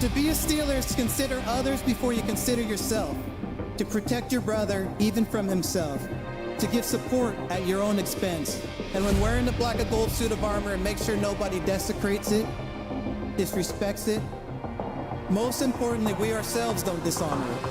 To be a Steeler is to consider others before you consider yourself. To protect your brother even from himself. To give support at your own expense. And when wearing the black and gold suit of armor, make sure nobody desecrates it, disrespects it. Most importantly, we ourselves don't dishonor it.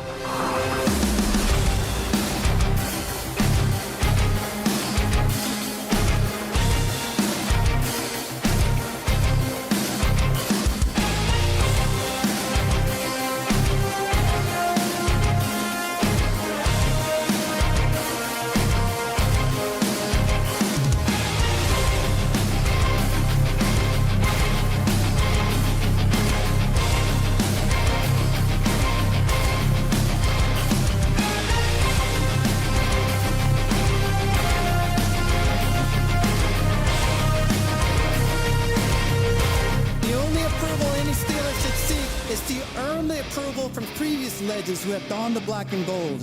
From previous legends who have donned the black and gold.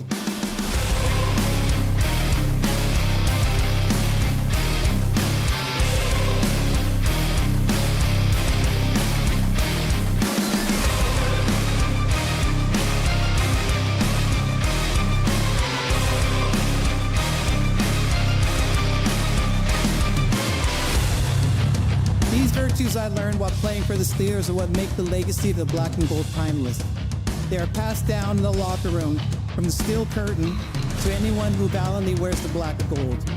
These virtues I learned while playing for the Steelers are what make the legacy of the black and gold timeless. They are passed down in the locker room from the steel curtain to anyone who valiantly wears the black and gold.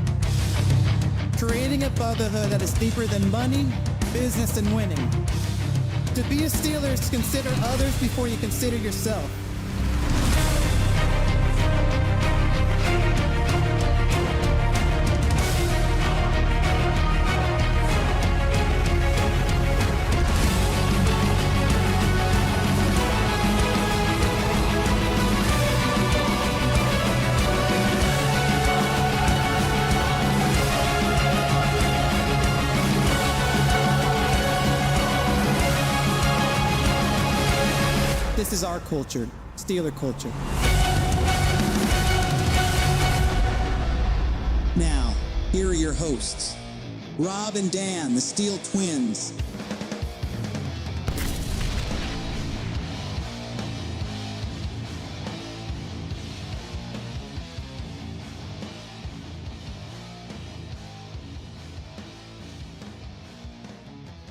Creating a brotherhood that is deeper than money, business, and winning. To be a Steeler is to consider others before you consider yourself. This is our culture, Steeler culture. Now, here are your hosts, Rob and Dan, the SteelTwins.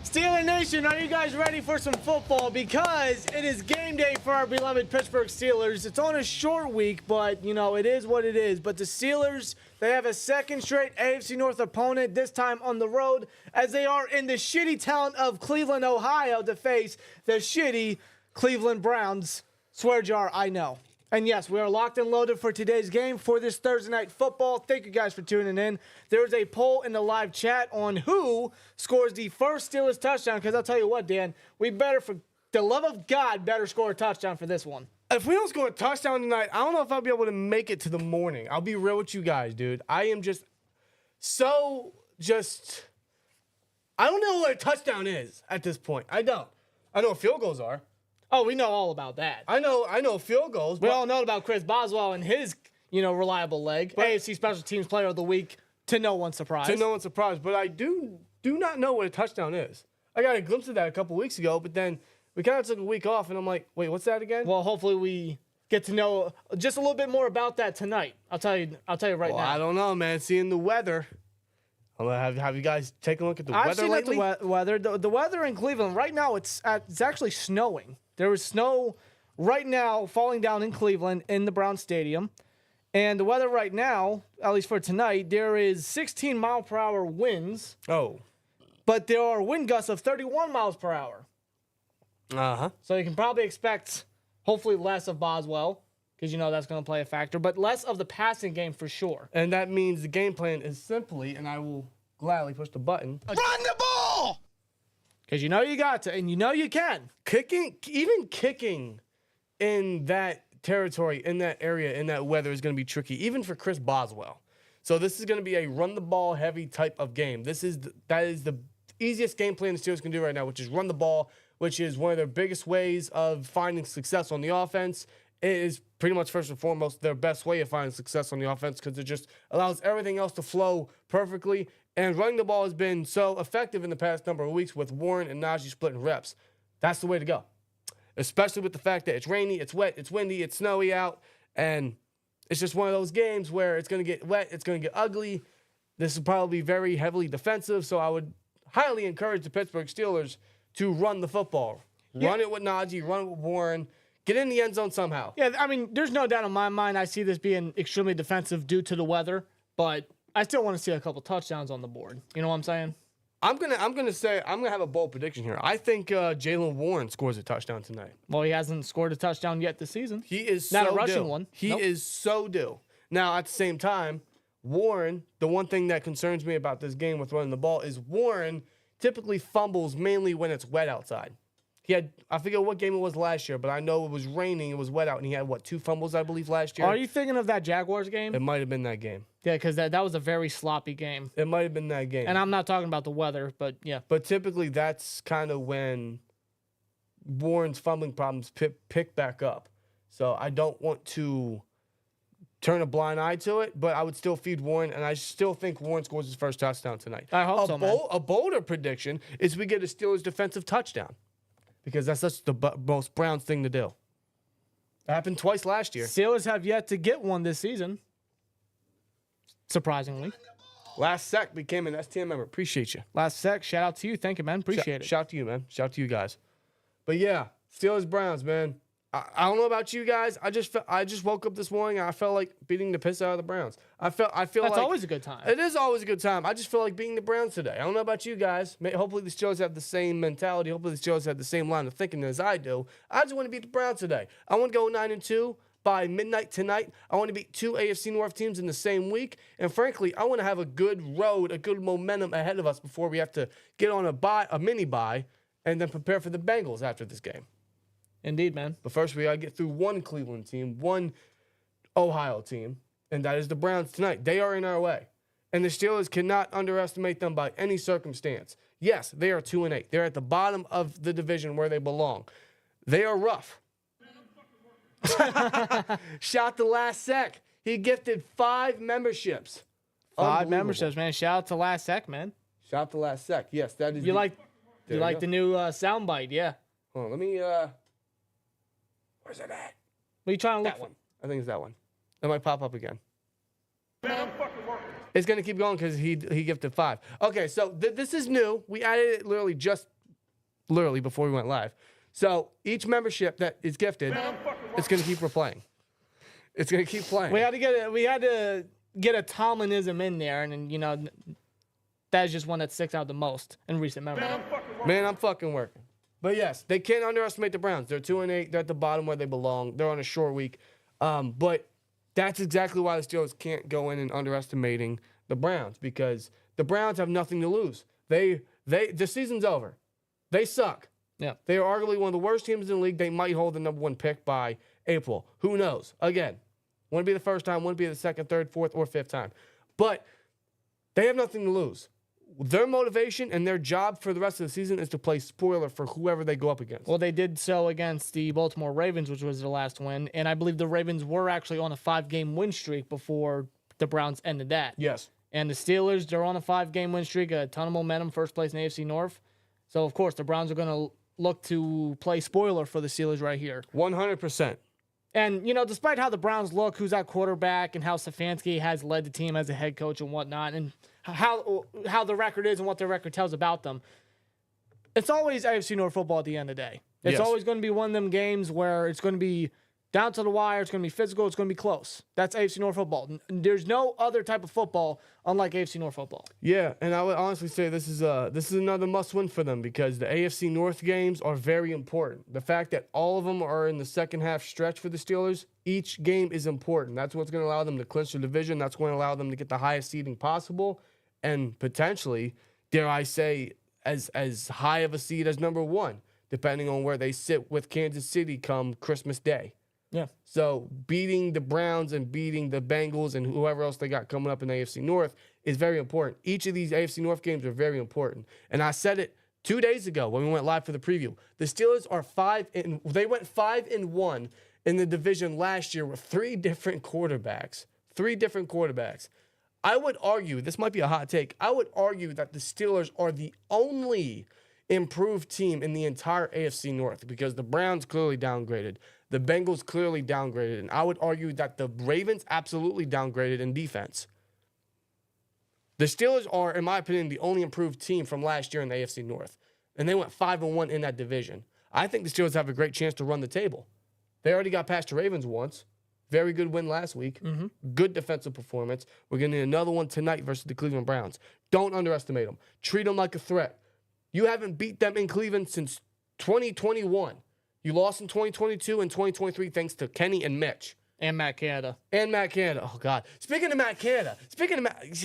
Steeler Nation, are you guys ready for some football? Because it is game day for our beloved Pittsburgh Steelers. It's on a short week, but, you know, it is what it is. But the Steelers, they have a second straight AFC North opponent, this time on the road, as they are in the shitty town of Cleveland, Ohio, to face the shitty Cleveland Browns. Swear jar, I know. And yes, we are locked and loaded for today's game for this Thursday night football. Thank you guys for tuning in. There's a poll in the live chat on who scores the first Steelers touchdown. Because I'll tell you what, Dan, we better, for the love of God, better score a touchdown for this one. If we don't score a touchdown tonight, I don't know if I'll be able to make it to the morning. I'll be real with you guys, dude. I am I don't know what a touchdown is at this point. I don't. I know what field goals are. Oh, we know all about that. I know field goals. We all know about Chris Boswell and his, reliable leg. AFC Special Teams Player of the Week, to no one's surprise. To no one's surprise. But I do not know what a touchdown is. I got a glimpse of that a couple weeks ago, but then we kind of took a week off, and I'm like, wait, what's that again? Well, hopefully we get to know just a little bit more about that tonight. I'll tell you right now. I don't know, man. Seeing the weather. Have you guys taken a look at the weather lately? I've seen the weather. The weather in Cleveland right now, it's actually snowing. There is snow right now falling down in Cleveland in the Browns Stadium. And the weather right now, at least for tonight, there is 16 mile per hour winds. Oh. But there are wind gusts of 31 miles per hour. Uh-huh. So you can probably expect, hopefully, less of Boswell, because that's going to play a factor, but less of the passing game for sure. And that means the game plan is simply, and I will gladly push the button. Run the ball! Because you got to, and you can. Even kicking in that territory, in that area, in that weather is going to be tricky, even for Chris Boswell. So this is going to be a run-the-ball heavy type of game. That is the easiest game plan the Steelers can do right now, which is run the ball, which is one of their biggest ways of finding success on the offense. It is pretty much first and foremost their best way of finding success on the offense because it just allows everything else to flow perfectly. And running the ball has been so effective in the past number of weeks with Warren and Najee splitting reps. That's the way to go. especially with the fact that it's rainy, it's wet, it's windy, it's snowy out, and it's just one of those games where it's going to get wet, it's going to get ugly. This will probably be very heavily defensive, so I would highly encourage the Pittsburgh Steelers to run the football. Run it with Najee, run it with Warren, get in the end zone somehow. Yeah, I mean, there's no doubt in my mind I see this being extremely defensive due to the weather, but I still want to see a couple touchdowns on the board. You know what I'm saying? I'm gonna have a bold prediction here. I think Jaylen Warren scores a touchdown tonight. Well, he hasn't scored a touchdown yet this season. He is not so a rushing due. one. He Nope. is so due. Now, at the same time, Warren, the one thing that concerns me about this game with running the ball is Warren typically fumbles mainly when it's wet outside. He had, I forget what game it was last year, but I know it was raining, it was wet out, and he had, 2 fumbles, I believe, last year? Are you thinking of that Jaguars game? It might have been that game. Yeah, because that was a very sloppy game. It might have been that game. And I'm not talking about the weather, but yeah. But typically, that's kind of when Warren's fumbling problems pick back up. So I don't want to turn a blind eye to it, but I would still feed Warren, and I still think Warren scores his first touchdown tonight. I hope so, man. A bolder prediction is we get a Steelers defensive touchdown, because that's such the most Browns thing to do. It happened twice last year. Steelers have yet to get one this season, surprisingly. Last sec became an STN member. Appreciate you. Last sec, shout out to you. Thank you, man. Appreciate it. Shout out to you, man. Shout out to you guys. But yeah, Steelers Browns, man. I don't know about you guys. I just woke up this morning and I felt like beating the piss out of the Browns. I feel That's like always a good time. It is always a good time. I just feel like beating the Browns today. I don't know about you guys. Hopefully the Steelers have the same mentality. Hopefully the Steelers have the same line of thinking as I do. I just want to beat the Browns today. I want to go 9-2 by midnight tonight. I want to beat 2 AFC North teams in the same week. And frankly, I want to have a good road, a good momentum ahead of us before we have to get on a mini bye, and then prepare for the Bengals after this game. Indeed, man. But first, we got to get through one Cleveland team, one Ohio team, and that is the Browns tonight. They are in our way. And the Steelers cannot underestimate them by any circumstance. Yes, they are 2-8. They're at the bottom of the division where they belong. They are rough. Shout to Last Sec. He gifted 5 memberships. 5 memberships, man. Shout out to Last Sec, man. Shout out to Last Sec. Yes, that is. You like the new soundbite, yeah. Hold on, let me. Where's it at? What are you trying to look That for? one. I think it's that one. It might pop up again. It's going to keep going because he gifted 5. Okay, so this is new. We added it literally before we went live. So each membership that is gifted, it's going to keep replaying. It's going to keep playing. We had to get a Tomlinism in there, and you know, that's just one that sticks out the most in recent memory. Man, I'm fucking working. But yes, they can't underestimate the Browns. They're 2-8. They're at the bottom where they belong. They're on a short week. But that's exactly why the Steelers can't go in and underestimating the Browns, because the Browns have nothing to lose. The season's over. They suck. Yeah. They are arguably one of the worst teams in the league. They might hold the number 1 pick by April. Who knows? Again, wouldn't be the first time, wouldn't be the second, third, fourth, or fifth time. But they have nothing to lose. Their motivation and their job for the rest of the season is to play spoiler for whoever they go up against. Well, they did so against the Baltimore Ravens, which was their last win, and I believe the Ravens were actually on a 5-game win streak before the Browns ended that. Yes. And the Steelers, they're on a 5-game win streak, a ton of momentum, first place in the AFC North. So, of course, the Browns are going to look to play spoiler for the Steelers right here. 100%. And, you know, despite how the Browns look, who's at quarterback, and how Stefanski has led the team as a head coach and whatnot, and how the record is and what their record tells about them, it's always AFC North football at the end of the day. It's always going to be one of them games where it's going to be down to the wire, it's going to be physical, it's going to be close. That's AFC North football. There's no other type of football unlike AFC North football. Yeah, and I would honestly say this is another must-win for them, because the AFC North games are very important. The fact that all of them are in the second half stretch for the Steelers, each game is important. That's what's going to allow them to clinch the division. That's going to allow them to get the highest seeding possible, and potentially, dare I say, as high of a seed as number 1, depending on where they sit with Kansas City come Christmas Day. Yeah. So beating the Browns and beating the Bengals and whoever else they got coming up in the AFC North is very important. Each of these AFC North games are very important. And I said it 2 days ago when we went live for the preview. The Steelers are they went 5-1 in the division last year with 3 different quarterbacks. 3 different quarterbacks. I would argue, this might be a hot take, I would argue that the Steelers are the only improved team in the entire AFC North because the Browns clearly downgraded. The Bengals clearly downgraded. And I would argue that the Ravens absolutely downgraded in defense. The Steelers are, in my opinion, the only improved team from last year in the AFC North. And they went 5-1 in that division. I think the Steelers have a great chance to run the table. They already got past the Ravens once. Very good win last week. Good defensive performance. We're going to need another one tonight versus the Cleveland Browns. Don't underestimate them. Treat them like a threat. You haven't beat them in Cleveland since 2021. You lost in 2022 and 2023 thanks to Kenny and Mitch. And Matt Canada. Oh, God. Speaking of Matt Canada.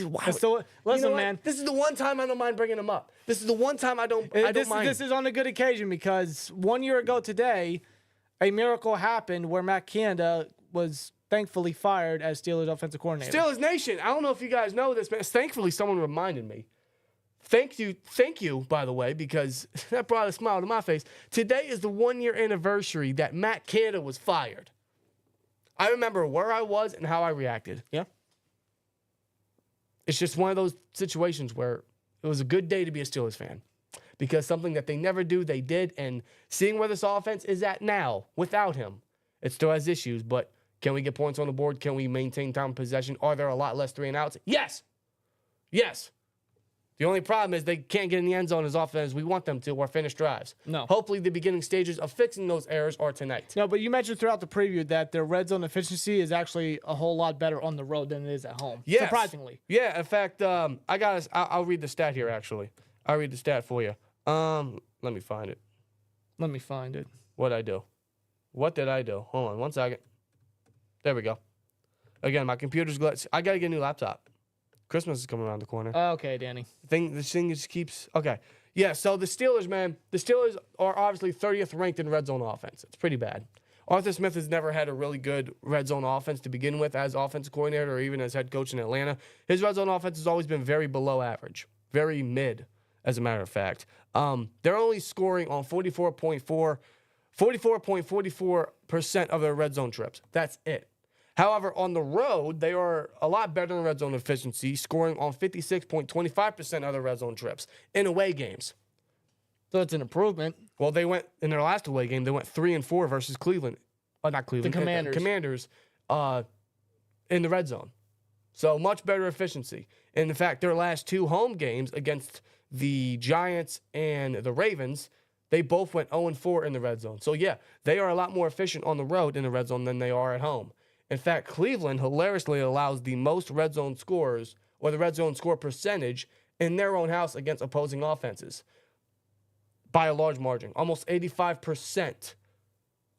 Wow. So, listen, man. This is the one time I don't mind bringing him up. This is the one time I don't mind. This is on a good occasion because 1 year ago today, a miracle happened where Matt Canada was thankfully fired as Steelers offensive coordinator. Steelers Nation. I don't know if you guys know this, man. Thankfully, someone reminded me. Thank you, by the way, because that brought a smile to my face. Today is the 1 year anniversary that Matt Canada was fired. I remember where I was and how I reacted. Yeah. It's just one of those situations where it was a good day to be a Steelers fan because something that they never do, they did. And seeing where this offense is at now without him, it still has issues. But can we get points on the board? Can we maintain time of possession? Are there a lot less 3-and-outs? Yes. Yes. The only problem is they can't get in the end zone as often as we want them to or finish drives. No. Hopefully the beginning stages of fixing those errors are tonight. No, but you mentioned throughout the preview that their red zone efficiency is actually a whole lot better on the road than it is at home. Yes. Surprisingly. Yeah, in fact, I'll read the stat here, actually. I'll read the stat for you. Let me find it. What'd I do? What did I do? Hold on 1 second. There we go. Again, my computer's glitched. I got to get a new laptop. Christmas is coming around the corner. Okay, Danny. This thing just keeps... Okay. Yeah, so the Steelers, man, the Steelers are obviously 30th ranked in red zone offense. It's pretty bad. Arthur Smith has never had a really good red zone offense to begin with as offensive coordinator or even as head coach in Atlanta. His red zone offense has always been very below average, very mid, as a matter of fact. They're only scoring on 44.44% of their red zone trips. That's it. However, on the road, they are a lot better in red zone efficiency, scoring on 56.25% of their red zone trips in away games. So it's an improvement. Well, they went, in their last away game, they went 3-4 versus Cleveland. Not Cleveland. The Commanders. Commanders in the red zone. So much better efficiency. And in fact, their last two home games against the Giants and the Ravens, they both went 0-4 in the red zone. So yeah, they are a lot more efficient on the road in the red zone than they are at home. In fact, Cleveland hilariously allows the most red zone scores, or the red zone score percentage, in their own house against opposing offenses by a large margin. Almost 85%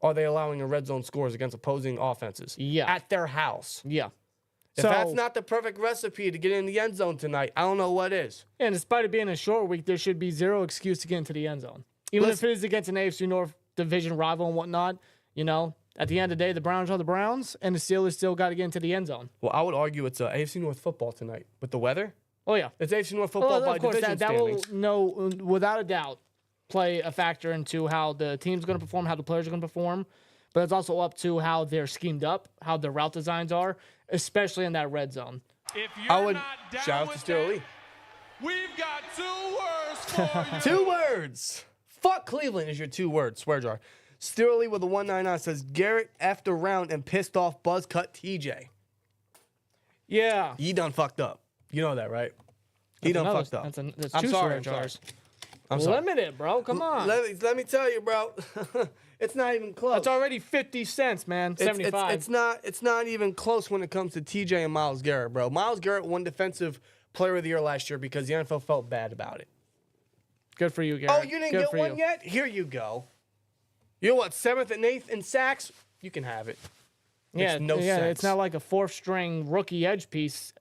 are they allowing a red zone scores against opposing offenses at their house. Yeah. If that's not the perfect recipe to get in the end zone tonight, I don't know what is. And despite it being a short week, there should be zero excuse to get into the end zone. Even if it is against an AFC North division rival and whatnot, you know, at the end of the day, the Browns are the Browns, and the Steelers still got to get into the end zone. Well, I would argue it's AFC North football tonight with the weather. Oh, yeah. It's AFC North football by division standings. That will, without a doubt, play a factor into how the team's going to perform, how the players are going to perform. But it's also up to how they're schemed up, how their route designs are, especially in that red zone. If you're not down shout out to Steelers. We've got 2 words for you. 2 words. Fuck Cleveland is your 2 words. Swear jar. Steerly with a 199 says Garrett effed around and pissed off buzz cut TJ. Yeah. He done fucked up. You know that, right? He done fucked up. That's I'm two sorry. swear jars. I'm sorry. Limit it, bro. Come on. Let me tell you, bro. It's not even close. That's already 50 cents, man. 75. It's not even close when it comes to TJ and Myles Garrett, bro. Myles Garrett won Defensive Player of the Year last year because the NFL felt bad about it. Good for you, Garrett. Oh, you didn't get one yet? Here you go. You're what, 7th and 8th in sacks? You can have it. Makes no sense. It's not like a 4th-string rookie edge piece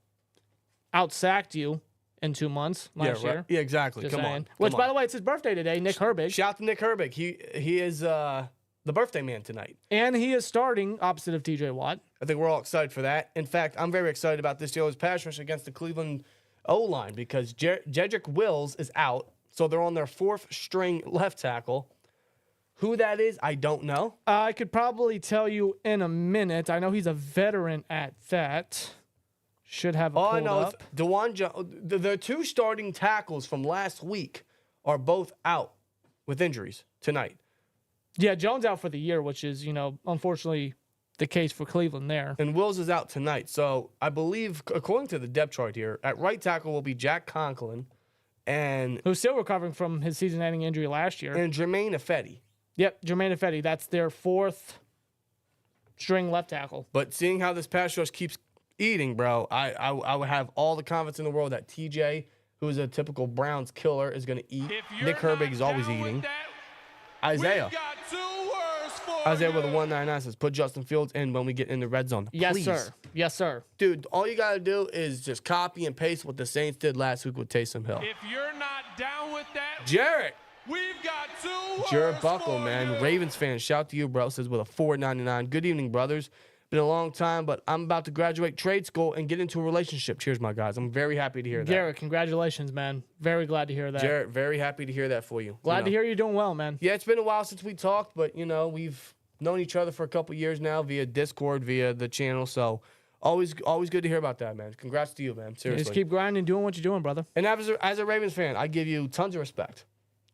outsacked you in 2 months last year. Yeah, exactly. Just Come saying. on. Which, by the way, it's his birthday today, Nick Herbig. Shout out to Nick Herbig. He is the birthday man tonight. And he is starting opposite of TJ Watt. I think we're all excited for that. In fact, I'm very excited about this Steelers pass rush against the Cleveland O-line because Jedrick Wills is out, so they're on their 4th-string left tackle. Who that is, I don't know. I could probably tell you in a minute. I know he's a veteran at that. Should have it pulled I know up. DeJuan Jones. The 2 starting tackles from last week are both out with injuries tonight. Yeah, Jones out for the year, which is, unfortunately the case for Cleveland there. And Wills is out tonight. So I believe, according to the depth chart here, at right tackle will be Jack Conklin and Who's still recovering from his season-ending injury last year. Jermaine Ifedi. Yep, Jermaine Ifedi. That's their 4th string left tackle. But seeing how this pass rush keeps eating, bro, I would have all the confidence in the world that TJ, who is a typical Browns killer, is going to eat. Nick Herbig is always eating. Isaiah. Isaiah with a 199 says, put Justin Fields in when we get in the red zone. Yes, Please. sir. Yes, sir. Dude, all you got to do is just copy and paste what the Saints did last week with Taysom Hill. If you're not down with that, Jarrett. we've got 2 words Jared Buckle, for man. you. Ravens fan. Shout to you, bro. Says with a 499. Good evening, brothers. Been a long time, but I'm about to graduate trade school and get into a relationship. Cheers, my guys. I'm very happy to hear that. Garrett, congratulations, man. Very glad to hear that. Jarrett, very happy to hear that for you. Glad to hear you're doing well, man. Yeah, it's been a while since we talked, but, we've known each other for a couple years now via Discord, via the channel. So always good to hear about that, man. Congrats to you, man. Seriously. Just keep grinding, doing what you're doing, brother. And as a Ravens fan, I give you tons of respect.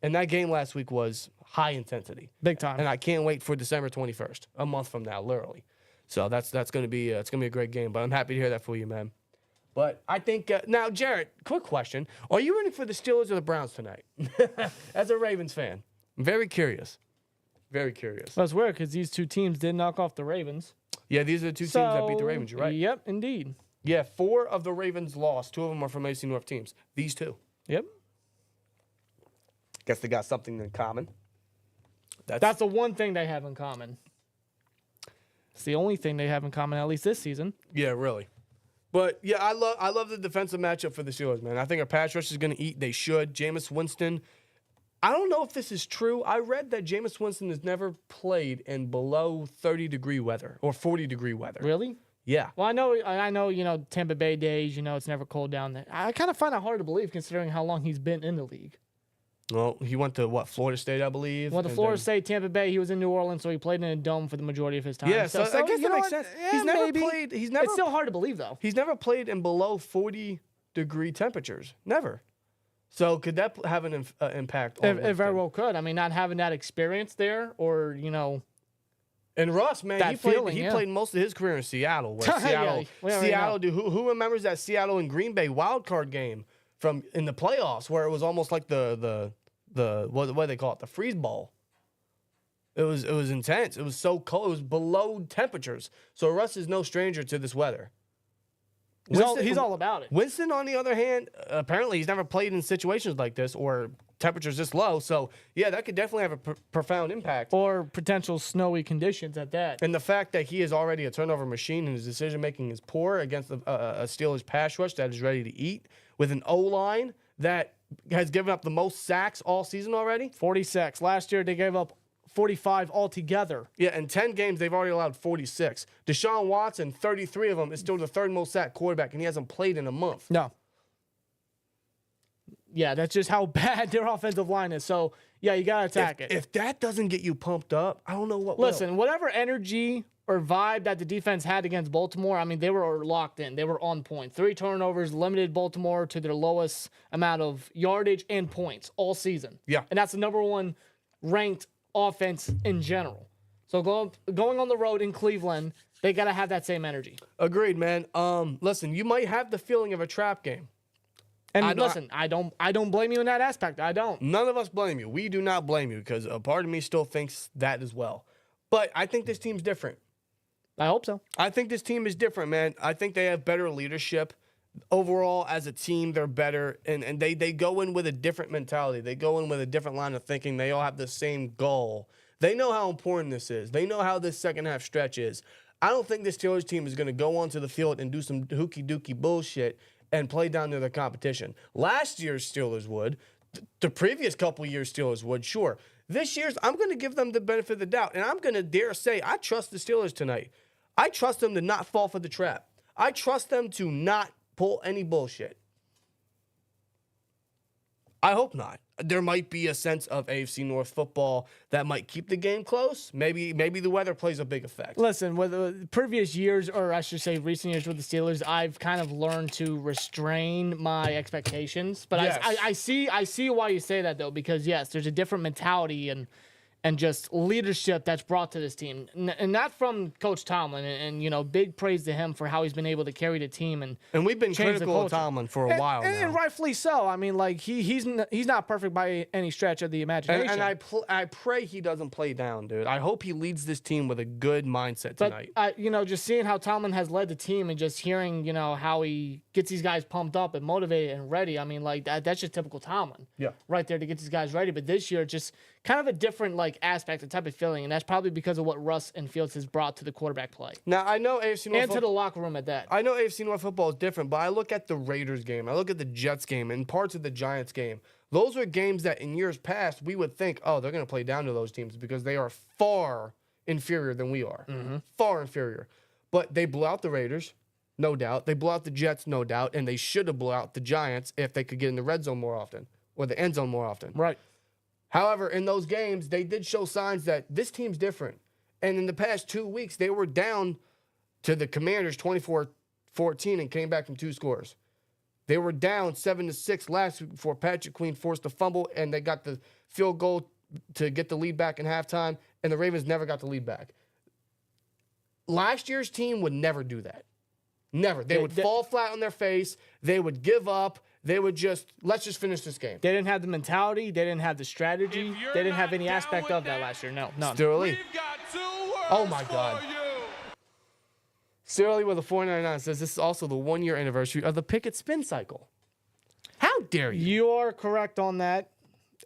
And that game last week was high intensity. Big time. And I can't wait for December 21st, a month from now, literally. So that's going to be it's going to be a great game. But I'm happy to hear that for you, man. But I think now, Jarrett, quick question: are you rooting for the Steelers or the Browns tonight? As a Ravens fan, I'm very curious. Very curious. That's weird because these two teams did knock off the Ravens. Yeah, these are the two teams that beat the Ravens. You're right. Yep, indeed. Yeah, 4 of the Ravens lost. 2 of them are from AC North teams. These 2. Yep. Guess they got something in common. That's the one thing they have in common. It's the only thing they have in common, at least this season. Yeah, really. But yeah, I love the defensive matchup for the Steelers, man. I think our pass rush is going to eat. They should. Jameis Winston. I don't know if this is true. I read that Jameis Winston has never played in below 30-degree weather or 40-degree weather. Really? Yeah. Well, I know, Tampa Bay days, it's never cold down there. I kind of find it hard to believe considering how long he's been in the league. Well, he went to, Florida State, I believe? Well, the Florida State, Tampa Bay, he was in New Orleans, so he played in a dome for the majority of his time. Yeah, so I guess that makes sense. Yeah, He's never maybe. played. It's still hard to believe, though. He's never played in below 40-degree temperatures. Never. So could that have an impact on It very well could. I mean, not having that experience there or, And Russ, man, that he played. feeling, He yeah. played most of his career in Seattle. Where Yeah, Seattle, we already know. dude. Who remembers that Seattle and Green Bay wild card game from in the playoffs where it was almost like the what do they call it? The freeze ball. It was intense. It was so cold. It was below temperatures. So Russ is no stranger to this weather. he's all about it. Winston, on the other hand, apparently he's never played in situations like this or temperatures this low. So, yeah, that could definitely have a profound impact. Or potential snowy conditions at that. And the fact that he is already a turnover machine and his decision-making is poor against a Steelers pass rush that is ready to eat with an O-line that has given up the most sacks all season already. 46. Last year, they gave up 45 altogether. Yeah, in 10 games, they've already allowed 46. Deshaun Watson, 33 of them, is still the 3rd most sacked quarterback, and he hasn't played in a month. No. Yeah, that's just how bad their offensive line is. So, yeah, you got to attack it. If that doesn't get you pumped up, I don't know what will. Listen, whatever energy or vibe that the defense had against Baltimore, I mean, they were locked in. They were on point. 3 turnovers limited Baltimore to their lowest amount of yardage and points all season. Yeah. And that's the #1 ranked offense in general. So going on the road in Cleveland, they got to have that same energy. Agreed, man. Listen, you might have the feeling of a trap game. And I don't blame you in that aspect. I don't. None of us blame you. We do not blame you because a part of me still thinks that as well. But I think this team's different. I hope so. I think this team is different, man. I think they have better leadership. Overall, as a team, they're better. And they go in with a different mentality. They go in with a different line of thinking. They all have the same goal. They know how important this is. They know how this second half stretch is. I don't think this Steelers team is going to go onto the field and do some hooky-dooky bullshit and play down to their competition. Last year's Steelers would. The previous couple years Steelers would, sure. This year's, I'm going to give them the benefit of the doubt. And I'm going to dare say I trust the Steelers tonight. I trust them to not fall for the trap. I trust them to not pull any bullshit. I hope not. There might be a sense of AFC North football that might keep the game close. Maybe the weather plays a big effect. Listen, with the previous years, or I should say recent years with the Steelers, I've kind of learned to restrain my expectations. But Yes. I see why you say that, though, because, yes, there's a different mentality and just leadership that's brought to this team. And not from Coach Tomlin. And, you know, big praise to him for how he's been able to carry the team. And we've been change the critical of culture. Tomlin for a while now. And rightfully so. I mean, like, he's not perfect by any stretch of the imagination. And I pray he doesn't play down, dude. I hope he leads this team with a good mindset tonight. But, you know, just seeing how Tomlin has led the team and just hearing, you know, how he gets these guys pumped up and motivated and ready. I mean, like, that's just typical Tomlin. Yeah. Right there to get these guys ready. But this year, just kind of a different, like, aspect and type of feeling. And that's probably because of what Russ and Fields has brought to the quarterback play. Now, I know AFC North And to the locker room at that. I know AFC North football is different, but I look at the Raiders game, I look at the Jets game, and parts of the Giants game. Those are games that in years past we would think, oh, they're going to play down to those teams because they are far inferior than we are. Far inferior. But they blew out the Raiders, no doubt. They blew out the Jets, no doubt. And they should have blew out the Giants if they could get in the red zone more often or the end zone more often. Right. However, in those games, they did show signs that this team's different. And in the past 2 weeks, they were down to the Commanders 24-14 and came back from 2 scores. They were down 7-6 last week before Patrick Queen forced a fumble, and they got the field goal to get the lead back in halftime, and the Ravens never got the lead back. Last year's team would never do that. Never. They would fall flat on their face. They would give up. They would just, let's just finish this game. They didn't have the mentality. They didn't have the strategy. If you're They didn't have not any down aspect with of that last year. No, none. Sterling. We've got 2 words Oh, my God. for you. Sterling with a 499 says this is also the 1-year anniversary of the Pickett spin cycle. How dare you? You are correct on that.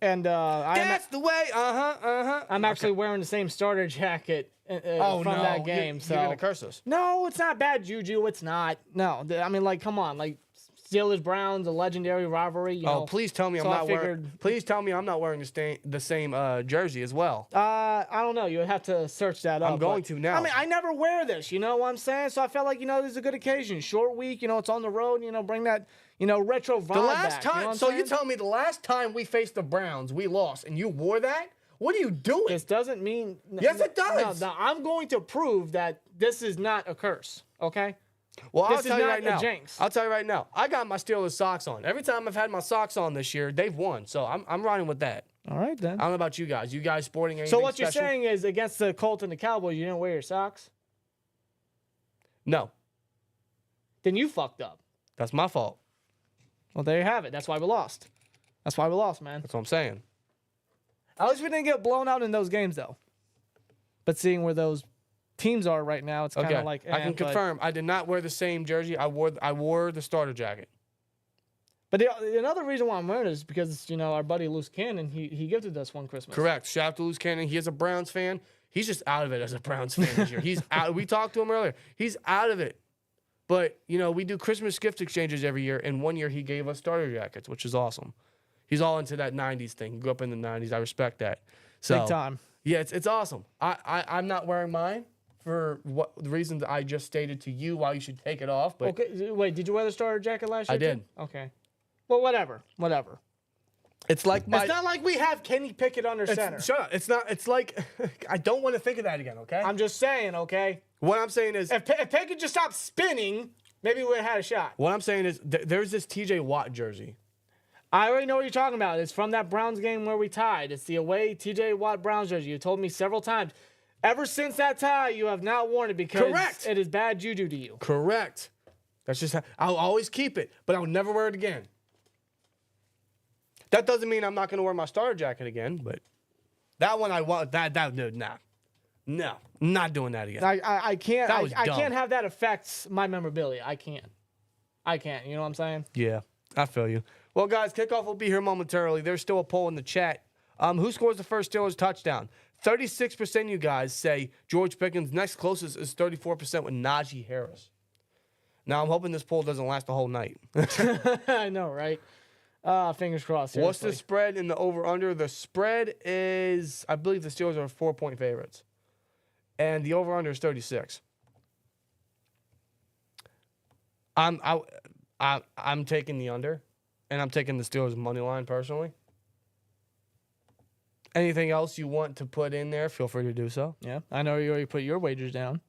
And That's the way. I'm actually wearing the same starter jacket from that game. So You're going to curse us. no, it's not bad juju. It's not. No, I mean, like, come on, like Steelers Browns, a legendary rivalry. You know, Please tell me so I'm I not wearing. figured- Please tell me I'm not wearing the same jersey as well. I don't know. You would have to search that up. I'm going but- to now. I mean, I never wear this. You know what I'm saying? So I felt like, you know, this is a good occasion. Short week. You know, it's on the road. You know, bring that, you know, retro vibe The last back, you know time, what I'm so saying? you tell me the last time we faced the Browns, we lost, and you wore that? What are you doing? This doesn't mean. Yes, it does. No, I'm going to prove that this is not a curse. Okay. Well, I'll this is tell you not right a now. jinx. I'll tell you right now. I got my Steelers socks on. Every time I've had my socks on this year, they've won. So I'm riding with that. All right then. I don't know about you guys. You guys sporting anything So what special? you're saying is against the Colts and the Cowboys, you didn't wear your socks? No, Then you fucked up. that's my fault. Well, there you have it. That's why we lost. That's why we lost, man. That's what I'm saying. At least we didn't get blown out in those games, though. But seeing where those teams are right now, it's kind Okay, of like. I can but- confirm. I did not wear the same jersey. I wore the starter jacket. But another reason why I'm wearing it is because, you know, our buddy Luce Cannon, he gifted us one Christmas. Correct. Shout out to Luce Cannon. He is a Browns fan. He's just out of it as a Browns fan this year. He's out. We talked to him earlier. He's out of it. But, you know, we do Christmas gift exchanges every year, and one year he gave us starter jackets, which is awesome. He's all into that 90s thing. He grew up in the 90s. I respect that. So, Big time. yeah, it's awesome. I'm not wearing mine for the reasons I just stated to you why you should take it off. But Okay, wait, did you wear the starter jacket last year? I did. Too? Okay. Well, whatever. it's like my... It's not like we have Kenny Pickett under center. Shut up. It's not... It's like... I don't want to think of that again, okay? I'm just saying, okay? What I'm saying is... If Pickett just stopped spinning, maybe we would have had a shot. What I'm saying is there's this TJ Watt jersey. I already know what you're talking about. It's from that Browns game where we tied. It's the away TJ Watt Browns jersey. You told me several times. Ever since that tie, you have not worn it because Correct. it is bad juju to you. Correct. That's just how... I'll always keep it, but I'll never wear it again. That doesn't mean I'm not going to wear my starter jacket again, but that one I want... No, not doing that again. I can't. That was I dumb. can't have that affect my memorabilia. I can't. You know what I'm saying? Yeah, I feel you. Well, guys, kickoff will be here momentarily. There's still a poll in the chat. Who scores the first Steelers touchdown? 36% of you guys say George Pickens. Next closest is 34% with Najee Harris. Now, I'm hoping this poll doesn't last the whole night. I know, right? Fingers crossed. What's the seriously. spread in the over-under? The spread is, I believe the Steelers are 4-point favorites. And the over-under is 36. I'm taking the under. and I'm taking the Steelers money line personally. Anything else you want to put in there, feel free to do so. Yeah, I know you already put your wagers down.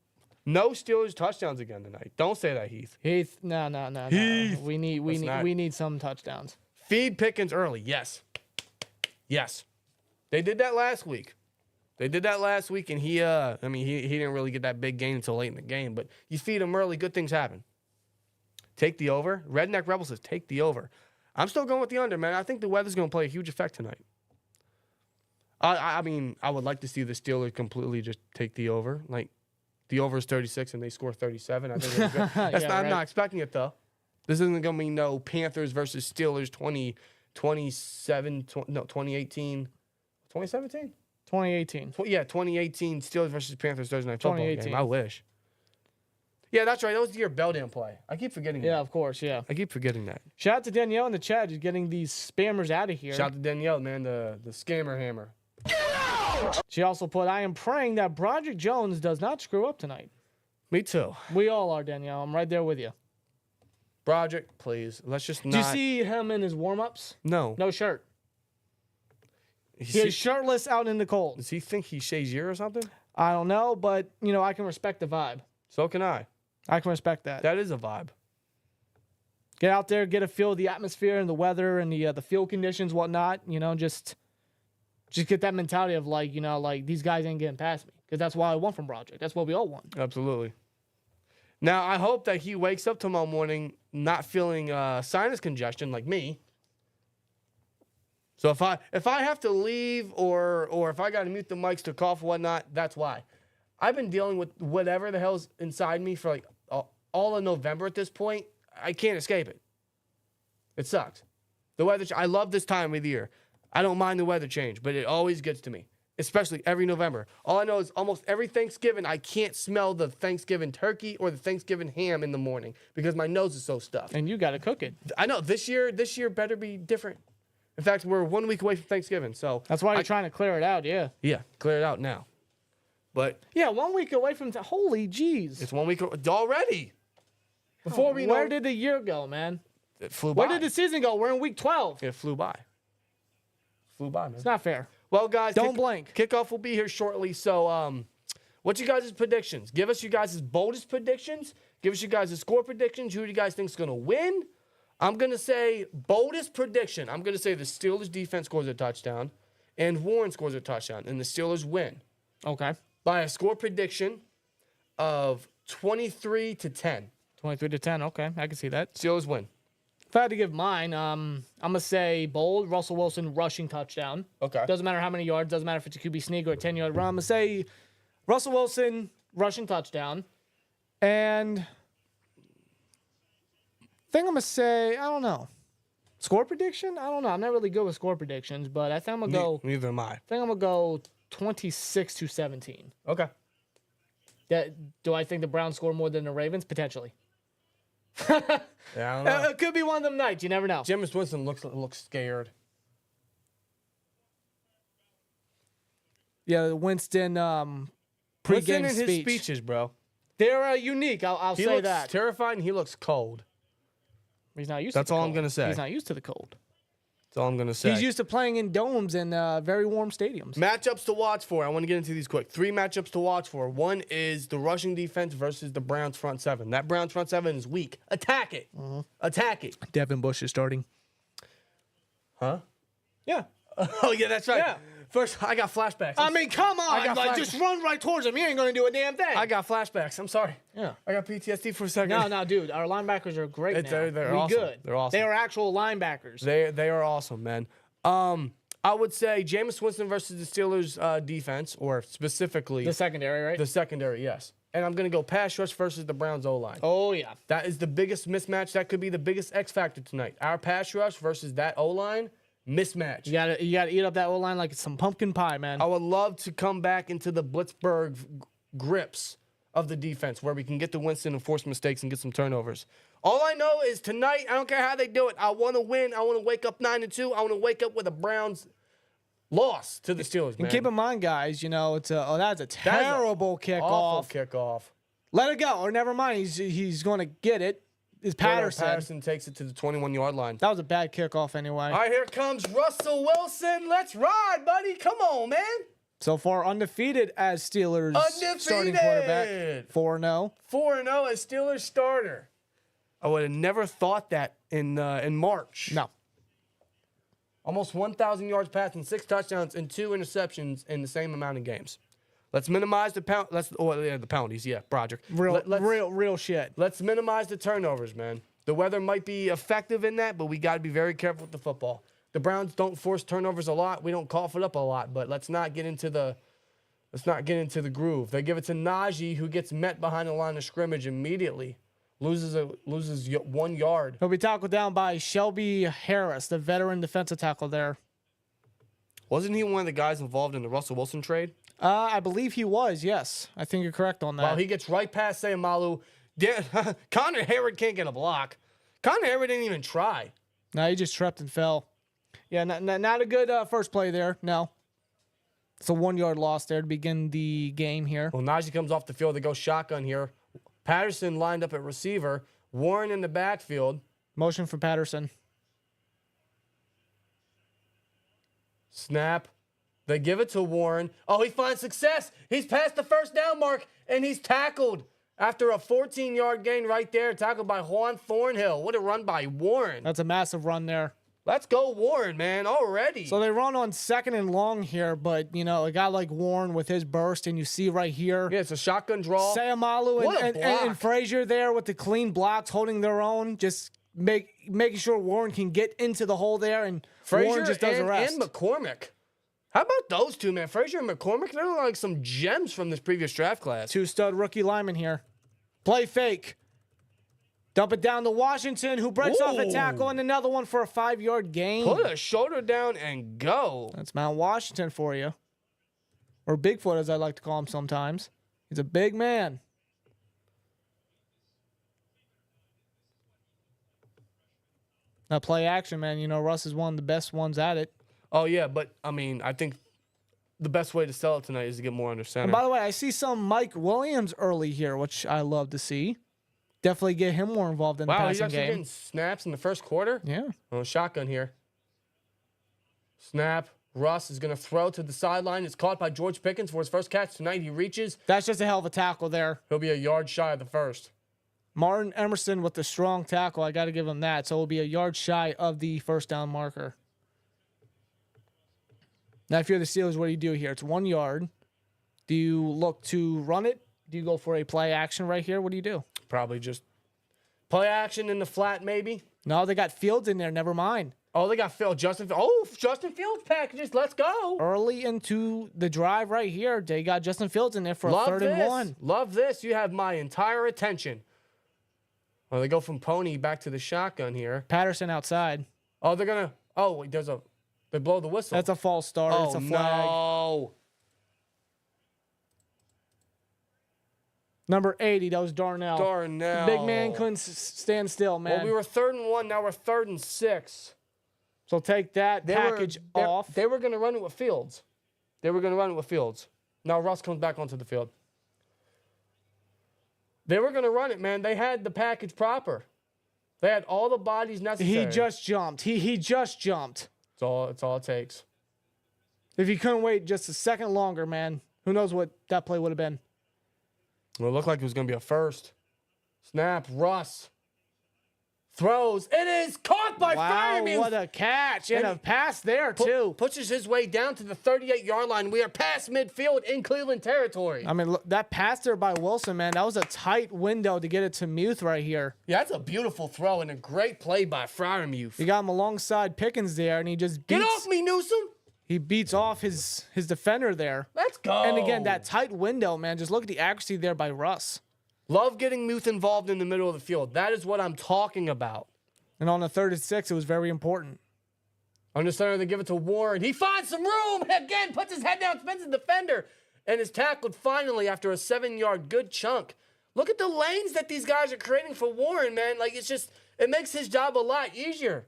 No Steelers touchdowns again tonight. Don't say that, Heath. Heath, no. Heath. We need some touchdowns. Feed Pickens early. Yes. Yes. They did that last week. And he didn't really get that big gain until late in the game, but you feed him early, good things happen. Take the over. Redneck Rebel says take the over. I'm still going with the under, man. I think the weather's going to play a huge effect tonight. I would like to see the Steelers completely just take the over. Like, the over is 36 and they score 37. I think that's good. I'm not expecting it, though. This isn't going to be no Panthers versus Steelers 2018. 2018? 2018 Steelers versus Panthers Thursday Night Football game. I wish. Yeah, that's right. That was the year Bell didn't play. I keep forgetting that. Yeah, of course, yeah. I keep forgetting that. Shout out to Danielle in the chat, just getting these spammers out of here. Shout out to Danielle, man, the scammer hammer. She also put, I am praying that Broderick Jones does not screw up tonight. Me too. We all are, Danielle. I'm right there with you. Broderick, please. Let's just not. Do you see him in his warm-ups? No. No shirt. He's shirtless out in the cold. Does he think he's Shazier or something? I don't know, but, I can respect the vibe. So can I. I can respect that. That is a vibe. Get out there, get a feel of the atmosphere and the weather and the field conditions, whatnot. Just get that mentality of these guys ain't getting past me, because that's what I want from Broderick. That's what we all want. Absolutely. Now I hope that he wakes up tomorrow morning not feeling sinus congestion like me. So if I have to leave or if I got to mute the mics to cough or whatnot, that's why. I've been dealing with whatever the hell's inside me for all of November at this point. I can't escape it. It sucks. The weather. I love this time of the year. I don't mind the weather change, but it always gets to me, especially every November. All I know is almost every Thanksgiving, I can't smell the Thanksgiving turkey or the Thanksgiving ham in the morning because my nose is so stuffed. And you got to cook it. I know. This year better be different. In fact, we're 1 week away from Thanksgiving, so that's why you're trying to clear it out. Yeah. Yeah, clear it out now. But yeah, 1 week away from holy jeez. It's 1 week already. Before we know, where did the year go, man? It flew by. Where did the season go? We're in week 12. It flew by. Flew by, man. It's not fair. Well, guys, don't blink. Kickoff will be here shortly. So, what's you guys' predictions? Give us you guys' boldest predictions. Give us you guys' score predictions. Who do you guys think is going to win? I'm going to say boldest prediction. I'm going to say the Steelers defense scores a touchdown and Warren scores a touchdown and the Steelers win. Okay. By a score prediction of 23-10. 23-10. Okay, I can see that. Steelers win. If I had to give mine, I'm going to say bold, Russell Wilson rushing touchdown. Okay. Doesn't matter how many yards. Doesn't matter if it's a QB sneak or a 10-yard run. I'm going to say Russell Wilson rushing touchdown. And I think I'm going to say, I don't know. Score prediction? I don't know. I'm not really good with score predictions, but I think I'm going to go. Neither am I. I think I'm going to go 26-17. Okay. Do I think the Browns score more than the Ravens? Potentially. Yeah, I don't know. It could be one of them nights. You never know. Jameis Winston looks scared. Yeah, the Winston Winston pregame and his speech. speeches, bro. They're unique. I'll He say looks that. terrified and he looks cold. He's not used. That's to the all cold. I'm gonna say. He's not used to the cold. That's all I'm gonna say. He's used to playing in domes and very warm stadiums. Matchups to watch for. I want to get into these quick. 3 matchups to watch for. One is the rushing defense versus the Browns front seven. That Browns front seven is weak. Attack it. Attack it. Devin Bush is starting. Huh? Yeah. Oh yeah, that's right. Yeah. First, I got flashbacks. I mean, come on. got Just run right towards him. He ain't going to do a damn thing. I got flashbacks. I'm sorry. Yeah. I got PTSD for a second. No, dude. Our linebackers are great now. They're We awesome. good. They're awesome. They are actual linebackers. They are awesome, man. I would say Jameis Winston versus the Steelers defense, or specifically The secondary, right? the secondary, yes. And I'm going to go pass rush versus the Browns O-line. Oh, yeah. That is the biggest mismatch. That could be the biggest X factor tonight. Our pass rush versus that O-line mismatch. You gotta eat up that O-line like it's some pumpkin pie, man. I would love to come back into the Blitzburg grips of the defense where we can get to Winston and force mistakes and get some turnovers. All I know is tonight, I don't care how they do it, I want to win. I want to wake up 9-2. I want to wake up with a Browns loss to the Steelers, man. And keep in mind, guys, that's a terrible kickoff. Awful kickoff. Let it go, or never mind. He's going to get it. is Patterson. Patterson takes it to the 21-yard line. That was a bad kickoff anyway. All right, here comes Russell Wilson. Let's ride, buddy. Come on, man. So far, undefeated as Steelers starting quarterback. 4-0. 4-0 as Steelers starter. I would have never thought that in March. No. Almost 1,000 yards passing, 6 touchdowns, and 2 interceptions in the same amount of games. Let's minimize the the penalties. Yeah, Broderick. Real shit. Let's minimize the turnovers, man. The weather might be effective in that, but we got to be very careful with the football. The Browns don't force turnovers a lot. We don't cough it up a lot, but let's not get into the groove. They give it to Najee, who gets met behind the line of scrimmage immediately. Loses 1 yard. He'll be tackled down by Shelby Harris, the veteran defensive tackle there. Wasn't he one of the guys involved in the Russell Wilson trade? I believe he was, yes. I think you're correct on that. Well, he gets right past Sayamalu. Connor Herod can't get a block. Connor Herod didn't even try. No, he just tripped and fell. Yeah, not a good first play there. No. It's a 1-yard loss there to begin the game here. Well, Najee comes off the field. They go shotgun here. Patterson lined up at receiver. Warren in the backfield. Motion for Patterson. Snap. They give it to Warren. Oh, he finds success. He's past the first down mark, and he's tackled after a 14-yard gain right there, tackled by Juan Thornhill. What a run by Warren. That's a massive run there. Let's go Warren, man, already. So they run on 2nd and long here, but, you know, a guy like Warren with his burst, and you see right here. Yeah, it's a shotgun draw. Sayamalu and Frazier there with the clean blocks holding their own, just making sure Warren can get into the hole there, and Warren just does the rest. And McCormick. How about those two, man? Frazier and McCormick, they're like some gems from this previous draft class. 2 stud rookie linemen here. Play fake. Dump it down to Washington, who breaks off a tackle, and another one for a 5-yard gain. Put a shoulder down and go. That's Mount Washington for you. Or Bigfoot, as I like to call him sometimes. He's a big man. Now, play action, man. You know, Russ is one of the best ones at it. Oh, yeah, but, I mean, I think the best way to sell it tonight is to get more under center. And by the way, I see some Mike Williams early here, which I love to see. Definitely get him more involved in the passing game. Wow, he's actually getting snaps in the first quarter? Yeah. Oh, shotgun here. Snap. Russ is going to throw to the sideline. It's caught by George Pickens for his first catch tonight. He reaches. That's just a hell of a tackle there. He'll be a yard shy of the first. Martin Emerson with the strong tackle. I got to give him that. So it'll be a yard shy of the first down marker. Now, if you're the Steelers, what do you do here? It's 1 yard. Do you look to run it? Do you go for a play action right here? What do you do? Probably just play action in the flat, maybe. No, they got Fields in there. Never mind. Oh, they got Justin Fields packages. Let's go. Early into the drive right here, they got Justin Fields in there for a 3rd and 1. Love this. You have my entire attention. Well, they go from pony back to the shotgun here. Patterson outside. Oh, they're going to. Oh, wait, they blow the whistle. That's a false start. Oh, it's a flag. No. Number 80, that was Darnell. Darnell. Big man couldn't stand still, man. Well, we were 3rd and 1. Now we're 3rd and 6. So take that package off. They were going to run it with Fields. Now Russ comes back onto the field. They were going to run it, man. They had the package proper. They had all the bodies necessary. He just jumped. He just jumped. It's all it takes. If he couldn't wait just a second longer, man, who knows what that play would have been. Well, it looked like it was going to be a first. Snap. Russ throws. It is caught by Freiermuth. What a catch. And a pass there, too. Pushes his way down to the 38-yard line. We are past midfield in Cleveland territory. I mean, look, that pass there by Wilson, man, that was a tight window to get it to Muth right here. Yeah, that's a beautiful throw and a great play by Freiermuth. He got him alongside Pickens there, and he just beats... Get off me, Newsom! He beats off his defender there. Let's go. And again, that tight window, man, just look at the accuracy there by Russ. Love getting Muth involved in the middle of the field. That is what I'm talking about. And on the 3rd and 6, it was very important. Under center, they give it to Warren. He finds some room. Again, puts his head down, spins the defender, and is tackled finally after a 7-yard good chunk. Look at the lanes that these guys are creating for Warren, man. Like, it makes his job a lot easier.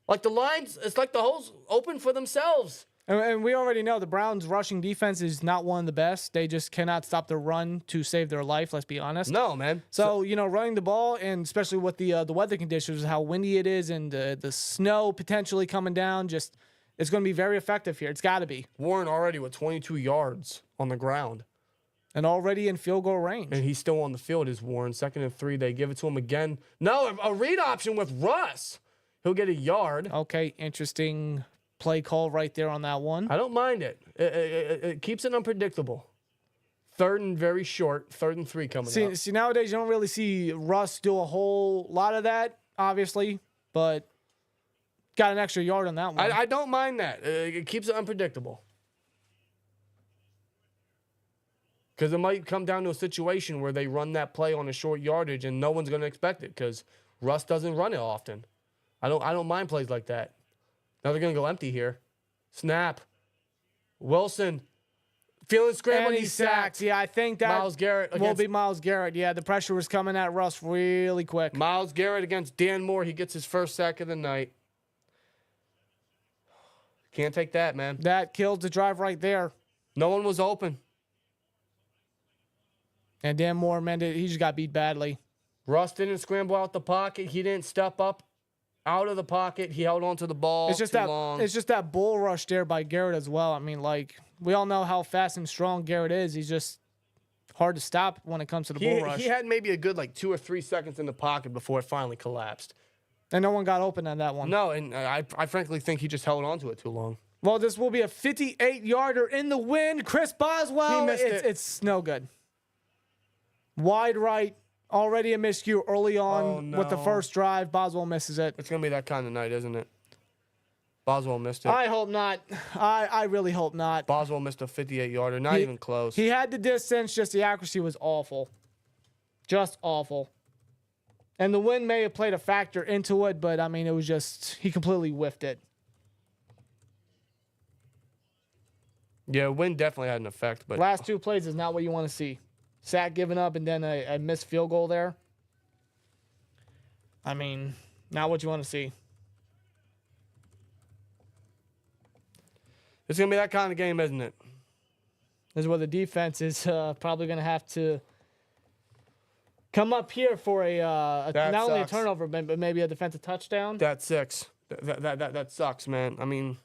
Like the lines, it's like the holes open for themselves. And we already know the Browns' rushing defense is not one of the best. They just cannot stop the run to save their life, let's be honest. No, man. So, you know, running the ball, and especially with the weather conditions, how windy it is, and the snow potentially coming down, just it's going to be very effective here. It's got to be. Warren already with 22 yards on the ground. And already in field goal range. And he's still on the field, is Warren. 2nd and 3, they give it to him again. No, a read option with Russ. He'll get a yard. Okay, interesting play call right there on that one. I don't mind it. It keeps it unpredictable. 3rd and very short. 3rd and 3 coming up. See, nowadays you don't really see Russ do a whole lot of that, obviously, but got an extra yard on that one. I don't mind that. It keeps it unpredictable. Because it might come down to a situation where they run that play on a short yardage and no one's going to expect it because Russ doesn't run it often. I don't mind plays like that. Now they're going to go empty here. Snap. Wilson. Feeling scrambled. And he's sacked. Yeah, I think that Myles Garrett will be Myles Garrett. Yeah, the pressure was coming at Russ really quick. Myles Garrett against Dan Moore. He gets his first sack of the night. Can't take that, man. That killed the drive right there. No one was open. And Dan Moore, man, he just got beat badly. Russ didn't scramble out the pocket. He didn't step up out of the pocket. He held on to the ball It's just that bull rush there by Garrett as well. I mean, like, we all know how fast and strong Garrett is. He's just hard to stop when it comes to the bull rush. He had maybe a good, 2 or 3 seconds in the pocket before it finally collapsed. And no one got open on that one. No, and I frankly think he just held on to it too long. Well, this will be a 58-yarder in the wind. Chris Boswell, He missed it. It's no good. Wide right, already a miscue early on with the first drive. Boswell misses it. It's going to be that kind of night, isn't it? Boswell missed it. I hope not. I really hope not. Boswell missed a 58-yarder, not even close. He had the distance, just the accuracy was awful. Just awful. And the wind may have played a factor into it, but, I mean, it was just, he completely whiffed it. Yeah, wind definitely had an effect. But Last 2 plays is not what you want to see. Sack giving up and then a missed field goal there. I mean, not what you want to see. It's going to be that kind of game, isn't it? This is where the defense is probably going to have to come up here for not only a turnover, but maybe a defensive touchdown. That's 6. That sucks, man. I mean,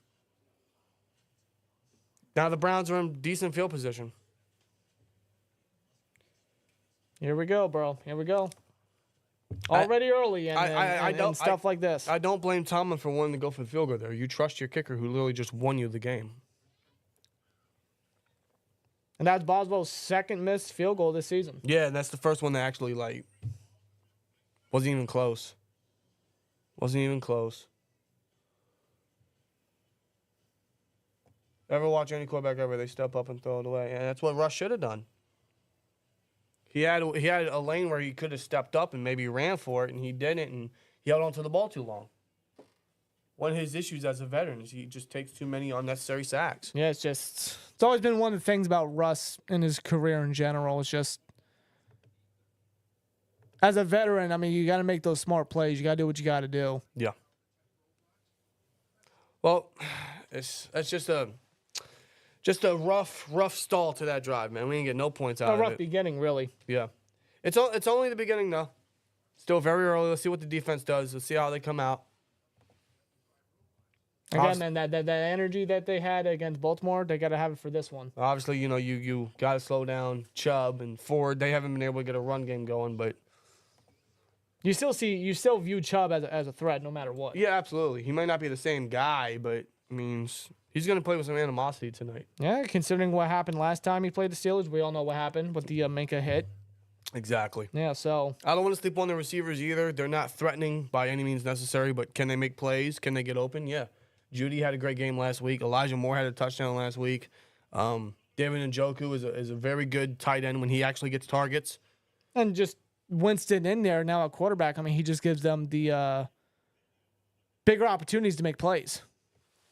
now the Browns are in decent field position. Here we go, bro. Here we go. Already early and stuff like this. I don't blame Tomlin for wanting to go for the field goal there. You trust your kicker who literally just won you the game. And that's Boswell's 2nd missed field goal this season. Yeah, and that's the first one that actually, wasn't even close. Wasn't even close. Ever watch any quarterback ever, they step up and throw it away. And that's what Russ should have done. He had a lane where he could have stepped up and maybe ran for it, and he didn't, and he held on to the ball too long. One of his issues as a veteran is he just takes too many unnecessary sacks. Yeah, it's always been one of the things about Russ in his career in general. It's just, as a veteran, I mean, you got to make those smart plays. You got to do what you got to do. Yeah. Well, it's just a rough stall to that drive, man. We didn't get no points out of it. A rough beginning, really. Yeah. It's only the beginning, though. Still very early. Let's see what the defense does. Let's see how they come out. Again, man, that energy that they had against Baltimore, they got to have it for this one. Obviously, you got to slow down Chubb and Ford. They haven't been able to get a run game going, but you still view Chubb as a threat no matter what. yeah, absolutely. He might not be the same guy, but I mean, he's going to play with some animosity tonight. Yeah, considering what happened last time he played the Steelers, we all know what happened with the Minka hit. Exactly. Yeah, so I don't want to sleep on the receivers either. They're not threatening by any means necessary, but can they make plays? Can they get open? Yeah. Judy had a great game last week. Elijah Moore had a touchdown last week. David Njoku is a very good tight end when he actually gets targets. And just Winston in there now at quarterback. I mean, he just gives them the bigger opportunities to make plays.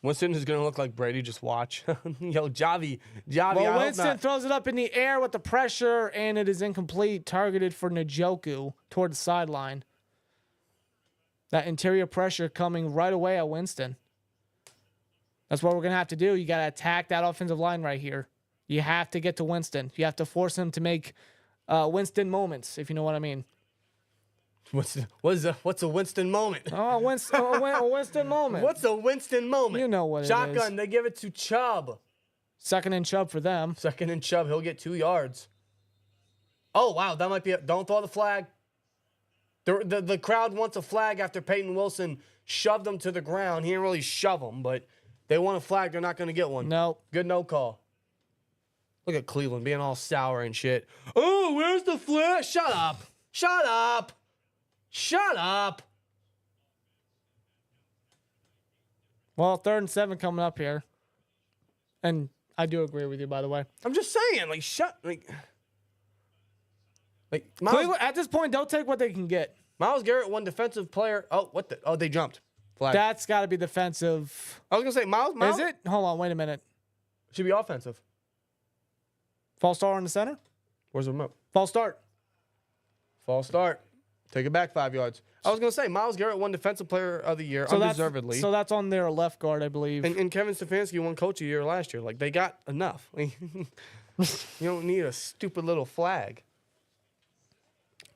Winston is going to look like Brady. Just watch. Yo, Javi. Well, Winston throws it up in the air with the pressure, and it is incomplete, targeted for Njoku toward the sideline. That interior pressure coming right away at Winston. That's what we're going to have to do. You got to attack that offensive line right here. You have to get to Winston. You have to force him to make Winston moments, if you know what I mean. What's a Winston moment? Oh, a Winston moment. What's a Winston moment? You know what it is. Shotgun, they give it to Chubb. Second and Chubb for them. Second and Chubb, he'll get 2 yards. Oh, wow, that might be it. Don't throw the flag. The crowd wants a flag after Peyton Wilson shoved them to the ground. He didn't really shove them, but they want a flag. They're not going to get one. No. Good no call. Look at Cleveland being all sour and shit. Oh, where's the flag? Shut up. Shut up. Shut up. Well, 3rd and 7 coming up here. And I do agree with you, by the way. I'm just saying, Cleveland, at this point, they'll take what they can get. Myles Garrett won defensive player. Oh, they jumped. Flag. That's got to be defensive. I was going to say, Myles. Is it? Hold on, wait a minute. Should be offensive. False start on the center? Where's the remote? False start. False start. Take it back 5 yards. I was going to say, Myles Garrett won defensive player of the year undeservedly. So that's on their left guard, I believe. And Kevin Stefanski won coach of the year last year. Like, they got enough. You don't need a stupid little flag.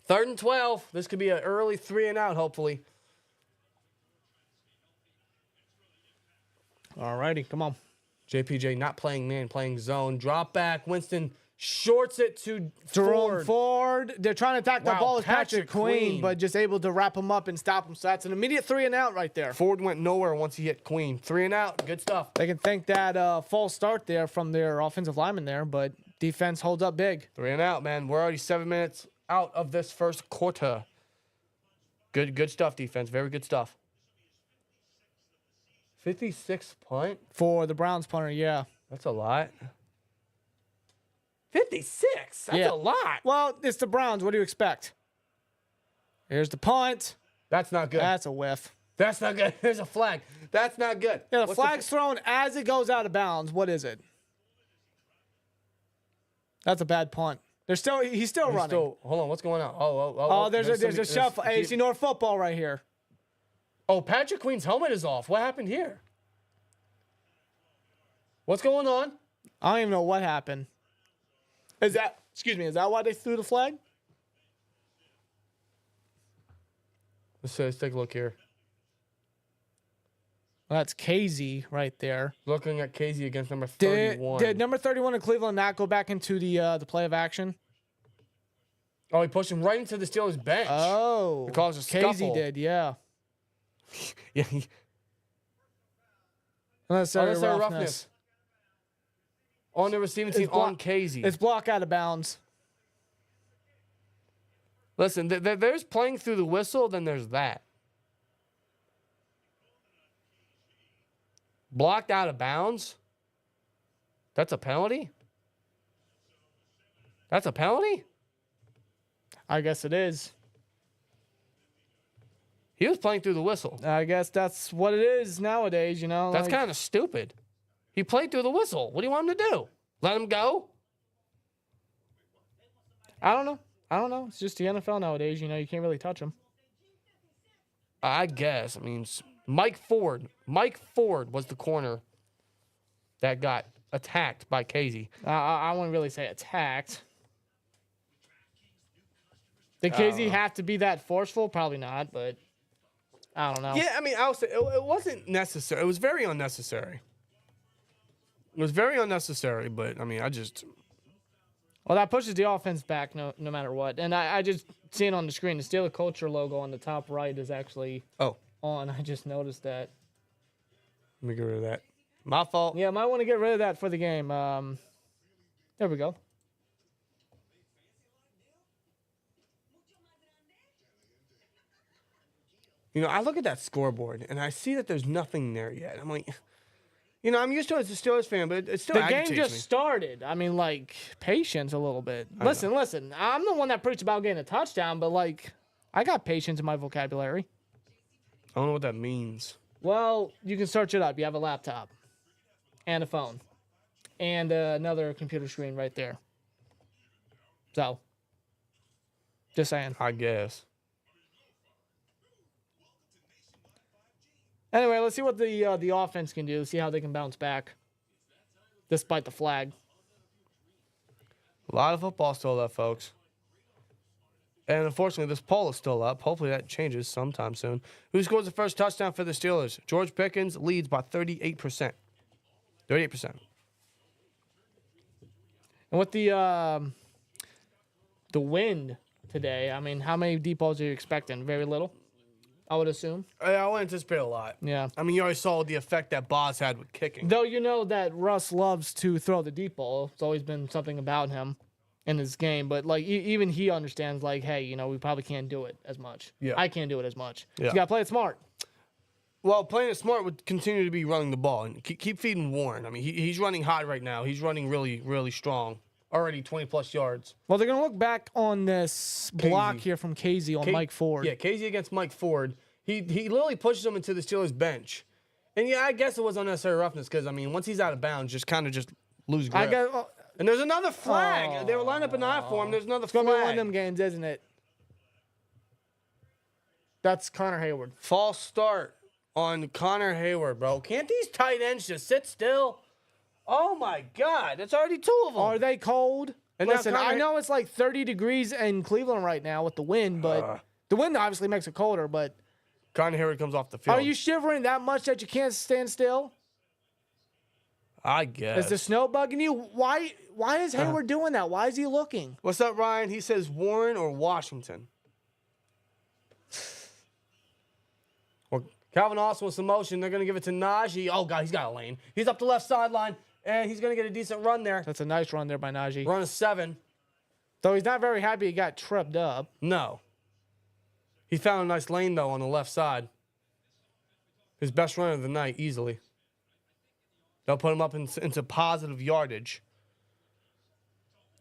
3rd and 12. This could be an early 3-and-out, hopefully. All righty, come on. JPJ not playing man, playing zone. Drop back. Winston shorts it to Jerome Ford. They're trying to attack the Wow, ball with Patrick Patrick Queen, Queen. but just able to wrap him up and stop him. So that's an immediate 3-and-out right there. Ford went nowhere once he hit Queen. 3-and-out. Good stuff. They can thank that false start there from their offensive lineman there, but defense holds up big. 3-and-out, man. We're already 7 minutes out of this first quarter. Good stuff, defense. Very good stuff. 56 punt? For the Browns punter, yeah. That's a lot. 56? That's a lot. Well, it's the Browns. What do you expect? Here's the punt. That's not good. That's a whiff. That's not good. There's a flag. That's not good. Yeah, the flag's thrown as it goes out of bounds. What is it? That's a bad punt. He's still running. Hold on. What's going on? Oh, there's a shuffle. AFC North football right here. Oh, Patrick Queen's helmet is off. What happened here? What's going on? I don't even know what happened. Is that why they threw the flag? Let's take a look here. Well, that's Casey right there. Looking at Casey against number 31. Did number 31 in Cleveland not go back into the play of action? Oh, he pushed him right into the Steelers bench. Oh. It caused a scuffle. Casey did, yeah. Yeah. Unnecessary roughness. On the receiving team, on Casey. It's block out of bounds. Listen, there's playing through the whistle, then there's that. Blocked out of bounds? That's a penalty? That's a penalty? I guess it is. He was playing through the whistle. I guess that's what it is nowadays, you know. That's kind of stupid. He played through the whistle. What do you want him to do? Let him go? I don't know. It's just the NFL nowadays. You know, you can't really touch them. I guess. I mean, Mike Ford was the corner that got attacked by Casey. I wouldn't really say attacked. Did Casey have to be that forceful? Probably not, but I don't know. Yeah, I mean, I'll say it wasn't necessary. It was very unnecessary. It was very unnecessary, but, I mean, Well, that pushes the offense back no matter what. And I just see it on the screen. The Steeler Culture logo on the top right is actually on. I just noticed that. Let me get rid of that. My fault. Yeah, might want to get rid of that for the game. There we go. You know, I look at that scoreboard, and I see that there's nothing there yet. I'm like, you know, I'm used to it as a Steelers fan, but it still agitates me. The game just started. I mean, like, patience a little bit. Listen. I'm the one that preached about getting a touchdown, but, like, I got patience in my vocabulary. I don't know what that means. Well, you can search it up. You have a laptop and a phone and another computer screen right there. So, just saying. I guess. Anyway, let's see what the offense can do. See how they can bounce back, despite the flag. A lot of football still left, folks. And unfortunately, this poll is still up. Hopefully that changes sometime soon. Who scores the first touchdown for the Steelers? George Pickens leads by 38%. 38%. And with the wind today, I mean, how many deep balls are you expecting? Very little, I would assume. I would anticipate a lot. Yeah. I mean, you already saw the effect that Boz had with kicking. Though you know that Russ loves to throw the deep ball. It's always been something about him in his game. But, like, even he understands, like, hey, you know, we probably can't do it as much. Yeah. I can't do it as much. Yeah. So you got to play it smart. Well, playing it smart would continue to be running the ball and keep feeding Warren. I mean, he's running hot right now. He's running really, really strong. Already 20-plus yards. Well, they're going to look back on this block Casey. here from Casey on Mike Ford. Yeah, Casey against Mike Ford. He literally pushes him into the Steelers bench. And, yeah, I guess it was unnecessary roughness because, I mean, once he's out of bounds, just lose grip. And there's another flag. They were lined up an eye for him. There's another flag. It's going to be one of them games, isn't it? That's Connor Hayward. False start on Connor Hayward, bro. Can't these tight ends just sit still? Oh, my God. That's already 2 of them. Are they cold? And now Listen, I know it's like 30 degrees in Cleveland right now with the wind, but the wind obviously makes it colder, but Connor Hayward comes off the field. are you shivering that much that you can't stand still? I guess. Is the snow bugging you? Why is Hayward doing that? Why is he looking? What's up, Ryan? He says Warren or Washington. Well, Calvin Austin with some motion. They're going to give it to Najee. Oh, God, he's got a lane. He's up the left sideline, and he's going to get a decent run there. That's a nice run there by Najee. Run a 7. Though he's not very happy he got tripped up. No. He found a nice lane, though, on the left side. His best run of the night, easily. They'll put him up into positive yardage.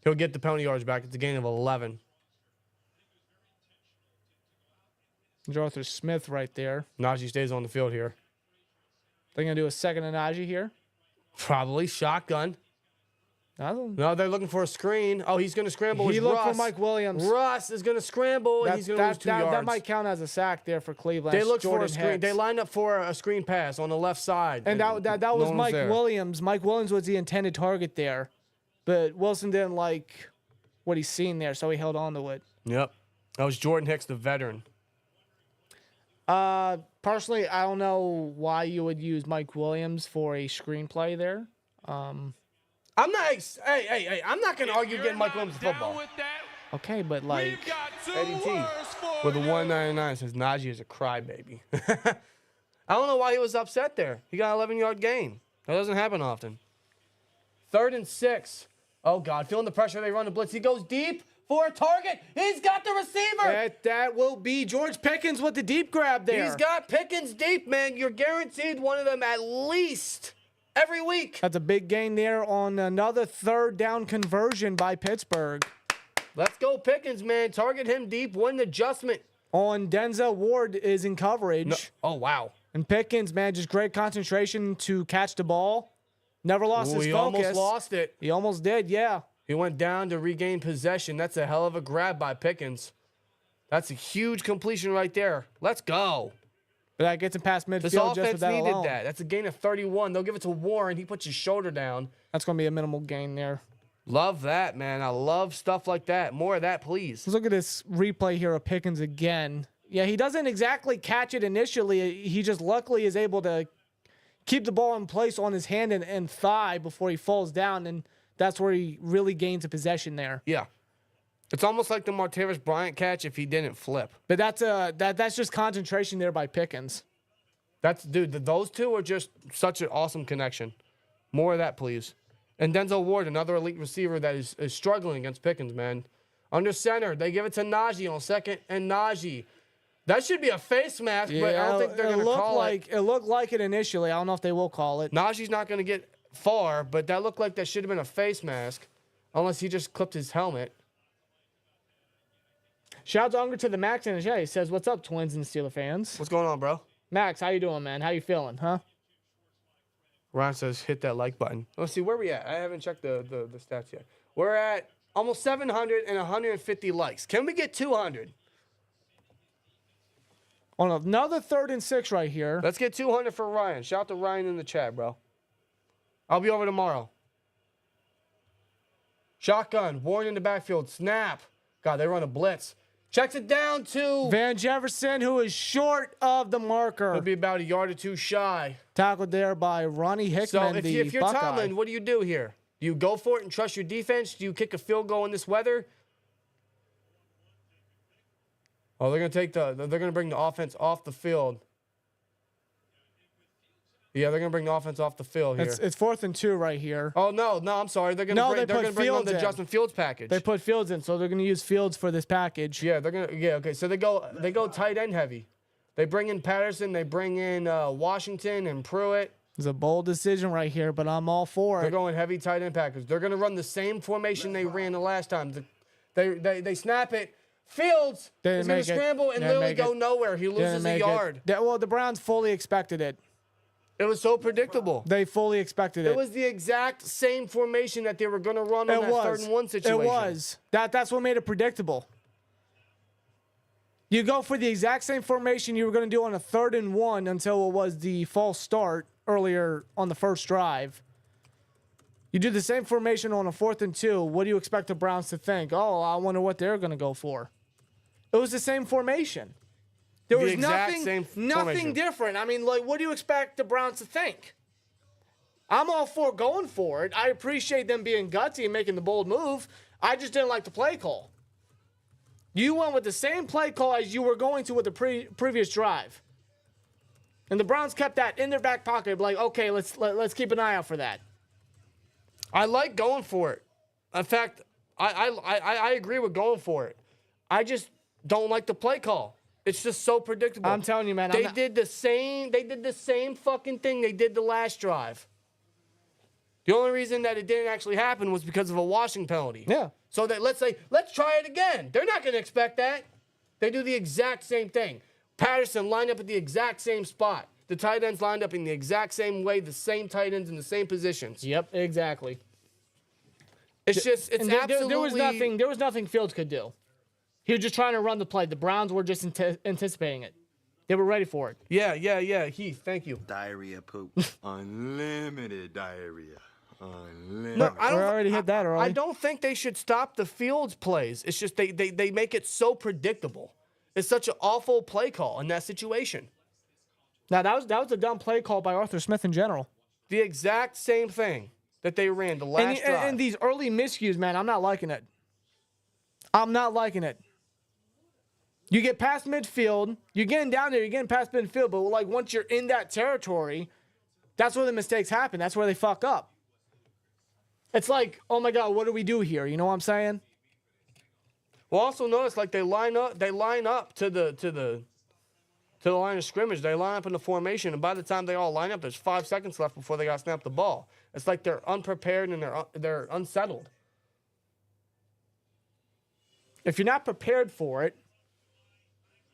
He'll get the penalty yards back. It's a gain of 11. Arthur Smith right there. Najee stays on the field here. They're going to do a second to Najee here. Probably shotgun. No, No, they're looking for a screen. Oh, he's going to scramble with he Russ. looked for Mike Williams. Russ is going to scramble, and he's going to lose 2 yards. That might count as a sack there for Cleveland. They looked for a Jordan screen. Hicks. They lined up for a screen pass on the left side. And that was one Mike there. Williams. Mike Williams was the intended target there. But Wilson didn't like what he's seen there, so he held on to it. Yep. That was Jordan Hicks, the veteran. Personally, I don't know why you would use Mike Williams for a screenplay there. I'm not. Hey! I'm not going to argue getting Mike Williams the football. Okay, but like, We've got 2 Eddie T words for with a you. 199 says Najee is a crybaby. I don't know why he was upset there. He got an 11-yard gain. That doesn't happen often. 3rd and 6. Oh, God. Feeling the pressure. They run the blitz. He goes deep for a target. He's got the receiver. that will be George Pickens with the deep grab there. He's got Pickens deep, man. You're guaranteed one of them at least every week. That's a big gain there on another 3rd down conversion by Pittsburgh. Let's go Pickens, man. Target him deep. Win the adjustment. On Denzel Ward is in coverage. No. Oh, wow. And Pickens, man, just great concentration to catch the ball. Never lost his He focus. almost lost it. He almost did, yeah. He went down to regain possession. That's a hell of a grab by Pickens. That's a huge completion right there. Let's go. But that gets him past midfield This just with offense that needed alone. that. That's a gain of 31. They'll give it to Warren. He puts his shoulder down. That's going to be a minimal gain there. Love that, man. I love stuff like that. More of that, please. Let's look at this replay here of Pickens again. Yeah, he doesn't exactly catch it initially. He just luckily is able to keep the ball in place on his hand and thigh before he falls down, and that's where he really gains a possession there. Yeah. It's almost like the Martavis Bryant catch if he didn't flip. But that's just concentration there by Pickens. Dude, those two are just such an awesome connection. More of that, please. And Denzel Ward, another elite receiver that is struggling against Pickens, man. Under center, they give it to Najee on 2nd and Najee. That should be a face mask, but I don't think they're going to call it. It looked like it initially. I don't know if they will call it. Najee's not going to get far, but that looked like that should have been a face mask, unless he just clipped his helmet. Shout out to Unger to the Max in the chat. He says, "What's up, Twins and Steeler fans?" What's going on, bro? Max, how you doing, man? How you feeling, huh? Ryan says, hit that like button. Let's see, where we at? I haven't checked the stats yet. We're at almost 700 and 150 likes. Can we get 200? On another 3rd and 6 right here. Let's get 200 for Ryan. Shout out to Ryan in the chat, bro. I'll be over tomorrow. Shotgun. Warren in the backfield. Snap. God, they run a blitz. Checks it down to Van Jefferson, who is short of the marker. He'll be about a yard or two shy. Tackled there by Ronnie Hickman, So if you're Buckeye. Tomlin, what do you do here? Do you go for it and trust your defense? Do you kick a field goal in this weather? Oh, they're gonna bring the offense off the field. Yeah, they're gonna bring the offense off the field here. It's 4th and 2 right here. Oh no, I'm sorry. They're gonna bring on the Justin Fields package. They put Fields in, so they're gonna use Fields for this package. Yeah, okay. So they go tight end heavy. They bring in Patterson, they bring in Washington and Pruitt. It's a bold decision right here, but I'm all for They're it. going heavy tight end package. They're gonna run the same formation they ran the last time. They snap it. Fields is gonna scramble and literally go nowhere. He loses a yard. Well, the Browns fully expected it. It was so predictable. They fully expected it. It was the exact same formation that they were going to run on that 3rd and 1 situation. It was. That's what made it predictable. You go for the exact same formation you were going to do on a 3rd and 1 until it was the false start earlier on the first drive. You do the same formation on a 4th and 2. What do you expect the Browns to think? Oh, I wonder what they're going to go for. It was the same formation. There was nothing different. I mean, like, what do you expect the Browns to think? I'm all for going for it. I appreciate them being gutsy and making the bold move. I just didn't like the play call. You went with the same play call as you were going to with the previous drive. And the Browns kept that in their back pocket, like, okay, let's keep an eye out for that. I like going for it. In fact, I agree with going for it. I just don't like the play call. It's just so predictable. I'm telling you, man. They did the same fucking thing they did the last drive. The only reason that it didn't actually happen was because of a washing penalty. Yeah. So that let's try it again. They're not going to expect that. They do the exact same thing. Patterson lined up at the exact same spot. The tight ends lined up in the exact same way, the same tight ends in the same positions. Yep, exactly. It's absolutely... There was nothing Fields could do. He was just trying to run the play. The Browns were just anticipating it. They were ready for it. Yeah. Heath, thank you. Diarrhea poop. Unlimited diarrhea. Unlimited. No, We already hit that early. I don't think they should stop the Fields plays. It's just they make it so predictable. It's such an awful play call in that situation. Now, that was a dumb play call by Arthur Smith in general. The exact same thing that they ran the last drive. And these early miscues, man, I'm not liking it. I'm not liking it. You get past midfield. You're getting down there. You're getting past midfield. But, like, once you're in that territory, that's where the mistakes happen. That's where they fuck up. It's like, oh, my God, what do we do here? You know what I'm saying? Well, also notice, like, they line up to the line of scrimmage. They line up in the formation, and by the time they all line up, there's 5 seconds left before they got to snap the ball. It's like they're unprepared and they're unsettled. If you're not prepared for it,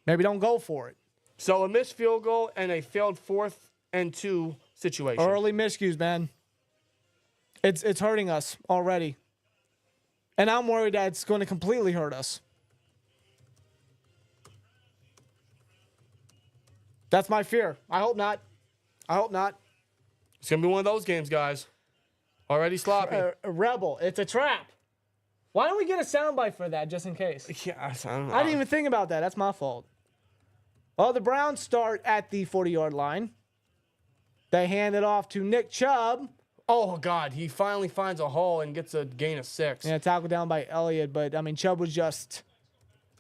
maybe don't go for it. So a missed field goal and a failed 4th and 2 situation. Early miscues, man. It's hurting us already. And I'm worried that it's going to completely hurt us. That's my fear. I hope not. I hope not. It's going to be one of those games, guys. Already sloppy. Rebel. It's a trap. Why don't we get a soundbite for that just in case? Yeah, I don't know. I didn't even think about that. That's my fault. Well, the Browns start at the 40-yard line. They hand it off to Nick Chubb. Oh, God. He finally finds a hole and gets a gain of 6. Yeah, tackled down by Elliott. But, I mean, Chubb was just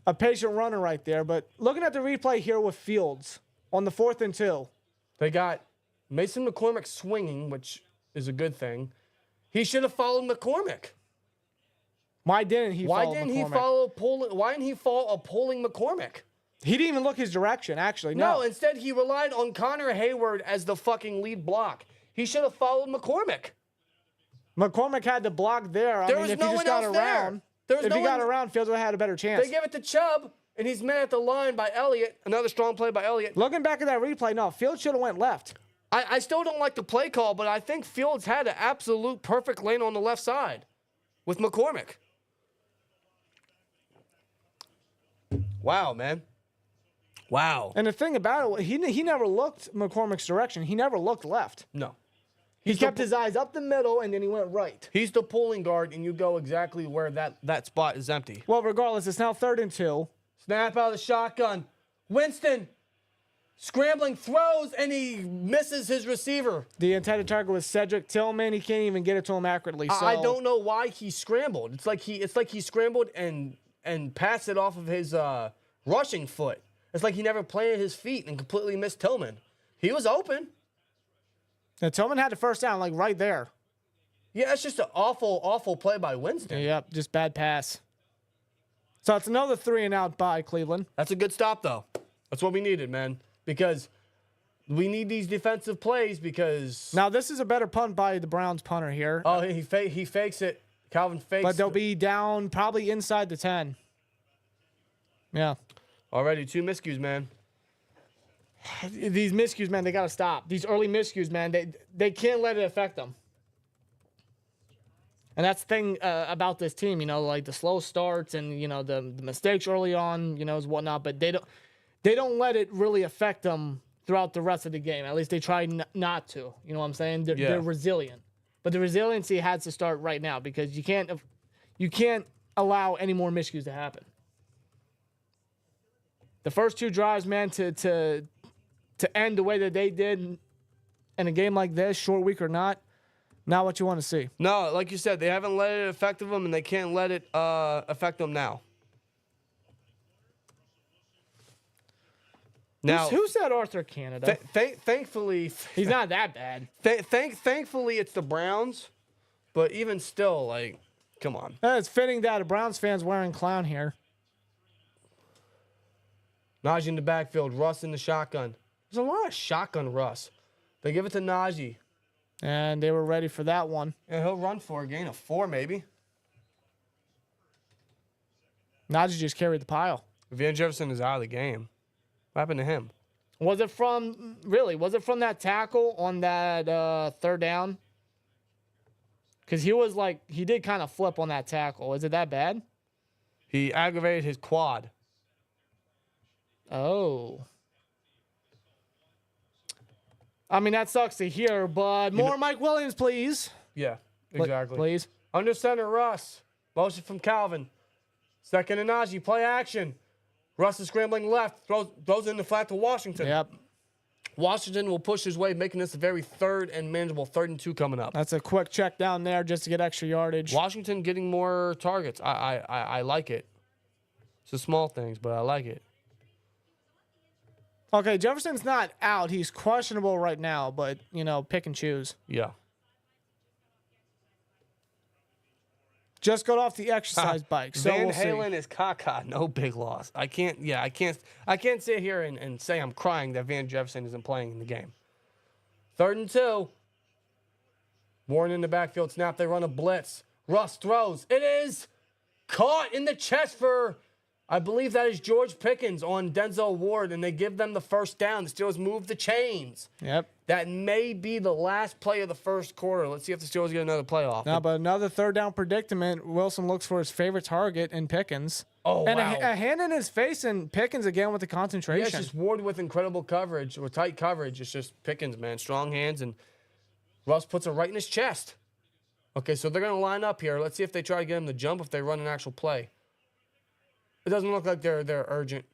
a patient runner right there. But looking at the replay here with Fields on the 4th and 2. They got Mason McCormick swinging, which is a good thing. He should have followed McCormick. Why didn't he follow McCormick? Why didn't he follow a pulling McCormick? He didn't even look his direction, actually. No, instead he relied on Connor Hayward as the fucking lead block. He should have followed McCormick. McCormick had to block there. I mean, if he just got around, Fields would have had a better chance. They give it to Chubb, and he's met at the line by Elliott. Another strong play by Elliott. Looking back at that replay, no, Fields should have went left. I still don't like the play call, but I think Fields had an absolute perfect lane on the left side with McCormick. Wow, man. Wow. And the thing about it, he never looked McCormick's direction. He never looked left. No. He kept his eyes up the middle, and then he went right. He's the pulling guard, and you go exactly where that spot is empty. Well, regardless, it's now 3rd and 2. Snap out of the shotgun. Winston scrambling, throws, and he misses his receiver. The intended target was Cedric Tillman. He can't even get it to him accurately. So I don't know why he scrambled. It's like he scrambled and passed it off of his rushing foot. It's like he never planted his feet and completely missed Tillman. He was open. And Tillman had the first down, like right there. Yeah, it's just an awful, awful play by Winston. Yep, just bad pass. So it's another 3-and-out by Cleveland. That's a good stop, though. That's what we needed, man. Because we need these defensive plays because... Now, this is a better punt by the Browns punter here. Oh, he fakes it. Calvin fakes it. But they'll be down probably inside the 10. Yeah. Already 2 miscues, man. These miscues, man, they got to stop. These early miscues, man, they can't let it affect them. And that's the thing about this team, you know, like the slow starts and, you know, the mistakes early on, you know, is whatnot. But they don't let it really affect them throughout the rest of the game. At least they try not to. You know what I'm saying? They're resilient. But the resiliency has to start right now because you can't allow any more miscues to happen. The first 2 drives, man, to end the way that they did in a game like this, short week or not what you want to see. No, like you said, they haven't let it affect them, and they can't let it affect them now. Now, Who said Arthur Canada? thankfully, He's not that bad. thankfully, it's the Browns, but even still, like, come on. It's fitting that a Browns fan's wearing clown here. Najee in the backfield, Russ in the shotgun. There's a lot of shotgun Russ. They give it to Najee. And they were ready for that one. And he'll run for a gain of 4, maybe. Najee just carried the pile. Van Jefferson is out of the game. What happened to him? Was it from that tackle on that 3rd down? Because he did kind of flip on that tackle. Is it that bad? He aggravated his quad. Oh. I mean, that sucks to hear, but more Mike Williams, please. Yeah, exactly. Please. Under center, Russ. Motion from Calvin. Second and Najee, play action. Russ is scrambling left, throws in the flat to Washington. Yep. Washington will push his way, making this a very 3rd and manageable 3rd and 2 coming up. That's a quick check down there just to get extra yardage. Washington getting more targets. I like it. It's the small things, but I like it. Okay, Jefferson's not out. He's questionable right now, but, you know, pick and choose. Yeah. Just got off the exercise bike. So Van we'll see. Halen is caca. No big loss. I can't sit here and say I'm crying that Van Jefferson isn't playing in the game. 3rd and 2. Warren in the backfield snap. They run a blitz. Russ throws. It is caught in the chest for, I believe that is George Pickens on Denzel Ward, and they give them the first down. The Steelers move the chains. Yep. That may be the last play of the first quarter. Let's see if the Steelers get another playoff. No, but another 3rd down predicament. Wilson looks for his favorite target in Pickens. Oh, and wow. a hand in his face, and Pickens again with the concentration. Yeah, it's just Ward with incredible coverage, or tight coverage. It's just Pickens, man. Strong hands, and Russ puts it right in his chest. Okay, so they're going to line up here. Let's see if they try to get him to jump, if they run an actual play. It doesn't look like they're urgent.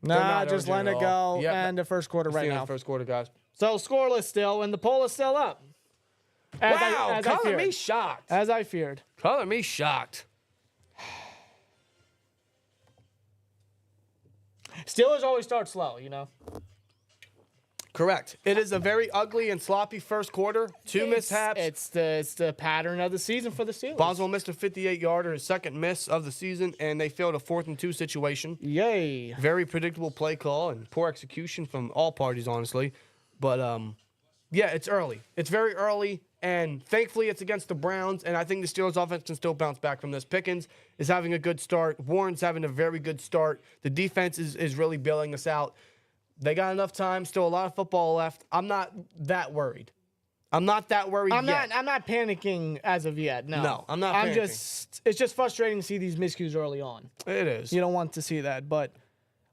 Nah, just letting it go. Yep. And the first quarter right now. The first quarter, guys. So scoreless still, and the poll is still up. Color me shocked. As I feared. Color me shocked. Steelers always start slow, you know. Correct. It is a very ugly and sloppy first quarter. Two mishaps. It's the pattern of the season for the Steelers. Boswell missed a 58-yarder, his second miss of the season, and they failed a 4th and 2 situation. Yay. Very predictable play call and poor execution from all parties, honestly. But, yeah, it's early. It's very early, and thankfully it's against the Browns, and I think the Steelers offense can still bounce back from this. Pickens is having a good start. Warren's having a very good start. The defense is really bailing us out. They got enough time, still a lot of football left. I'm not that worried. I'm not that worried yet. I'm not panicking as of yet. No, I'm not panicking. It's just frustrating to see these miscues early on. It is. You don't want to see that, but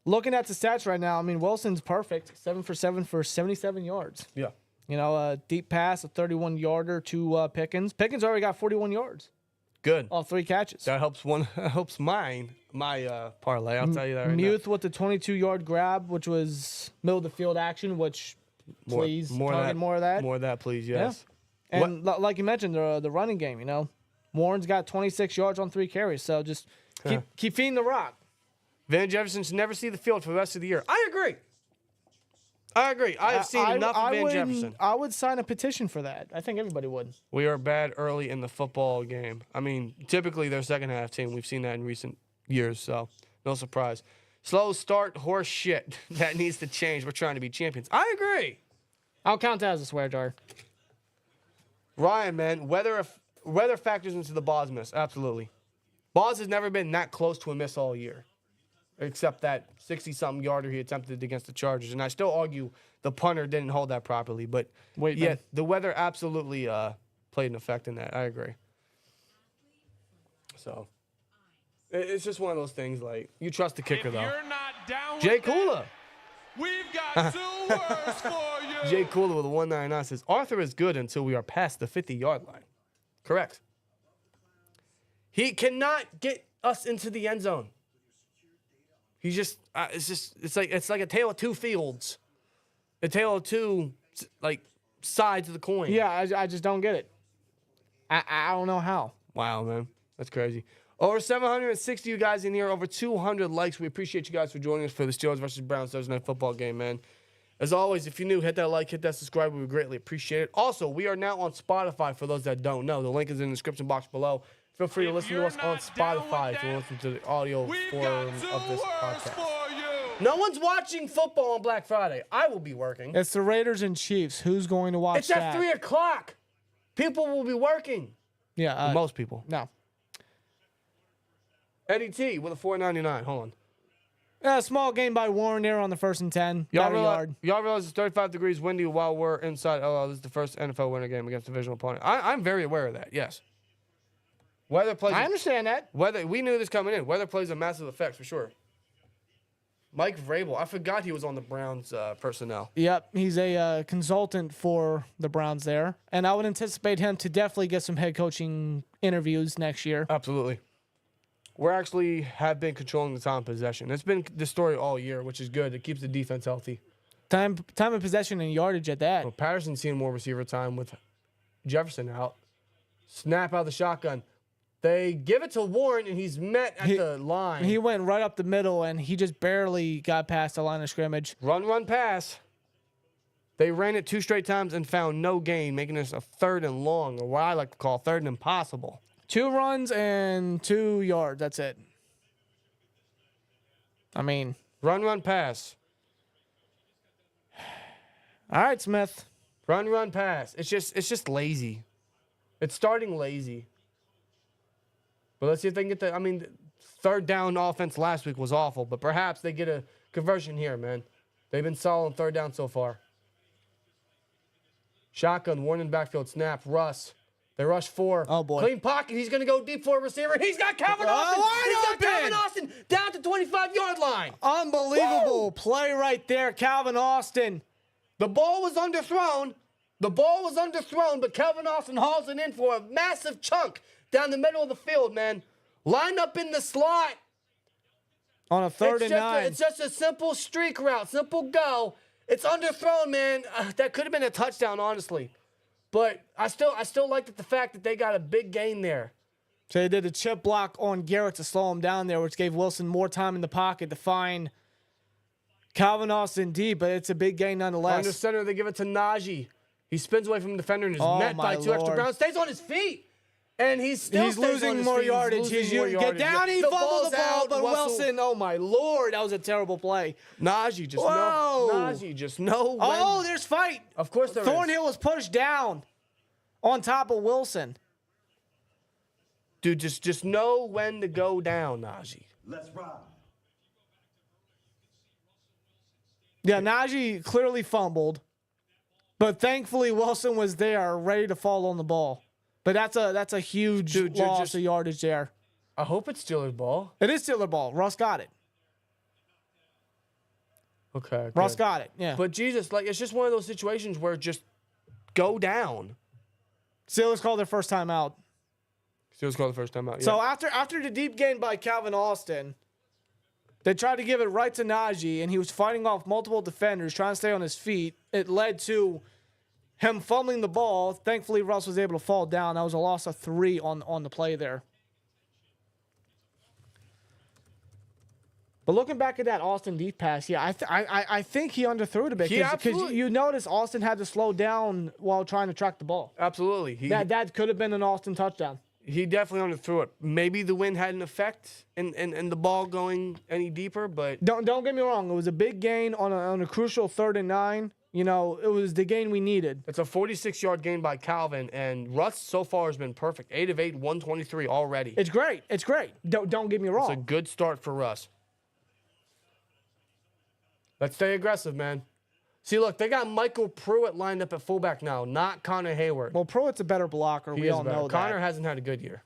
looking at the stats right now, I mean, Wilson's perfect. 7 for 7 for 77 yards. Yeah. You know, a deep pass, a 31-yarder to Pickens. Pickens already got 41 yards. Good. All 3 catches. That helps my parlay. I'll tell you that right Muth with the 22-yard grab, which was middle of the field action, which please target more of that. More of that, please, yes. Yeah. And like you mentioned, the running game, you know. Warren's got 26 yards on 3 carries, so just keep feeding the rock. Van Jefferson should never see the field for the rest of the year. I agree. I have seen enough of Van Jefferson. I would sign a petition for that. I think everybody would. We are bad early in the football game. I mean, typically they're second half team. We've seen that in recent years, so no surprise. Slow start, horse shit. That needs to change. We're trying to be champions. I agree. I'll count that as a swear jar. Ryan, man, weather factors into the Boz miss. Absolutely. Boz has never been that close to a miss all year, except that 60-something yarder he attempted against the Chargers. And I still argue the punter didn't hold that properly. But, the weather absolutely played an effect in that. I agree. So, it's just one of those things, like, you trust the kicker, If though. you're not down Jay with that, Kula. we've got 2 words for you. Jay Kula with a 199 says, Arthur is good until we are past the 50-yard line. Correct. He cannot get us into the end zone. He's just, it's like a tale of two fields. A tale of two, like, sides of the coin. Yeah, I just don't get it. I don't know how. Wow, man. That's crazy. Over 760 you guys in here, over 200 likes. We appreciate you guys for joining us for the Steelers versus Browns Thursday night football game, man. As always, if you're new, hit that like, hit that subscribe. We would greatly appreciate it. Also, we are now on Spotify for those that don't know. The link is in the description box below. Feel free to listen to us on Spotify if you want to listen to the audio form of this podcast. No one's watching football on Black Friday. I will be working. It's the Raiders and Chiefs. Who's going to watch It's at 3 o'clock. People will be working. Yeah. Most people. No. Eddie T with a $4.99. Hold on. A small game by Warren there on the 1st and 10. Y'all About a yard. realize it's 35 degrees windy while we're inside. Oh, this is the first NFL winter game against a divisional opponent. I'm very aware of that, yes. Weather plays. I understand that. We knew this coming in. Weather plays a massive effect for sure. Mike Vrabel. I forgot he was on the Browns personnel. Yep, he's a consultant for the Browns there. And I would anticipate him to definitely get some head coaching interviews next year. Absolutely. We're actually have been controlling the time of possession. It's been the story all year, which is good. It keeps the defense healthy. Time of possession and yardage at that. Well, Patterson's seeing more receiver time with Jefferson out. Snap out of the shotgun. They give it to Warren, and he's met at the line. He went right up the middle, and he just barely got past the line of scrimmage. Run, pass. They ran it 2 straight times and found no gain, making this a 3rd and long, or what I like to call 3rd and impossible. 2 runs and 2 yards. That's it. I mean. Run, pass. All right, Smith. Run, pass. It's just lazy. It's starting lazy. But let's see if they can get the, 3rd down offense last week was awful, but perhaps they get a conversion here, man. They've been solid on 3rd down so far. Shotgun, Warren in backfield, snap, Russ. They rush 4. Oh, boy. Clean pocket. He's going to go deep for a receiver. He's got Calvin Austin. He's got Calvin Austin down to 25-yard line. Unbelievable play right there, Calvin Austin. The ball was underthrown. But Calvin Austin hauls it in for a massive chunk down the middle of the field, man. Line up in the slot. On a 3rd and 9. It's just a simple streak route, simple go. It's underthrown, man. That could have been a touchdown, honestly. But I still liked the fact that they got a big gain there. So they did a chip block on Garrett to slow him down there, which gave Wilson more time in the pocket to find Calvin Austin deep, but it's a big gain nonetheless. Under center, they give it to Najee. He spins away from the defender and is met by 2 extra Browns. Stays on his feet. And he's losing more yardage. Get down, he fumbled the ball, but Wilson, oh my Lord, that was a terrible play. Najee just know. Oh, there's fight. Of course there is. Thornhill was pushed down on top of Wilson. Dude, just know when to go down, Najee. Let's ride. Yeah, Najee clearly fumbled, but thankfully Wilson was there, ready to fall on the ball. But that's a huge loss of yardage there. I hope it's Steelers ball. It is Steelers ball. Russ got it. Okay. Russ good. got it. Yeah. But Jesus, like, it's just one of those situations where just go down. Steelers called their first time out. Steelers called the first time out. Yeah. So after the deep gain by Calvin Austin, they tried to give it right to Najee, and he was fighting off multiple defenders, trying to stay on his feet. It led to him fumbling the ball. Thankfully, Russ was able to fall down. That was a loss of 3 on the play there. But looking back at that Austin deep pass, yeah, I think he underthrew it a bit. Because you notice Austin had to slow down while trying to track the ball. Absolutely. That could have been an Austin touchdown. He definitely underthrew it. Maybe the wind had an effect in the ball going any deeper, but Don't get me wrong. It was a big gain on a crucial 3rd and 9. You know, it was the gain we needed. it's a 46-yard gain by Calvin, and Russ so far has been perfect. 8 of 8, 123 already. It's great. It's great. Don't get me wrong. It's a good start for Russ. Let's stay aggressive, man. See, look, they got Michael Pruitt lined up at fullback now, not Connor Hayward. Well, Pruitt's a better blocker. He We is all better. know Connor that. hasn't had a good year.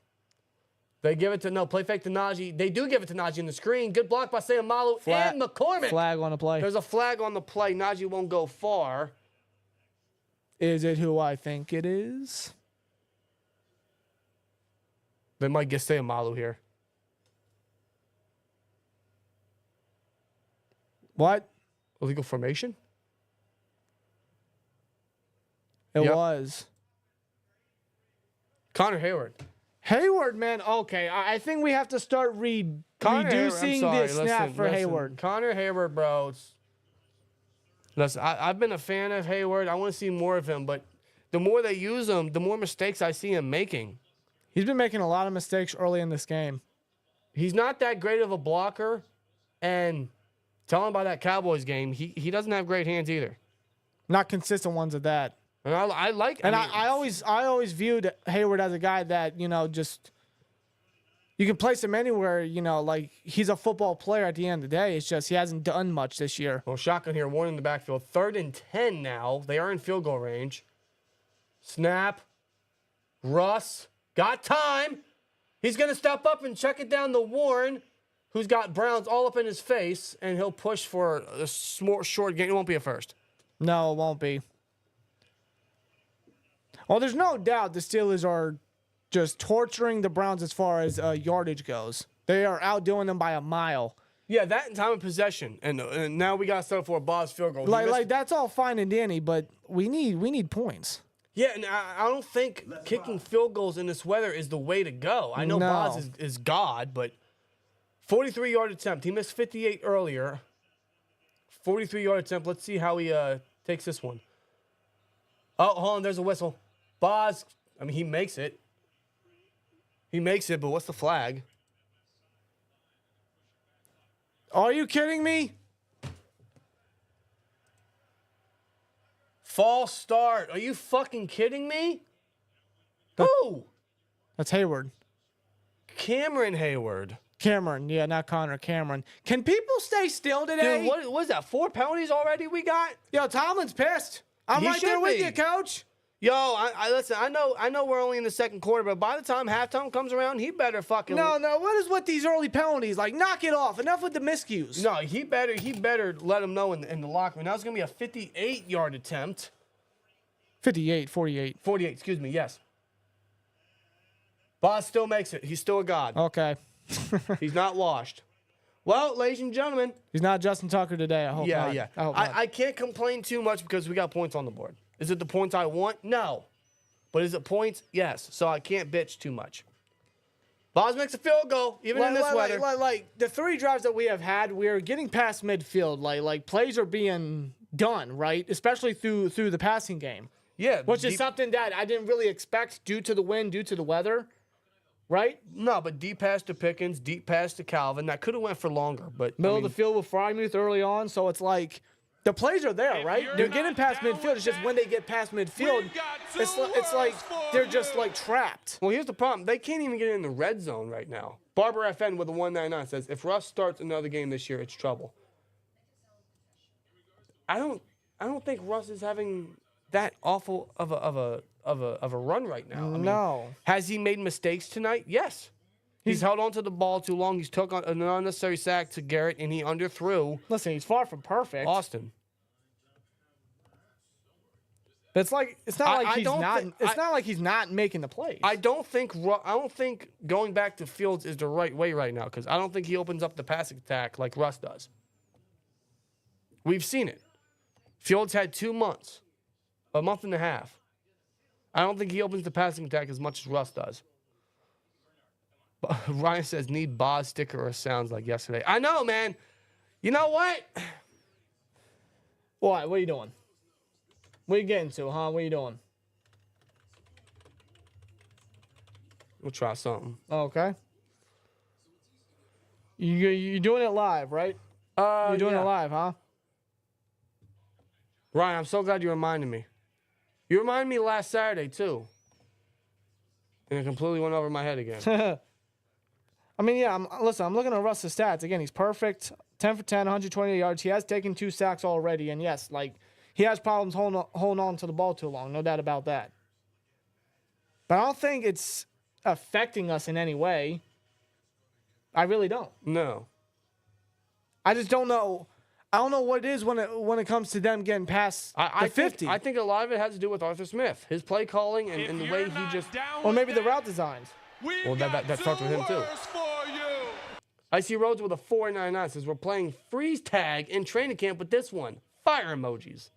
They give it to, play fake to Najee. They do give it to Najee in the screen. Good block by Sayamalu and McCormick. Flag on the play. There's a flag on the play. Najee won't go far. Is it who I think it is? They might get Sayamalu here. What? Illegal formation? It Yep. was. Connor Hayward. Hayward, man. Okay, I think we have to start Connor reducing Hayward, the snap listen, for Hayward. Connor Hayward, bro. Listen, I've been a fan of Hayward. I want to see more of him, but the more they use him, the more mistakes I see him making. He's been making a lot of mistakes early in this game. He's not that great of a blocker, and tell him about that Cowboys game. He doesn't have great hands either. Not consistent ones at that. And I like. And mean, I always viewed Hayward as a guy that, you know, just you can place him anywhere, you know, like he's a football player at the end of the day. It's just he hasn't done much this year. Well, shotgun here, 1 in the backfield. 3rd and 10 now. They are in field goal range. Snap. Russ got time. He's going to step up and check it down to Warren, who's got Browns all up in his face, and he'll push for a short gain. It won't be a first. No, it won't be. Well, there's no doubt the Steelers are just torturing the Browns as far as yardage goes. They are outdoing them by a mile. Yeah, that and time of possession. And now we got to settle for a Bob's field goal. Like that's all fine and dandy, but we need points. Yeah, and I don't think kicking field goals in this weather is the way to go. I know No. Boz is God, but 43-yard attempt. He missed 58 earlier. 43-yard attempt. Let's see how he takes this one. Oh, hold on. There's a whistle. Boz, I mean, he makes it. He makes it, but what's the flag? Are you kidding me? False start. Are you fucking kidding me? Who? That's Hayward. Cameron Hayward. Cameron, yeah, not Connor. Cameron. Can people stay still today? Dude, what is that? 4 penalties already we got? Yo, Tomlin's pissed. I'm He right there should with be. you, Coach. Yo, I listen. I know we're only in the second quarter, but by the time halftime comes around, he better fucking No, what is with these early penalties? Like, knock it off. Enough with the miscues. No, he better let him know in the locker room. Now it's gonna be a 58-yard attempt. 58, 48. 48, excuse me. Yes. Boz still makes it. He's still a god. Okay. He's not washed. Well, ladies and gentlemen. He's not Justin Tucker today. I hope not. Yeah. I hope not. I can't complain too much because we got points on the board. Is it the points I want? No. But is it points? Yes. So I can't bitch too much. Boz makes a field goal, even in this weather. Like the 3 drives that we have had, we're getting past midfield. Like plays are being done, right? Especially through the passing game. Yeah. Which is something that I didn't really expect due to the wind, due to the weather. Right? No, but deep pass to Pickens, deep pass to Calvin. That could have went for longer, but Middle of the field with Frymuth early on, so it's like the plays are there, right? They're getting past midfield. It's just when they get past midfield, it's like they're just like trapped. Well, here's the problem. They can't even get in the red zone right now. Barber FN with a 199 says, if Russ starts another game this year, it's trouble. I don't think Russ is having that awful of a run right now. I mean, No. Has he made mistakes tonight? Yes. He's held on to the ball too long. He's took an unnecessary sack to Garrett, and he underthrew Listen, he's far from perfect. Austin. But it's like it's not like I he's don't not. thi- It's not like he's not making the plays. I don't think going back to Fields is the right way right now because I don't think he opens up the passing attack like Russ does. We've seen it. Fields had 2 months, a month and a half. I don't think he opens the passing attack as much as Russ does. Ryan says, need Boz sticker or sounds like yesterday. I know, man. You know what? What? What are you doing? What are you getting to, huh? What are you doing? We'll try something. Okay. You're doing it live, right? You're doing it live, huh? Ryan, I'm so glad you reminded me. You reminded me last Saturday, too. And it completely went over my head again. I mean, yeah, listen, I'm looking at Russ's stats. Again, he's perfect. 10 for 10, 120 yards. He has taken 2 sacks already. And yes, like, he has problems holding on to the ball too long. No doubt about that. But I don't think it's affecting us in any way. I really don't. No. I just don't know. I don't know what it is when it comes to them getting past the 50. I think a lot of it has to do with Arthur Smith. His play calling and the way he just... Or maybe the route designs. Well, that starts with him, too. I see Rhodes with a 4.99 says we're playing freeze tag in training camp with this one. Fire emojis.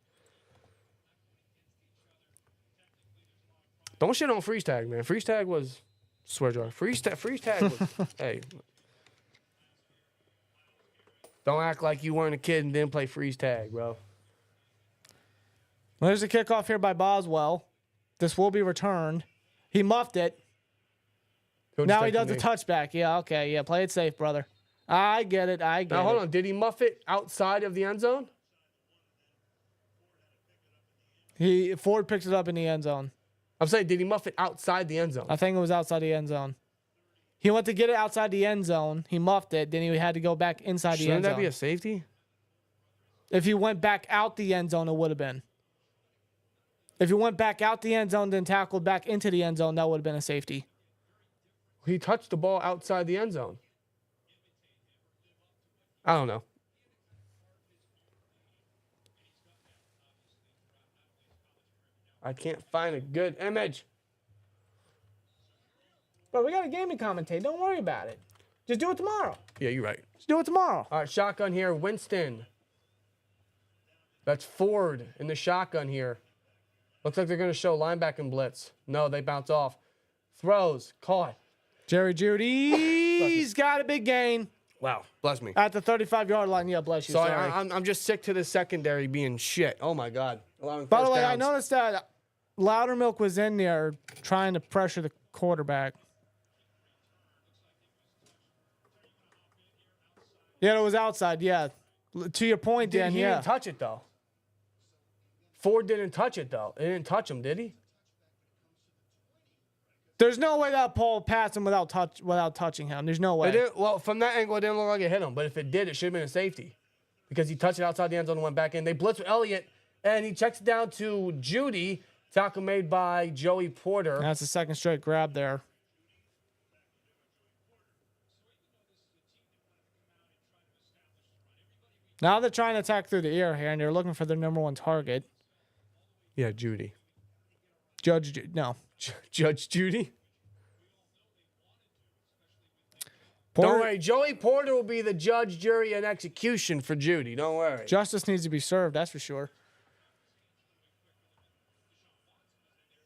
Don't shit on freeze tag, man. Freeze tag was... Swear jar. Freeze tag was... Hey. Don't act like you weren't a kid and didn't play freeze tag, bro. Well, there's a kickoff here by Boswell. This will be returned. He muffed it. Now he does a touchback. Yeah, okay. Yeah, play it safe, brother. I get it. Now, hold on. Did he muff it outside of the end zone? Ford picks it up in the end zone. I'm saying, did he muff it outside the end zone? I think it was outside the end zone. He went to get it outside the end zone. He muffed it. Then he had to go back inside the end zone. Shouldn't that be a safety? If he went back out the end zone, it would have been. If he went back out the end zone, then tackled back into the end zone, that would have been a safety. He touched the ball outside the end zone. I don't know. I can't find a good image. Bro, we got a game to commentate. Don't worry about it. Just do it tomorrow. Yeah, you're right. Just do it tomorrow. All right, shotgun here. Winston. That's Ford in the shotgun here. Looks like they're going to show linebacking blitz. No, they bounce off. Throws. Caught. Jerry Judy's got a big gain. Wow. Bless me. At the 35-yard line. Yeah, bless you. So sorry. I'm just sick to the secondary being shit. Oh, my God. By the way, I noticed that Loudermilk was in there trying to pressure the quarterback. Yeah, it was outside. Yeah. To your point, Dan, He didn't touch it, though. Ford didn't touch it, though. It didn't touch him, did he? There's no way that Paul passed him without touching him. There's no way. Well, from that angle, it didn't look like it hit him. But if it did, it should have been a safety. Because he touched it outside the end zone and went back in. They blitz with Elliott, and he checks it down to Judy. Tackle made by Joey Porter. That's the second straight grab there. Now they're trying to attack through the air here, and they're looking for their number 1 target. Yeah, Judy. Judge Judy? Porter, Don't worry. Joey Porter will be the judge, jury, and execution for Judy. Don't worry. Justice needs to be served, that's for sure.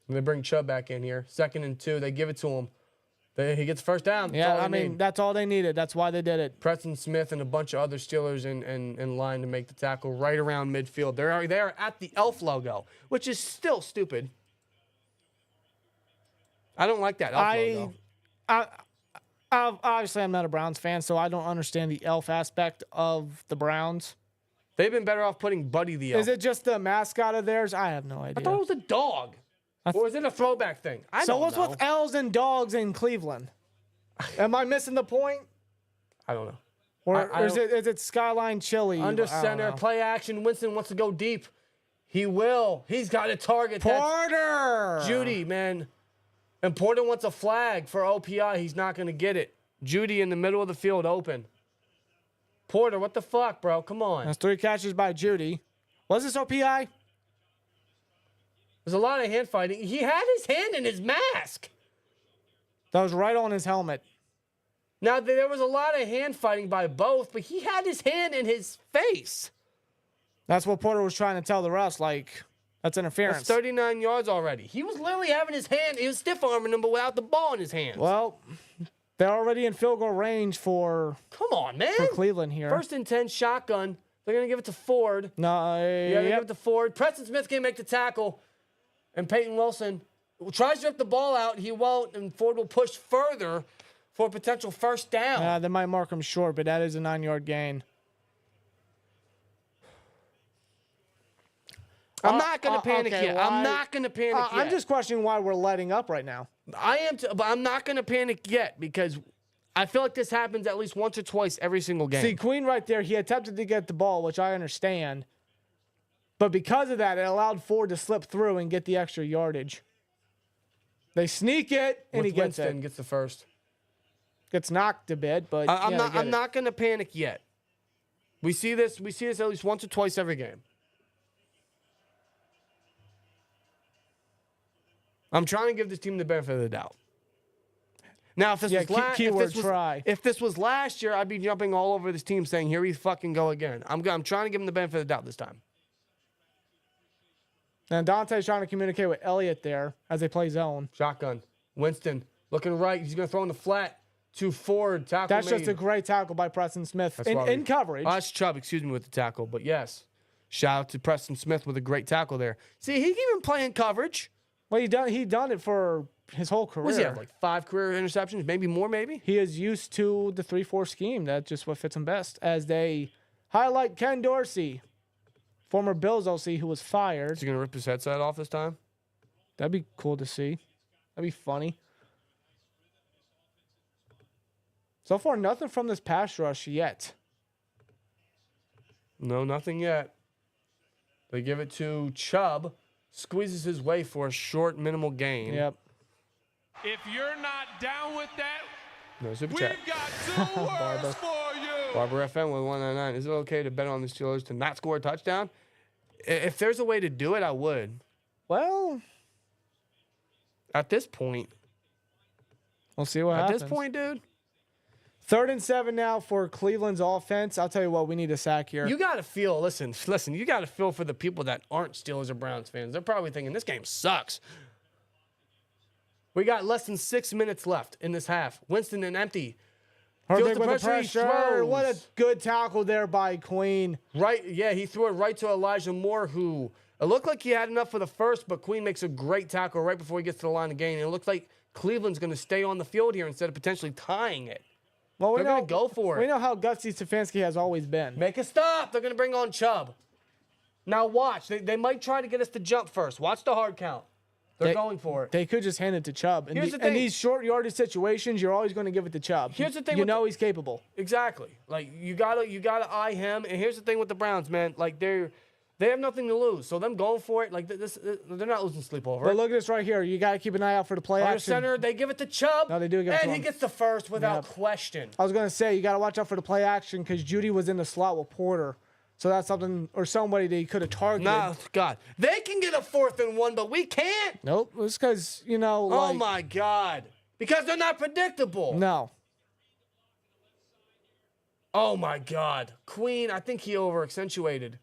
And they bring Chubb back in here. 2nd and 2. They give it to him. He gets first down. Yeah, I mean, that's all they needed. That's why they did it. Preston Smith and a bunch of other Steelers in line to make the tackle right around midfield. They're there at the elf logo, which is still stupid. I don't like that elf logo. Obviously, I'm not a Browns fan, so I don't understand the elf aspect of the Browns. They've been better off putting Buddy the elf. Is it just the mascot of theirs? I have no idea. I thought it was a dog. Or is it a throwback thing? I don't know. So what's with L's and dogs in Cleveland? Am I missing the point? I don't know. Or is it Skyline Chili? Under center, play action. Winston wants to go deep. He will. He's got a target. Porter! Judy, man. And Porter wants a flag for OPI. He's not going to get it. Judy in the middle of the field open. Porter, what the fuck, bro? Come on. That's 3 catches by Judy. Was this OPI? There's a lot of hand fighting. He had his hand in his mask. That was right on his helmet. Now, there was a lot of hand fighting by both, but he had his hand in his face. That's what Porter was trying to tell the refs, like, that's interference. That's 39 yards already. He was literally having his hand, he was stiff-arming him, but without the ball in his hands. Well, they're already in field goal range for Come on, man. Cleveland here. 1st and 10, shotgun. They're going to give it to Ford. No, Yeah, they're going to give it to Ford. Preston Smith can't make the tackle. And Peyton Wilson tries to rip the ball out. He won't, and Ford will push further for a potential first down. They might mark him short, but that is a 9-yard gain. I'm not going to panic okay, yet. why- I'm not going to panic yet. I'm just questioning why we're letting up right now. I am, but I'm not going to panic yet because I feel like this happens at least once or twice every single game. See, Queen right there, he attempted to get the ball, which I understand. But because of that, it allowed Ford to slip through and get the extra yardage. They sneak it, and he gets Winston it. gets the first. Gets knocked a bit, but I'm yeah, I'm not going to panic yet. We see this at least once or twice every game. I'm trying to give this team the benefit of the doubt. Now, if this if this was last year, I'd be jumping all over this team saying, "Here we fucking go again." I'm trying to give them the benefit of the doubt this time. And Dante's trying to communicate with Elliott there as they play zone. Shotgun. Winston looking right. He's going to throw in the flat to Ford. Tackle That's made. just a great tackle by Preston Smith That's in coverage. That's Chubb, excuse me, with the tackle. But yes, shout out to Preston Smith with a great tackle there. See, he can even play in coverage. Well, he done it for his whole career. What does he have, like 5 career interceptions? Maybe more, maybe? He is used to the 3-4 scheme. That's just what fits him best. As they highlight Ken Dorsey, former Bills OC who was fired. Is he going to rip his headset off this time? That'd be cool to see. That'd be funny. So far, nothing from this pass rush yet. No, nothing yet. They give it to Chubb. Squeezes his way for a short, minimal gain. Yep. If you're not down with that, No super we've chat. got 2 words for you. Barber FM with 199. Is it okay to bet on the Steelers to not score a touchdown? If there's a way to do it, I would. Well, At this point. we'll see what happens. At this point, dude. 3rd and 7 now for Cleveland's offense. I'll tell you what, we need a sack here. You got to feel, listen, you got to feel for the people that aren't Steelers or Browns fans. They're probably thinking, this game sucks. We got less than 6 minutes left in this half. Winston and empty. Feels Harvick with the pressure. What a good tackle there by Queen. Right, yeah, he threw it right to Elijah Moore, who it looked like he had enough for the first, but Queen makes a great tackle right before he gets to the line of gain. And it looks like Cleveland's going to stay on the field here instead of potentially tying it. Well, They're going to go for it. We know how gutsy Stefanski has always been. Make a stop. They're going to bring on Chubb. Now watch. They might try to get us to jump first. Watch the hard count. They're going for it. They could just hand it to Chubb. Here's the In thing. these short yardage situations, you're always going to give it to Chubb. Here's the thing You with know he's capable. Exactly. Like you gotta eye him. And here's the thing with the Browns, man. Like they have nothing to lose. So them going for it, like they're not losing sleep over But it. look at this right here. You got to keep an eye out for the play Under action. center, they give it to Chubb. No, they do give it to and he him. gets the first without Yep. question. I was going to say, you got to watch out for the play action because Judy was in the slot with Porter. So that's something, or somebody that he could have targeted. No, God. They can get a 4th and 1, but we can't. Nope. It's because, Oh, like, my God. Because they're not predictable. no. Oh, my God. Queen, I think he over-accentuated.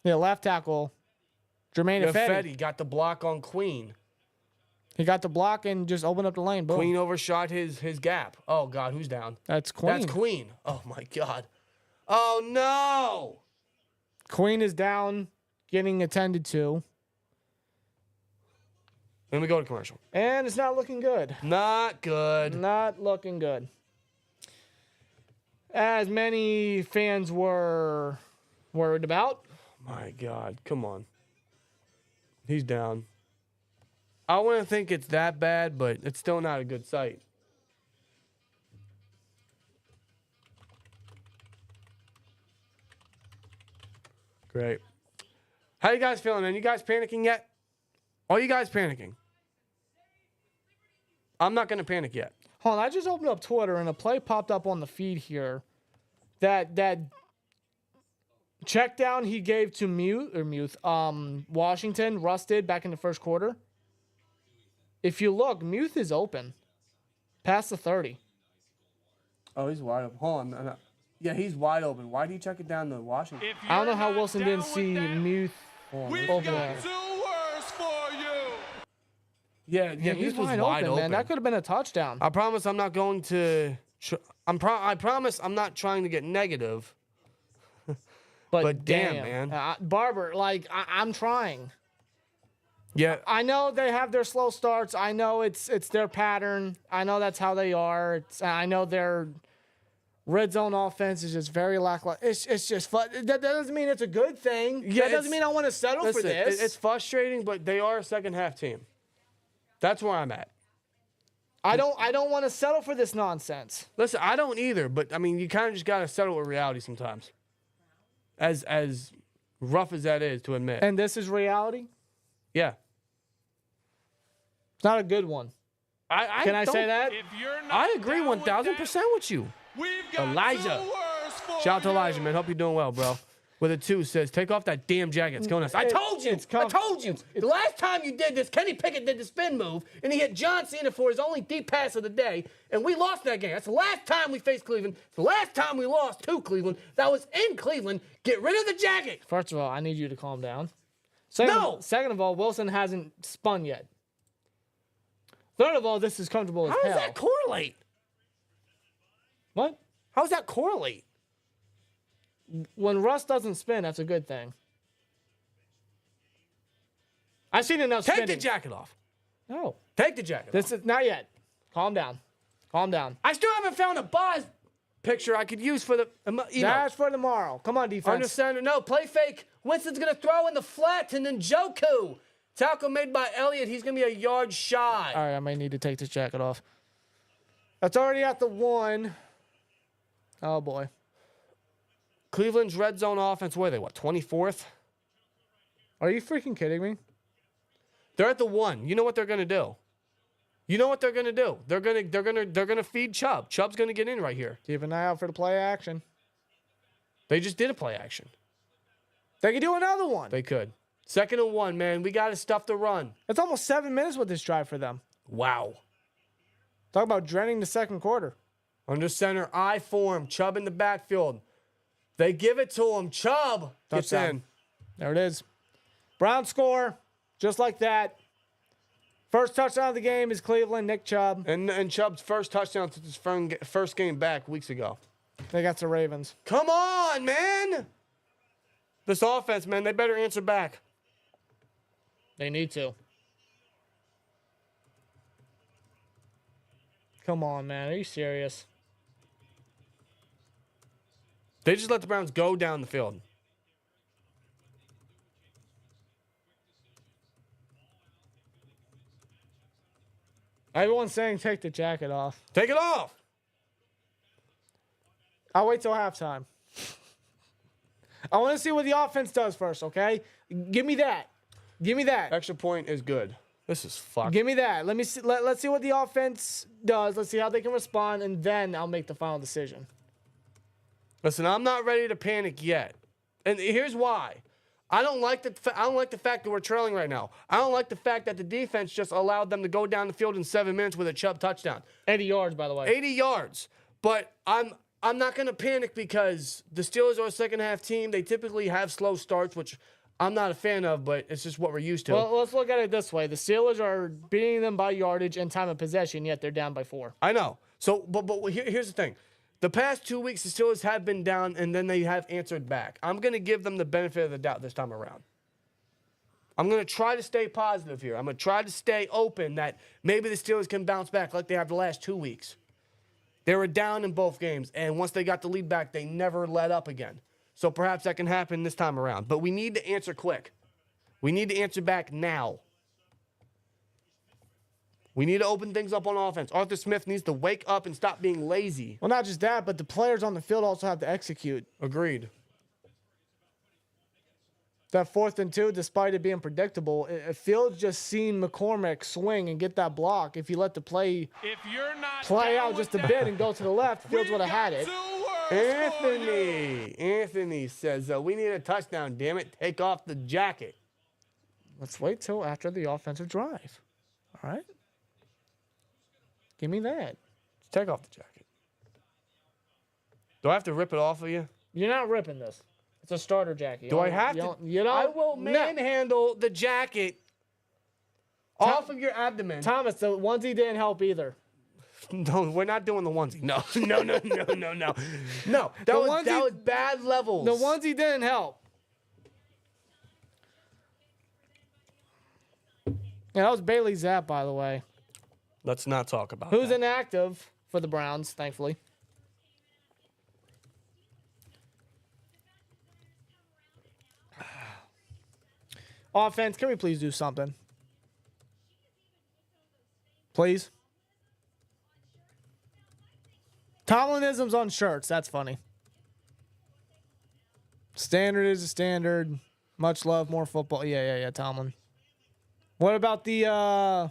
Yeah, left tackle. Jermaine Ifedi. Fetty got the block on Queen. He got the block and just opened up the lane. Boom. Queen overshot his gap. Oh, God, who's down? That's Queen. That's Queen. Oh, my God. Oh, no. Queen is down, getting attended to. Then we go to commercial. And it's not looking good. Not good. Not looking good. As many fans were worried about. My God, come on. He's down. I wouldn't think it's that bad, but it's still not a good sight. Great. How you guys feeling, man? You guys panicking yet? Are you guys panicking? I'm not going to panic yet. Hold on, I just opened up Twitter and a play popped up on the feed here. That check down he gave to Washington, Russ did back in the first quarter. If you look, Muth is open. Past the 30. Oh, he's wide open. Hold on. No. Yeah, he's wide open. Why do you check it down to Washington? I don't know how Wilson didn't see Muth We've over got there. 2 words for you. Yeah, He's Muth was wide open, man. open. That could have been a touchdown. I promise I'm not going to. I promise I'm not trying to get negative. But damn, man. Barber, like, I'm trying. Yeah. I know they have their slow starts. I know it's their pattern. I know that's how they are. I know their red zone offense is just very lackluster. It's just fun. That doesn't mean it's a good thing. Yeah, that doesn't mean I want to settle for this. It's frustrating, but they are a second half team. That's where I'm at. I don't want to settle for this nonsense. Listen, I don't either, but I mean, you kind of just got to settle with reality sometimes. As rough as that is to admit. And this is reality? Yeah. It's not a good one. Can I say that? If you're not I agree down with 1000% that, with you. we've got Elijah. 2 words for Shout out to you. Elijah, man. Hope you're doing well, bro. With a 2 says, take off that damn jacket. It's going us. I told you. I told you. The last time you did this, Kenny Pickett did the spin move, and he hit John Cena for his only deep pass of the day, and we lost that game. That's the last time we faced Cleveland. It's the last time we lost to Cleveland. That was in Cleveland. Get rid of the jacket. First of all, I need you to calm down. No! Second of all, Wilson hasn't spun yet. Third of all, this is comfortable as How hell. does that correlate? What? How does that correlate? When Russ doesn't spin, that's a good thing. I've seen enough Take spinning. the jacket off. No. Take the jacket off. This is not yet. Calm down. Calm down. I still haven't found a Boz picture I could use for the That's for tomorrow. Come on, defense. Understand? No, play fake. Winston's going to throw in the flat and then Njoku. Tackle made by Elliott. He's going to be a yard shy. All right, I might need to take this jacket off. That's already at the 1. Oh, boy. Cleveland's red zone offense, where are they, 24th? Are you freaking kidding me? They're at the 1. You know what they're going to do. You know what they're going to do. They're going to feed Chubb. Chubb's going to get in right here. Keep an eye out for the play action. They just did a play action. They could do another one. They could. 2nd and 1, man. We got to stuff the run. It's almost 7 minutes with this drive for them. Wow. Talk about dreading the second quarter. Under center, I form. Chubb in the backfield. They give it to him. Chubb gets Touchdown. in. There it is. Browns score just like that. First touchdown of the game is Cleveland, Nick Chubb. And Chubb's first touchdown since his first game back weeks ago. They got the Ravens. Come on, man. This offense, man, they better answer back. They need to. Come on, man. Are you serious? They just let the Browns go down the field. Everyone's saying take the jacket off. Take it off. I'll wait till halftime. I want to see what the offense does first, okay? Give me that. Give me that. Extra point is good. This is fucked. Give me that. Let me see. Let's see what the offense does. Let's see how they can respond, and then I'll make the final decision. Listen, I'm not ready to panic yet, and here's why. I don't like the fact that we're trailing right now. I don't like the fact that the defense just allowed them to go down the field in 7 minutes with a Chubb touchdown. 80 yards, by the way. 80 yards. But I'm not going to panic because the Steelers are a second half team. They typically have slow starts, which I'm not a fan of, but it's just what we're used to. Well, let's look at it this way. The Steelers are beating them by yardage and time of possession, yet they're down by 4. I know. So, but here's the thing. The past 2 weeks, the Steelers have been down, and then they have answered back. I'm going to give them the benefit of the doubt this time around. I'm going to try to stay positive here. I'm going to try to stay open that maybe the Steelers can bounce back like they have the last 2 weeks. They were down in both games, and once they got the lead back, they never let up again. So perhaps that can happen this time around. But we need to answer quick. We need to answer back now. We need to open things up on offense. Arthur Smith needs to wake up and stop being lazy. Well, not just that, but the players on the field also have to execute. Agreed. That 4th and 2, despite it being predictable, Fields just seen McCormick swing and get that block. If you let the play out just a bit and go to the left, Fields would have had it. Anthony says, we need a touchdown, damn it. Take off the jacket. Let's wait till after the offensive drive. All right? Give me that. Just take off the jacket. Do I have to rip it off of you? You're not ripping this. It's a starter jacket. Do I have to? I will manhandle the jacket off of your abdomen. Thomas, the onesie didn't help either. No, we're not doing the onesie. No. No, that was bad levels. The onesie didn't help. Yeah, that was Bailey Zapp, by the way. Let's not talk about Who's that. inactive for the Browns, thankfully. Offense, can we please do something? Please? Tomlinisms on shirts. That's funny. Standard is a standard. Much love, more football. Yeah, Tomlin. What about the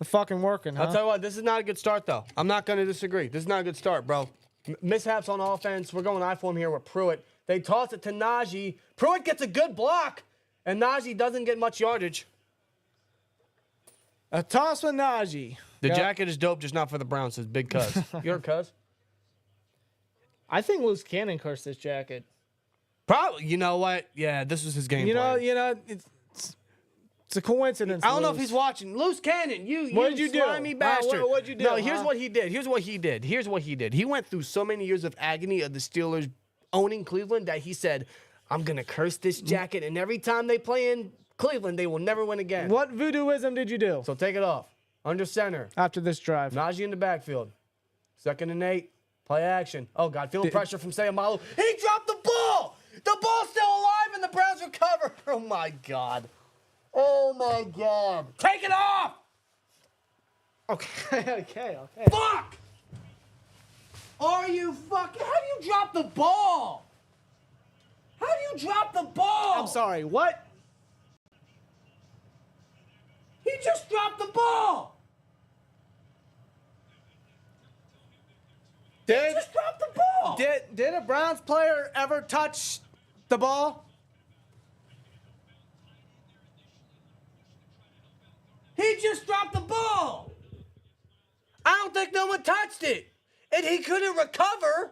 fucking working, huh? I'll tell you what, this is not a good start, though. I'm not going to disagree. This is not a good start, bro. Mishaps on offense. We're going I-form here with Pruitt. They toss it to Najee. Pruitt gets a good block, and Najee doesn't get much yardage. A toss with Najee. The jacket is dope, just not for the Browns, says Big Cuz. You're a Cuz? I think Loose Cannon cursed this jacket. Probably. You know what? Yeah, this was his game plan. It's a coincidence. I don't know if he's watching. Loose Cannon, What'd you do? slimy bastard. What'd you do? No, here's what he did. He went through so many years of agony of the Steelers owning Cleveland that he said, I'm going to curse this jacket, and every time they play in Cleveland, they will never win again. What voodooism did you do? So take it off. Under center. After this drive. Najee in the backfield. 2nd and 8. Play action. Oh, God. Feeling pressure from Sayamalu. He dropped the ball. The ball's still alive, and the Browns recover. Oh, my God. Oh, my God. Take it off. Okay. Fuck! Are you fucking... How do you drop the ball? How do you drop the ball? I'm sorry, what? He just dropped the ball. He just dropped the ball. Did a Browns player ever touch the ball? He just dropped the ball. I don't think no one touched it. And he couldn't recover.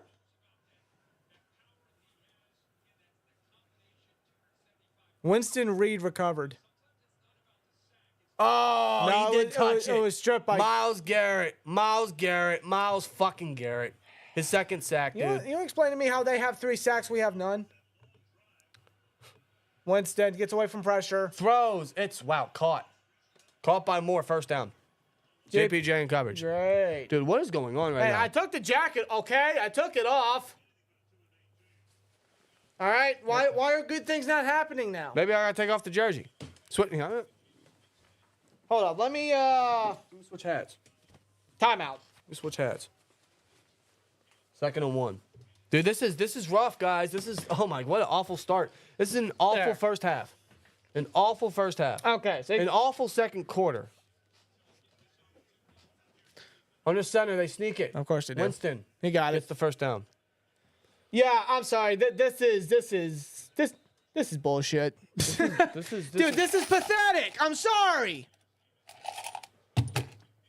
Winston Reed recovered. Oh, No, he did touch it. It was stripped by Myles fucking Garrett. His 2nd sack, dude. You explain to me how they have 3 sacks, we have none. Winston gets away from pressure. Throws. Caught. Caught by Moore, 1st down. JPJ in coverage. Great. Dude, what is going on right now? I took the jacket, okay? I took it off. All right? Why are good things not happening now? Maybe I gotta take off the jersey. Hold up. Let me Switch hats. timeout. Let me switch hats. 2nd and 1. Dude, this is rough, guys. This is, oh my, what an awful start. This is an awful first half. An awful first half. Okay. So An awful 2nd quarter. Under center, they sneak it. Of course they do. Winston. He got Gets it. the 1st down. Yeah, I'm sorry. This is bullshit. Dude, this is pathetic. I'm sorry.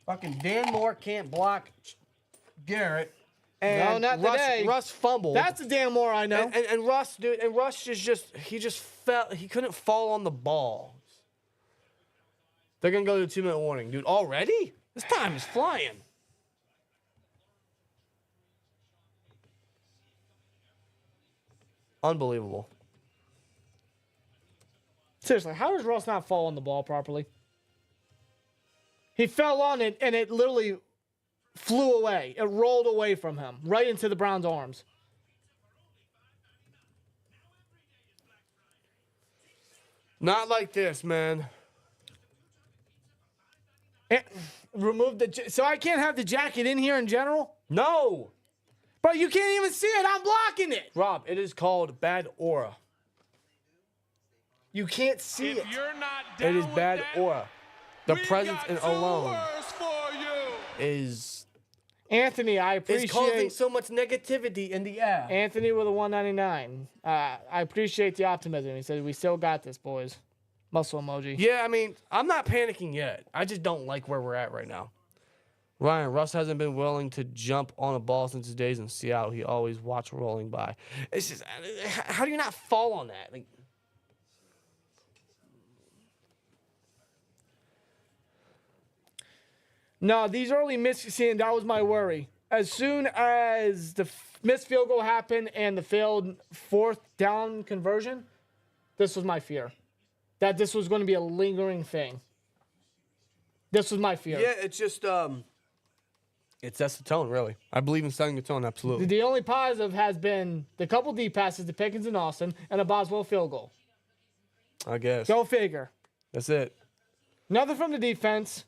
Fucking Dan Moore can't block Garrett. And No, not today. Russ fumbled. That's the damn more I know. And Russ, dude, and Russ is just fell. He couldn't fall on the ball. They're gonna go to the 2-minute warning, dude. Already? This time is flying. Unbelievable. Seriously, how does Russ not fall on the ball properly? He fell on it, and it literally flew away. It rolled away from him, right into the Browns' arms. Not like this, man. Remove so I can't have the jacket in here in general? No! Bro, you can't even see it. I'm blocking it. Rob, it is called bad aura. You can't see it. If you're not It down is with bad that, aura. The we've presence got and two alone words for you. is Anthony, I causing appreciate so much negativity in the air. Anthony with a 199. I appreciate the optimism. He said, "We still got this, boys." Muscle emoji. Yeah, I mean, I'm not panicking yet. I just don't like where we're at right now. Ryan, Russ hasn't been willing to jump on a ball since his days in Seattle. He always watched rolling by. It's just, how do you not fall on that? Like, No, these early misses, that was my worry. As soon as the missed field goal happened and the failed fourth down conversion, this was my fear. That this was going to be a lingering thing. This was my fear. yeah, it's just, it sets the tone, really. I believe in setting the tone, absolutely. The only positive has been the couple deep passes to Pickens and Austin and a Boswell field goal. I guess. Go figure. That's it. Nothing from the defense.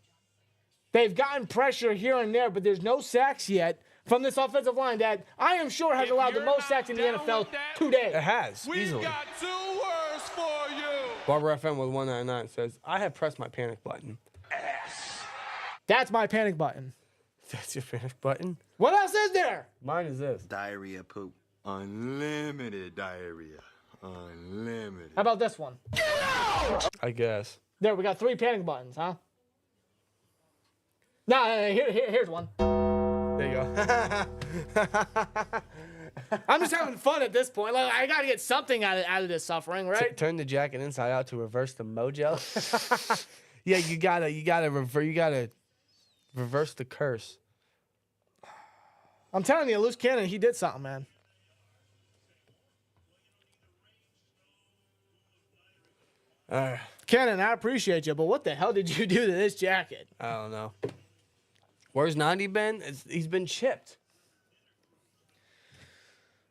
They've gotten pressure here and there, but there's no sacks yet from this offensive line that I am sure has If allowed the you're most not sacks in the down NFL with that, today. It has, We've easily. got two words for you. Barbara FM with 199 says, I have pressed my panic button. That's my panic button. That's your panic button? What else is there? Mine is this. Diarrhea poop. Unlimited diarrhea. Unlimited. How about this one? I guess. There, we got 3 panic buttons, huh? No, here's one. There you go. I'm just having fun at this point. Like, I gotta get something out of this suffering, right? Turn the jacket inside out to reverse the mojo. Yeah, you gotta reverse the curse. I'm telling you, Loose Cannon, he did something, man. Cannon, I appreciate you, but what the hell did you do to this jacket? I don't know. Where's 90 been? He's been chipped.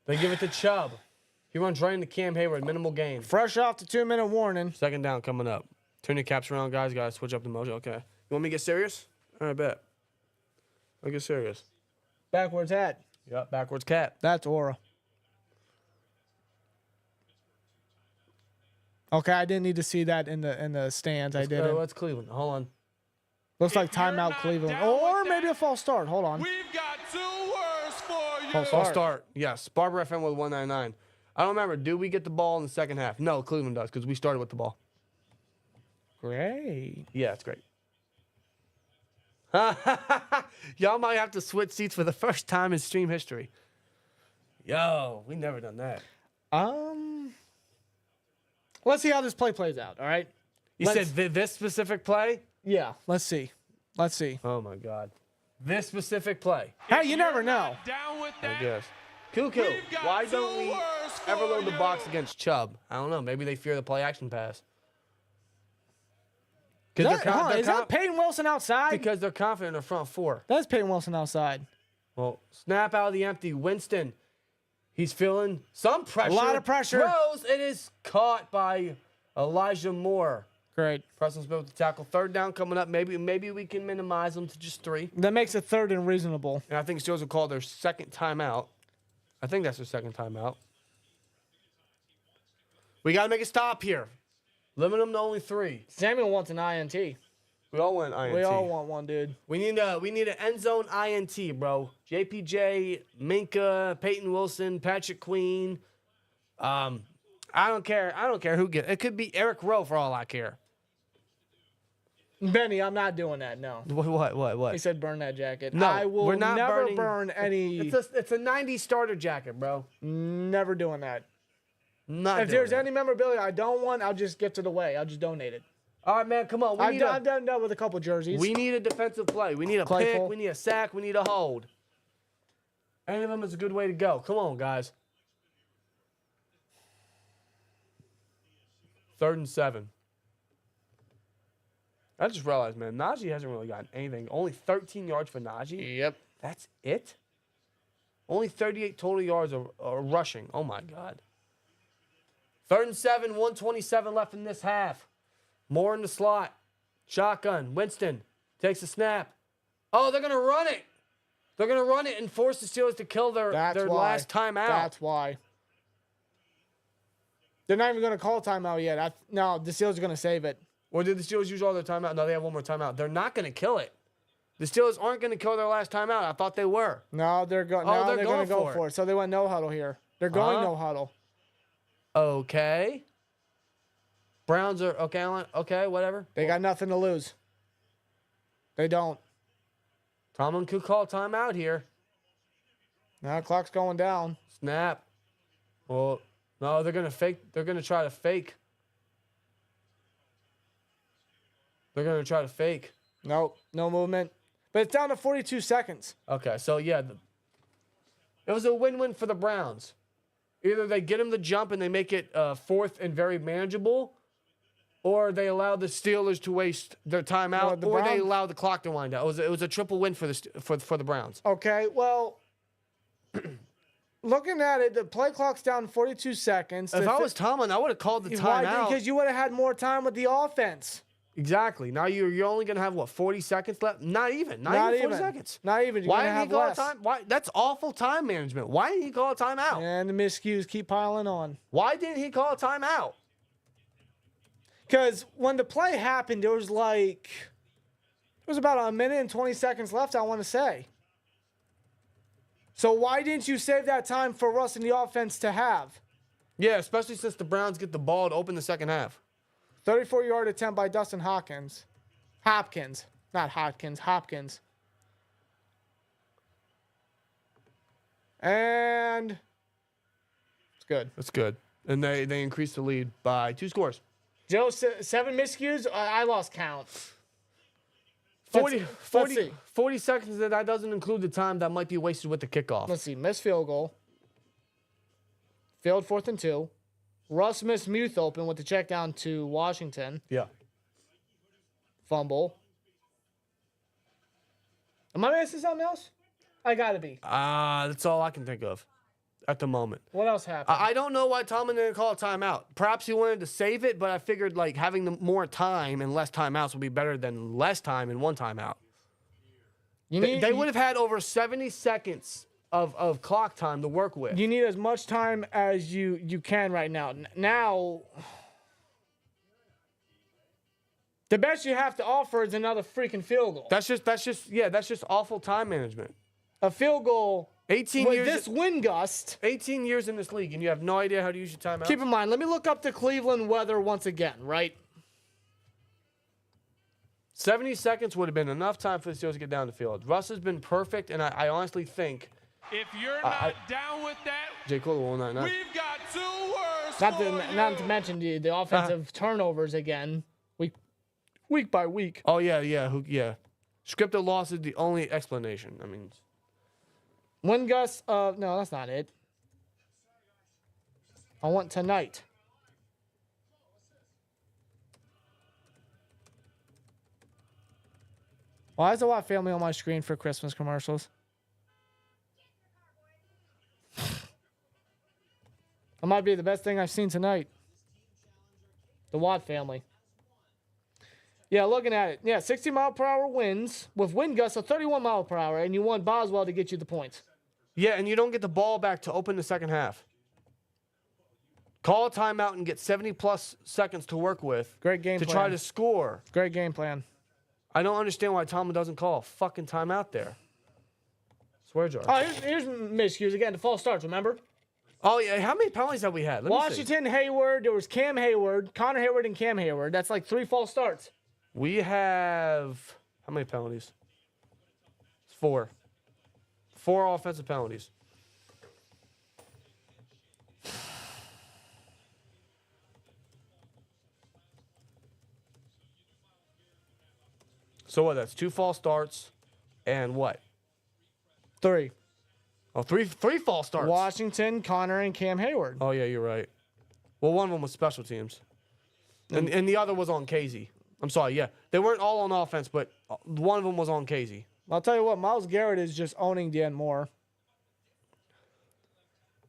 They give it to Chubb. He runs right into Cam Hayward, minimal gain. Fresh off the 2-minute warning. Second down coming up. Turn your caps around, guys. Gotta switch up the mojo. Okay. You want me to get serious? All right, bet. I'll get serious. Backwards hat. Yep, backwards cap. That's aura. Okay, I didn't need to see that in the stands. I didn't. Let's Cleveland. Hold on. Looks like If you're timeout not Cleveland. down Or with maybe that, a false start. Hold on. We've got two words for you. False I'll start. start. Yes. Barbara FM with 199. I don't remember. Do we get the ball in the second half? No, Cleveland does because we started with the ball. Great. Yeah, it's great. Y'all might have to switch seats for the first time in stream history. Yo, we never done that. Let's see how this play plays out, all right? You said this specific play? Yeah, let's see. Let's see. Oh, my God. This specific play, Hey, you never know. Down with I that. guess. Cuckoo, We've got why two don't we words for ever load the you. box against Chubb? I don't know. Maybe they fear the play action pass. Is Because that Peyton Wilson outside? because they're confident in their front four. That's Peyton Wilson outside. Well, snap out of the empty. Winston, he's feeling some pressure. A lot of pressure. Throws. It is caught by Elijah Moore. Great. Preston Smith with the tackle. Third down coming up. Maybe we can minimize them to just 3. That makes it third and reasonable. And I think Steelers will call their second timeout. I think that's their second timeout. We got to make a stop here. Limit them to only 3. Samuel wants an INT. We all want INT. We all want one, dude. We need an end zone INT, bro. JPJ, Minka, Peyton Wilson, Patrick Queen. I don't care. I don't care who gets it. It could be Eric Rowe for all I care. Benny, I'm not doing that, no. What? He said burn that jacket. No, I will we're not never burning- burn any. It's a 90s starter jacket, bro. Never doing that. Not If doing there's that. any memorabilia I don't want, I'll just gift it away. I'll just donate it. All right, man, come on. I've done that with a couple jerseys. We need a defensive play. We need a Claypool. pick. We need a sack. We need a hold. Any of them is a good way to go. Come on, guys. 3rd and 7. I just realized, man, Najee hasn't really gotten anything. Only 13 yards for Najee. Yep. That's it? Only 38 total yards of rushing. Oh, my God. 3rd and 7, 1:27 left in this half. Moore in the slot. Shotgun. Winston takes a snap. Oh, they're going to run it. They're going to run it and force the Steelers to kill their That's why. last time out. That's why. They're not even going to call a timeout yet. No, the Steelers are going to save it. Or did the Steelers use all their timeout? No, they have one more timeout. They're not going to kill it. The Steelers aren't going to kill their last timeout. I thought they were. No, they're going. Oh, No, they're they're going going to go for for it. it. So they went no huddle here. They're going no huddle. Okay. Browns are okay, whatever. They got nothing to lose. They don't. Tomlin could call timeout here. Now clock's going down. Snap. Well, no, they're gonna fake. They're gonna try to fake. They're gonna try to fake. Nope, no movement. But it's down to 42 seconds. Okay, so yeah, it was a win-win for the Browns. Either they get him the jump and they make it fourth and very manageable, or they allow the Steelers to waste their timeout, or they allow the clock to wind out. It was a triple win for the Browns. Okay, well, looking at it, the play clock's down 42 seconds. If I was Tomlin, I would have called the timeout. Because you would have had more time with the offense. Exactly. Now you're only gonna have what, 40 seconds left? Not even 40 seconds. Not even. Why didn't he call a time? Why? That's awful time management. Why didn't he call a timeout? And the miscues keep piling on. Why didn't he call a timeout? Because when the play happened, there was about a minute and 20 seconds left, I want to say. So why didn't you save that time for Russ and the offense to have? Yeah, especially since the Browns get the ball to open the second half. 34-yard attempt by Dustin Hopkins. Hopkins. Not Hopkins. Hopkins. And it's good. That's good. And they increased the lead by 2 scores. Joe, 7 miscues? I lost count. 40 see. 40 seconds, that doesn't include the time that might be wasted with the kickoff. Let's see. Missed field goal. Failed 4th and 2. Russ missed Muth open with the check down to Washington. Yeah. Fumble. Am I missing something else? I gotta be. That's all I can think of at the moment. What else happened? I don't know why Tomlin didn't call a timeout. Perhaps he wanted to save it, but I figured like having the more time and less timeouts would be better than less time and one timeout. They would have had over 70 seconds of clock time to work with. You need as much time as you can right now. Now, the best you have to offer is another freaking field goal. That's just awful time management. A field goal 18 with years this wind gust. 18 years in this league, and you have no idea how to use your timeout. Keep in mind, let me look up the Cleveland weather once again, right? 70 seconds would have been enough time for the Steelers to get down the field. Russ has been perfect, and I honestly think If you're not down with that, Jay Cole will not. we've got 2 words for you. Not to mention the offensive turnovers again, week by week. Oh yeah. Scripted loss is the only explanation. I mean, Wind gusts of no, that's not it. I want tonight. Why is the Watt family on my screen for Christmas commercials? That might be the best thing I've seen tonight. The Watt family. Yeah, looking at it. Yeah, 60-mile-per-hour winds with wind gusts of 31 miles per hour, and you want Boswell to get you the points. yeah, and you don't get the ball back to open the second half. Call a timeout and get 70-plus seconds to work with. Great game to plan. try to score. Great game plan. I don't understand why Tomlin doesn't call a fucking timeout there. Swear jar. Oh, here's miscues again. The false starts, remember? Oh, yeah. How many penalties have we had? Let me see. Washington, Hayward. There was Cam Hayward, Connor Hayward, and Cam Hayward. That's like 3 false starts. We have how many penalties? It's 4. 4 offensive penalties. So what? That's 2 false starts, and what? 3. Oh, three false starts. Washington, Connor, and Cam Hayward. Oh yeah, you're right. Well, one of them was special teams, and the other was on Casey. I'm sorry, yeah, they weren't all on offense, but one of them was on Casey. I'll tell you what, Myles Garrett is just owning Dan Moore.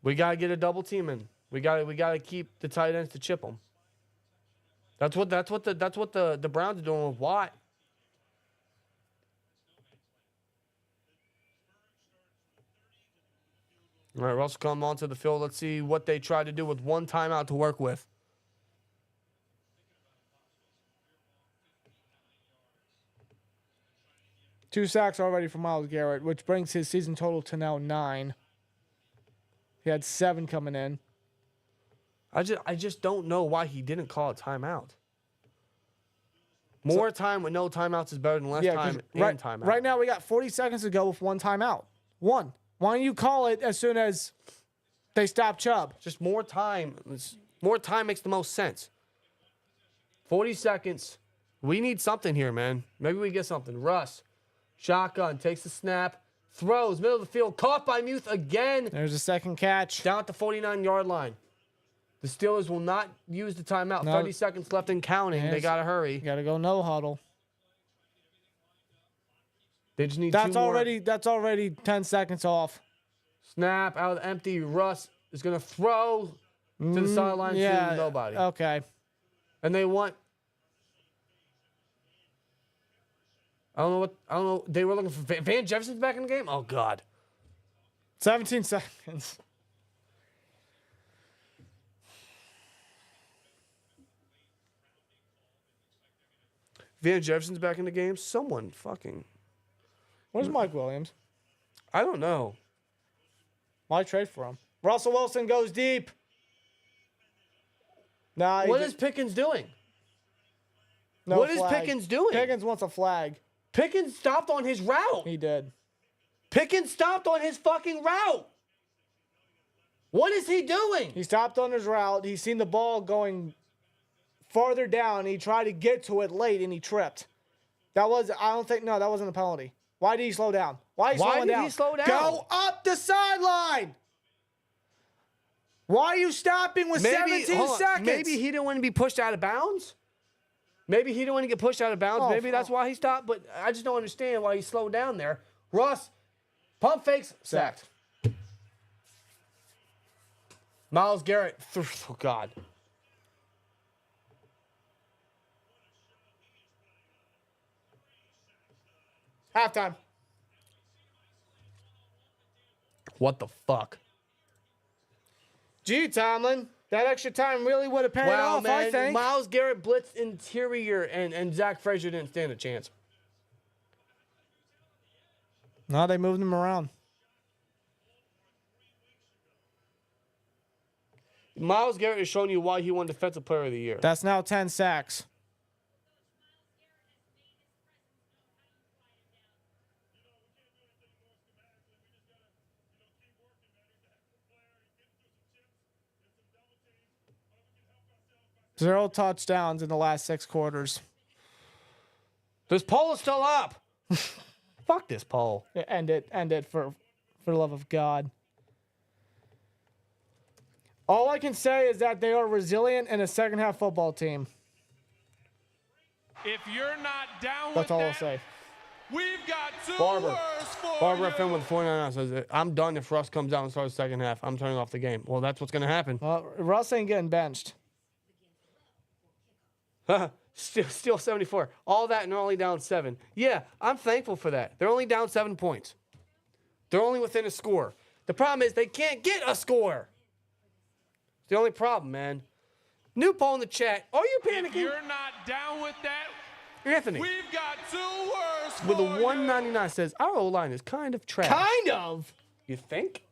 We gotta get a double team in. We gotta keep the tight ends to chip them. That's what the Browns are doing with Watt. All right, Russell come onto the field. Let's see what they tried to do with one timeout to work with. Two sacks already for Myles Garrett, which brings his season total to now 9. He had 7 coming in. I just don't know why he didn't call a timeout. More time with no timeouts is better than less time and timeout. Right now we got 40 seconds to go with 1 timeout. 1. Why don't you call it as soon as they stop Chubb? Just more time. More time makes the most sense. 40 seconds. We need something here, man. Maybe we get something. Russ, shotgun, takes the snap, throws, middle of the field, caught by Muth again. There's a second catch. Down at the 49-yard line. The Steelers will not use the timeout. No. 30 seconds left and counting. Yes. They got to hurry. You got to go no huddle. They just need That's 2 more. already 10 seconds off. Snap out empty. Russ is going to throw to the sideline to nobody. Okay. And they want... I don't know. They were looking for Van Jefferson's back in the game? Oh, God. 17 seconds. Van Jefferson's back in the game? Someone fucking... Where's Mike Williams? I don't know. Why trade for him? Russell Wilson goes deep. Nah, What is Pickens doing? no what is flag. Pickens doing? Pickens wants a flag. Pickens stopped on his route. He did. Pickens stopped on his fucking route. What is he doing? He stopped on his route. He seen the ball going farther down. He tried to get to it late and he tripped. That wasn't a penalty. Why did he slow down? Why did he slow down? Go up the sideline. Why are you stopping with 17 seconds? Maybe he didn't want to be pushed out of bounds. Maybe he didn't want to get pushed out of bounds. Maybe that's why he stopped. But I just don't understand why he slowed down there. Russ, pump fakes, sacked. Myles Garrett, oh, God. Halftime. What the fuck? Gee, Tomlin, that extra time really would have paid off, man, I think. Myles Garrett blitzed interior, and Zach Frazier didn't stand a chance. No, they moved him around. Myles Garrett is showing you why he won Defensive Player of the Year. That's now 10 sacks. Zero touchdowns in the last 6 quarters. This poll is still up. Fuck this poll. Yeah, end it for the love of God. All I can say is that they are resilient and a second half football team. If you're not down That's with all I'll that, say. we've got 2 Barber. words for Barbara you. FM with 49 says, I'm done if Russ comes out and starts the second half. I'm turning off the game. Well, that's what's going to happen. Well, Russ ain't getting benched. Still 74. All that and they're only down 7. Yeah, I'm thankful for that. They're only down 7 points. They're only within a score. The problem is they can't get a score. It's the only problem, man. New poll in the chat. Are you If panicking? you're not down with that, Anthony, we've got 2 words for with a you. 199 says, our O-line is kind of trash. Kind of. You think?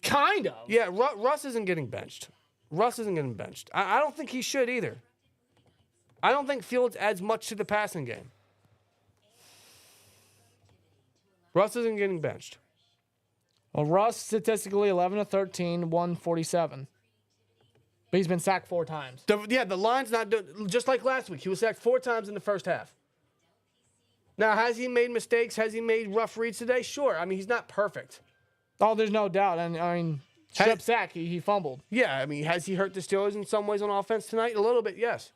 Kind of. Yeah, Russ isn't getting benched. Russ isn't getting benched. I don't think he should either. I don't think Fields adds much to the passing game. Russ isn't getting benched. Well, Russ statistically 11 of 13, 147. But he's been sacked 4 times. The line's not doing, just like last week. He was sacked 4 times in the first half. Now, has he made mistakes? Has he made rough reads today? Sure. I mean, he's not perfect. Oh, there's no doubt. And I mean, strip sack, he fumbled. Yeah, I mean, has he hurt the Steelers in some ways on offense tonight? A little bit, yes.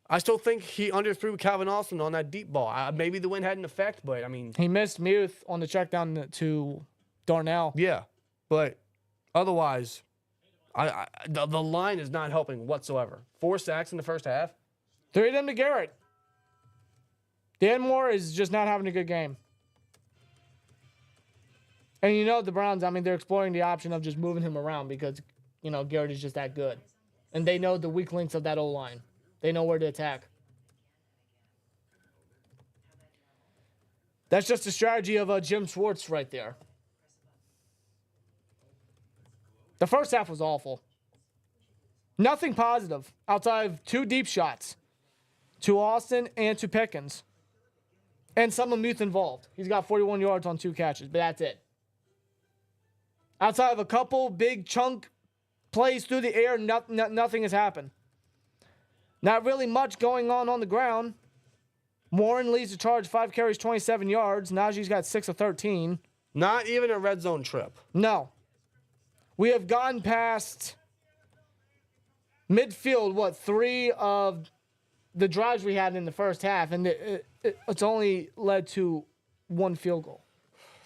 I still think he underthrew Calvin Austin on that deep ball. Maybe the wind had an effect, but I mean... He missed Muth on the check down to Darnell. Yeah, but otherwise, the line is not helping whatsoever. 4 sacks in the first half. 3 of them to Garrett. Dan Moore is just not having a good game. And you know the Browns, I mean, they're exploring the option of just moving him around because, you know, Garrett is just that good. And they know the weak links of that O-line. They know where to attack. That's just the strategy of Jim Schwartz right there. The first half was awful. Nothing positive outside of 2 deep shots to Austin and to Pickens. And some of Muth involved. He's got 41 yards on 2 catches, but that's it. Outside of a couple big chunk plays through the air, nothing has happened. Not really much going on the ground. Warren leads the charge, 5 carries, 27 yards. Najee's got 6 of 13. Not even a red zone trip. No. We have gone past midfield, 3 of the drives we had in the first half, and it's only led to 1 field goal.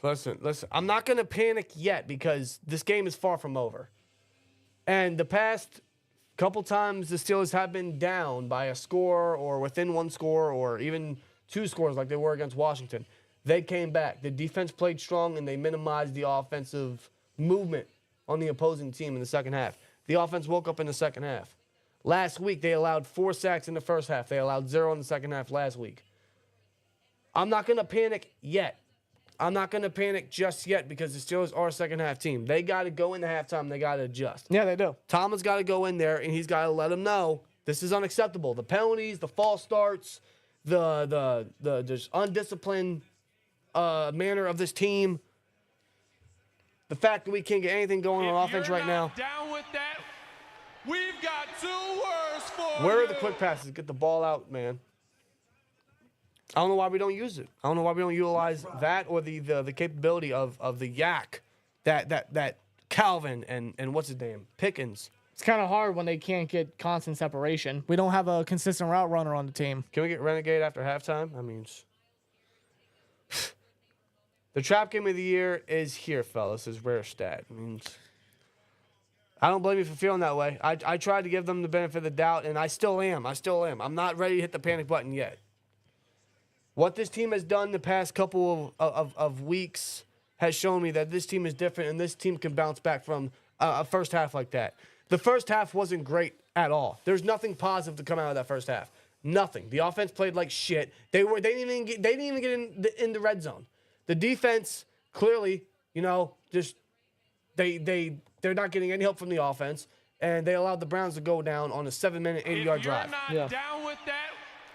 Listen. I'm not going to panic yet because this game is far from over. And the past couple times the Steelers have been down by a score or within 1 score or even 2 scores like they were against Washington, they came back. The defense played strong and they minimized the offensive movement on the opposing team in the second half. The offense woke up in the second half. Last week, they allowed 4 sacks in the first half. They allowed 0 in the second half last week. I'm not going to panic yet. I'm not going to panic just yet because the Steelers are a second-half team. They got to go into halftime. They got to adjust. Yeah, they do. Tomlin's got to go in there, and he's got to let them know this is unacceptable. The penalties, the false starts, the just undisciplined manner of this team, the fact that we can't get anything going on offense right now. Down with that, we've got 2 words for Where you. are the quick passes? Get the ball out, man. I don't know why we don't use it. I don't know why we don't utilize that or the capability of the yak that Calvin and what's his name? Pickens. It's kind of hard when they can't get constant separation. We don't have a consistent route runner on the team. Can we get Renegade after halftime? I mean, the trap game of the year is here, fellas. Is rare stat. I mean, I don't blame you for feeling that way. I tried to give them the benefit of the doubt, and I still am. I'm not ready to hit the panic button yet. What this team has done the past couple of weeks has shown me that this team is different, and this team can bounce back from a first half like that. The first half wasn't great at all. There's nothing positive to come out of that first half. Nothing. The offense played like shit. They didn't even get in the red zone. The defense clearly, just they're not getting any help from the offense, and they allowed the Browns to go down on a 7-minute, 80-yard drive. If you're not down with that,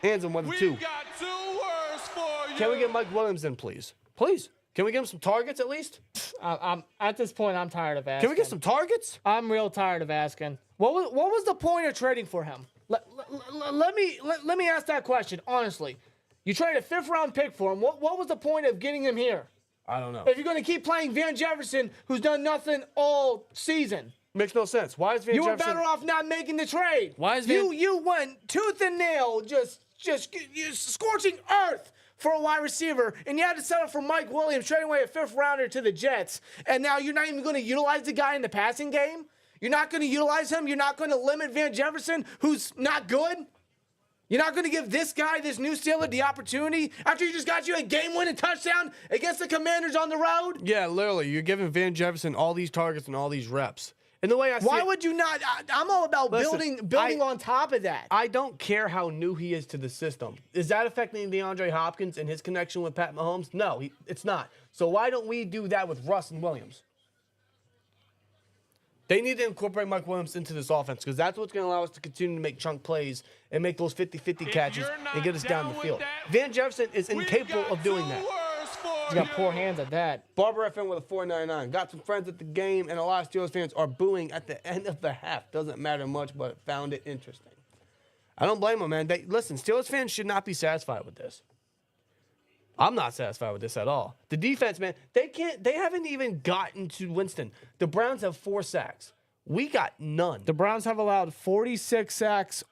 Hands on 1 to 2. we've got 2 words for you. Can we get Mike Williams in, please? Please. Can we get him some targets at least? I'm at this point, I'm tired of asking. Can we get some targets? I'm real tired of asking. What was the point of trading for him? Let me ask that question honestly. You traded a 5th-round pick for him. What was the point of getting him here? I don't know. If you're going to keep playing Van Jefferson, who's done nothing all season, Makes no sense. Why is Van you were Jefferson... better off not making the trade. Why is Van... You went tooth and nail, just scorching earth for a wide receiver, and you had to settle for Mike Williams, trading away a 5th-rounder to the Jets, and now you're not even going to utilize the guy in the passing game? You're not going to utilize him? You're not going to limit Van Jefferson, who's not good? You're not going to give this guy, this new Steeler, the opportunity after you just got you a game-winning touchdown against the Commanders on the road? Yeah, literally. You're giving Van Jefferson all these targets and all these reps. And the way I see Why it, would you not? I'm all about building on top of that. I don't care how new he is to the system. Is that affecting DeAndre Hopkins and his connection with Pat Mahomes? No, it's not. So why don't we do that with Russ and Williams? They need to incorporate Mike Williams into this offense because that's what's going to allow us to continue to make chunk plays and make those 50-50 catches and get us down the field. Van Jefferson is incapable of doing that. He's got poor hands at that. Barber FM with a 4.99. Got some friends at the game, and a lot of Steelers fans are booing at the end of the half. Doesn't matter much, but found it interesting. I don't blame them, man. Listen, Steelers fans should not be satisfied with this. I'm not satisfied with this at all. The defense, man, they haven't even gotten to Winston. The Browns have 4 sacks. We got none. The Browns have allowed 46 sacks.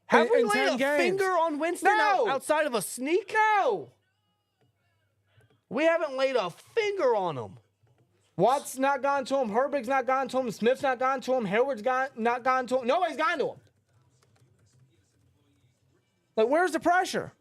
Have we in laid 10 a games. finger on Winston No. outside of a sneak? No. We haven't laid a finger on him. Watt's not gone to him. Herbig's not gone to him. Smith's not gone to him. Hayward's not gone to him. Nobody's gone to him. Like, where's the pressure?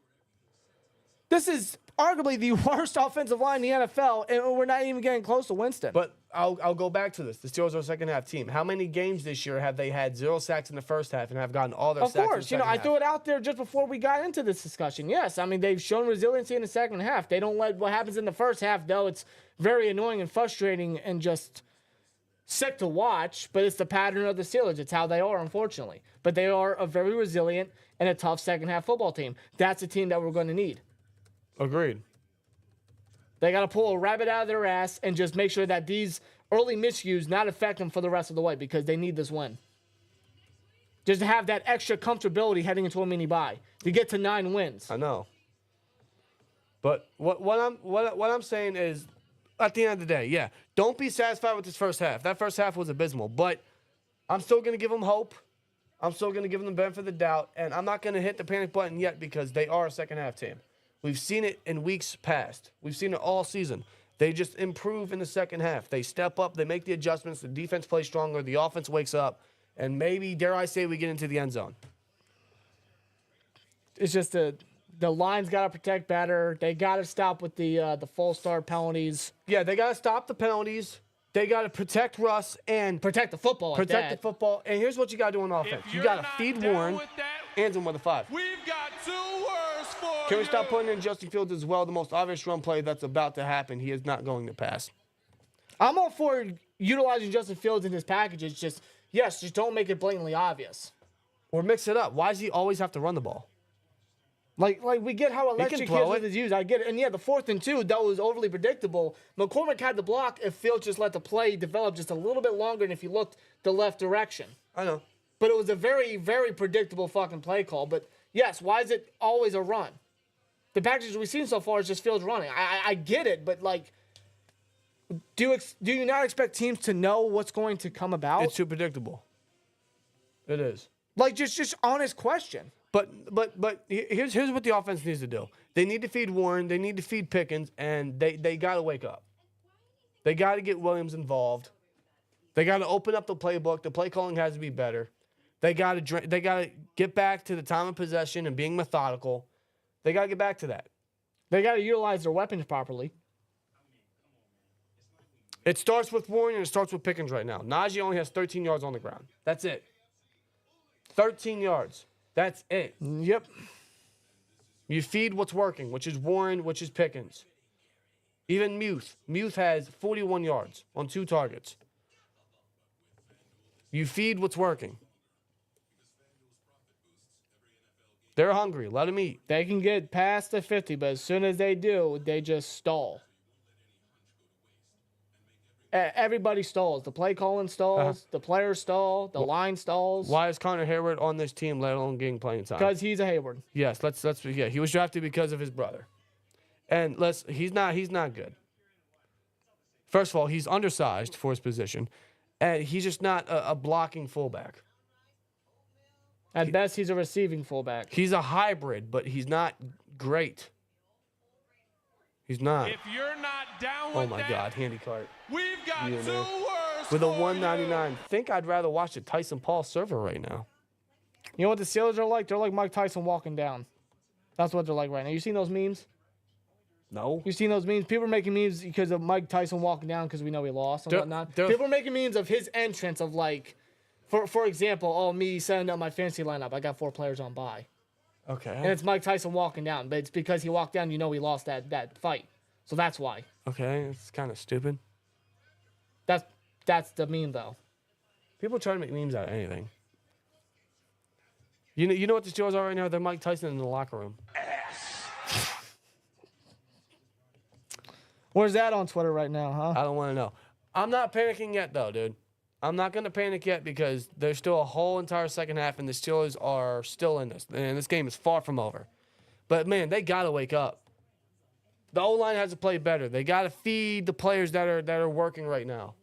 This is arguably the worst offensive line in the NFL, and we're not even getting close to Winston. But I'll go back to this. The Steelers are a second-half team. How many games this year have they had 0 sacks in the first half and have gotten all their sacks in the second half? Of course. I threw it out there just before we got into this discussion. Yes, I mean, they've shown resiliency in the second half. They don't let what happens in the first half, though. It's very annoying and frustrating and just sick to watch, but it's the pattern of the Steelers. It's how they are, unfortunately. But they are a very resilient and a tough second-half football team. That's a team that we're going to need. Agreed. They got to pull a rabbit out of their ass and just make sure that these early miscues not affect them for the rest of the way because they need this win. Just to have that extra comfortability heading into a mini bye to get to 9 wins. I know. But what I'm saying is, at the end of the day, yeah, don't be satisfied with this first half. That first half was abysmal, but I'm still going to give them hope. I'm still going to give them the benefit of the doubt, and I'm not going to hit the panic button yet because they are a second-half team. We've seen it in weeks past. We've seen it all season. They just improve in the second half. They step up. They make the adjustments. The defense plays stronger. The offense wakes up, and maybe, dare I say, we get into the end zone. It's just the line's got to protect better. They got to stop with the false start penalties. Yeah, they got to stop the penalties. They got to protect Russ and Protect the football. protect the football. And here's what you got to do on offense. You got to feed Warren, hands him with a 5. We've got 2 words for Can we you. stop putting in Justin Fields as well? The most obvious run play that's about to happen. He is not going to pass. I'm all for utilizing Justin Fields in his packages. Just don't make it blatantly obvious. Or mix it up. Why does he always have to run the ball? Like we get how electric he throw is with his use. I get it. And yeah, the 4th and 2, that was overly predictable. McCormick had the block if Fields just let the play develop just a little bit longer and if he looked the left direction. I know. But it was a very, very predictable fucking play call. But yes, why is it always a run? The packages we've seen so far is just Fields running. I get it, but like, do you not expect teams to know what's going to come about? It's too predictable. It is. Like just honest question. But here's what the offense needs to do. They need to feed Warren. They need to feed Pickens, and they got to wake up. They got to get Williams involved. They got to open up the playbook. The play calling has to be better. They got to get back to the time of possession and being methodical. They got to get back to that. They got to utilize their weapons properly. It starts with Warren and it starts with Pickens right now. Najee only has 13 yards on the ground. That's it. 13 yards. That's it. Yep. You feed what's working, which is Warren, which is Pickens. Even Muth. Muth has 41 yards on 2 targets. You feed what's working. They're hungry. Let them eat. They can get past the 50, but as soon as they do, they just stall. Everybody stalls. The play calling stalls. The players stall. The line stalls. Why is Connor Hayward on this team, let alone getting playing time? Because he's a Hayward. Yes, yeah, he was drafted because of his brother. And he's not good. First of all, he's undersized for his position, and he's just not a blocking fullback. At best, he's a receiving fullback. He's a hybrid, but he's not great. He's not. If you're not down with Oh my God, handy cart. we've got 2 words With a for $1.99. you. Think I'd rather watch the Tyson Paul server right now. You know what the Steelers are like? They're like Mike Tyson walking down. That's what they're like right now. You seen those memes? No. You seen those memes? People are making memes because of Mike Tyson walking down because we know he lost and whatnot. People are making memes of his entrance of like, for example, me setting up my fantasy lineup. I got 4 players on bye. Okay. And it's Mike Tyson walking down, but it's because he walked down, he lost that fight. So that's why. Okay, it's kind of stupid. That's the meme, though. People try to make memes out of anything. You know what the Steelers are right now? They're Mike Tyson in the locker room. Where's that on Twitter right now, huh? I don't want to know. I'm not panicking yet, though, dude. I'm not going to panic yet because there's still a whole entire second half, and the Steelers are still in this. And this game is far from over. But, man, they got to wake up. The O-line has to play better. They got to feed the players that are working right now.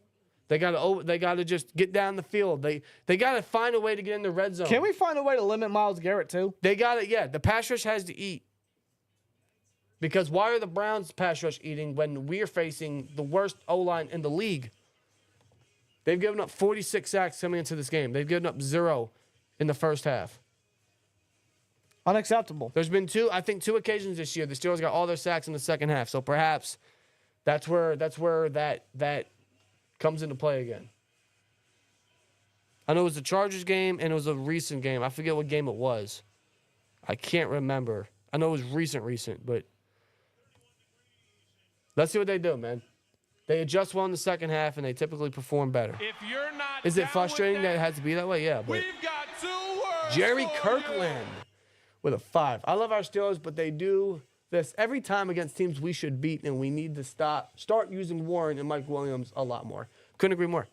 They got to just get down the field. They got to find a way to get in the red zone. Can we find a way to limit Myles Garrett, too? They got it, yeah. The pass rush has to eat. Because why are the Browns pass rush eating when we're facing the worst O-line in the league? They've given up 46 sacks coming into this game. They've given up 0 in the first half. Unacceptable. There's been two occasions this year the Steelers got all their sacks in the second half. So perhaps that's where that comes into play again. I know it was the Chargers game and it was a recent game. I forget what game it was. I can't remember. I know it was recent, but let's see what they do, man. They adjust well in the second half and they typically perform better. If you're not Is it down frustrating with that it has to be that way? Yeah, but we've got 2 words Jerry for Kirkland with a 5. I love our Steelers, but they do this every time against teams we should beat, and we need to start using Warren and Mike Williams a lot more. Couldn't agree more.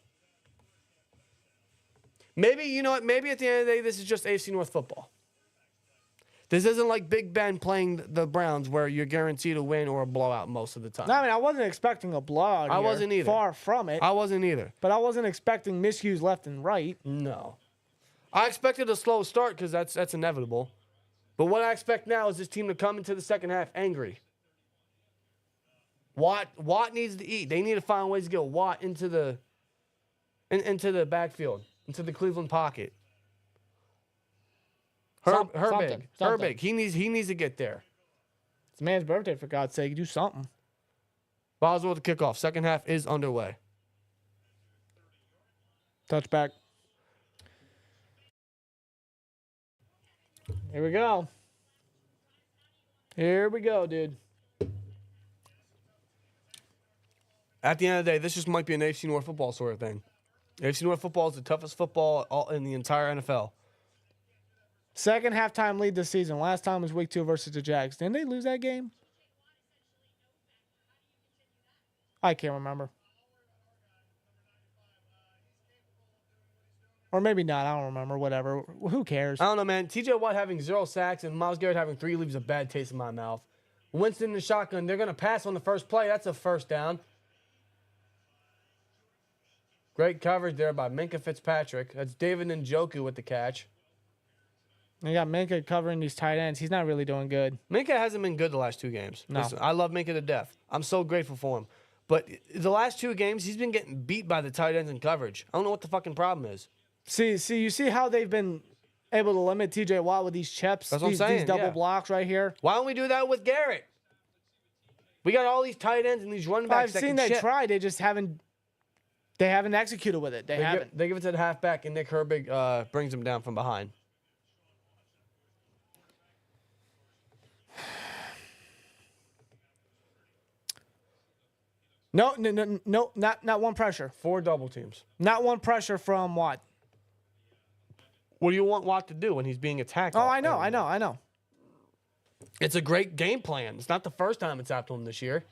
Maybe, you know what? Maybe at the end of the day, this is just AFC North football. This isn't like Big Ben playing the Browns where you're guaranteed a win or a blowout most of the time. No, I mean, I wasn't expecting a blowout. I wasn't either. Far from it. I wasn't either. But I wasn't expecting miscues left and right. No. I expected a slow start because that's inevitable. But what I expect now is this team to come into the second half angry. Watt needs to eat. They need to find ways to get Watt into the backfield, into the Cleveland pocket. Herbig. He needs to get there. It's a man's birthday, for God's sake. Do something. Boswell with the kickoff. Second half is underway. Touchback. Here we go. Here we go, dude. At the end of the day, this just might be an AFC North football sort of thing. AFC North football is the toughest football in the entire NFL. Second halftime lead this season. Last time was week 2 versus the Jags. Didn't they lose that game? I can't remember. Or maybe not. I don't remember. Whatever. Who cares? I don't know, man. TJ Watt having 0 sacks and Myles Garrett having 3 leaves a bad taste in my mouth. Winston in the shotgun. They're going to pass on the first play. That's a first down. Great coverage there by Minkah Fitzpatrick. That's David Njoku with the catch. You got Minkah covering these tight ends. He's not really doing good. Minkah hasn't been good the last 2 games. No. Listen, I love Minkah to death. I'm so grateful for him. But the last 2 games, he's been getting beat by the tight ends in coverage. I don't know what the fucking problem is. See, you see how they've been able to limit TJ Watt with these chips, That's what I'm saying, these double yeah. blocks right here. Why don't we do that with Garrett? We got all these tight ends and these running backs. I've seen they try. They just haven't. They haven't executed with it. They haven't. They give it to the halfback, and Nick Herbig brings him down from behind. No, not one pressure. 4 double teams. Not one pressure from Watt. What do you want Watt to do when he's being attacked? Oh, I know. It's a great game plan. It's not the first time it's happened to him this year.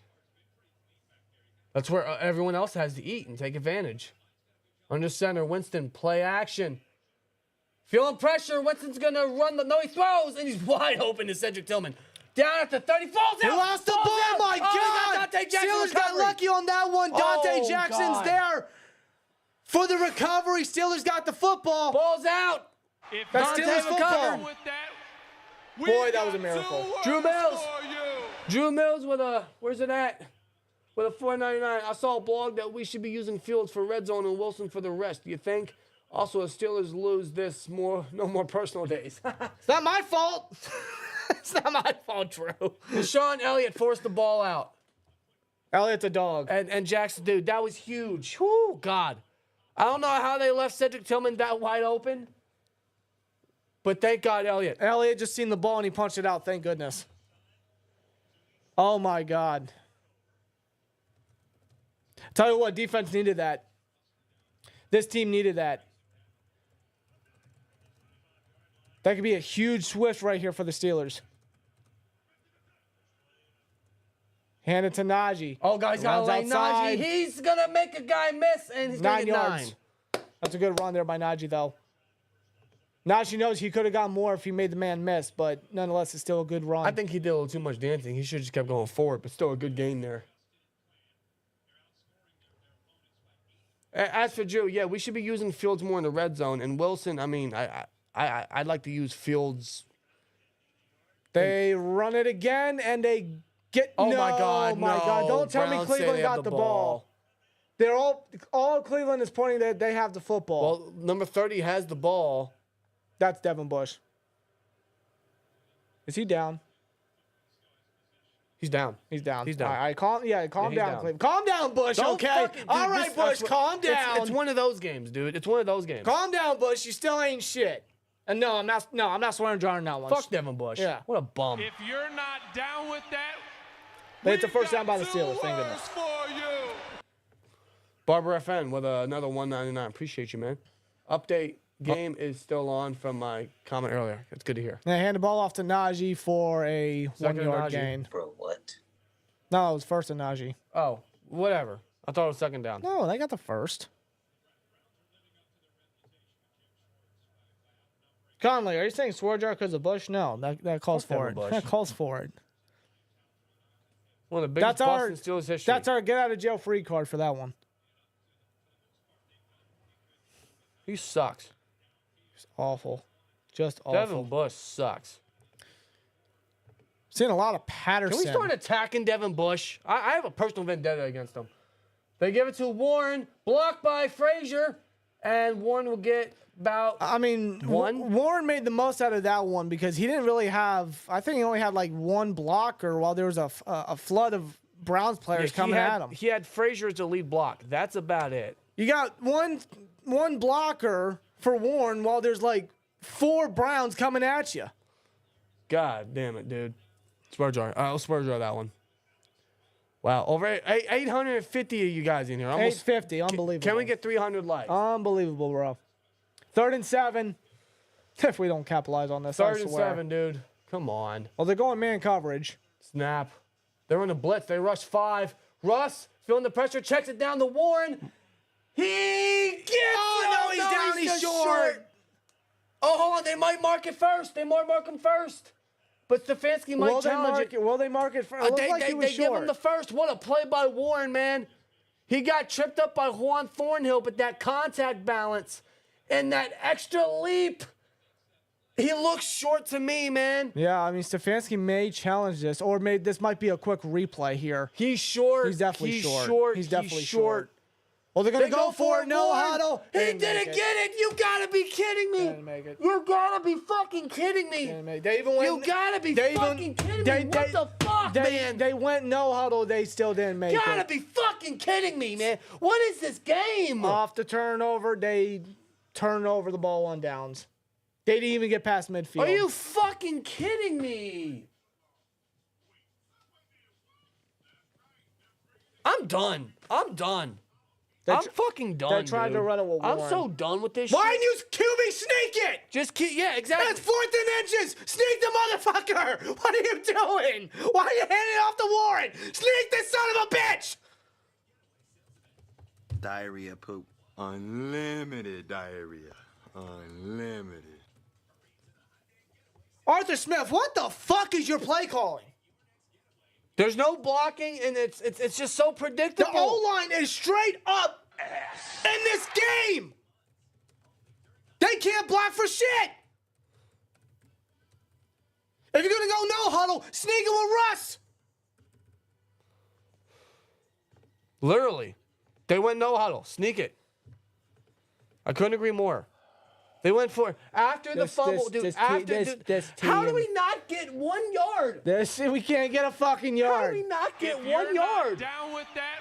That's where everyone else has to eat and take advantage. Under center, Winston, play action. Feeling pressure. Winston's going to run. No, he throws, and he's wide open to Cedric Tillman. Down at the 30, falls out. He lost the ball. Out. My God. Dante Jackson Steelers got recovery. lucky on that one. Dante Jackson's God. there for the recovery. Steelers got the football. Ball's out. If That's Dante Steelers football. recovered with that, Boy, that was a miracle. Drew Mills. Drew Mills with a, where's it at? With a $4.99. I saw a blog that we should be using Fields for red zone and Wilson for the rest. Do you think? Also, if Steelers lose this, no more personal days. It's not my fault. It's not my fault, Drew. Deshaun Elliott forced the ball out. Elliott's a dog. And Jackson, dude, that was huge. Whoo, God. I don't know how they left Cedric Tillman that wide open, but thank God, Elliott. Elliott just seen the ball and he punched it out. Thank goodness. Oh, my God. Tell you what, defense needed that. This team needed that. That could be a huge swift right here for the Steelers. Hand it to Najee. Oh, guys, got to lay Najee. He's going to make a guy miss, and he's going to get 9. That's a good run there by Najee, though. Najee knows he could have got more if he made the man miss, but nonetheless, it's still a good run. I think he did a little too much dancing. He should have just kept going forward, but still a good gain there. As for Drew, yeah, we should be using Fields more in the red zone. And Wilson, I mean, I'd like to use Fields. They run it again, and they get. Oh, no, my God. my No. God. Don't tell me Browns say Cleveland they have got the ball. They're all Cleveland is pointing that they have the football. Well, number 30 has the ball. That's Devin Bush. Is he down? He's down. He's down. He's down. All right, calm down, down. Cleveland. Calm down, Bush. Don't Okay. fucking- dude, All right, Bush. Calm down. It's one of those games, dude. It's one of those games. Calm down, Bush. You still ain't shit. And no, I'm not swearing John on that one. Fuck Devin Bush. Yeah. What a bum. If you're not down with that, But it's a we've first down got by the two Steelers. Thank words goodness. for you. Barbara FN with another $1.99. Appreciate you, man. Update. Game is still on from my comment earlier. It's good to hear. They hand the ball off to Najee for a Second 1-yard Najee. gain. Bro, what? No, it was first to Najee. Oh, whatever. I thought it was second down. No, they got the first. Conley, are you saying swear jar because of Bush? No, that calls Fuck for it. Devin Bush. That calls for it. One of the biggest That's our- busts in Steelers history. That's our get out of jail free card for that one. He sucks. It's awful. Just awful. Devin Bush sucks. Seeing a lot of Patterson. Can we start attacking Devin Bush? I have a personal vendetta against him. They give it to Warren, blocked by Frazier, and Warren will get about I mean, one. Warren made the most out of that one because he didn't really have. I think he only had like one blocker while there was a flood of Browns players coming at him. He had Frazier as the lead block. That's about it. You got one blocker for Warren while there's like 4 Browns coming at you. God damn it, dude. Spur jar. I'll spur jar that one. Wow, over 850 of you guys in here. Almost 850, unbelievable. Can we get 300 likes? Unbelievable, bro. 3rd and 7. If we don't capitalize on this, I 3rd and swear. 7, dude. Come on. Well, they're going man coverage. Snap. They're in a blitz. They rush 5. Russ, feeling the pressure, checks it down to Warren. He gets Oh, no, he's down. He's just short. Oh, hold on. They might mark it first. They might mark him first. But Stefanski might challenge it. Will they mark it? It looked like he was They give short. him the first. What a play by Warren, man. He got tripped up by Juan Thornhill, but that contact balance and that extra leap, he looks short to me, man. Yeah, I mean, Stefanski may challenge this, or this might be a quick replay here. He's short. He's definitely short. He's definitely short. Well, they're going to go for it. No Warren. huddle. He didn't get it. You got to be kidding me. Didn't make it. You got to be fucking kidding me. They even went, You got to be they even- fucking kidding me. What the fuck, man? They went no huddle. They still didn't make You it. got to be fucking kidding me, man. What is this game? Off the turnover, they turned over the ball on downs. They didn't even get past midfield. Are you fucking kidding me? I'm done. I'm done. I'm fucking done. They tried to run it with I'm Warren. so done with this Why shit. didn't you QB sneak it? Just keep, yeah, exactly. That's 4th and inches. Sneak the motherfucker. What are you doing? Why are you handing it off to Warren? Sneak this son of a bitch. Diarrhea poop. Unlimited diarrhea. Unlimited. Arthur Smith, what the fuck is your play calling? There's no blocking, and it's just so The predictable. O-line is straight up in this game. They can't block for shit. If you're going to go no huddle, sneak it with Russ. Literally. They went no huddle. Sneak it. I couldn't agree more. They went for after the fumble, dude. How do we not get 1 yard? We can't get a fucking How yard. do we not get If 1 you're not yard? down with that,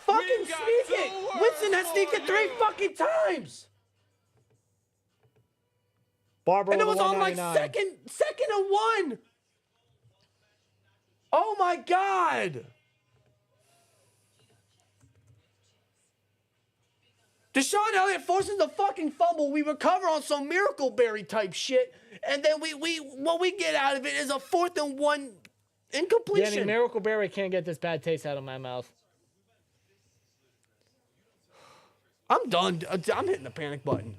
Fucking we've got sneak two it. words Winston has sneaked it for 3 you. fucking times. Barbara And it with was a on like 199. second and 1. Oh my God. Deshaun Elliott forces the fucking fumble. We recover on some Miracle Berry type shit. And then what we get out of it is a 4th and 1 incompletion. Danny, Miracle Berry can't get this bad taste out of my mouth. I'm done. I'm hitting the panic button.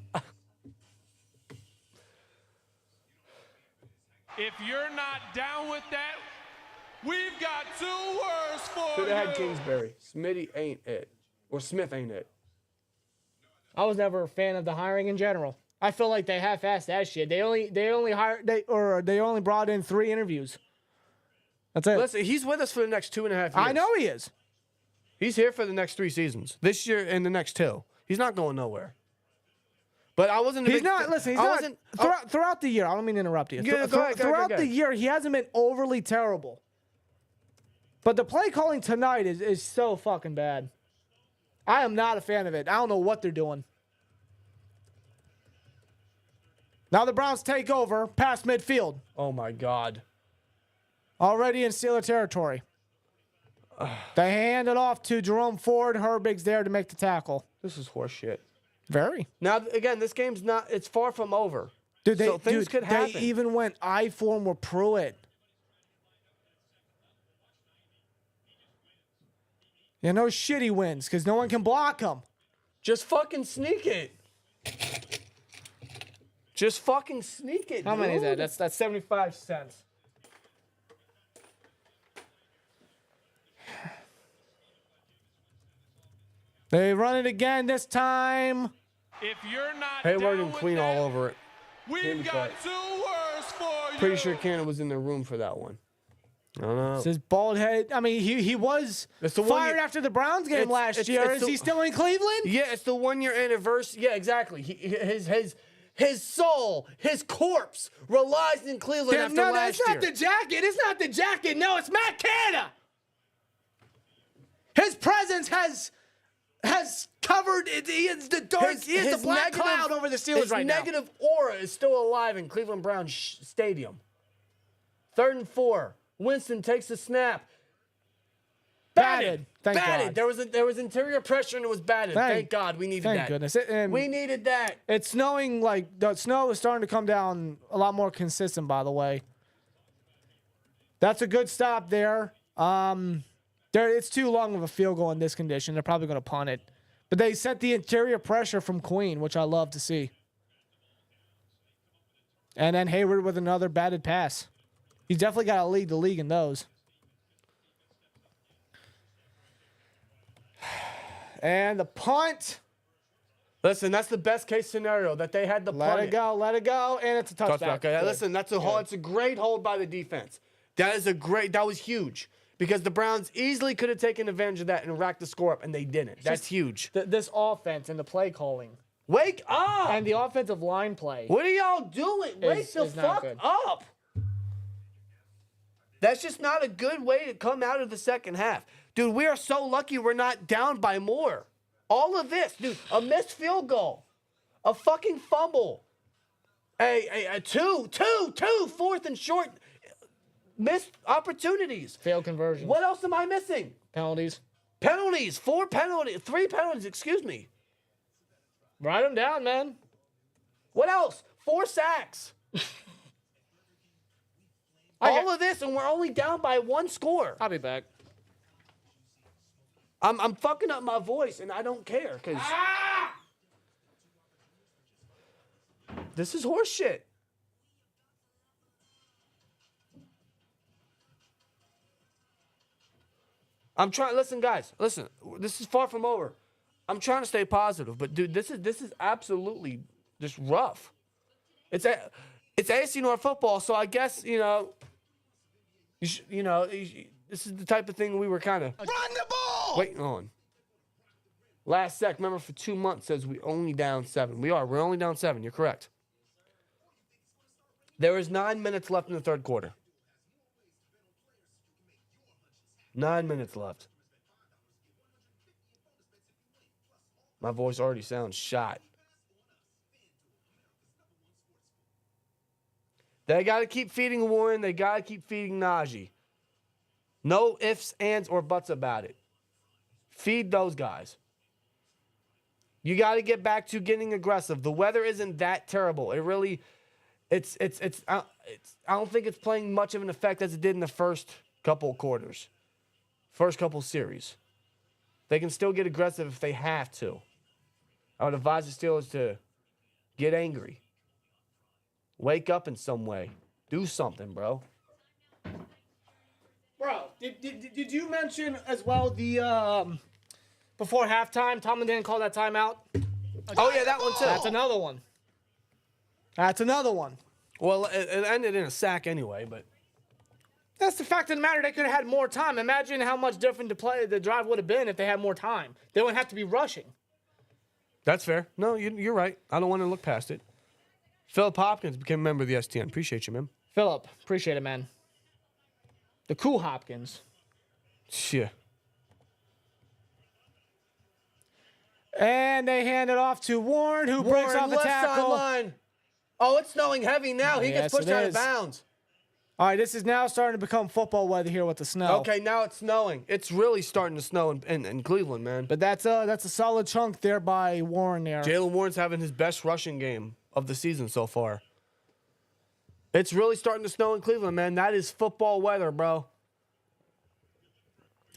if you're not down with that, we've got 2 words for Could you. have had Kingsbury. Smitty ain't it. Or Smith ain't it. I was never a fan of the hiring in general. I feel like they half-assed that shit. They only brought in 3 interviews. That's it. Listen, he's with us for the next 2.5 years. I know he is. He's here for the next 3 seasons. This year and the next 2. He's not going nowhere. But I wasn't. He's not. Listen, he's not. Throughout the year, I don't mean to interrupt you. Yeah, go ahead, throughout the year, he hasn't been overly terrible. But the play calling tonight is so fucking bad. I am not a fan of it. I don't know what they're doing. Now the Browns take over past midfield. Oh my God. Already in Steeler territory. They hand it off to Jerome Ford. Herbig's there to make the tackle. This is horseshit. Very. Now, again, this game's not, it's far from over. Dude, so things could happen. They even went I form with Pruitt. Yeah, no shit he wins because no one can block him. Just fucking sneak it. Just fucking sneak it, How many is dude. that? That's 75 cents. They run it again this time. If you're not Hayward down and with Queen that, all over it. we've got 2 words for you. Pretty sure Cannon was in the room for that one. I don't know. It's his bald head. I mean, he was It's the one fired you- after the Browns game It's- last it's- year. it's Is he the- still in Cleveland? Yeah, it's the 1-year anniversary. Yeah, exactly. His soul, his corpse relies in Cleveland after No, last that's year. not the jacket. It's not the jacket. No, it's Matt Canada. His presence has covered it. He is the dark. He is the black cloud over the Steelers right now. His negative aura is still alive in Cleveland Browns Stadium. 3rd and 4. Winston takes the snap. Batted. Thank batted. God. There was interior pressure and it was batted. Thank God we needed Thank that. goodness. We needed that. It's snowing. Like the snow is starting to come down a lot more consistent. By the way, that's a good stop there. It's too long of a field goal in this condition. They're probably going to punt it, but they set the interior pressure from Queen, which I love to see. And then Hayward with another batted pass. He's definitely got to lead the league in those. And the punt. Listen, that's the best case scenario that they had to Let punt it go, and it's a touchdown. Okay, listen, that's it's a great hold by the defense. That was huge because the Browns easily could have taken advantage of that and racked the score up, and they didn't. That's huge. This offense and the play calling Wake up! and the offensive line play. What are y'all doing? Wake the is not fuck good. up! That's just not a good way to come out of the second half. Dude, we are so lucky we're not down by more. All of this, dude, a missed field goal, a fucking fumble, a two, 4th and short, missed opportunities. Failed conversion. What else am I missing? Penalties? Penalties, 3 penalties, excuse me. Write them down, man. What else? 4 sacks. All of this, and we're only down by 1 score. I'll be back. I'm fucking up my voice, and I don't care, because this is horse shit. I'm trying. Listen, guys. Listen. This is far from over. I'm trying to stay positive, but dude, this is absolutely just rough. It's AFC North football, so I guess this is the type of thing we were kind of Run the ball! waiting on. Last sec, remember, for 2 months says we only down 7. We're only down 7. You're correct. There is 9 minutes left in the 3rd quarter. 9 minutes left. My voice already sounds shot. They got to keep feeding Warren. They got to keep feeding Najee. No ifs, ands, or buts about it. Feed those guys. You got to get back to getting aggressive. The weather isn't that terrible. It really, I don't think it's playing much of an effect as it did in the first couple quarters, first couple series. They can still get aggressive if they have to. I would advise the Steelers to get angry. Wake up in some way. Do something, bro. Bro, did you mention as well the before halftime, Tomlin didn't call that timeout? Oh, yeah, that one too. That's another one. That's another one. Well, it ended in a sack anyway, but That's the fact of the matter. They could have had more time. Imagine how much different the drive would have been if they had more time. They wouldn't have to be rushing. That's fair. No, you're right. I don't want to look past it. Philip Hopkins became a member of the STN. Appreciate you, man. Philip, appreciate it, man. The cool Hopkins. Yeah. And they hand it off to Warren, who breaks off the left tackle. sideline. Oh, it's snowing heavy now. He Yes, gets pushed it out of is. bounds. All right, this is now starting to become football weather here with the snow. Okay, now it's snowing. It's really starting to snow in Cleveland, man. But that's a solid chunk there by Warren there. Jalen Warren's having his best rushing game of the season so far. It's really starting to snow in Cleveland, man. That is football weather, bro.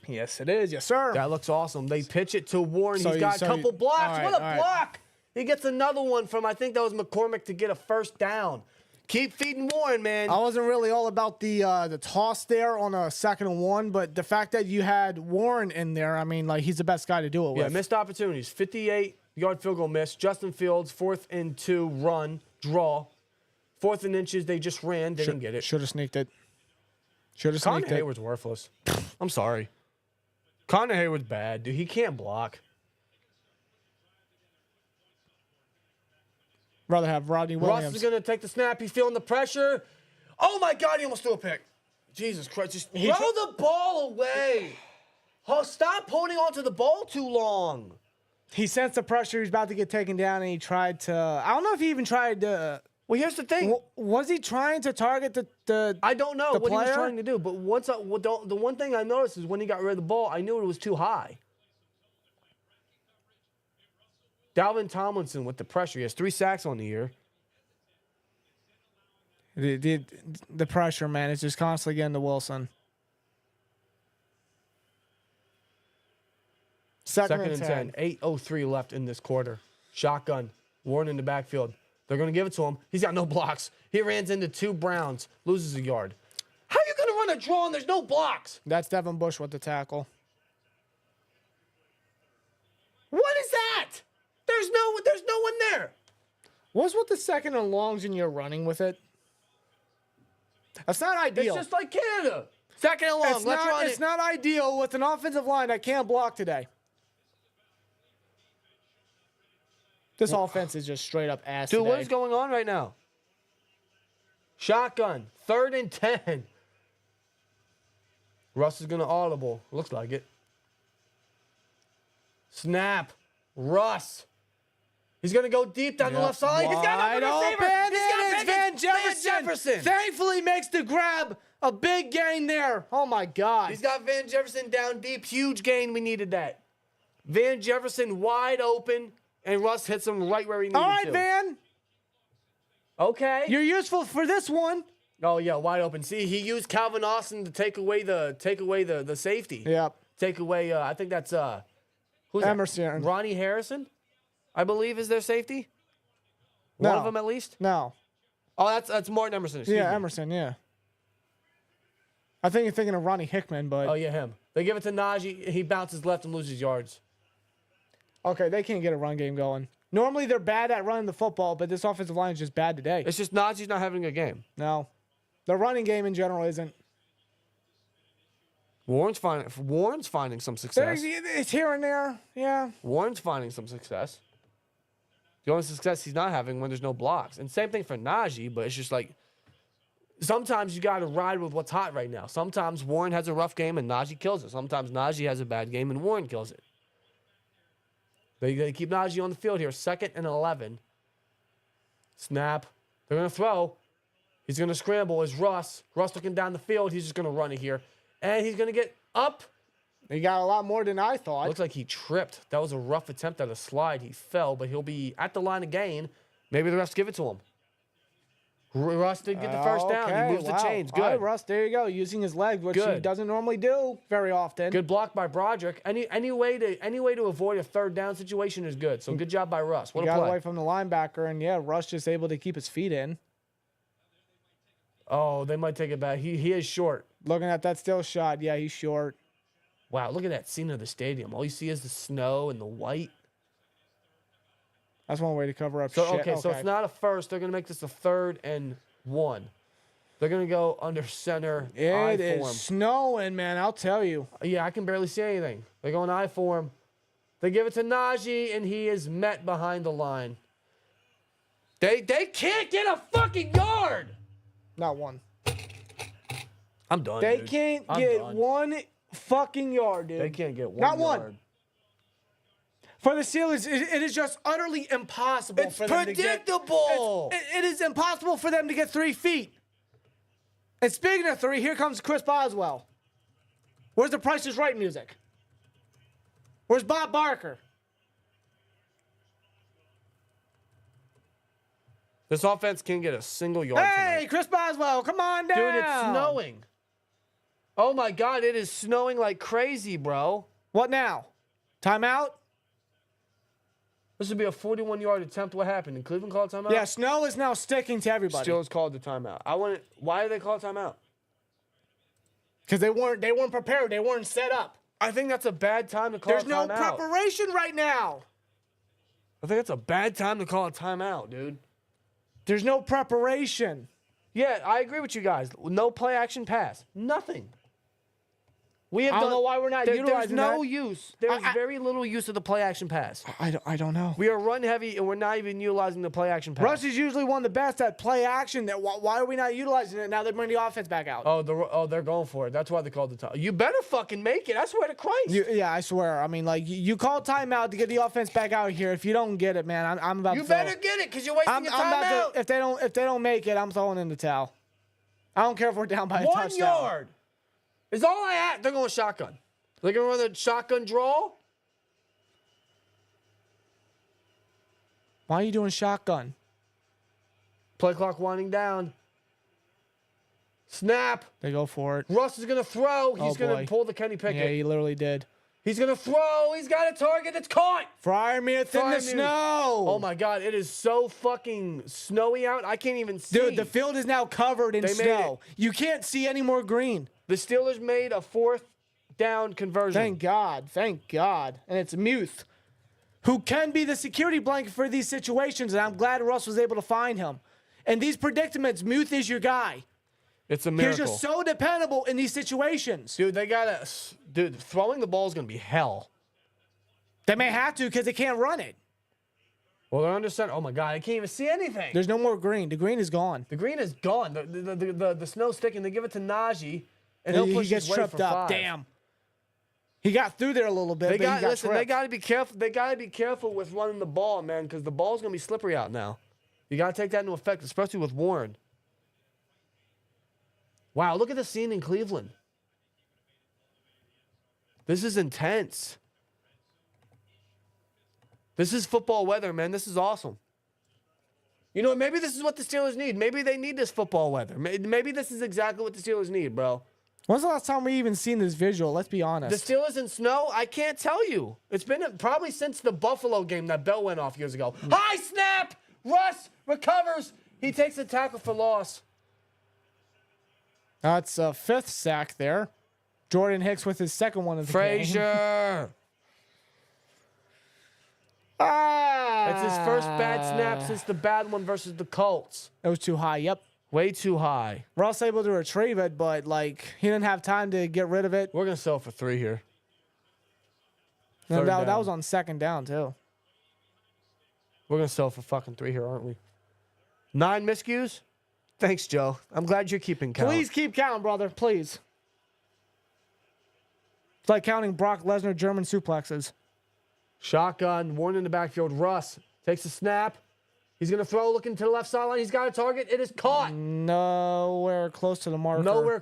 Yes, it is. Yes, sir. That looks awesome. They pitch it to Warren. So He's got a couple blocks. all right, What a all right. block. He gets another one from, I think that was McCormick, to get a first down. Keep feeding Warren, man. I wasn't really all about the toss there on a 2nd and 1, but the fact that you had Warren in there, I mean, like, he's the best guy to do it Yeah, with. missed opportunities. 58-yard field goal miss. Justin Fields, 4th and 2, run, draw. 4th and inches, they just ran. They didn't get it. Should have sneaked it. Should have Connor sneaked it. Hayward's worthless. I'm sorry. Connor Hayward's bad, dude. He can't block. Rather have Rodney Williams. Russ is going to take the snap. He's feeling the pressure. Oh, my God. He almost threw a pick. Jesus Christ. Just throw the ball away. Oh, stop holding on to the ball too long. He sensed the pressure. He was about to get taken down, and he tried to. I don't know if he even tried to. Well, here's the thing. Was he trying to target the I don't know the what he was player? trying to do, but the one thing I noticed is when he got rid of the ball, I knew it was too high. Dalvin Tomlinson with the pressure. He has 3 sacks on the year. The pressure, man, is just constantly getting to Wilson. Second and 10. 8:03 left in this quarter. Shotgun. Warren in the backfield. They're going to give it to him. He's got no blocks. He runs into 2 Browns, loses a yard. How are you going to run a draw and there's no blocks? That's Devin Bush with the tackle. What is that? There's no one there. What's with the 2nd and longs and you're running with it? That's not ideal. It's just like Canada. 2nd and long. Let's run it. It's not ideal with an offensive line that can't block today. This offense is just straight up ass Dude, today. what is going on right now? Shotgun. 3rd and 10. Russ is going to audible. Looks like it. Snap. Russ. He's going to go deep down the left side. He's got Wide an open receiver. open. He's got It's Van Jefferson. Jefferson. Thankfully makes the grab. A big gain there. Oh, my God. He's got Van Jefferson down deep. Huge gain. We needed that. Van Jefferson wide open, and Russ hits him right where he needed to. All right, Van. Okay. You're useful for this one. Oh, yeah, wide open. See, he used Calvin Austin to take away the safety. Yep. Take away, I think that's, who's Emerson. that? Ronnie Harrison, I believe, is their safety. No. One of them at least. No. Oh, that's Martin Emerson. Excuse me. Emerson, yeah. I think you're thinking of Ronnie Hickman, but... Oh, yeah, him. They give it to Najee. He bounces left and loses yards. Okay, they can't get a run game going. Normally, they're bad at running the football, but this offensive line is just bad today. It's just Najee's not having a good game. No. The running game in general isn't. Warren's finding some success. It's here and there, yeah. Warren's finding some success. The only success he's not having when there's no blocks. And same thing for Najee, but it's just like sometimes you got to ride with what's hot right now. Sometimes Warren has a rough game and Najee kills it. Sometimes Najee has a bad game and Warren kills it. They keep Najee on the field here. 2nd and 11. Snap. They're going to throw. He's going to scramble. Is Russ. Russ looking down the field. He's just going to run it here. And he's going to get up. He got a lot more than I thought. Looks like he tripped. That was a rough attempt at a slide. He fell, but he'll be at the line of gain. Maybe the refs give it to him. Russ did get the first down. He moves the chains. Good. All right, Russ, there you go. Using his leg, which he Good. doesn't normally do very often. Good block by Broderick. Any way to avoid a 3rd down situation is good. So good job by Russ. What He a got play. away from the linebacker, and yeah, Russ just able to keep his feet in. Oh, they might take it back. He is short. Looking at that still shot, yeah, he's short. Wow, look at that scene of the stadium. All you see is the snow and the white. That's one way to cover up So shit. okay, so it's not a first. They're gonna make this a 3rd and 1. They're gonna go under center. I It is form. snowing, man, I'll tell you. Yeah, I can barely see anything. They're going I form. They give it to Najee, and he is met behind the line. They can't get a fucking yard. Not one. I'm done, They dude. can't I'm get done. one fucking yard, dude. They can't get one Not yard. one. For the Steelers, it is just utterly impossible It's for them to get... predictable. It is impossible for them to get 3 feet. And speaking of 3, here comes Chris Boswell. Where's the Price is Right music? Where's Bob Barker? This offense can't get a single yard Hey, tonight. Chris Boswell, come on down. Dude, it's snowing. Oh, my God. It is snowing like crazy, bro. What now? Timeout? This would be a 41-yard attempt. What happened? Did Cleveland call a timeout? Yeah, snow is now sticking to everybody. Steelers called the timeout. Why did they call a timeout? Because they weren't prepared. They weren't set up. I think that's a bad time to call There's a no timeout. preparation right now. I think that's a bad time to call a timeout, dude. There's no preparation. Yeah, I agree with you guys. No play action pass. Nothing. We have I don't done- know why we're not There's utilizing no that. use. There's very little use of the play action pass. I don't know. We are run heavy and we're not even utilizing the play action pass. Russ is usually one of the best at play action. Why are we not utilizing it now? They bring the offense back out. Oh, they're going for it. That's why they called the timeout. You better fucking make it. I swear to Christ. Yeah, I swear. I mean, like you call timeout to get the offense back out here. If you don't get it, man, I'm about You to. better get it because you're wasting your timeout. If they don't make it, I'm throwing in the towel. I don't care if we're down by a 1 touchdown. yard is all I ask. They're going shotgun. They're going to run the shotgun draw. Why are you doing shotgun? Play clock winding down. Snap. They go for it. Russ is going to throw. He's going boy. to pull the Kenny Pickett. Yeah, he literally did. He's going to throw. He's got a target. It's caught. Fryermuth in the Fryermuth. snow. Oh, my God. It is so fucking snowy out. I can't even see. Dude, the field is now covered in They made snow. You can't see any more green. The Steelers made a 4th down conversion. Thank God. Thank God. And it's Muth, who can be the security blanket for these situations, and I'm glad Russ was able to find him. In these predicaments, Muth is your guy. It's a He's miracle. just so dependable in these situations. Dude, they got to... Dude, throwing the ball is going to be hell. They may have to because they can't run it. Well, they're under center. Oh, my God. I can't even see anything. There's no more green. The green is gone. The green is gone. The snow's sticking. They give it to Najee, and he'll He push gets his way tripped for up. 5. Damn. He got through there a little bit, They but he got got listen. tripped. They got to be careful. They got to be careful with running the ball, man, because the ball's gonna be slippery out now. You got to take that into effect, especially with Warren. Wow, look at the scene in Cleveland. This is intense. This is football weather, man. This is awesome. You know, maybe this is what the Steelers need. Maybe they need this football weather. Maybe this is exactly what the Steelers need, bro. When's the last time we even seen this visual? Let's be honest. The Steelers in snow? I can't tell you. It's been probably since the Buffalo game that bell went off years ago. High snap! Russ recovers. He takes a tackle for loss. That's a 5th sack there. Jordan Hicks with his 2nd one of the game. Frazier. It's his first bad snap since the bad one versus the Colts. It was too high. Yep. Way too high. Russ able to retrieve it, but like he didn't have time to get rid of it. We're going to sell for 3 here. And Third that down. was on 2nd down too. We're going to sell for fucking 3 here, aren't we? 9 miscues? Thanks, Joe. I'm glad you're keeping count. Please keep counting, brother. Please. It's like counting Brock Lesnar German suplexes. Shotgun, Warren in the backfield. Russ takes a snap. He's going to throw, looking to the left sideline. He's got a target. It is caught. Nowhere close to the marker. Nowhere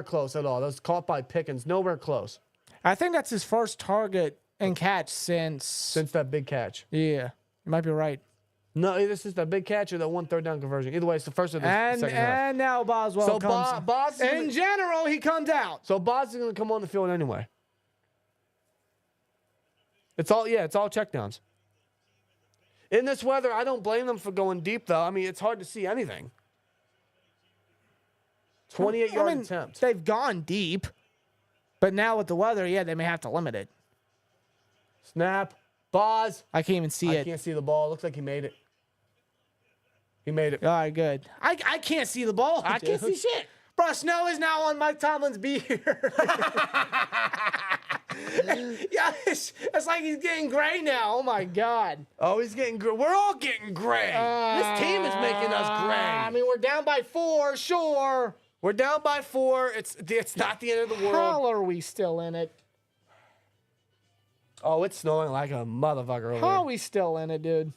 close at all. That was caught by Pickens. Nowhere close. I think that's his first target and catch since That big catch. Yeah, you might be right. No, this is that big catch or that 1 3rd down conversion. Either way, it's the first of the And second half. and now Boswell So comes. Boz is in gonna- general, he comes out. So Boz is going to come on the field anyway. It's all checkdowns. In this weather, I don't blame them for going deep, though. I mean, it's hard to see anything. 28-yard attempt. They've gone deep, but now with the weather, yeah, they may have to limit it. Snap. Boz. I can't even see I it. can't see the ball. Looks like he made it. He made it. All right, good. I can't see the ball. I can't see shit. Bro, snow is now on Mike Tomlin's beard. Yeah, it's like he's getting gray now. Oh my God. Oh, he's getting gray. We're all getting gray. This team is making us gray. I mean, we're down by 4, sure. We're down by 4. It's not the end of the world. How are we still in it? Oh, it's snowing like a motherfucker over How are here. we still in it, dude?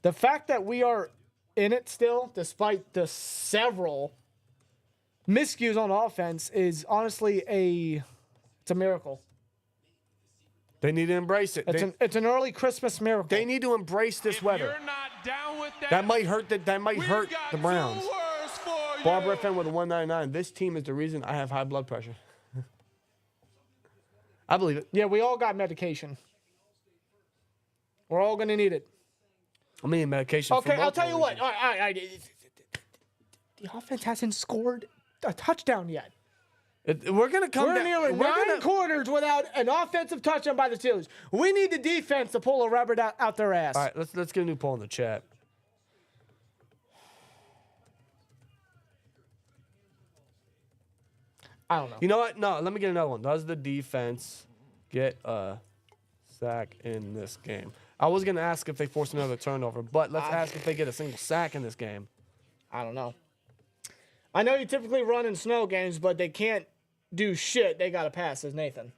The fact that we are in it still, despite the several miscues on offense, is honestly it's a miracle. They need to embrace it. It's an early Christmas miracle. They need to embrace this If weather. you're not down with That might hurt. That might we've hurt got the Browns. 2 words for you. Barbara FM with a 199. This team is the reason I have high blood pressure. I believe it. Yeah, we all got medication. We're all going to need it. I mean, medication. Okay, for I'll tell you what. multiple All right. The offense hasn't scored a touchdown yet. reasons. We're gonna come We're down. nearly 9 quarters without an offensive touchdown by the Steelers. We need the defense to pull a rubber out their ass. All right, let's get a new poll in the chat. I don't know. You know what? No, let me get another one. Does the defense get a sack in this game? I was gonna ask if they force another turnover, but let's ask if they get a single sack in this game. I don't know. I know you typically run in snow games, but they can't do shit. They got to pass, says Nathan.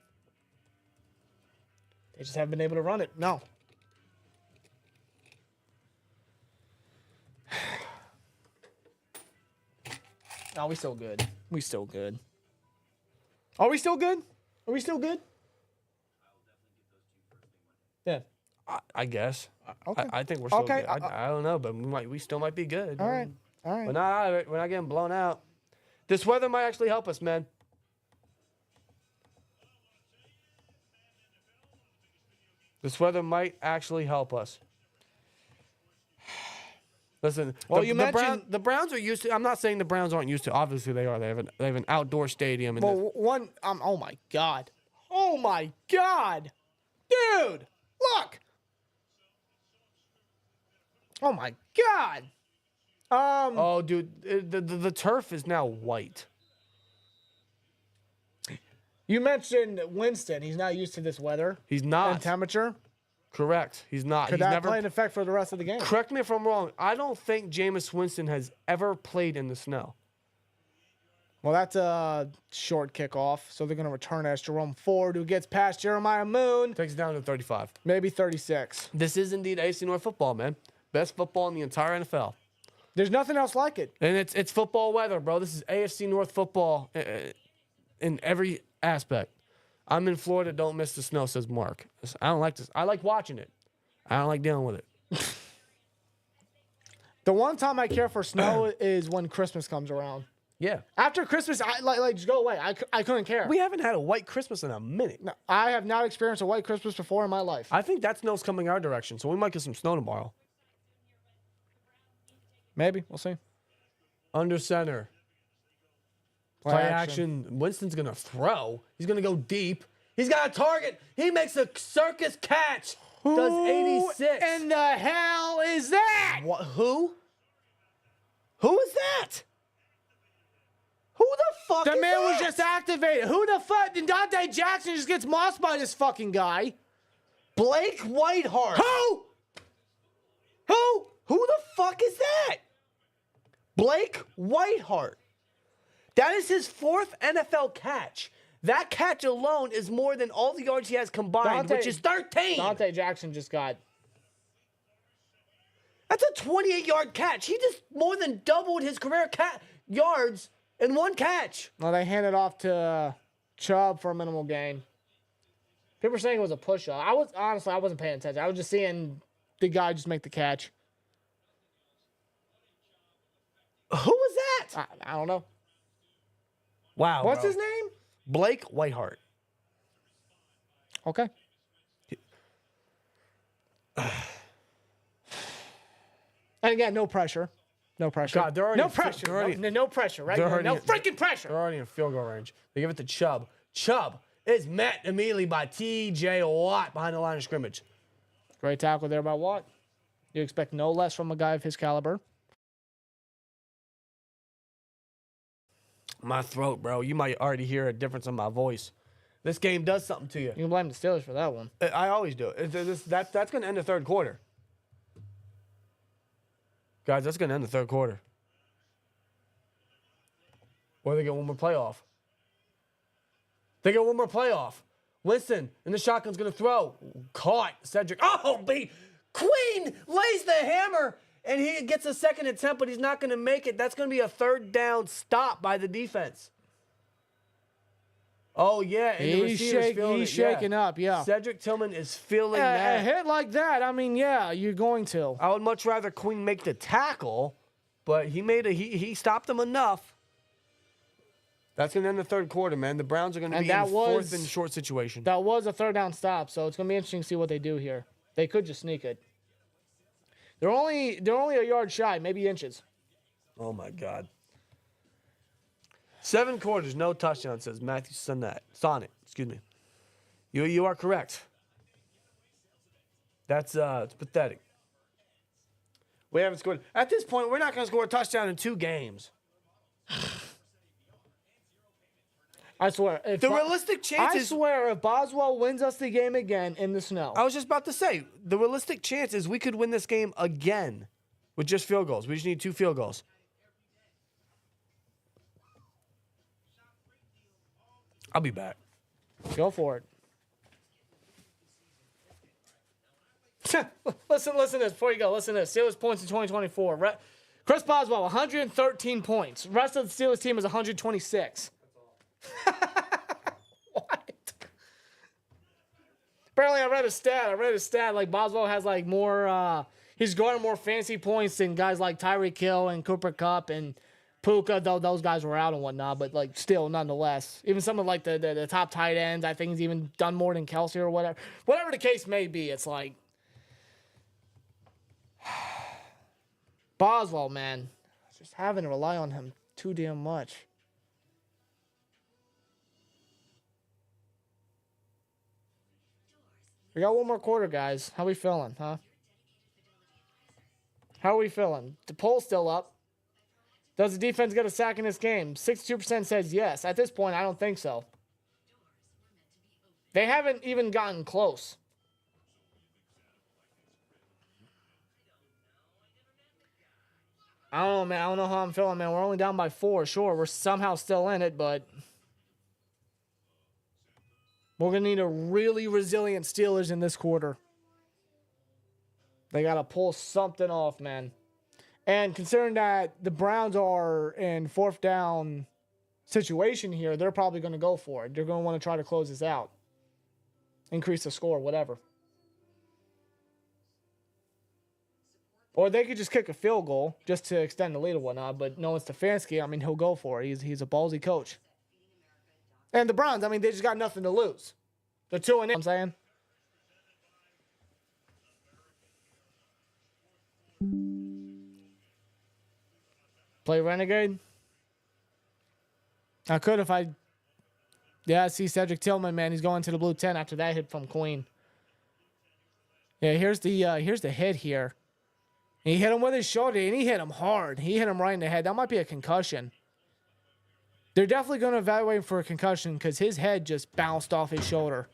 They just haven't been able to run it. No. No, we still good. We still good. Are we still good? Are we still good? Yeah. I guess. Okay. I think we're still Okay, good. I don't know, but we still might be good. All right. All right. We're not getting blown out. This weather might actually help us, man. This weather might actually help us. Listen, Well, you mentioned- the Browns are used to. I'm not saying the Browns aren't used to. Obviously, they are. They have an outdoor stadium. And Well, one. Oh my God. Oh my God, dude! Look. Oh my God. oh, dude, the turf is now white. You mentioned Winston. He's not used to this weather He's and not. temperature. Correct. He's not. Could He's that never. play an effect for the rest of the game? Correct me if I'm wrong. I don't think Jameis Winston has ever played in the snow. Well, that's a short kickoff, so they're going to return as Jerome Ford, who gets past Jeremiah Moon, Takes it down to 35. maybe 36. This is indeed AFC North football, man. Best football in the entire NFL. There's nothing else like it. And it's football weather, bro. This is AFC North football in every aspect. I'm in Florida. Don't miss the snow, says Mark. I don't like this. I like watching it. I don't like dealing with it. The one time I care for snow is when Christmas comes around. Yeah. After Christmas, I like just go away. I couldn't care. We haven't had a white Christmas in a minute. No, I have not experienced a white Christmas before in my life. I think that snow's coming our direction, so we might get some snow tomorrow. Maybe. We'll see. Under center. Play action. Winston's going to throw. He's going to go deep. He's got a target. He makes a circus catch. Does 86. In the hell is that? What? Who? Who is that? Who the fuck The is man was that? just activated. Who the fuck? Dante Jackson just gets mossed by this fucking guy. Blake Whiteheart. Who? Who? Who the fuck is that? Blake Whiteheart. That is his 4th NFL catch. That catch alone is more than all the yards he has combined, which is 13. Dante Jackson just got. That's a 28-yard catch. He just more than doubled his career yards in one catch. Well, they handed off to Chubb for a minimal gain. People were saying it was a push-up. I wasn't paying attention. I was just seeing the guy just make the catch. Who was that? I don't know. Wow. What's bro. his name? Blake Whiteheart. Okay. And again, no pressure. No pressure. God, they're already no in pressure. they're already- no pressure, right? they're No, already no in- freaking pressure. They're already in field goal range. They give it to Chubb. Chubb is met immediately by T.J. Watt behind the line of scrimmage. Great tackle there by Watt. You expect no less from a guy of his caliber. My throat, bro. You might already hear a difference in my voice. This game does something to you. You can blame the Steelers for that one. I always do. That's going to end the third quarter. Guys, that's going to end the third quarter. Or they get one more playoff. They get one more playoff. Winston, and the shotgun's going to throw. Caught. Cedric. Oh, Queen lays the hammer, and he gets a second attempt, but he's not going to make it. That's going to be a third down stop by the defense. Oh, yeah. And the receiver's feeling he's shaking up, yeah. Cedric Tillman is feeling that. A hit like that, I mean, yeah, you're going to. I would much rather Queen make the tackle, but he stopped him enough. That's going to end the third quarter, man. The Browns are going to be in fourth and short situation. That was a third down stop, so it's going to be interesting to see what they do here. They could just sneak it. They're only a yard shy, maybe inches. Oh, my God. 7 quarters, no touchdown, says Matthew Sonnet. Excuse me. You are correct. That's it's pathetic. We haven't scored. At this point, we're not going to score a touchdown in 2 games. I swear. The realistic chances. I swear, if Boswell wins us the game again in the snow. I was just about to say, the realistic chance is we could win this game again with just field goals. We just need 2 field goals. I'll be back. Go for it. Listen to this before you go. Listen to this. Steelers points in 2024. Chris Boswell, 113 points. Rest of the Steelers team is 126. What? Apparently, I read a stat. Like Boswell has like more. He's garnered more fantasy points than guys like Tyreek Hill and Cooper Kupp and Puka. Though those guys were out and whatnot, but like still, nonetheless, even some of like the top tight ends, I think he's even done more than Kelsey or whatever. Whatever the case may be, it's like Boswell, man, just having to rely on him too damn much. We got one more quarter, guys. How we feeling, huh? How are we feeling? The poll's still up. Does the defense get a sack in this game? 62% says yes. At this point, I don't think so. They haven't even gotten close. I don't know, man. I don't know how I'm feeling, man. We're only down by 4. Sure, we're somehow still in it, but we're going to need a really resilient Steelers in this quarter. They got to pull something off, man. And considering that the Browns are in 4th down situation here, they're probably going to go for it. They're going to want to try to close this out. Increase the score, whatever. Or they could just kick a field goal just to extend the lead or whatnot. But knowing Stefanski, I mean, he'll go for it. He's a ballsy coach. And the Browns, I mean, they just got nothing to lose. They're 2-0, I'm saying. Play Renegade? I could if I... Yeah, I see Cedric Tillman, man. He's going to the blue 10 after that hit from Queen. Yeah, here's the hit here. He hit him with his shoulder, and he hit him hard. He hit him right in the head. That might be a concussion. They're definitely going to evaluate him for a concussion because his head just bounced off his shoulder.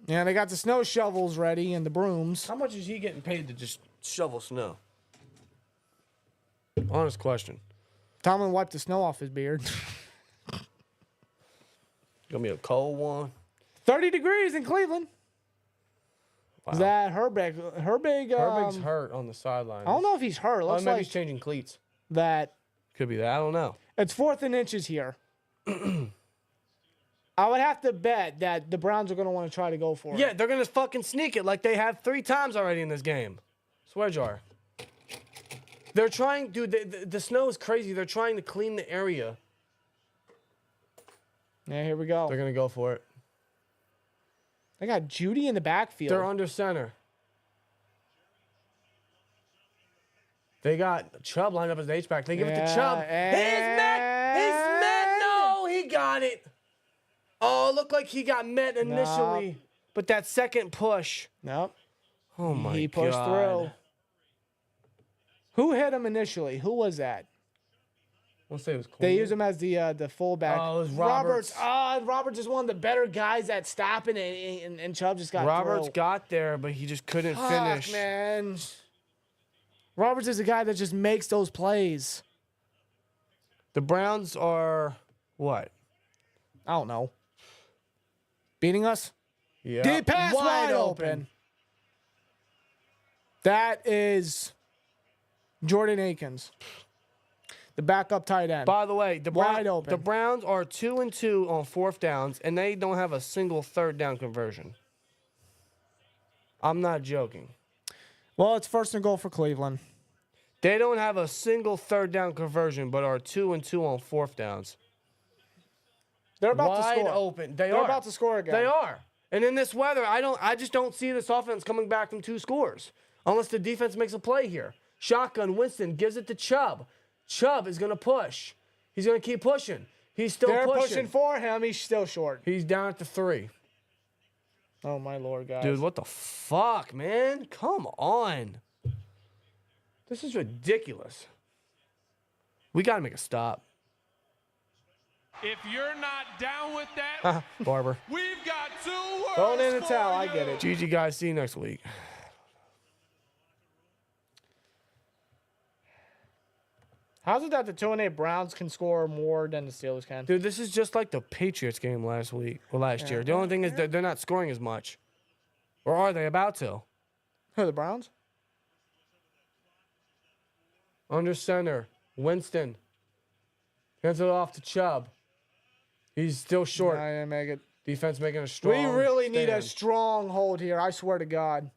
Yeah, they got the snow shovels ready and the brooms. How much is he getting paid to just shovel snow? Honest question. Tomlin wiped the snow off his beard. Gonna be a cold one. 30 degrees in Cleveland. Wow. Is that Herbig? Herbig's hurt on the sideline. I don't know if he's hurt. Looks maybe like he's changing cleats. that. Could be that. I don't know. It's 4th and inches here. I would have to bet that the Browns are going to want to try to go for it. Yeah, they're going to fucking sneak it like they have 3 times already in this game. Swear jar. They're trying, dude, the snow is crazy. They're trying to clean the area. Yeah, here we go. They're going to go for it. They got Judy in the backfield. They're under center. They got Chubb lined up as the H-back. They give it to Chubb. He's met! He's met! No, he got it. Oh, it looked like he got met initially. Nope. But that second push. Nope. Oh, my God. He pushed through. Who hit him initially? Who was that? I want to say it was Queen. They use him as the fullback. Oh, it was Roberts. Roberts is one of the better guys at stopping, and Chubb just got Roberts through. got there, but he just couldn't Fuck, finish. man. Roberts is a guy that just makes those plays. The Browns are what? I don't know. Beating us? Yeah. Deep pass wide open. That is Jordan Akins, the backup tight end. By the way, Wide open. the Browns are 2-2 on 4th downs, and they don't have a single 3rd down conversion. I'm not joking. Well, it's 1st and goal for Cleveland. They don't have a single 3rd down conversion, but are 2-2 on 4th downs. They're about to Wide score. open. They're about to score again. They are. And in this weather, I just don't see this offense coming back from 2 scores unless the defense makes a play here. Shotgun, Winston gives it to Chubb. Chubb is going to push. He's going to keep pushing. He's still They're pushing. pushing for him. He's still short. He's down at the 3. Oh, my Lord, guys. Dude, what the fuck, man? Come on. This is ridiculous. We got to make a stop. If you're not down with that, Barber. we've got 2 words Throwing in the for towel. I you. get it. GG, guys. See you next week. How's it that the 2-8 Browns can score more than the Steelers can? Dude, this is just like the Patriots game last year. The only thing is that they're not scoring as much. Or are they about to? Who, the Browns? Under center, Winston. Hands it off to Chubb. He's still short. I didn't make it. Defense making a strong We really need a stand. strong hold here. I swear to God.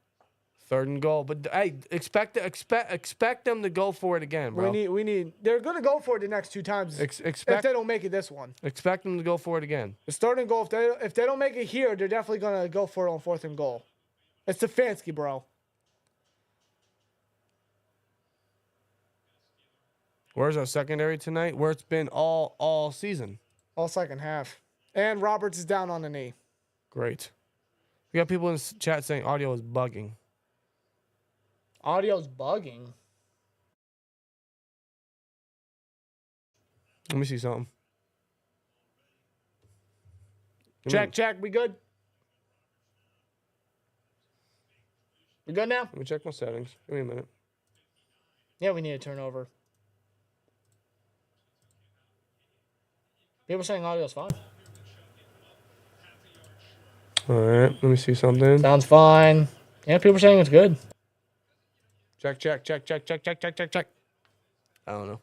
3rd and goal. But hey, expect them to go for it again, bro. We need. They're gonna go for it the next 2 times. if Expect they don't make it this one, expect them to go for it again. the starting goal. If they don't make it here, they're definitely gonna go for it on 4th and goal. It's Stefanski, bro. Where's our secondary tonight? Where it's been all season. All second half. And Roberts is down on the knee. Great. We got people in the chat saying audio is bugging. Audio's bugging. Let me see something. Check. We good? We good now? Let me check my settings. Give me a minute. Yeah, we need a turnover. People saying audio's fine. All right. Let me see something. Sounds fine. Yeah, people are saying it's good. Check. I don't know.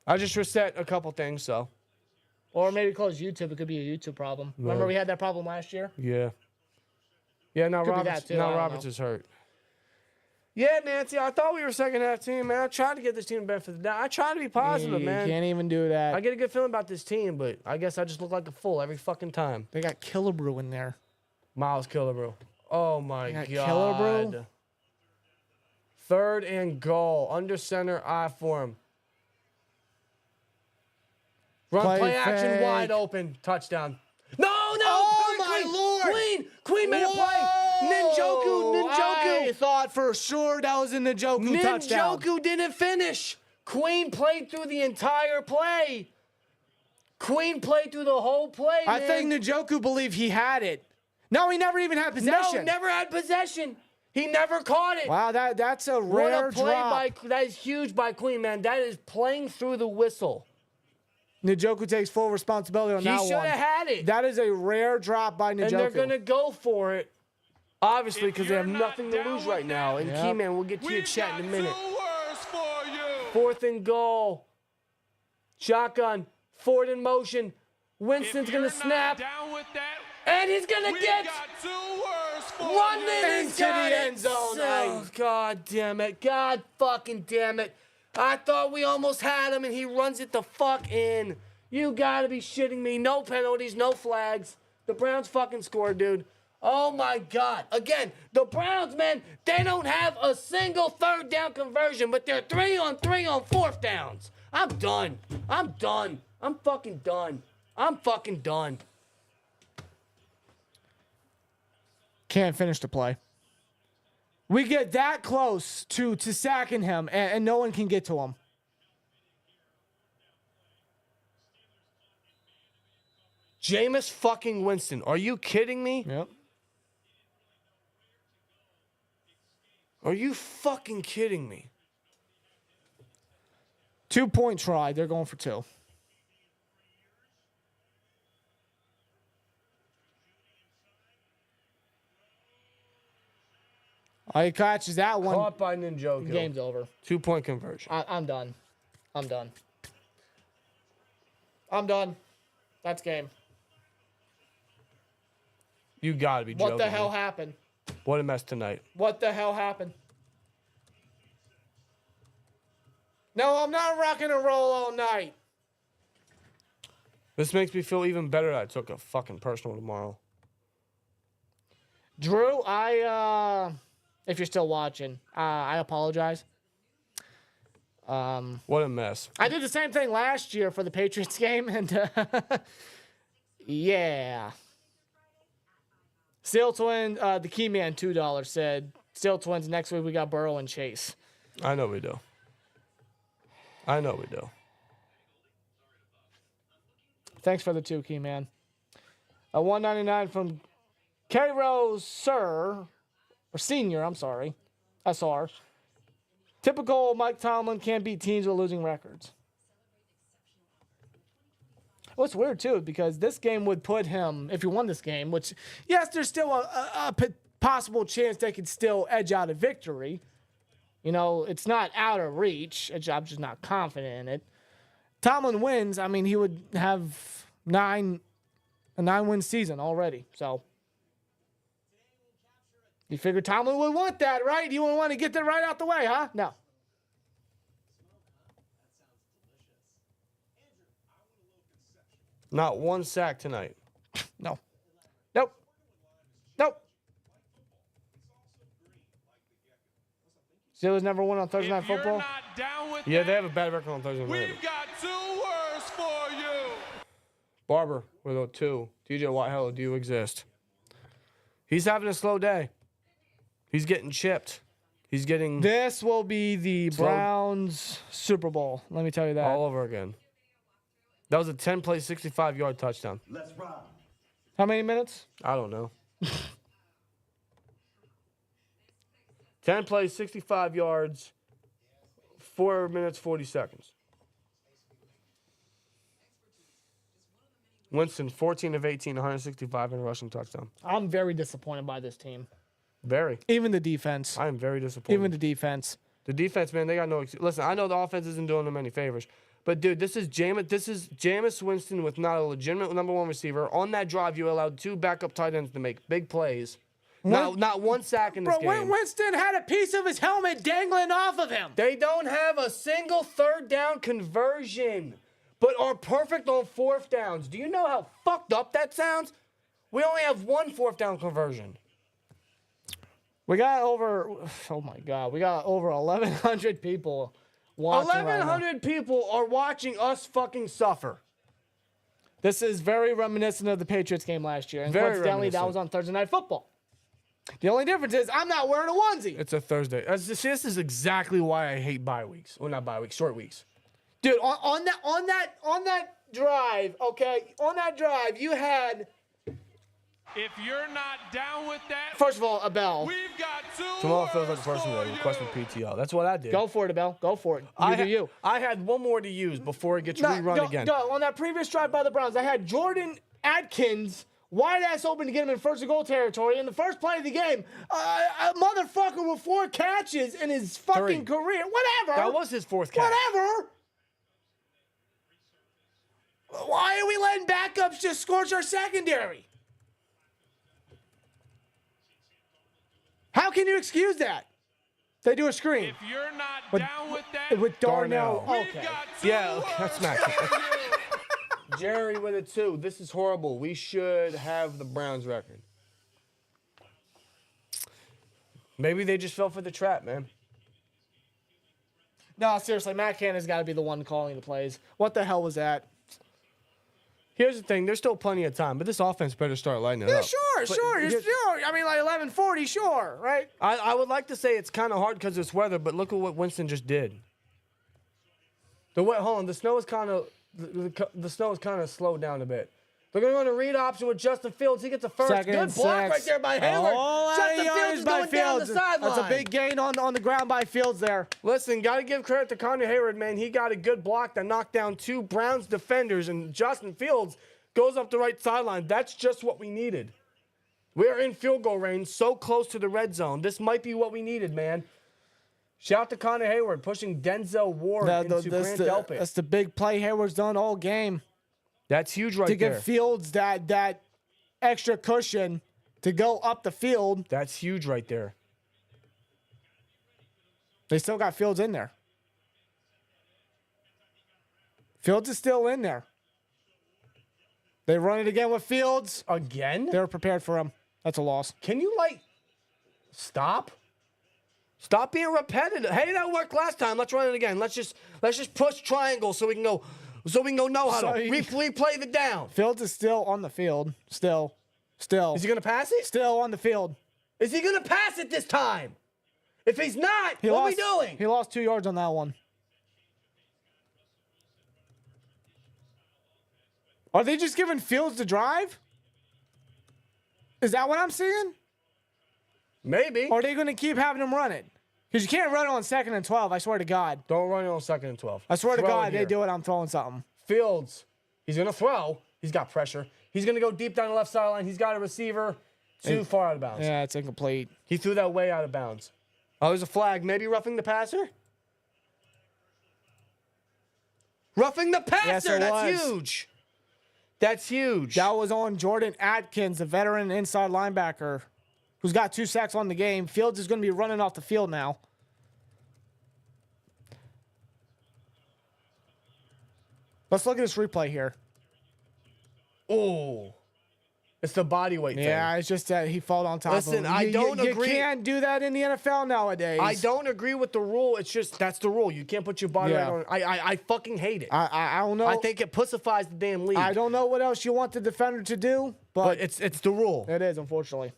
I just reset a couple things, so. Or maybe close YouTube. It could be a YouTube problem. Remember we had that problem last year? Yeah. Yeah, now Could be Roberts, that too, I don't Roberts know. is hurt. Yeah, Nancy, I thought we were a second half team, man. I tried to get this team the benefit of the doubt. I tried to be positive, You man. can't even do that. I get a good feeling about this team, but I guess I just look like a fool every fucking time. They got Killebrew in there. Miles Killebrew. Oh, my got God. Killebrew? 3rd and goal. Under center, eye for him. Play action, fake. wide open. Touchdown. No! Oh, my Queen, Lord. Queen made a play. Ninjoku. I thought for sure that was a Ninjoku touchdown. Ninjoku didn't finish. Queen played through the entire play. Queen played through the whole play, I man. think Ninjoku believed he had it. No, he never even had possession. No, never had possession. He never caught it. Wow, that's a What rare a play drop. that is huge by Queen, man. That is playing through the whistle. Ninjoku takes full responsibility on He that should one. have had it. That is a rare drop by Ninjoku. And they're going to go for it. Obviously, If because they you're have not nothing to down lose with right now. that, And Yep. Key-Man, we'll get to your We've chat got in a minute. 2 words for you. 4th and goal. Shotgun. Forward in motion. Winston's If going you're to not snap. down with that, And he's going to we've get got 2 words for running you. into the end zone. Oh, God damn it. God fucking damn it. I thought we almost had him, and he runs it the fuck in. You got to be shitting me. No penalties, no flags. The Browns fucking scored, dude. Oh, my God. Again, the Browns, man, they don't have a single 3rd down conversion, but they're 3 on 3 on 4th downs. I'm done. I'm done. I'm fucking done. I'm fucking done. Can't finish the play. We get that close to sacking him, and no one can get to him. Jameis fucking Winston. Are you kidding me? Yep. Are you fucking kidding me? 2-point try. They're going for 2. He catches that one. Caught by Ninjoku. Game's over. 2-point conversion. I'm done. I'm done. I'm done. That's game. You gotta be joking. What the hell me. happened? What a mess tonight. What the hell happened? No, I'm not rocking and roll all night. This makes me feel even better that I took a fucking personal tomorrow. Drew, if you're still watching, I apologize. What a mess. I did the same thing last year for the Patriots game, and yeah. SteelTwins, the key man, $2 said, SteelTwins, next week we got Burrow and Chase. I know we do. I know we do. Thanks for the 2, key man. A $1.99 from K Rose, sir, or senior, I'm sorry, SR. Typical Mike Tomlin can't beat teams with losing records. Well, it's weird, too, because this game would put him, if he won this game, which, yes, there's still a possible chance they could still edge out a victory. You know, it's not out of reach. I'm just not confident in it. Tomlin wins, I mean, he would have a 9-win season already. So, you figure Tomlin would want that, right? You would want to get that right out the way, huh? No. Not one sack tonight. No. Nope. Nope. Steelers never won on Thursday Night Football. Not down with Yeah, that, they have a bad record on Thursday night. we've got 2 words for you. Barber with a 2. DJ Watt, hello, do you exist? He's having a slow day. He's getting chipped. He's getting This will be the Slow. Browns Super Bowl. Let me tell you that. all over again. That was a 10-play, 65-yard touchdown. How many minutes? I don't know. 10 plays, 65 yards, 4 minutes, 40 seconds. Winston, 14 of 18, 165 and a rushing touchdown. I'm very disappointed by this team. Very. Even the defense. I am very disappointed. Even the defense. The defense, man, they got no excuse. Listen, I know the offense isn't doing them any favors. But, dude, this is Jameis Winston with not a legitimate #1 receiver. On that drive, you allowed 2 backup tight ends to make big plays. Not one sack in this game. Winston had a piece of his helmet dangling off of him. They don't have a single 3rd down conversion, but are perfect on 4th downs. Do you know how fucked up that sounds? We only have 1 4th down conversion. We got over, oh my God, we got over 1,100 people watching. 1,100 people are watching us fucking suffer. This is very reminiscent of the Patriots game last year. And Very coincidentally, that was on Thursday Night Football. The only difference is I'm not wearing a onesie. It's a Thursday. See, this is exactly why I hate bye weeks. Well, not bye weeks, short weeks. Dude, on that drive, okay, on that drive, you had, If you're not down with that, first of all, Abel. we've got 2 Tomorrow feels like words the person for that you. requested PTO. That's what I did. Go for it, Abel. Go for it. You. I had one more to use before it gets rerun again. On that previous drive by the Browns, I had Jordan Atkins wide ass open to get him in 1st and goal territory. In the first play of the game, a motherfucker with 4 catches in his fucking 3. career. Whatever. That was his 4th catch. Whatever. Why are we letting backups just scorch our secondary? How can you excuse that? They do a screen. If you're not down with that, With Darnell. Darnell. we've Okay. got 2 Yeah, words that's Mac. for you. Jerry with a 2. This is horrible. We should have the Browns record. Maybe they just fell for the trap, man. No, seriously, Matt Cannon's got to be the one calling the plays. What the hell was that? Here's the thing. There's still plenty of time, but this offense better start lighting it up. Sure. I mean, like 11:40, sure, right? I would like to say it's kind of hard because it's weather, but look at what Winston just did. Hold on. The snow is kind of slowed down a bit. They're going to run a read option with Justin Fields. He gets a first. Good block right there by Hayward. Justin Fields is going down the sideline. That's a big gain on the ground by Fields there. Listen, got to give credit to Connor Hayward, man. He got a good block that knocked down 2 Browns defenders, and Justin Fields goes up the right sideline. That's just what we needed. We're in field goal range, so close to the red zone. This might be what we needed, man. Shout out to Connor Hayward pushing Denzel Ward into Grant Delpit. That's the big play Hayward's done all game. That's huge right there. To give Fields that extra cushion to go up the field. That's huge right there. They still got Fields in there. Fields is still in there. They run it again with Fields. Again? They were prepared for him. That's a loss. Can you, stop? Stop being repetitive. Hey, that worked last time. Let's run it again. Let's just push triangle so we can go no huddle. Replay the down. Fields is still on the field. Still. Is he going to pass it? Still on the field. Is he going to pass it this time? If he's not, what are we doing? He lost 2 yards on that one. Are they just giving Fields the drive? Is that what I'm seeing? Maybe. Or are they going to keep having him run it? Because you can't run it on 2nd and 12, I swear to God. Don't run it on 2nd and 12. I swear to God, they do it, I'm throwing something. Fields, he's going to throw. He's got pressure. He's going to go deep down the left sideline. He's got a receiver too far out of bounds. Yeah, it's incomplete. He threw that way out of bounds. Oh, there's a flag. Maybe roughing the passer? Roughing the passer. Yes, That's huge. That's huge. That was on Jordan Atkins, the veteran inside linebacker, who's got 2 sacks on the game. Fields is going to be running off the field now. Let's look at this replay here. Oh. It's the body weight thing. Yeah, it's just that he fell on top of him. Listen, I don't agree. You can't do that in the NFL nowadays. I don't agree with the rule. It's just, that's the rule. You can't put your body weight on. I fucking hate it. I don't know. I think it pussifies the damn league. I don't know what else you want the defender to do, but it's the rule. It is, unfortunately.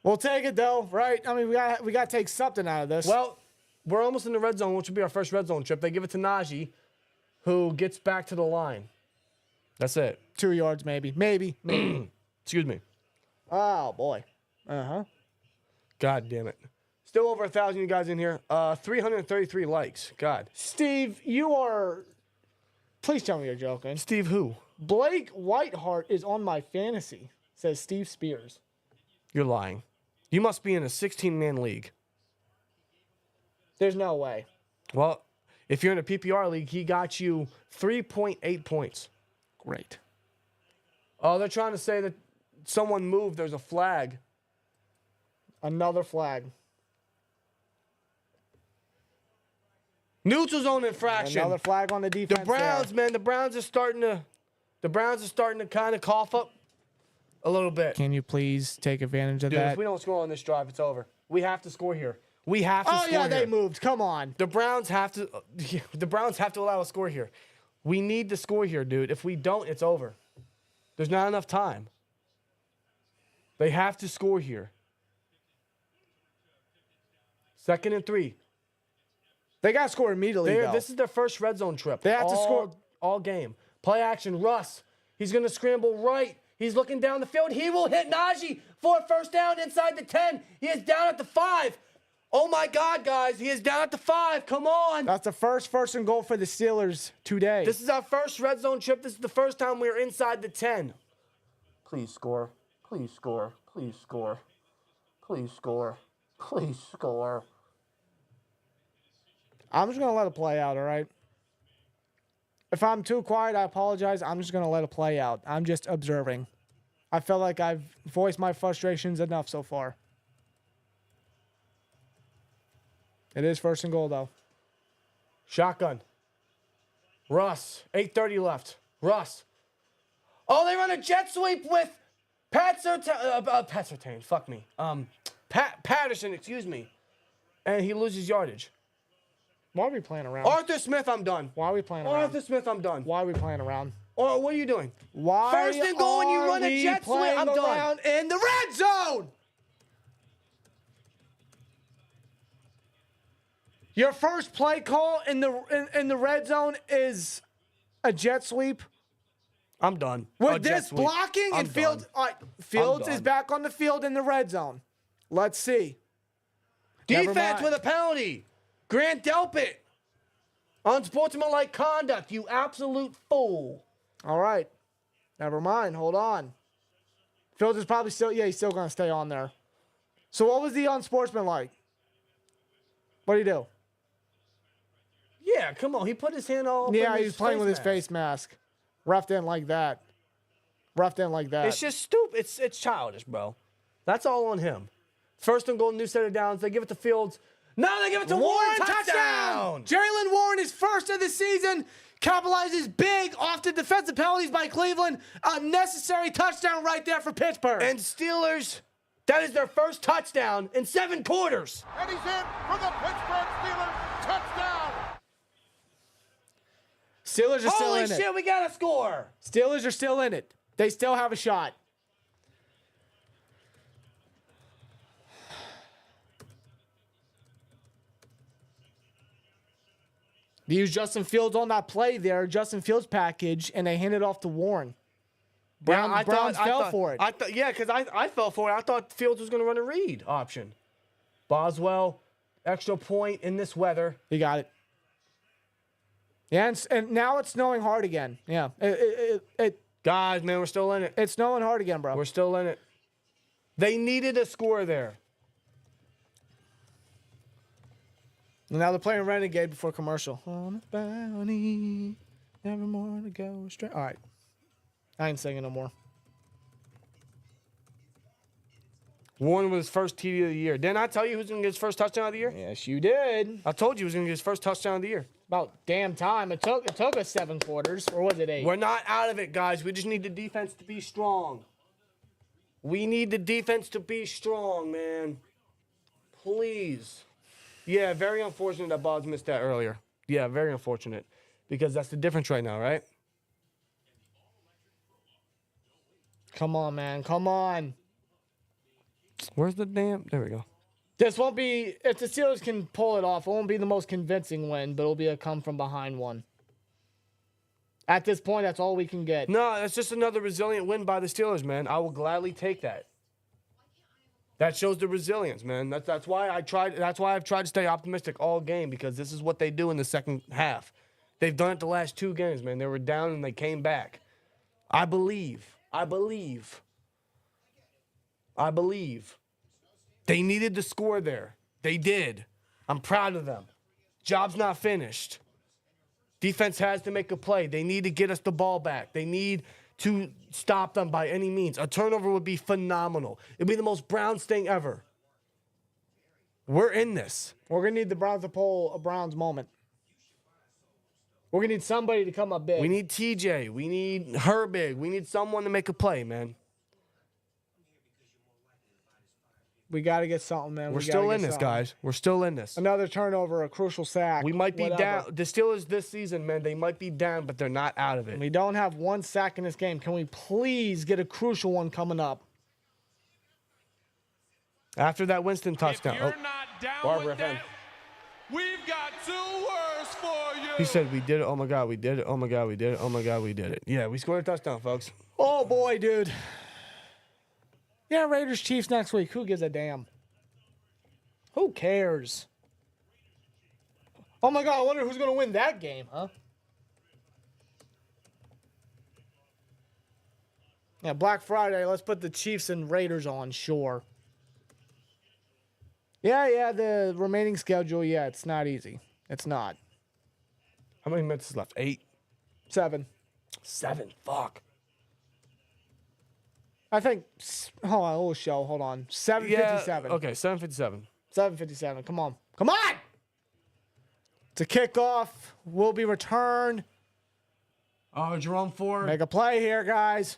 We'll take it, though, right? I mean, we got to take something out of this. Well, we're almost in the red zone, which will be our first red zone trip. They give it to Najee, who gets back to the line. That's it. 2 yards, maybe. Maybe. Excuse me. Oh, boy. Uh-huh. God damn it. Still over 1,000 you guys in here. 333 likes. God. Steve, you are... Please tell me you're joking. Steve who? Blake Whiteheart is on my fantasy, says Steve Spears. You're lying. You must be in a 16-man league. There's no way. Well, if you're in a PPR league, he got you 3.8 points. Great. Oh, they're trying to say that someone moved. There's a flag. Another flag. Neutral zone infraction. Another flag on the defense. The Browns, man, the Browns are starting to kind of cough up a little bit. Can you please take advantage of Dude, that? if we don't score on this drive, it's over. We have to score here. We have to score here. They moved. Come on. The Browns have to allow a score here. We need to score here, dude. If we don't, it's over. There's not enough time. They have to score here. 2nd and 3. They got to score immediately, though. This is their first red zone trip. They have to score all game. Play action. Russ. He's going to scramble right. He's looking down the field. He will hit Najee for a first down inside the 10. He is down at the 5. Oh, my God, guys. He is down at the 5. Come on. That's the first and goal for the Steelers today. This is our first red zone trip. This is the first time we're inside the 10. Please score. Please score. Please score. Please score. Please score. I'm just going to let it play out, all right? If I'm too quiet, I apologize. I'm just going to let it play out. I'm just observing. I feel like I've voiced my frustrations enough so far. It is 1st and goal, though. Shotgun. Russ. 8:30 left. Russ. Oh, they run a jet sweep with Pat Surtain. Fuck me. Patterson, excuse me. And he loses yardage. Why are we playing around? Arthur Smith, I'm done. Why are we playing around? Arthur Smith, I'm done. Why are we playing around? Or what are you doing? Why First and goal and you run a jet sweep. I'm done. around in the red zone? Your first play call in the red zone is a jet sweep. I'm done. With this blocking and Fields, all right, Fields is done. back on the field in the red zone. Let's see. Defense with a penalty. Grant Delpit. Unsportsmanlike conduct, you absolute fool. All right. Never mind. Hold on. Fields is probably still, he's still going to stay on there. So what was the unsportsmanlike? What did he do? Yeah, come on. He put his hand all over Yeah, his he was playing with his mask. face mask. Ref didn't like that. Ref didn't like that. It's just stupid. It's childish, bro. That's all on him. First and goal, new set of downs. They give it to Fields. No, they give it to Warren. Touchdown! Jalen Warren is first of the season. Capitalizes big off the defensive penalties by Cleveland. A necessary touchdown right there for Pittsburgh. And Steelers, that is their first touchdown in 7 quarters. And he's in for the Pittsburgh Steelers touchdown. Steelers are still Holy in shit, it. we got a score. Steelers are still in it. They still have a shot. They used Justin Fields on that play there, Justin Fields package, and they handed off to Warren. Browns fell for it. Yeah, because I fell for it. I thought Fields was going to run a read option. Boswell, extra point in this weather. He got it. Yeah, and now it's snowing hard again. Yeah, Guys, man, we're still in it. it's snowing hard again, bro. We're still in it. They needed a score there. And now they're playing Renegade before commercial. On a bounty, never more to go astray. All right, I ain't singing no more. Warren with his first TD of the year. Didn't I tell you who's going to get his first touchdown of the year? Yes, you did. I told you he was going to get his first touchdown of the year. About damn time. It took us 7 quarters, or was it 8? We're not out of it, guys. We just need the defense to be strong. We need the defense to be strong, man. Please. Yeah, very unfortunate that Bobs missed that earlier. Yeah, very unfortunate. Because that's the difference right now, right? Come on, man. Come on. Where's the damn... There we go. This won't be, if the Steelers can pull it off, it won't be the most convincing win, but it'll be a come from behind one. At this point, that's all we can get. No, that's just another resilient win by the Steelers, man. I will gladly take that. That shows the resilience, man. That's why I've tried to stay optimistic all game, because this is what they do in the second half. They've done it the last 2 games, man. They were down and they came back. I believe. They needed the score there. They did. I'm proud of them. Job's not finished. Defense has to make a play. They need to get us the ball back. They need to stop them by any means. A turnover would be phenomenal. It'd be the most Browns thing ever. We're in this. We're going to need the Browns to pull a Browns moment. We're going to need somebody to come up big. We need TJ. We need Herbig. We need someone to make a play, man. We got to get something, man. We're still in this, guys. We're still in this. Another turnover, a crucial sack. We might be whatever. down. The Steelers this season, man, they might be down, but they're not out of it. We don't have 1 sack in this game. Can we please get a crucial one coming up? After that Winston touchdown. If you're not down Barbara with that, we've got 2 words for you. He said, we did it. Oh, my God, we did it. Oh, my God, we did it. Oh, my God, we did it. Yeah, we scored a touchdown, folks. Oh, boy, dude. Yeah, Raiders Chiefs next week. Who gives a damn? Who cares? Oh, my God, I wonder who's going to win that game, huh? Yeah, Black Friday, let's put the Chiefs and Raiders on, sure. Yeah, the remaining schedule, yeah, it's not easy. It's not. How many minutes is left? 8? 7. 7. Fuck. I think, hold on, we'll show, hold on. 7:57. Yeah, okay, 7:57. 7:57, come on. Come on! It's a kickoff, will be returned. Oh, Jerome Ford. Make a play here, guys.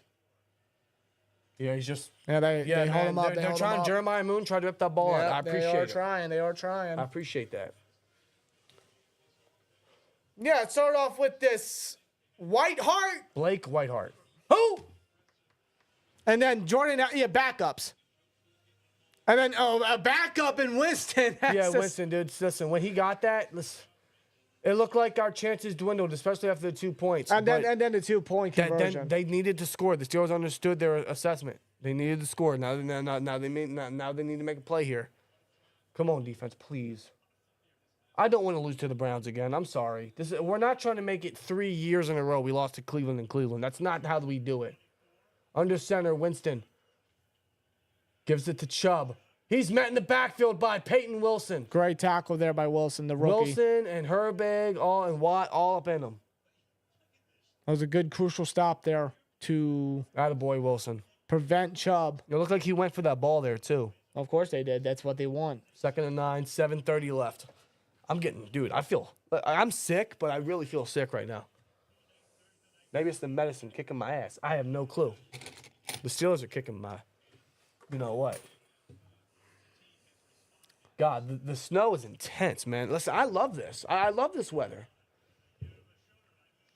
Yeah, he's just... Yeah, they hold him up. They're trying. Jeremiah Moon tried to rip that ball out. I appreciate it. They are trying. I appreciate that. Yeah, it started off with this Whiteheart. Blake Whiteheart. Who? And then Jordan, backups. And then, a backup in Winston. Yeah, Winston, dude. Listen, when he got that, it looked like our chances dwindled, especially after the 2 points. And then the 2-point conversion. Then they needed to score. The Steelers understood their assessment. They needed to score. Now they need to make a play here. Come on, defense, please. I don't want to lose to the Browns again. I'm sorry. We're not trying to make it 3 years in a row we lost to Cleveland and Cleveland. That's not how we do it. Under center, Winston. Gives it to Chubb. He's met in the backfield by Peyton Wilson. Great tackle there by Wilson, the rookie. Wilson and Herbig, and Watt, all up in them. That was a good, crucial stop there to Attaboy, Wilson. prevent Chubb. It looked like he went for that ball there, too. Of course they did. That's what they want. 2nd and 9, 7:30 left. I'm sick, but I really feel sick right now. Maybe it's the medicine kicking my ass. I have no clue. The Steelers are kicking my, you know what? God, the snow is intense, man. Listen, I love this. I love this weather.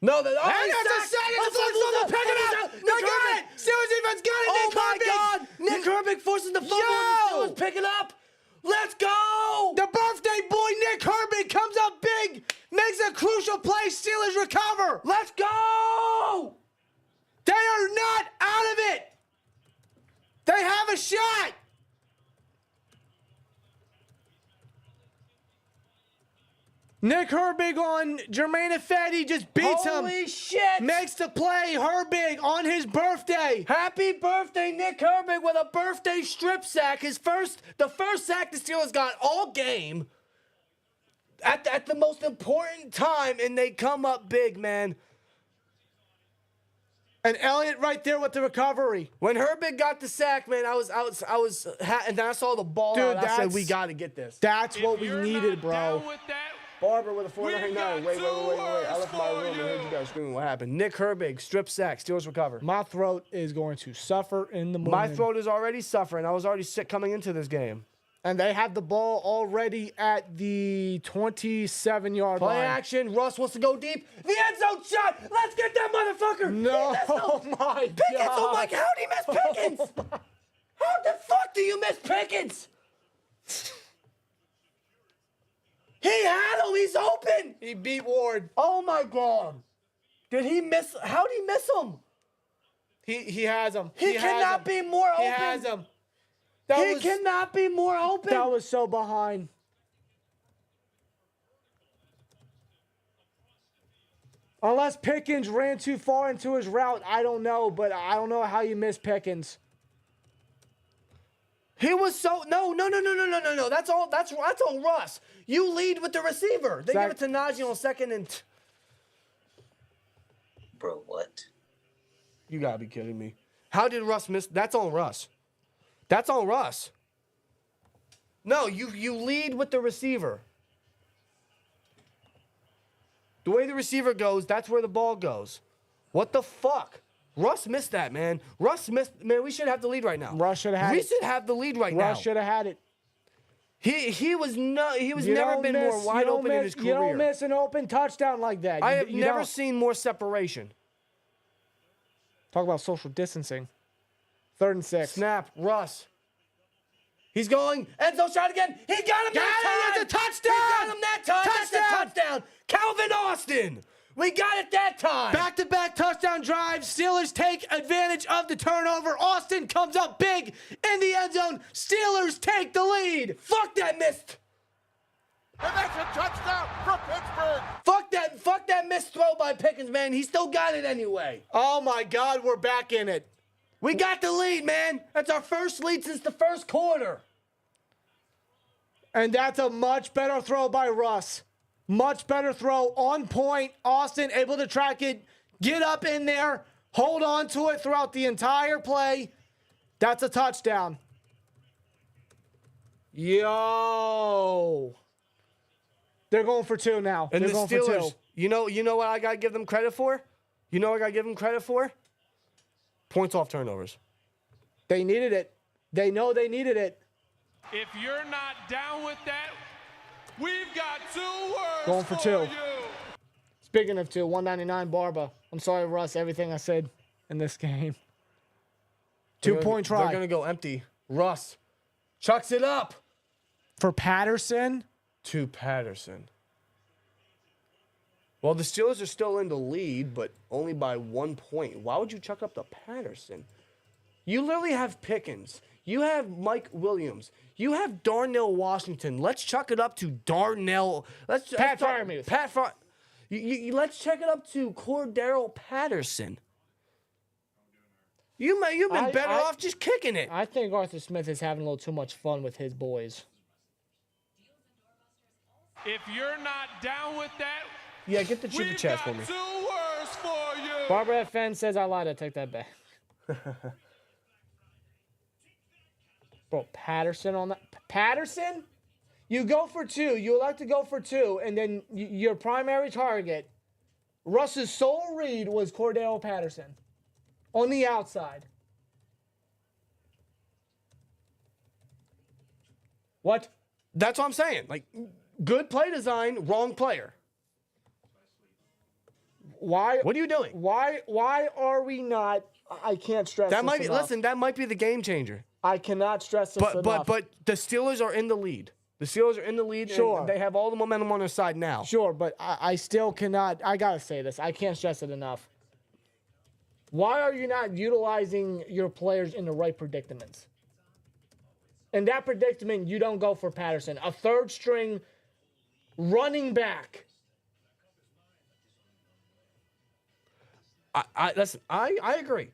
No, that's a second. Pick it up. They got it. Steelers defense got it. Oh my God! Nick Herbig forces the fumble. And the Steelers pick it up. Let's go! The birthday boy Nick Herbig comes up big, makes a crucial play. Steelers recover. Let's go! They are not out of it. They have a shot. Nick Herbig on Jermaine Ifedi just beats him. Holy shit! Makes the play. Herbig on his birthday. Happy birthday, Nick Herbig, with a birthday strip sack. The first sack the Steelers got all game at the most important time, and they come up big, man. And Elliott right there with the recovery. When Herbig got the sack, man, and then I saw the ball. Dude, I said, we got to get this. That's what we needed, bro. Barber with a 499. Wait. I left my room and heard you guys screaming. What happened? Nick Herbig, strip sack. Steelers recover. My throat is going to suffer in the morning. My throat is already suffering. I was already sick coming into this game. And they have the ball already at the 27-yard line. Play action. Russ wants to go deep. The end zone shot. Let's get that motherfucker. No, my Pickens. God. Oh, my God. How did he miss Pickens? How the fuck do you miss Pickens? He had him. He's open. He beat Ward. Oh, my God. Did he miss? How did he miss him? He has him. He cannot be more open. He has him. He cannot be more open. That was so behind. Unless Pickens ran too far into his route, I don't know. But I don't know how you miss Pickens. He was so no. That's on Russ. You lead with the receiver. They give it to Najee on 2nd and. Bro, what? You gotta be kidding me. How did Russ miss? That's on Russ. That's on Russ. No, you lead with the receiver. The way the receiver goes, that's where the ball goes. What the fuck? Russ missed that, man. Man, we should have the lead right now. Russ should have had it. We should have the lead right now. Russ should have had it. He was never been more wide open in his career. You don't miss an open touchdown like that. I have never seen more separation. Talk about social distancing. 3rd and 6. Snap, Russ. He's going. End zone shot again. He got him that time. It's a touchdown. He got him that time. That's a touchdown. Calvin Austin. We got it that time. Back-to-back touchdown drives. Steelers take advantage of the turnover. Austin comes up big in the end zone. Steelers take the lead. Fuck that missed. And that's a touchdown from Pittsburgh. Fuck that missed throw by Pickens, man. He still got it anyway. Oh, my God. We're back in it. We got the lead, man. That's our first lead since the first quarter. And that's a much better throw by Russ. Much better throw, on point. Austin able to track it, get up in there, hold on to it throughout the entire play. That's a touchdown. Yo. They're going for 2 now. And They're the going Steelers, for 2. you know what I got to give them credit for? You know what I got to give them credit for? Points off turnovers. They needed it. They know they needed it. If you're not down with that, we've got 2 words Going for 2. you. Speaking of 2, 199 Barba. I'm sorry, Russ, everything I said in this game. 2-point try. They're going to go empty. Russ chucks it up. For Patterson. To Patterson. Well, the Steelers are still in the lead, but only by 1 point. Why would you chuck up to Patterson? You literally have Pickens. You have Mike Williams. You have Darnell Washington. Let's chuck it up to Darnell. Let's chuck it up to Cordero Patterson. You've been better off just kicking it. I think Arthur Smith is having a little too much fun with his boys. If you're not down with that, Yeah, get the super chat for me. we've got 2 words for you. Barbara FN says I lied. I take that back. Bro, Patterson on that. Patterson? You go for 2. You elect to go for 2, and then your primary target, Russ's sole read was Cordell Patterson on the outside. What? That's what I'm saying. Like, good play design, wrong player. Why? What are you doing? Why are we not? I can't stress That this might be. enough. Listen, that might be the game changer. I cannot stress this enough. But the Steelers are in the lead. The Steelers are in the lead. Sure. And they have all the momentum on their side now. Sure, but I still cannot. I gotta say this. I can't stress it enough. Why are you not utilizing your players in the right predicaments? In that predicament, you don't go for Patterson, a third string running back. Listen, I agree.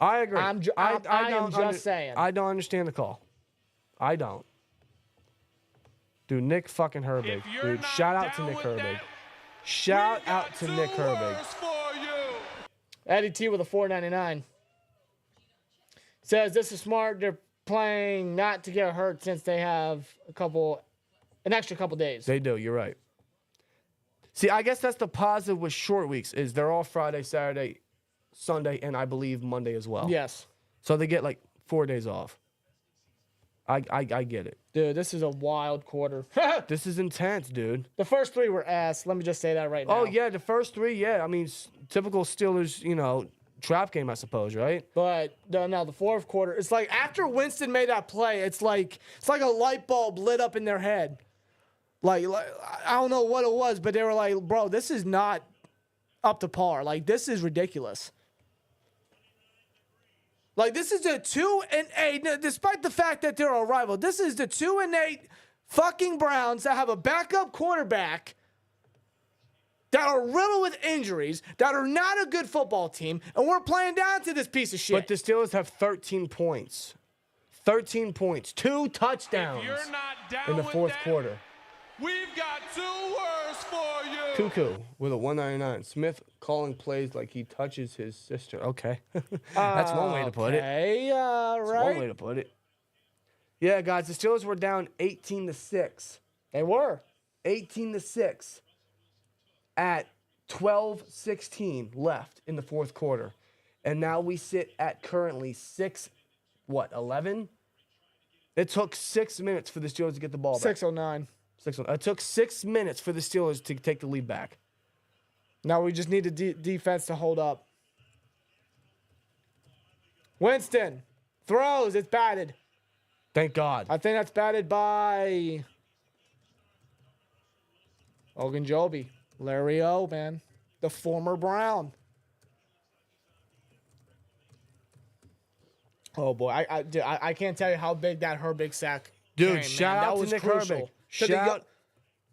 I agree. I'm just saying. I don't understand the call. I don't. Dude, Nick fucking Herbig. If you're Dude, not shout out to down Nick with Herbig. that, Shout we've got out to 2 Nick Herbig. words for you. Eddie T with a $4.99 says this is smart. They're playing not to get hurt since they have an extra couple days. They do. You're right. See, I guess that's the positive with short weeks is they're all Friday, Saturday, Sunday, and I believe Monday as well. Yes. So they get like 4 days off. I get it. Dude, this is a wild quarter. This is intense, dude. The first 3 were ass. Let me just say that right now. Oh, yeah, the first 3, yeah. I mean, typical Steelers, trap game, I suppose, right? But no, the fourth quarter, it's like after Winston made that play, it's like a light bulb lit up in their head. Like I don't know what it was, but they were like, bro, this is not up to par. Like, this is ridiculous. Like, this is the 2-8, despite the fact that they're a rival. This is the 2-8 fucking Browns that have a backup quarterback that are riddled with injuries, that are not a good football team, and we're playing down to this piece of shit. But the Steelers have 13 points. 13 points. 2 touchdowns If you're not down in the with fourth that, quarter. we've got 2 words for you. Cuckoo with a 199. Smith calling plays like he touches his sister. Okay. That's one way to put it. Okay, That's right. one way to put it. Yeah, guys, the Steelers were down 18-6. They were. 18-6 at 12:16 left in the fourth quarter. And now we sit at currently 11? It took 6 minutes for the Steelers to get the ball back. 6:09. It took 6 minutes for the Steelers to take the lead back. Now we just need the defense to hold up. Winston throws. It's batted. Thank God. I think that's batted by Ogunjobi. Larry O, man. The former Brown. Oh, boy. I can't tell you how big that Herbig sack Dude, came, shout man. out That to was Nick crucial. Herbig.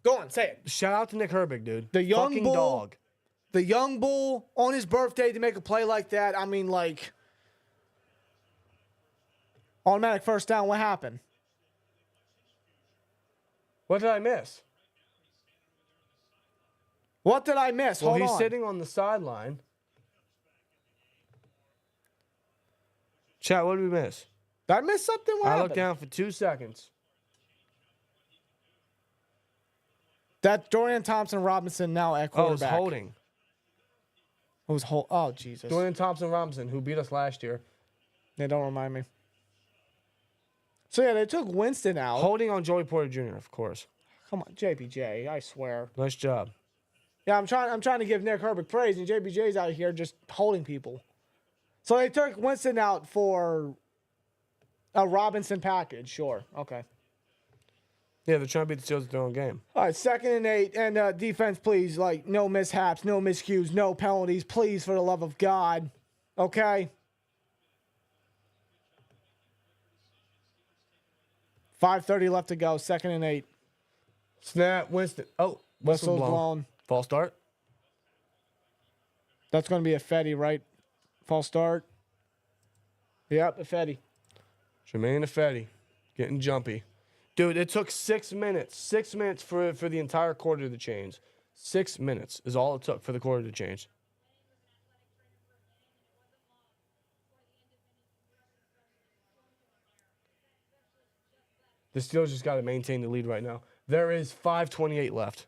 Go on, say it. Shout out to Nick Herbig, dude. The young fucking bull. dog. The young bull on his birthday to make a play like that. I mean, like, automatic first down. What happened? What did I miss? What did I miss? Well, Hold he's on. sitting on the sideline. Chat, what did we miss? Did I miss something? What I happened? looked down for 2 seconds. That Dorian Thompson-Robinson now at Oh, it was quarterback. holding. It was hold. Oh, Jesus. Dorian Thompson-Robinson, who beat us last year. They don't remind me. So, yeah, they took Winston out. Holding on Joey Porter Jr., of course. Come on, JPJ, I swear. Nice job. Yeah, I'm trying to give Nick Herbig praise, and JBJ's out here just holding people. So they took Winston out for a Robinson package. Sure. Okay. Yeah, they're trying to beat the Steelers at their own game. All right, 2nd and 8. And defense, please, like, no mishaps, no miscues, no penalties. Please, for the love of God. Okay? 5:30 left to go, 2nd and 8. Snap, Winston. Oh, Whistle's blown. False start. That's going to be a Fetty, right? False start. Yep, a Fetty. Jermaine Ifedi getting jumpy. Dude, it took 6 minutes. 6 minutes for the entire quarter to change. 6 minutes is all it took for the quarter to change. The Steelers just got to maintain the lead right now. There is 5:28 left.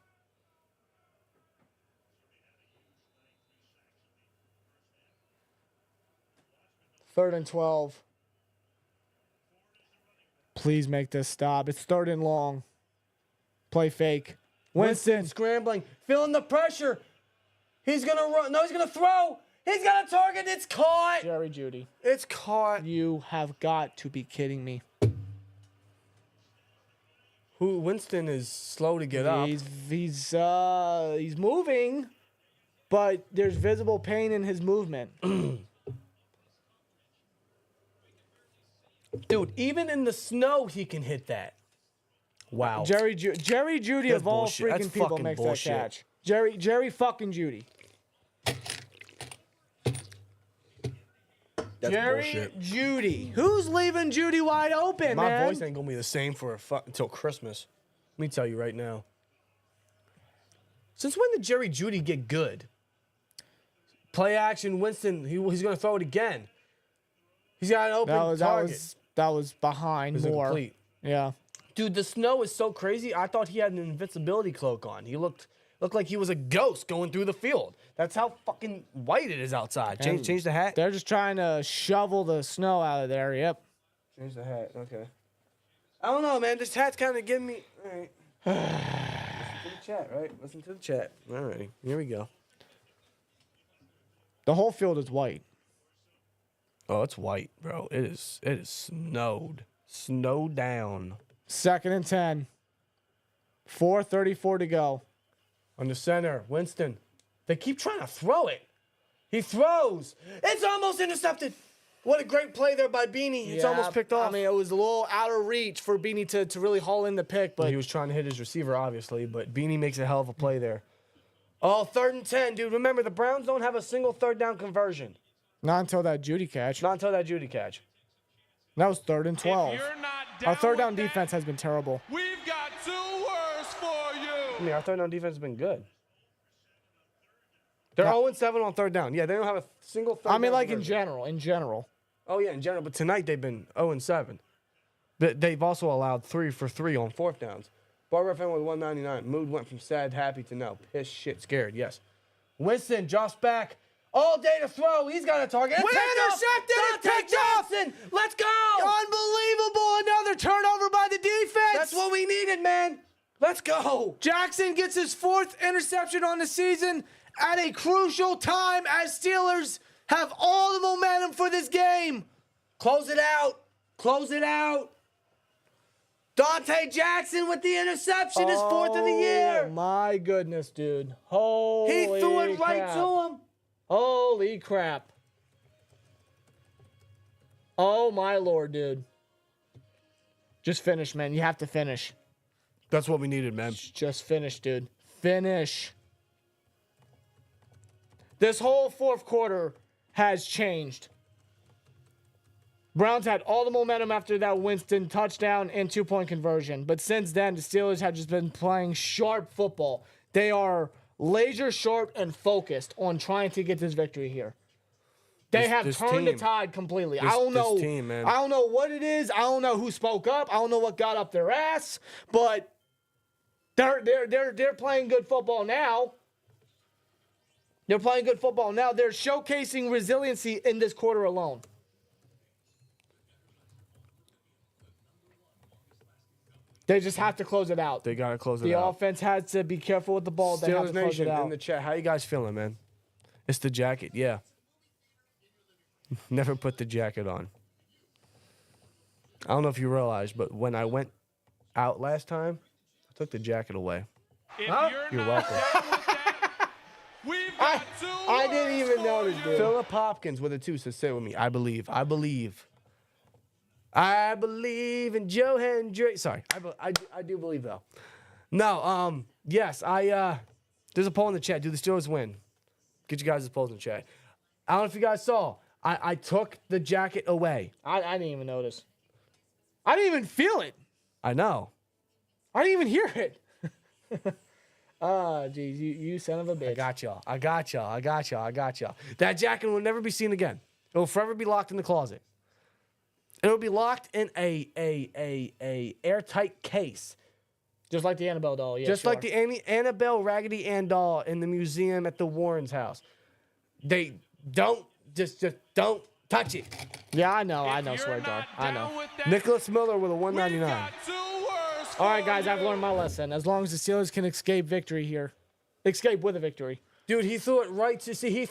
Third and 12. Please make this stop. It's 3rd and long. Play fake. Winston. Scrambling, feeling the pressure. He's going to run. No, he's going to throw. He's got a target. It's caught. Jerry Jeudy. It's caught. You have got to be kidding me. Winston is slow to get up. He's moving, but there's visible pain in his movement. Dude, even in the snow, he can hit that. Wow. Jerry Jeudy That's of all bullshit. That's freaking people fucking makes bullshit. that catch. Jerry fucking Jeudy. That's Jerry bullshit. Jeudy. Who's leaving Jeudy wide open, My man? voice ain't gonna be the same for until Christmas. Let me tell you right now. Since when did Jerry Jeudy get good? Play action, Winston. He's gonna throw it again. He's got an open target. That was behind It was more. incomplete. Yeah. Dude, the snow is so crazy. I thought he had an invincibility cloak on. He looked like he was a ghost going through the field. That's how fucking white it is outside. Change the hat. They're just trying to shovel the snow out of there. Yep. Change the hat. Okay. I don't know, man. This hat's kind of giving me. All right. Listen to the chat, right? Listen to the chat. All right. Here we go. The whole field is white. Oh, it's white, bro. It is snowed. Snowed down. 2nd and 10. 4:34 to go. On the center, Winston. They keep trying to throw it. He throws. It's almost intercepted. What a great play there by Beanie. It's almost picked off. I mean, it was a little out of reach for Beanie to really haul in the pick, but he was trying to hit his receiver, obviously, but Beanie makes a hell of a play there. Oh, 3rd and 10, dude. Remember, the Browns don't have a single 3rd down conversion. not until that Jeudy catch. Not until that Jeudy catch. That was 3rd and 12. If you're not Our down 3rd with down that, defense has been terrible. We've got 2 words for you. I mean, our 3rd down defense has been good. They're 0-7 on 3rd down. Yeah, they don't have a single 3rd down I mean, like conversion. in general. Oh, yeah, in general. But tonight they've been 0-7. But they've also allowed 3 for 3 on 4th downs. Barber FM with 199. Mood went from sad, happy to now pissed, shit, scared. Yes. Winston drops back. All day to throw. He's got a target. We intercepted it. Picked off. Jackson. Let's go. Unbelievable. Another turnover by the defense. That's what we needed, man. Let's go. Jackson gets his 4th interception on the season at a crucial time as Steelers have all the momentum for this game. Close it out. Close it out. Dante Jackson with the interception, his 4th of the year. Oh, my goodness, dude. Holy He threw it right crap. to him. Holy crap. Oh, my Lord, dude. Just finish, man. You have to finish. That's what we needed, man. Just finish, dude. Finish. This whole 4th quarter has changed. Browns had all the momentum after that Winston touchdown and 2-point conversion. But since then, the Steelers have just been playing sharp football. They are laser sharp and focused on trying to get this victory here. They have turned the tide completely. I don't know. I don't know what it is. I don't know who spoke up. I don't know what got up their ass. But they're playing good football now. They're playing good football now. They're showcasing resiliency in this quarter alone. They just have to close it out. They got to close it The out. offense has to be careful with the ball. They have Steelers to close Nation it out. in the chat. How you guys feeling, man? It's the jacket. Yeah. Never put the jacket on. I don't know if you realized, but when I went out last time, I took the jacket away. If You're welcome. down with that, we've got two I didn't words even for notice, you. dude. Philip Hopkins with a 2 says, say it with me. I believe. I believe. I believe in Joe Hendry. Sorry. I do believe, though. No, yes, there's a poll in the chat. Do the Steelers win? Get you guys' polls in the chat. I don't know if you guys saw. I took the jacket away. I didn't even notice. I didn't even feel it. I know. I didn't even hear it. Geez, you son of a bitch. I got y'all. That jacket will never be seen again. It will forever be locked in the closet. It'll be locked in a airtight case. Just like the Annabelle doll, yeah. Just like the Annabelle Raggedy Ann doll in the museum at the Warrens' house. They don't just don't touch it. Yeah, I know, If you're swear jar. not I know. down with that, Nicholas Miller with a we've $1.99. got two words All right, for guys, I've you. learned my lesson. As long as the Steelers can escape victory here. Escape with a victory. Dude, he threw it right to see. He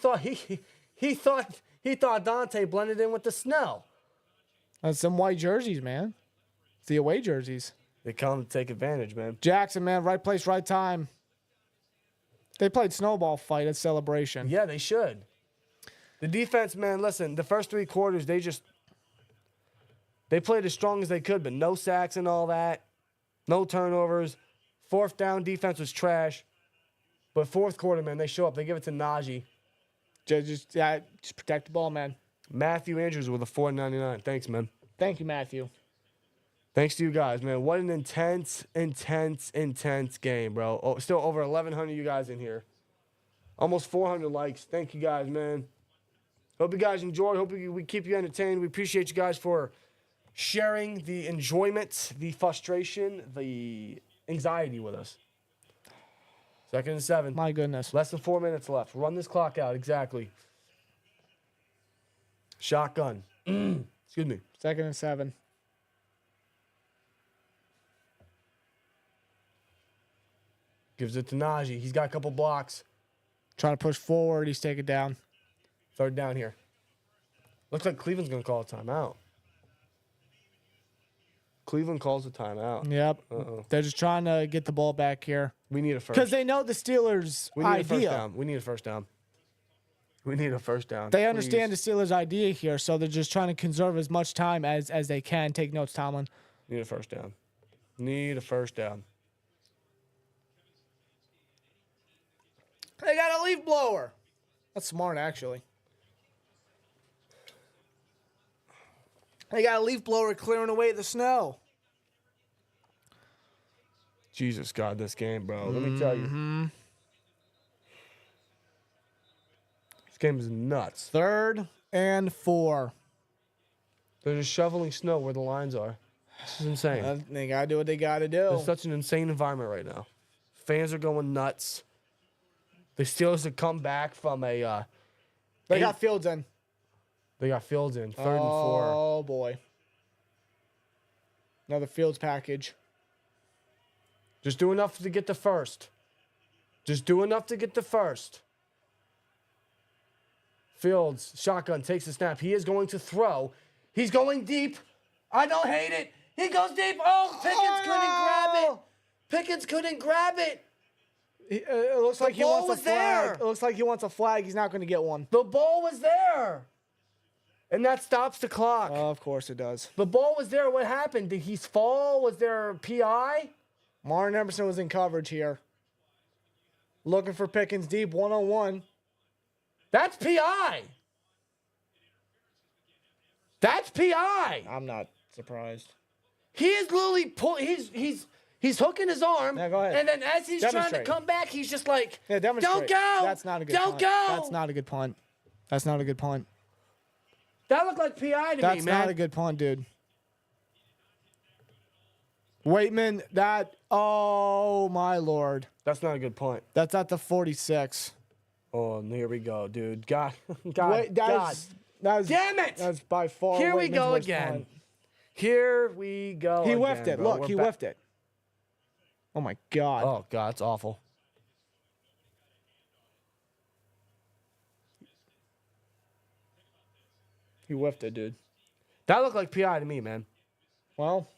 thought Dante blended in with the snow. That's some white jerseys, man. It's the away jerseys. They come to take advantage, man. Jackson, man, right place, right time. They played snowball fight at Celebration. Yeah, they should. The defense, man, listen, the first 3 quarters, they played as strong as they could, but no sacks and all that. No turnovers. 4th down defense was trash. But 4th quarter, man, they show up. They give it to Najee. Just protect the ball, man. Matthew Andrews with a $4.99. Thanks, man. Thank you, Matthew. Thanks to you guys, man. What an intense game, bro. Oh, still over 1,100 of you guys in here. Almost 400 likes. Thank you guys, man. Hope you guys enjoy. Hope we keep you entertained. We appreciate you guys for sharing the enjoyment, the frustration, the anxiety with us. 2nd and 7. My goodness. Less than 4 minutes left. Run this clock out. Exactly. Shotgun. Excuse me. 2nd and 7. Gives it to Najee. He's got a couple blocks. Trying to push forward. He's taken down. 3rd down here. Looks like Cleveland's going to call a timeout. Cleveland calls a timeout. Yep. Uh-oh. They're just trying to get the ball back here. We need a first. Because they know the Steelers' We need a first idea. down. We need a first down. We need a first down. They understand Please. the Steelers' idea here, so they're just trying to conserve as much time as they can. Take notes, Tomlin. Need a first down. Need a first down. They got a leaf blower. That's smart, actually. They got a leaf blower clearing away the snow. Jesus God, this game, bro. Let me tell you. This game is nuts. 3rd and 4. They're just shoveling snow where the lines are. This is insane. They got to do what they got to do. It's such an insane environment right now. Fans are going nuts. The Steelers have come back from a... They got Fields in. They got Fields in. 3rd and 4. Oh, boy. Another Fields package. Just do enough to get the first. Just do enough to get the first. Fields, shotgun, takes the snap. He is going to throw. He's going deep. I don't hate it. He goes deep. Oh, Pickens couldn't grab it. Pickens couldn't grab it. It looks like he ball wants a was flag. there. It looks like he wants a flag. He's not going to get one. The ball was there. And that stops the clock. Of course it does. The ball was there. What happened? Did he fall? Was there a PI? Martin Emerson was in coverage here. Looking for Pickens deep, 1-on-1. That's PI. That's PI. I'm not surprised. He is literally he's hooking his arm. Yeah, go ahead. And then as he's trying to Demonstrate. come back, he's just like, Yeah, demonstrate. don't go. That's not a good Don't punt. go. That's not a good punt. That's not a good punt. That looked like PI to me, That's man. not a good punt, dude. Waitman, oh my lord. That's not a good punt. That's at the 46. Oh, here we go, dude. God. Wait, that was Damn it. That's by far Here we Waitman's go worst again. punt. Here we go He again, whiffed it. bro. Look, We're he back. whiffed it. Oh, my God. Oh, God, it's awful. He whiffed it, dude. That looked like PI to me, man. Well,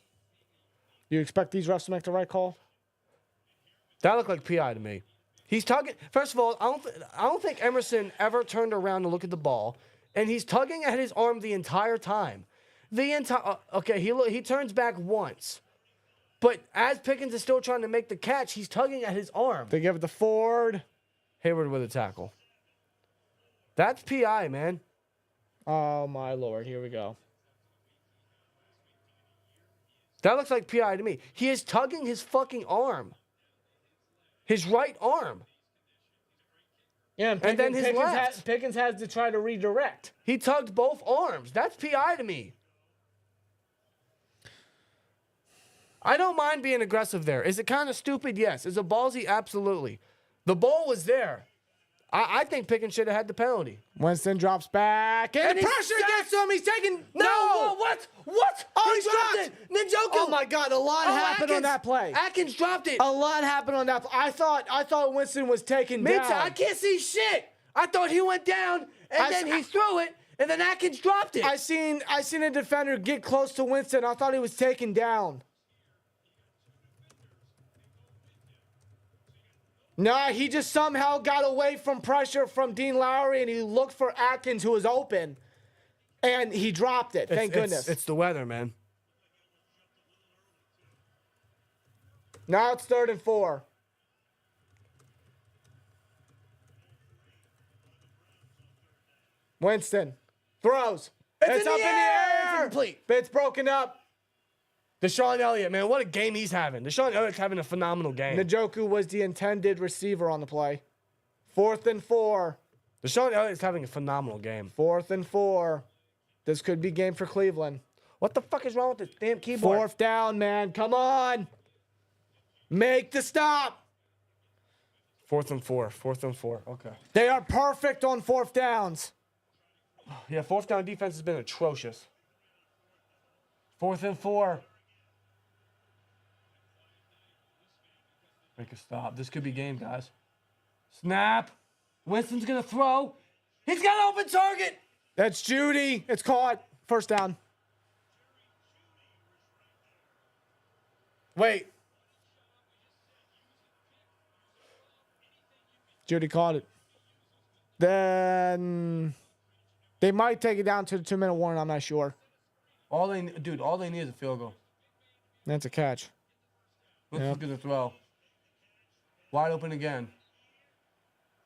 you expect these refs to make the right call? That looked like PI to me. He's tugging. First of all, I don't think Emerson ever turned around to look at the ball, and he's tugging at his arm the entire time. Okay, he turns back once, but as Pickens is still trying to make the catch, he's tugging at his arm. They give it to Ford. Hayward with a tackle. That's PI, man. Oh, my Lord. Here we go. That looks like PI to me. He is tugging his fucking arm. His right arm. Yeah, and then his left. Pickens has to try to redirect. He tugged both arms. That's PI to me. I don't mind being aggressive there. Is it kind of stupid? Yes. Is it ballsy? Absolutely. The ball was there. I think Pickens should have had the penalty. Winston drops back. And pressure gets to him. He's taking... No! What? Oh, he dropped it! Njoku! Oh, my God. A lot happened on that play. Atkins dropped it. A lot happened on that play. I thought Winston was taken down. Me too. I can't see shit. I thought he went down, and then he threw it, and then Atkins dropped it. I seen a defender get close to Winston. I thought he was taken down. Nah, he just somehow got away from pressure from Dean Lowry, and he looked for Atkins, who was open, and he dropped it. Thank goodness. It's the weather, man. Now it's 3rd and 4. Winston throws. It's up in the air. It's incomplete. It's broken up. Deshaun Elliott, man, what a game he's having. Deshaun Elliott's having a phenomenal game. Njoku was the intended receiver on the play. 4th and 4. Deshaun Elliott's having a phenomenal game. 4th and 4. This could be game for Cleveland. What the fuck is wrong with this damn keyboard? 4th down, man. Come on. Make the stop. 4th and 4. 4th and 4. Okay. They are perfect on 4th downs. Yeah, 4th down defense has been atrocious. 4th and 4. Make a stop. This could be game, guys. Snap. Winston's going to throw. He's got an open target. That's Judy. It's caught. 1st down. Wait. Judy caught it. Then they might take it down to the 2-minute warning. I'm not sure. All they need is a field goal. That's a catch. Winston's going to throw. Wide open again.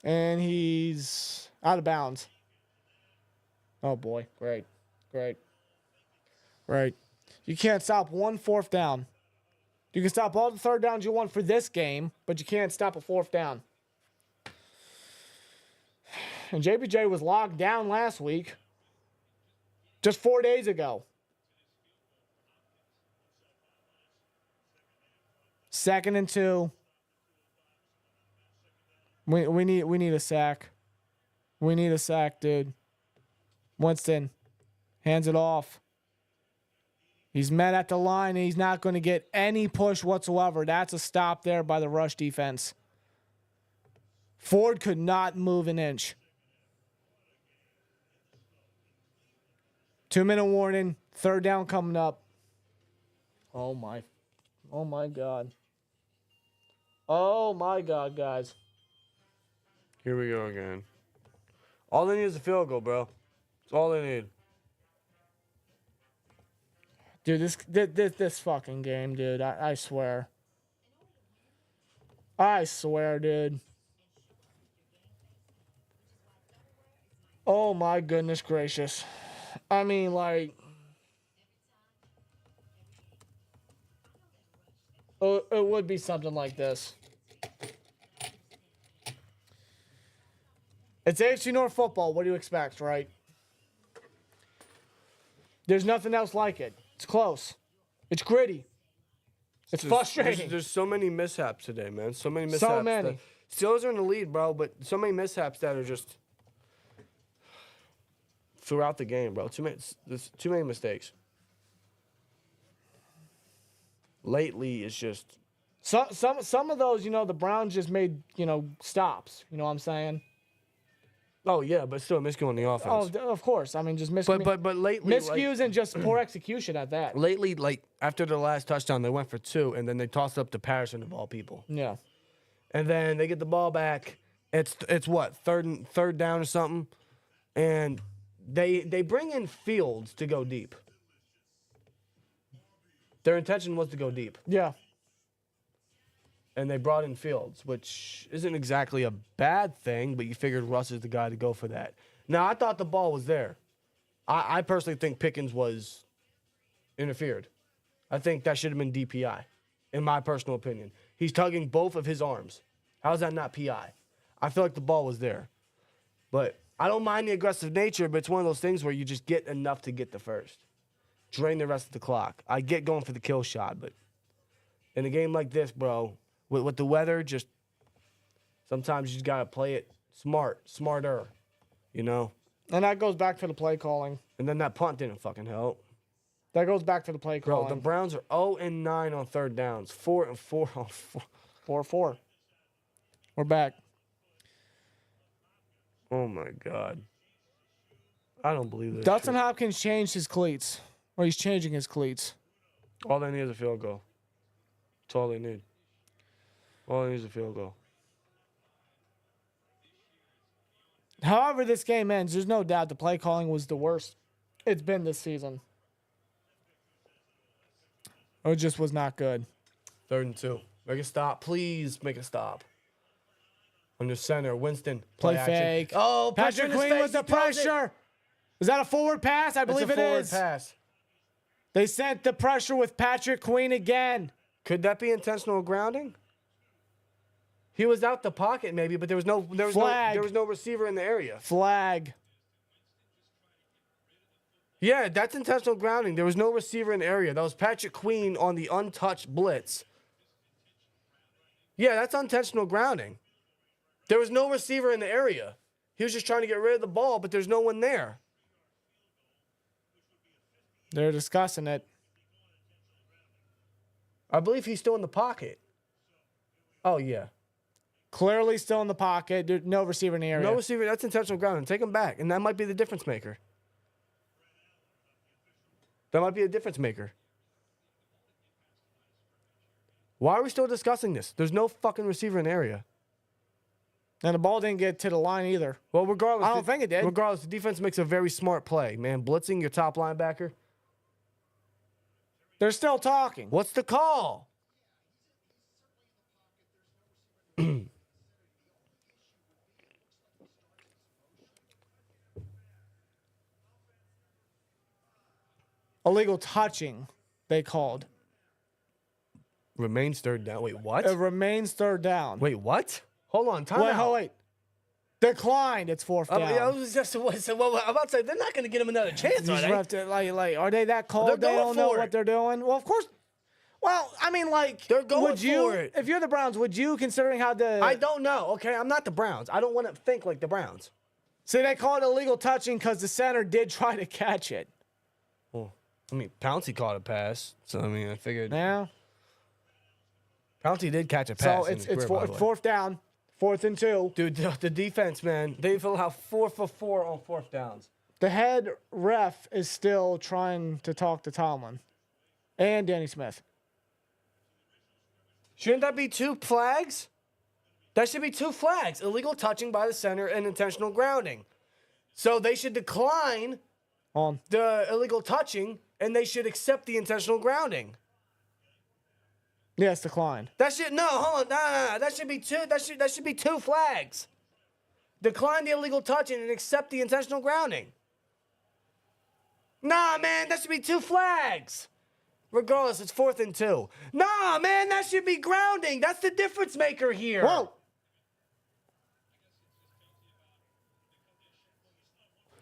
And he's out of bounds. Oh, boy. Great. You can't stop one 4th down. You can stop all the 3rd downs you want for this game, but you can't stop a 4th down. And JBJ was locked down last week. Just 4 days ago. 2nd and 2. We need a sack. We need a sack, dude. Winston hands it off. He's met at the line, and he's not going to get any push whatsoever. That's a stop there by the rush defense. Ford could not move an inch. 2-minute warning. 3rd down coming up. Oh my God. Oh my God, guys. Here we go again. All they need is a field goal, bro. That's all they need. Dude, this fucking game, dude. I swear. I swear, dude. Oh my goodness gracious. I mean, like, it would be something like this. It's AFC North football. What do you expect, right? There's nothing else like it. It's close. It's gritty. It's frustrating. There's so many mishaps today, man. So many mishaps. So many. Steelers are in the lead, bro, but so many mishaps that are just throughout the game, bro. There's too many mistakes. Lately, it's just Some of those, you know, the Browns just made, you know, stops. You know what I'm saying? Oh yeah, but still miscue on the offense. Oh, of course. I mean, just miscues. But lately, Miscues and just poor execution at that. lately, like after the last touchdown, they went for 2, and then they tossed up to Patterson of all people. Yeah. And then they get the ball back. It's what, third down or something, and they bring in Fields to go deep. Their intention was to go deep, Yeah. and they brought in Fields, which isn't exactly a bad thing, but you figured Russ is the guy to go for that. Now, I thought the ball was there. I personally think Pickens was interfered. I think that should have been DPI, in my personal opinion. He's tugging both of his arms. How is that not PI? I feel like the ball was there. But I don't mind the aggressive nature, but it's one of those things where you just get enough to get the first. Drain the rest of the clock. I get going for the kill shot, but in a game like this, bro, with the weather, just sometimes you just got to play it smarter, you know? And that goes back to the play calling. And then that punt didn't fucking help. That goes back to the play Bro, calling. the Browns are 0-9 on third downs, 4-4 on 4-4. We're back. Oh, my God. I don't believe this. Dustin shit. Hopkins changed his cleats. Or he's changing his cleats. All they need is a field goal. That's all they need. All they need is a field goal. However this game ends, there's no doubt the play calling was the worst it's been this season. It just was not good. 3rd and 2. Make a stop. Please make a stop. Under center, Winston. Play action. fake. Oh, pressure Patrick in his Queen face. was the He throws it. pressure. Is that a forward pass? I believe It's a it forward is. pass. They sent the pressure with Patrick Queen again. Could that be intentional grounding? He was out the pocket maybe, but there was no receiver in the area. Flag. Yeah, that's intentional grounding. There was no receiver in the area. That was Patrick Queen on the untouched blitz. Yeah, that's intentional grounding. There was no receiver in the area. He was just trying to get rid of the ball, but there's no one there. They're discussing it. I believe he's still in the pocket. Oh, yeah. Clearly still in the pocket. There's no receiver in the area. No receiver. That's intentional grounding. Take him back, and that might be the difference maker. That might be a difference maker. Why are we still discussing this? There's no fucking receiver in the area. And the ball didn't get to the line either. Well, regardless. I don't think it did. Regardless, the defense makes a very smart play, man. Blitzing your top linebacker. They're still talking. What's the call? Illegal touching, they called. Remains 3rd down. Wait, what? It remains 3rd down. Wait, what? Hold on. Time out. Wait. Declined. It's 4th down. I was just I'm about to say they're not going to get him another chance, are These they? refs, are they that cold? They're They going don't know for what it. they're doing. Well, of course. Well, I mean, like, They're going would you, for it. if you're the Browns, would you, considering how the I don't know. Okay, I'm not the Browns. I don't want to think like the Browns. see they call it illegal touching because the center did try to catch it. Well, I mean, Pouncey caught a pass, so I mean, I figured Yeah. Pouncey did catch a pass. So in it's his career, by the way. 4th down, 4th and 2. Dude, the defense, man, they've allowed 4 for 4 on 4th downs. The head ref is still trying to talk to Tomlin and Danny Smith. Shouldn't that be 2 flags? That should be 2 flags. Illegal touching by the center and intentional grounding. So they should decline On. the illegal touching, and they should accept the intentional grounding. Yes, declined. That should hold on, no. That should be 2. That should be 2 flags. Decline the illegal touching and accept the intentional grounding. Nah, man, that should be 2 flags. Regardless, it's 4th and 2. Nah, man, that should be grounding. That's the difference maker here. Whoa.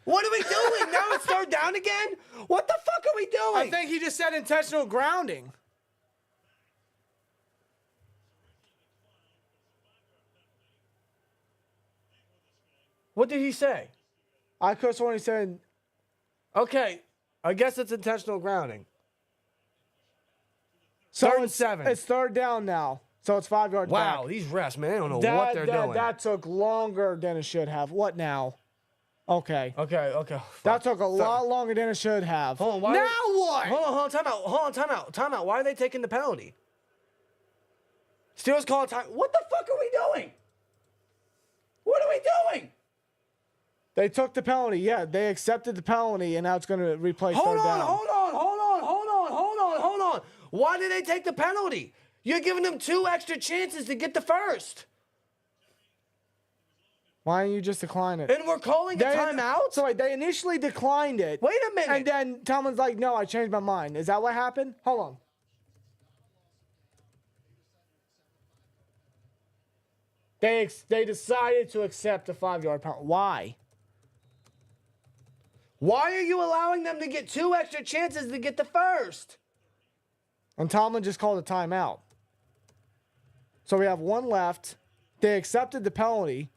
What are we doing? Now it's 3rd down again? What the fuck are we doing? I think he just said intentional grounding. What did he say? I could have sworn he said Okay, I guess it's intentional grounding. so 3rd and it's 7. It's 3rd down now. So it's 5 yards Wow, back. these refs, man, they don't know what they're doing. That took longer than it should have. What now? Okay. Okay. That took a lot longer than it should have. Hold on, now what? Hold on, time out. Why are they taking the penalty? Steelers call time. What the fuck are we doing? What are we doing? They took the penalty. Yeah, they accepted the penalty, and now it's going to replace third down. Hold on. Why did they take the penalty? You're giving them 2 extra chances to get the first. Why don't you just decline it? And we're calling a timeout? So wait, they initially declined it. Wait a minute. And then Tomlin's like, no, I changed my mind. Is that what happened? Hold on. They decided to accept a 5-yard penalty. Why? Why are you allowing them to get 2 extra chances to get the first? And Tomlin just called a timeout. So we have 1 left. They accepted the penalty.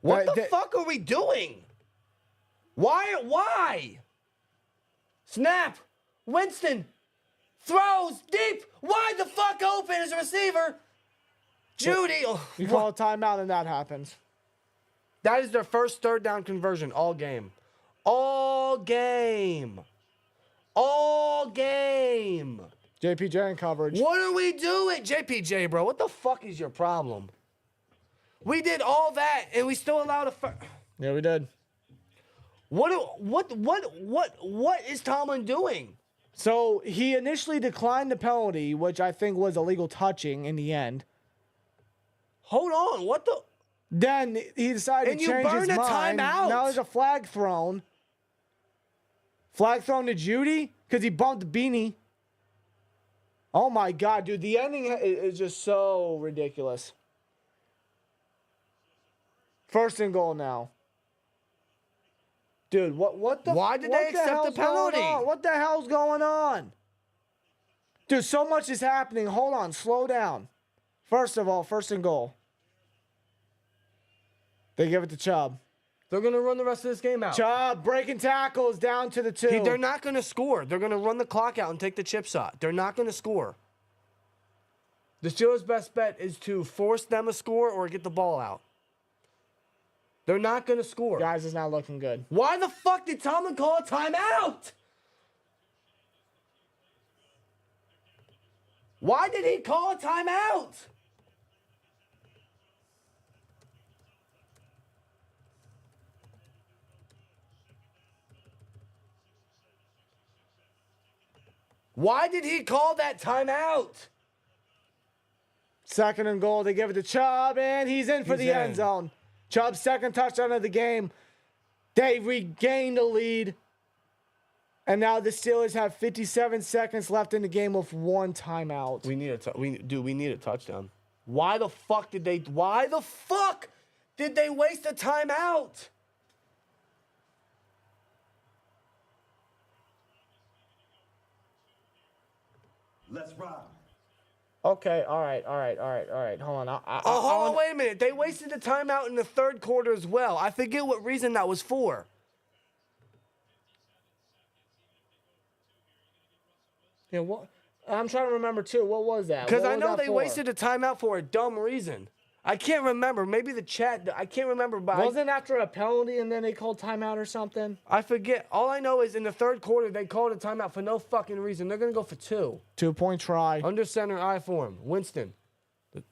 What the fuck are we doing? Why? Snap. Winston throws deep. Wide the fuck open as a receiver. Judy. You call a timeout and that happens. That is their first third down conversion all game. All game. JPJ in coverage. What are we doing? JPJ, bro, what the fuck is your problem? We did all that and we still allowed a Yeah, we did. What is Tomlin doing? So he initially declined the penalty, which I think was illegal touching in the end. Hold on, what the? Then he decided to change his mind. And you burned a timeout. Now there's a flag thrown. Flag thrown to Judy because he bumped Beanie. Oh my God, dude. The ending is just so ridiculous. 1st and goal now. Dude, what the? Why did they accept the penalty? What the hell's going on? Dude, so much is happening. Hold on, slow down. First of all, 1st and goal. They give it to Chubb. They're going to run the rest of this game out. Chubb breaking tackles down to the 2. They're not going to score. They're going to run the clock out and take the chip shot. They're not going to score. The Steelers' best bet is to force them a score or get the ball out. They're not going to score. Guys, it's not looking good. Why the fuck did Tomlin call a timeout? Why did he call a timeout? Why did he call that timeout? 2nd and goal. They give it to Chubb, and he's in for the end zone. Chubb's 2nd touchdown of the game. They regained the lead. And now the Steelers have 57 seconds left in the game with 1 timeout. We need a touchdown. Why the fuck did they waste a timeout? Let's ride. Okay, all right. Hold on. Hold on, wait a minute. They wasted the timeout in the 3rd quarter as well. I forget what reason that was for. Yeah, what? I'm trying to remember too. What was that? Because What I was know that they for? wasted a timeout for a dumb reason. I can't remember. Maybe the chat. I can't remember. But Wasn't after a penalty and then they called timeout or something? I forget. All I know is in the 3rd quarter they called a timeout for no fucking reason. They're gonna go for 2. 2-point try. Under center, I form. Winston.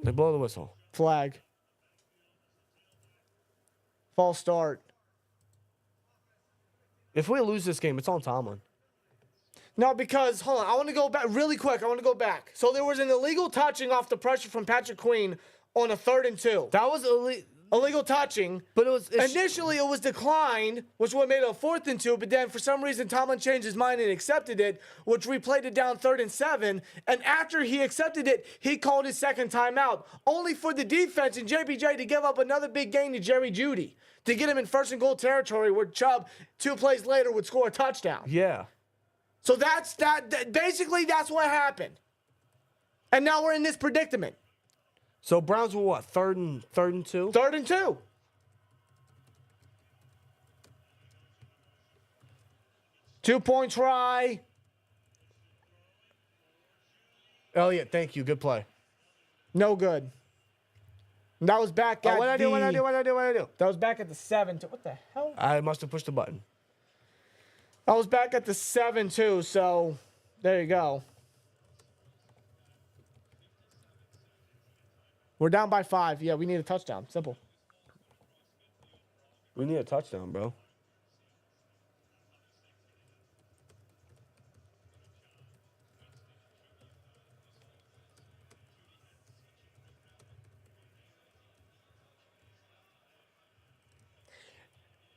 They blow the whistle. Flag. False start. If we lose this game, it's on Tomlin. No, because, hold on, I want to go back really quick. So there was an illegal touching off the pressure from Patrick Queen on a 3rd and 2. That was Illegal touching. but it was Initially, it was declined, which would have made it a 4th and 2, but then for some reason, Tomlin changed his mind and accepted it, which replayed it down 3rd and 7. And after he accepted it, he called his 2nd timeout, only for the defense and JPJ to give up another big gain to Jerry Jeudy to get him in 1st and goal territory where Chubb, 2 plays later, would score a touchdown. yeah. So basically, that's what happened. And now we're in this predicament. So Browns were what? 3rd and 2? 3rd and 2. Two-point try. Elliott, thank you. Good play. No good. And that was back at What'd I do? That was back at the 7. What the hell? I must have pushed the button. I was back at the 7 too, so there you go. We're down by 5. Yeah, we need a touchdown. Simple. We need a touchdown, bro.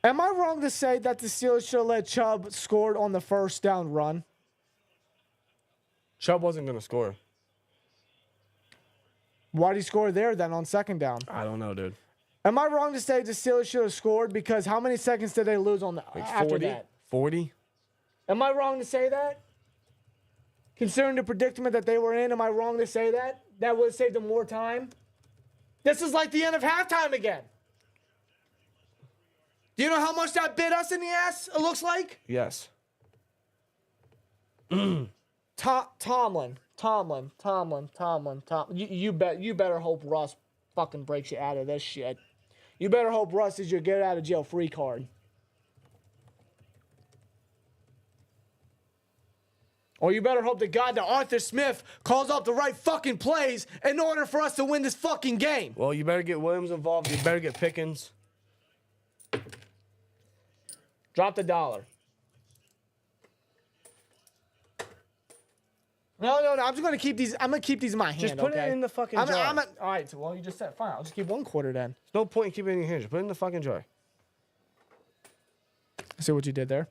Am I wrong to say that the Steelers should have let Chubb score on the first down run? Chubb wasn't going to score. Why'd he score there then on second down? I don't know, dude. Am I wrong to say the Steelers should have scored because how many seconds did they lose on the Like after 40? that? 40? Am I wrong to say that? Considering the predicament that they were in, am I wrong to say that? That would have saved them more time? This is like the end of halftime again. Do you know how much that bit us in the ass, it looks like? Yes. Tomlin. You better hope Russ fucking breaks you out of this shit. You better hope Russ is your get out of jail free card. Or you better hope to God that Arthur Smith calls up the right fucking plays in order for us to win this fucking game. Well, you better get Williams involved. You better get Pickens. Drop the dollar. No. I'm just gonna keep these. I'm gonna keep these in my hand. Just put okay? it in the fucking jar. All right. So, well, you just said fine. I'll just keep 1 quarter then. There's no point in keeping it in your hand. Just put it in the fucking jar. See what you did there.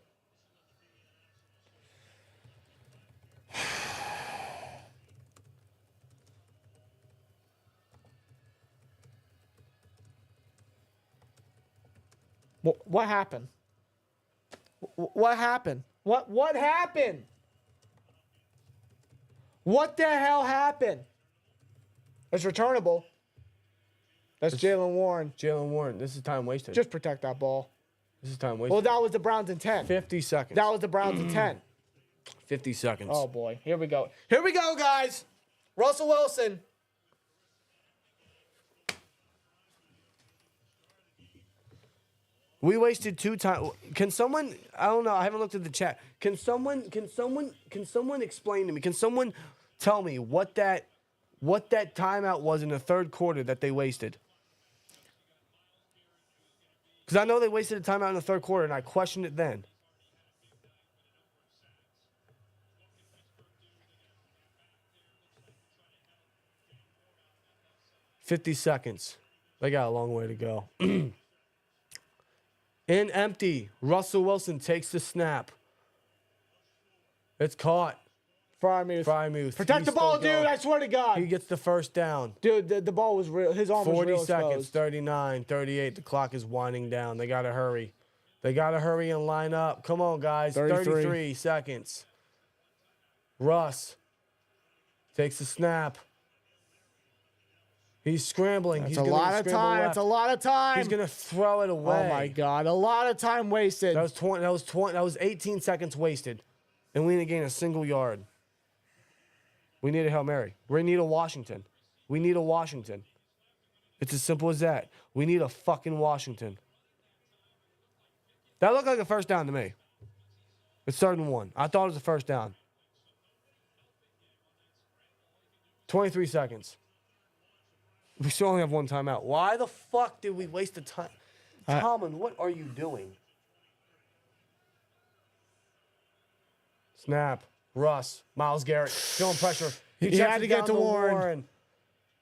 What happened? What happened? What happened? What the hell happened? It's returnable. That's Jalen Warren. Jalen Warren, this is time wasted. Just protect that ball. This is time wasted. Well, that was the Browns' intent. 50 seconds. That was the Browns' intent. 50 seconds. Oh, boy. Here we go. Here we go, guys. Russell Wilson. We wasted 2 times. Can someone, I don't know, I haven't looked at the chat. Can someone explain to me? Can someone tell me what that timeout was in the third quarter that they wasted? Because I know they wasted a timeout in the third quarter, and I questioned it then. $50 seconds. They got a long way to go. In empty, Russell Wilson takes the snap. It's caught. Frymuth. Protect the ball, dude. I swear to God. He gets the first down. Dude, the ball was real. His arm was real 40 seconds, exposed. 39, 38. The clock is winding down. They got to hurry. They got to hurry and line up. Come on, guys. 33 seconds. Russ takes the snap. He's scrambling. That's a lot of time. That's a lot of time. He's going to throw it away. Oh, my God. A lot of time wasted. That was 18 seconds wasted. And we didn't gain a single yard. We need a Hail Mary. We need a Washington. We need a Washington. It's as simple as that. We need a fucking Washington. That looked like a first down to me. It's 3rd and 1. I thought it was a first down. 23 seconds. We still only have 1 timeout. Why the fuck did we waste the time? Tomlin, what are you doing? Snap. Russ. Myles Garrett. Feeling pressure. He had to get to Warren.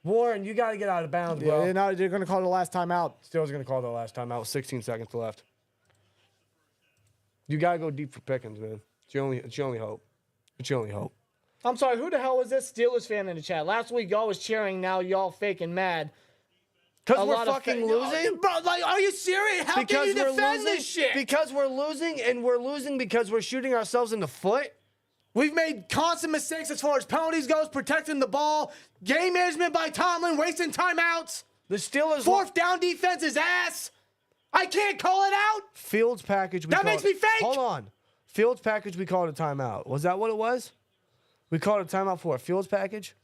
Warren, you got to get out of bounds, bro. Yeah, now they're going to call the last timeout. Steelers going to call the last timeout with 16 seconds left. You got to go deep for Pickens, man. It's your only hope. It's your only hope. I'm sorry, who the hell was this Steelers fan in the chat? Last week, y'all was cheering, now y'all faking mad. Because we're fucking losing? Bro, like, are you serious? How can you defend this shit? Because we're losing, and we're losing because we're shooting ourselves in the foot? We've made constant mistakes as far as penalties goes, protecting the ball, game management by Tomlin, wasting timeouts. The Steelers... 4th down defense is ass. I can't call it out. Fields package... That makes me fake. Hold on. Fields package, we called a timeout. Was that what it was? We called a timeout for a Fields package.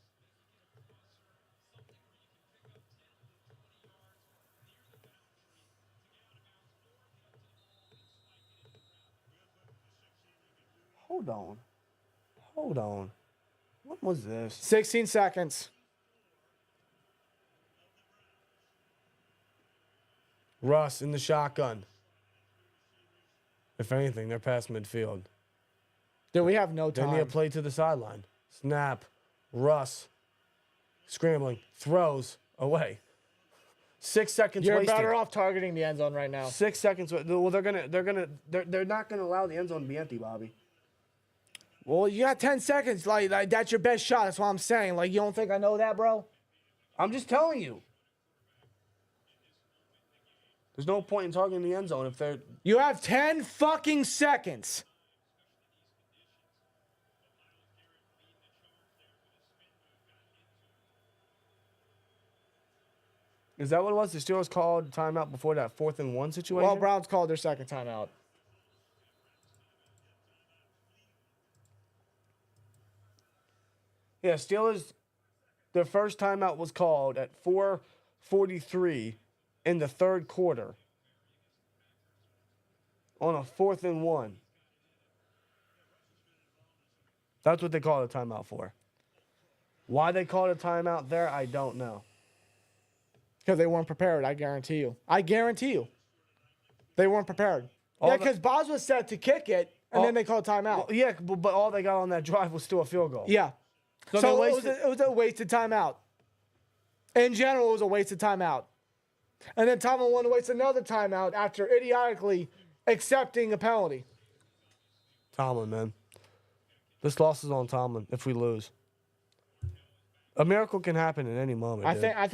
Hold on. Hold on. What was this? 16 seconds. Russ in the shotgun. If anything, they're past midfield. Dude, we have no Then time. you play to the sideline. Snap. Russ. Scrambling. Throws. Away. 6 seconds You're wasted. better off targeting the end zone right now. 6 seconds. Well, they're not gonna allow the end zone to be empty, Bobby. Well, you got 10 seconds. Like that's your best shot. That's what I'm saying. Like, you don't think I know that, bro? I'm just telling you. There's no point in targeting the end zone if they're. You have 10 fucking seconds. Is that what it was? The Steelers called timeout before that 4th and 1 situation? Well, Browns called their second timeout. Yeah, Steelers, their first timeout was called at 4:43 in the third quarter on a 4th and 1. That's what they called a timeout for. Why they called a timeout there, I don't know. Because they weren't prepared, I guarantee you. I guarantee you. They weren't prepared. All Yeah, the- because Boz was set to kick it, and then they called timeout. Well, yeah, but all they got on that drive was still a field goal. Yeah. So So, they it was a wasted timeout. In general, it was a wasted timeout. And then Tomlin wanted to waste another timeout after idiotically accepting a penalty. Tomlin, man. This loss is on Tomlin if we lose. A miracle can happen at any moment. dude. I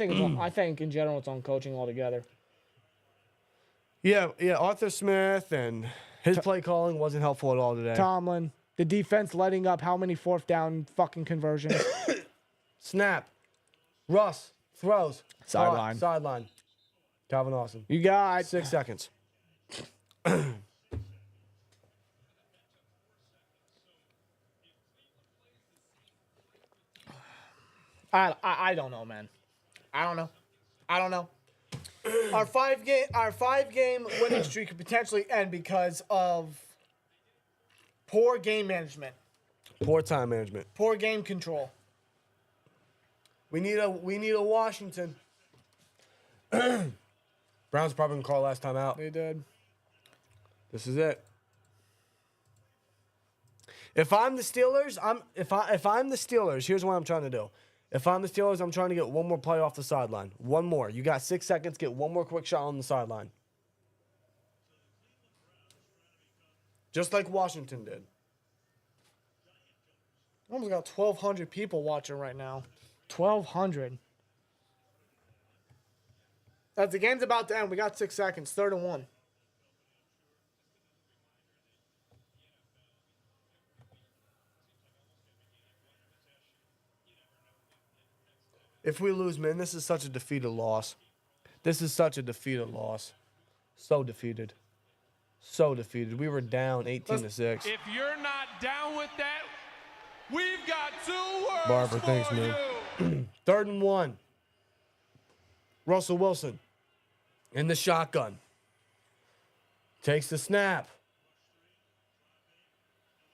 think in general it's on coaching altogether. Yeah, Arthur Smith and his play calling wasn't helpful at all today. Tomlin, the defense letting up how many fourth down fucking conversions? Snap. Russ throws. Sideline. Sideline. Calvin Austin. You got 6 seconds. I don't know, man. I don't know. Our five game winning streak could potentially end because of poor game management, Poor time management. poor game control. We need a Washington. Browns probably gonna call last time out. They did. This is it. If I'm the Steelers, if I'm the Steelers, here's what I'm trying to do. If I'm the Steelers, I'm trying to get one more play off the sideline. One more. You got 6 seconds. Get one more quick shot on the sideline. Just like Washington did. Almost got 1,200 people watching right now. 1,200. As the game's about to end, we got 6 seconds. 3rd and 1. If we lose, man, this is such a defeated loss. This is such a defeated loss. So defeated. So defeated. We were down 18-6. If you're not down with that, we've got 2 words Barber, for thanks, you. man. 3rd and 1. Russell Wilson in the shotgun. Takes the snap.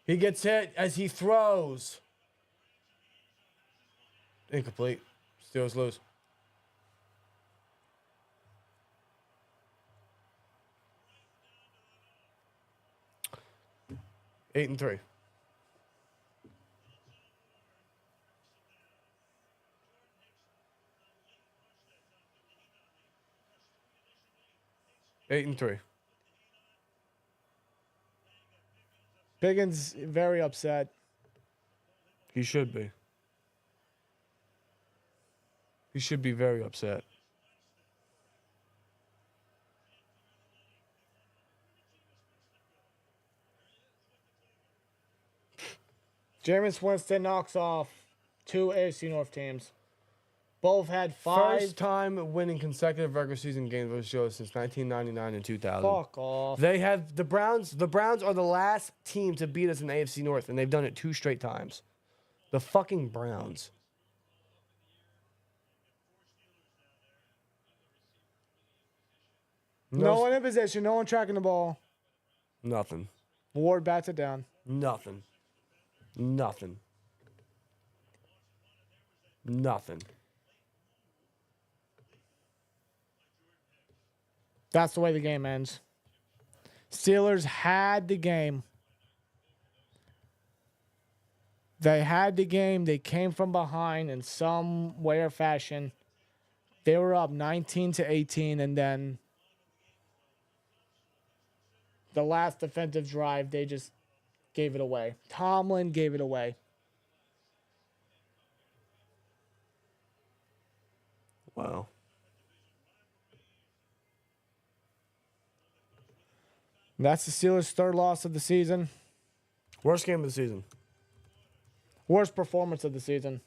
He gets hit as he throws. Incomplete. Steelers lose. Eight and 3. Eight and 3. Biggins very upset. He should be. He should be very upset. Jameis Winston knocks off 2 AFC North teams. Both had 5. First time winning consecutive regular season games for the show since 1999 and 2000. Fuck off. They have the Browns. The Browns are the last team to beat us in the AFC North, and they've done it 2 straight times. The fucking Browns. No one in position. No one tracking the ball. Nothing. Ward bats it down. Nothing. Nothing. Nothing. That's the way the game ends. Steelers had the game. They had the game. They came from behind in some way or fashion. They were up 19-18, and then the last defensive drive, they just gave it away. Tomlin gave it away. Wow. That's the Steelers' third loss of the season. Worst game of the season. Worst performance of the season.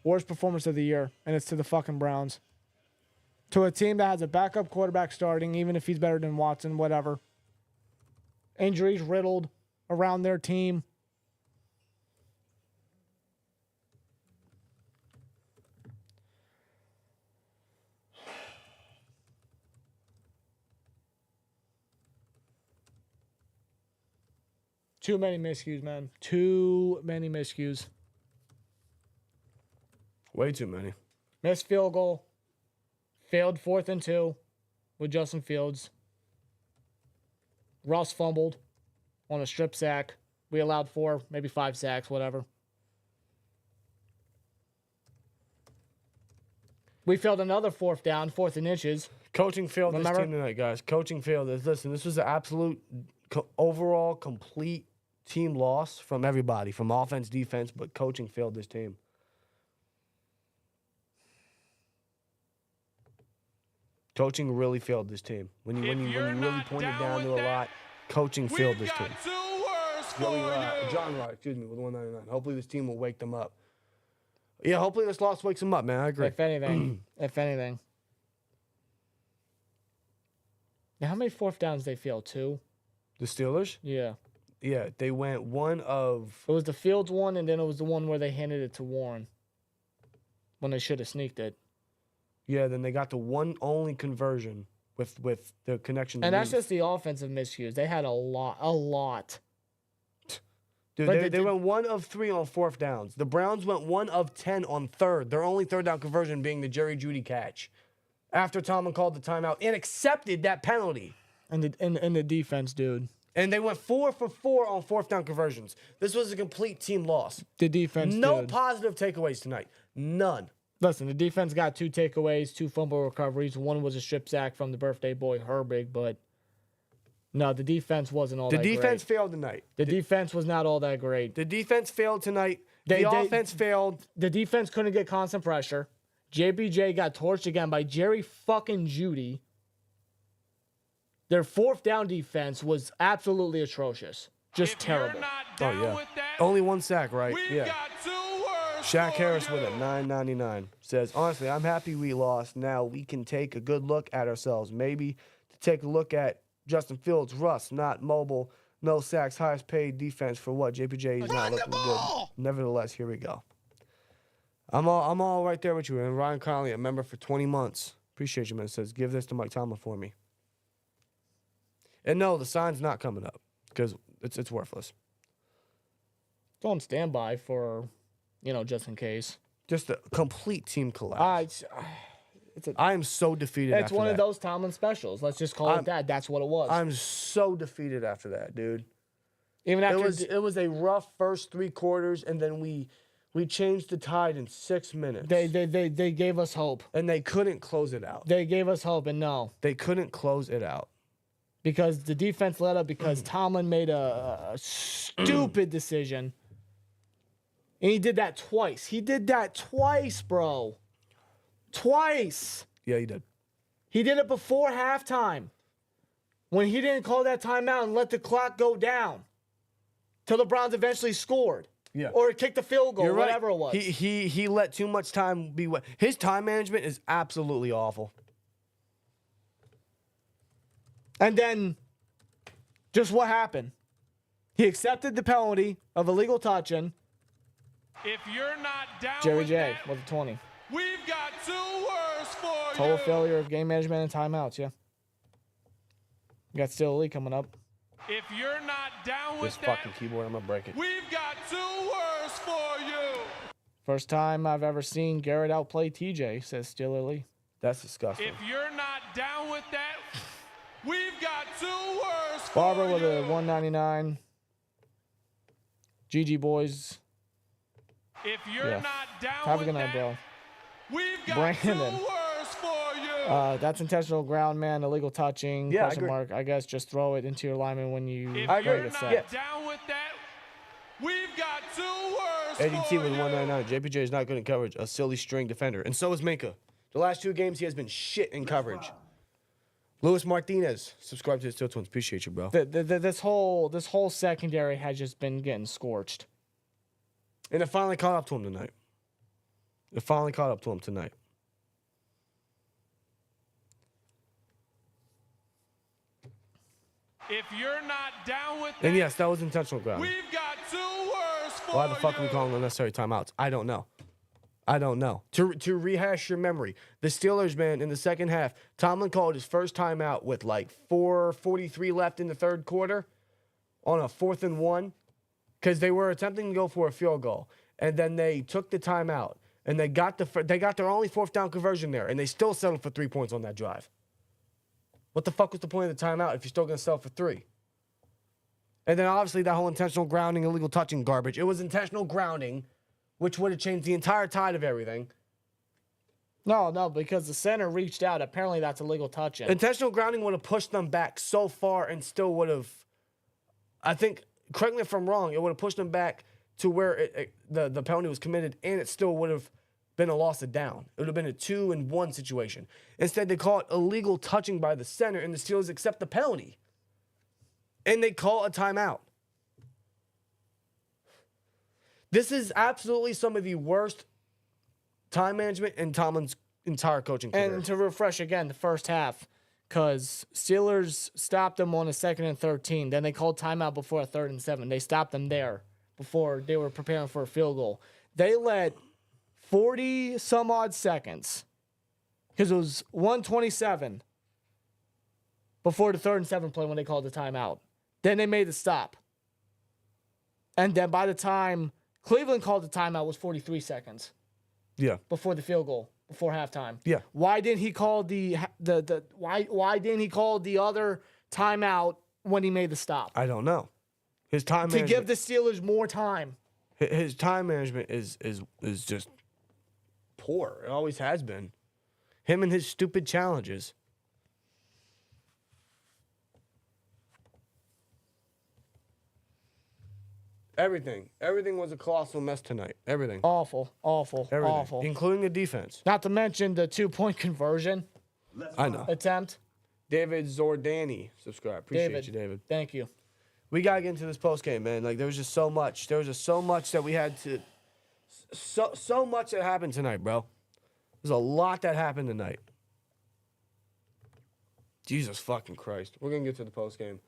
Worst performance of the year, and it's to the fucking Browns. To a team that has a backup quarterback starting, even if he's better than Watson, whatever. Injuries riddled around their team. Too many miscues, man. Too many miscues. Way too many. Missed field goal. Failed 4th and 2 with Justin Fields. Russ fumbled on a strip sack. We allowed 4, maybe 5 sacks, whatever. We failed another 4th down, 4th and inches. Coaching failed this Remember? team tonight, guys. Coaching failed this. Listen, this was an absolute overall complete team loss from everybody, from offense, defense, but coaching failed this team. Coaching really failed this team. When you really pointed down to a lot, coaching failed this team. John Rock, excuse me, with 199. Hopefully this team will wake them up. Yeah, hopefully this loss wakes them up, man. I agree. If anything. If anything. Now, how many 4th downs they failed? 2? The Steelers? Yeah. Yeah, they went one of... It was the Fields one, and then it was the one where they handed it to Warren when they should have sneaked it. Yeah, then they got the one only conversion with the connection. And that's just the offensive miscues. They had a lot. Dude, they went 1 of 3 on 4th downs. The Browns went 1 of 10 on 3rd. Their only 3rd down conversion being the Jerry Jeudy catch. After Tomlin called the timeout and accepted that penalty. And the defense, dude. And they went 4 for 4 on 4th down conversions. This was a complete team loss. The defense, No dude. positive takeaways tonight. None. Listen, the defense got 2 takeaways, 2 fumble recoveries. One was a strip sack from the birthday boy, Herbig, but no, the defense wasn't all that great. The defense failed tonight. The defense was not all that great. The defense failed tonight. The offense failed. The defense couldn't get constant pressure. JBJ got torched again by Jerry fucking Jeudy. Their 4th down defense was absolutely atrocious. Just terrible. Oh, yeah. Only 1 sack, right? Yeah. Shaq Harris with it, $9.99. Says, honestly, I'm happy we lost. Now we can take a good look at ourselves. Maybe to take a look at Justin Fields, Russ, not mobile, no sacks, highest paid defense for what? JPJ is not looking good. Nevertheless, here we go. I'm all right there with you. And Ryan Conley, a member for 20 months. Appreciate you, man. Says, give this to Mike Tomlin for me. And no, the sign's not coming up because it's worthless. It's on standby for, just in case. Just a complete team collapse. I am so defeated It's after one that. of those Tomlin specials. Let's just call it that. That's what it was. I'm so defeated after that, dude. Even after It was a rough first 3 quarters, and then we changed the tide in 6 minutes. They gave us hope. And they couldn't close it out. They gave us hope, and no. They couldn't close it out. Because the defense let up because Tomlin made a stupid decision. And he did that twice. He did that twice, bro. Twice. Yeah, he did. He did it before halftime. When he didn't call that timeout and let the clock go down. Till the Browns eventually scored. Yeah. Or kicked the field goal, You're right. whatever it was. He let too much time be. His time management is absolutely awful. And then, just what happened? He accepted the penalty of illegal touching. If you're not down Jerry with J that, with a 20. we've got 2 words for Total you. failure of game management and timeouts, yeah. You got Steel Elite coming up. If you're not down with This that, fucking keyboard, I'm gonna break it. we've got 2 words for you. First time I've ever seen Garrett outplay TJ, says Steel Elite. That's disgusting. If you're not down with that, we've got 2 words for Barber you. with a 199. GG boys. If you're Yeah. not down Have a with good night, that, bro. we've got Brandon. 2 words for you. That's intentional ground man, illegal touching. Yeah, I Question agree. mark. I guess just throw it into your lineman when you If break you're a not set. down with that, we've got 2 words ADT for with you. 199. JPJ is not good in coverage. A silly string defender. And so is Minka. The last 2 games, he has been shit in coverage. Luis Martinez. Subscribe to the Steel Twins. Appreciate you, bro. This whole secondary has just been getting scorched. And it finally caught up to him tonight. It finally caught up to him tonight. If you're not down with that, And yes, that was intentional grounding. we've got 2 words for Why the fuck are we you. calling unnecessary timeouts? I don't know. I don't know. To rehash your memory, the Steelers, man, in the second half, Tomlin called his first timeout with like 4:43 left in the third quarter on a 4th and 1 because they were attempting to go for a field goal. And then they took the timeout and they got their only 4th down conversion there, and they still settled for 3 points on that drive. What the fuck was the point of the timeout if you're still going to settle for 3? And then obviously that whole intentional grounding, illegal touching garbage. It was intentional grounding, which would have changed the entire tide of everything. No, because the center reached out. Apparently that's illegal touching. Intentional grounding would have pushed them back so far and still would have, I think, correct me if I'm wrong, it would have pushed them back to where the penalty was committed, and it still would have been a loss of down. It would have been a 2-and-1 situation. Instead, they call it illegal touching by the center, and the Steelers accept the penalty. And they call a timeout. This is absolutely some of the worst time management in Tomlin's entire coaching career. And to refresh again, the first half, because Steelers stopped them on a 2nd and 13. Then they called timeout before a 3rd and 7. They stopped them there before they were preparing for a field goal. They let 40 some odd seconds, because it was 1:27 before the 3rd and 7 play when they called the timeout. Then they made the stop. And then by the time Cleveland called the timeout, it was 43 seconds Yeah. before the field goal, before halftime. Yeah. Why didn't he call why didn't he call the other timeout when he made the stop? I don't know. His time To management, give the Steelers more time. his time management is just poor. It always has been. Him and his stupid challenges. Everything was a colossal mess tonight. Everything. Awful, Everything. awful. Including the defense. Not to mention the 2-point conversion I know. attempt. David Zordani, subscribe. Appreciate you, David. Thank you. We gotta get into this post game, man. Like there was just so much. There was just so much that we had to. So much that happened tonight, bro. There's a lot that happened tonight. Jesus fucking Christ. We're gonna get to the post game.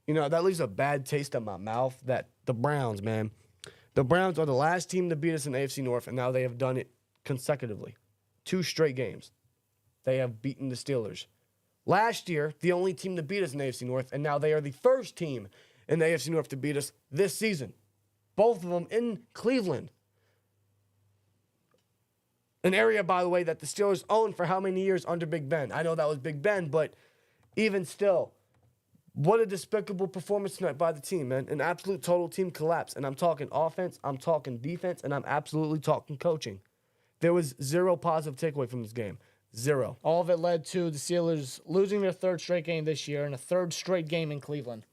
You know, that leaves a bad taste in my mouth that the Browns, man. The Browns are the last team to beat us in the AFC North, and now they have done it consecutively. 2 straight games. They have beaten the Steelers. Last year, the only team to beat us in the AFC North, and now they are the first team in the AFC North to beat us this season. Both of them in Cleveland. An area, by the way, that the Steelers owned for how many years under Big Ben? I know that was Big Ben, but even still, what a despicable performance tonight by the team, man. An absolute total team collapse. And I'm talking offense, I'm talking defense, and I'm absolutely talking coaching. There was 0 positive takeaway from this game. 0. All of it led to the Steelers losing their 3rd straight game this year and a 3rd straight game in Cleveland.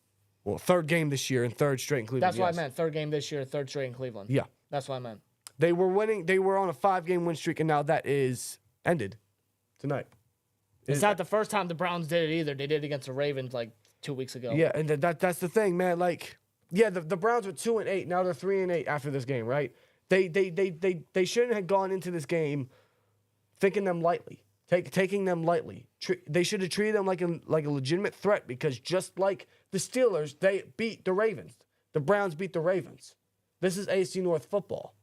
Well, 3rd game this year and 3rd straight in Cleveland. That's what yes. I meant. 3rd game this year, 3rd straight in Cleveland. Yeah. That's what I meant. They were winning. They were on a 5-game win streak, and now that is ended tonight. It's not the first time the Browns did it either. They did it against the Ravens like 2 weeks ago. Yeah, and that's the thing, man. Like, yeah, the Browns were 2-8. Now they're 3-8 after this game, right? They shouldn't have gone into this game thinking them lightly. taking them lightly. They should have treated them like a legitimate threat, because just like the Steelers, they beat the Ravens. The Browns beat the Ravens. This is AFC North football.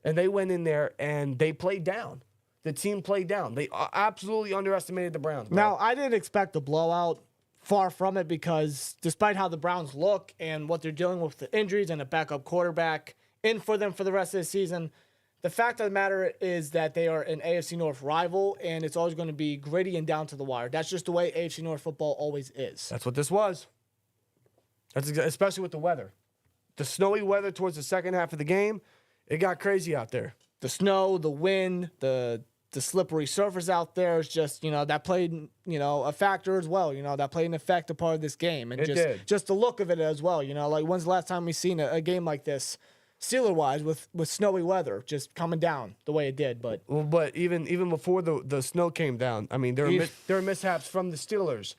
And they went in there and they played down. The team played down. They absolutely underestimated the Browns, bro. Now, I didn't expect a blowout. Far from it, because despite how the Browns look and what they're dealing with the injuries and a backup quarterback in for them for the rest of the season, the fact of the matter is that they are an AFC North rival, and it's always going to be gritty and down to the wire. That's just the way AFC North football always is. That's what this was. Especially with the weather. The snowy weather towards the second half of the game, it got crazy out there. The snow, the wind, the slippery surface out there is just, that played, a factor as well. That played an effect a part of this game. And just the look of it as well. Like, when's the last time we've seen a game like this, Steeler-wise, with snowy weather just coming down the way it did? But even before the snow came down, I mean, there are mishaps from the Steelers.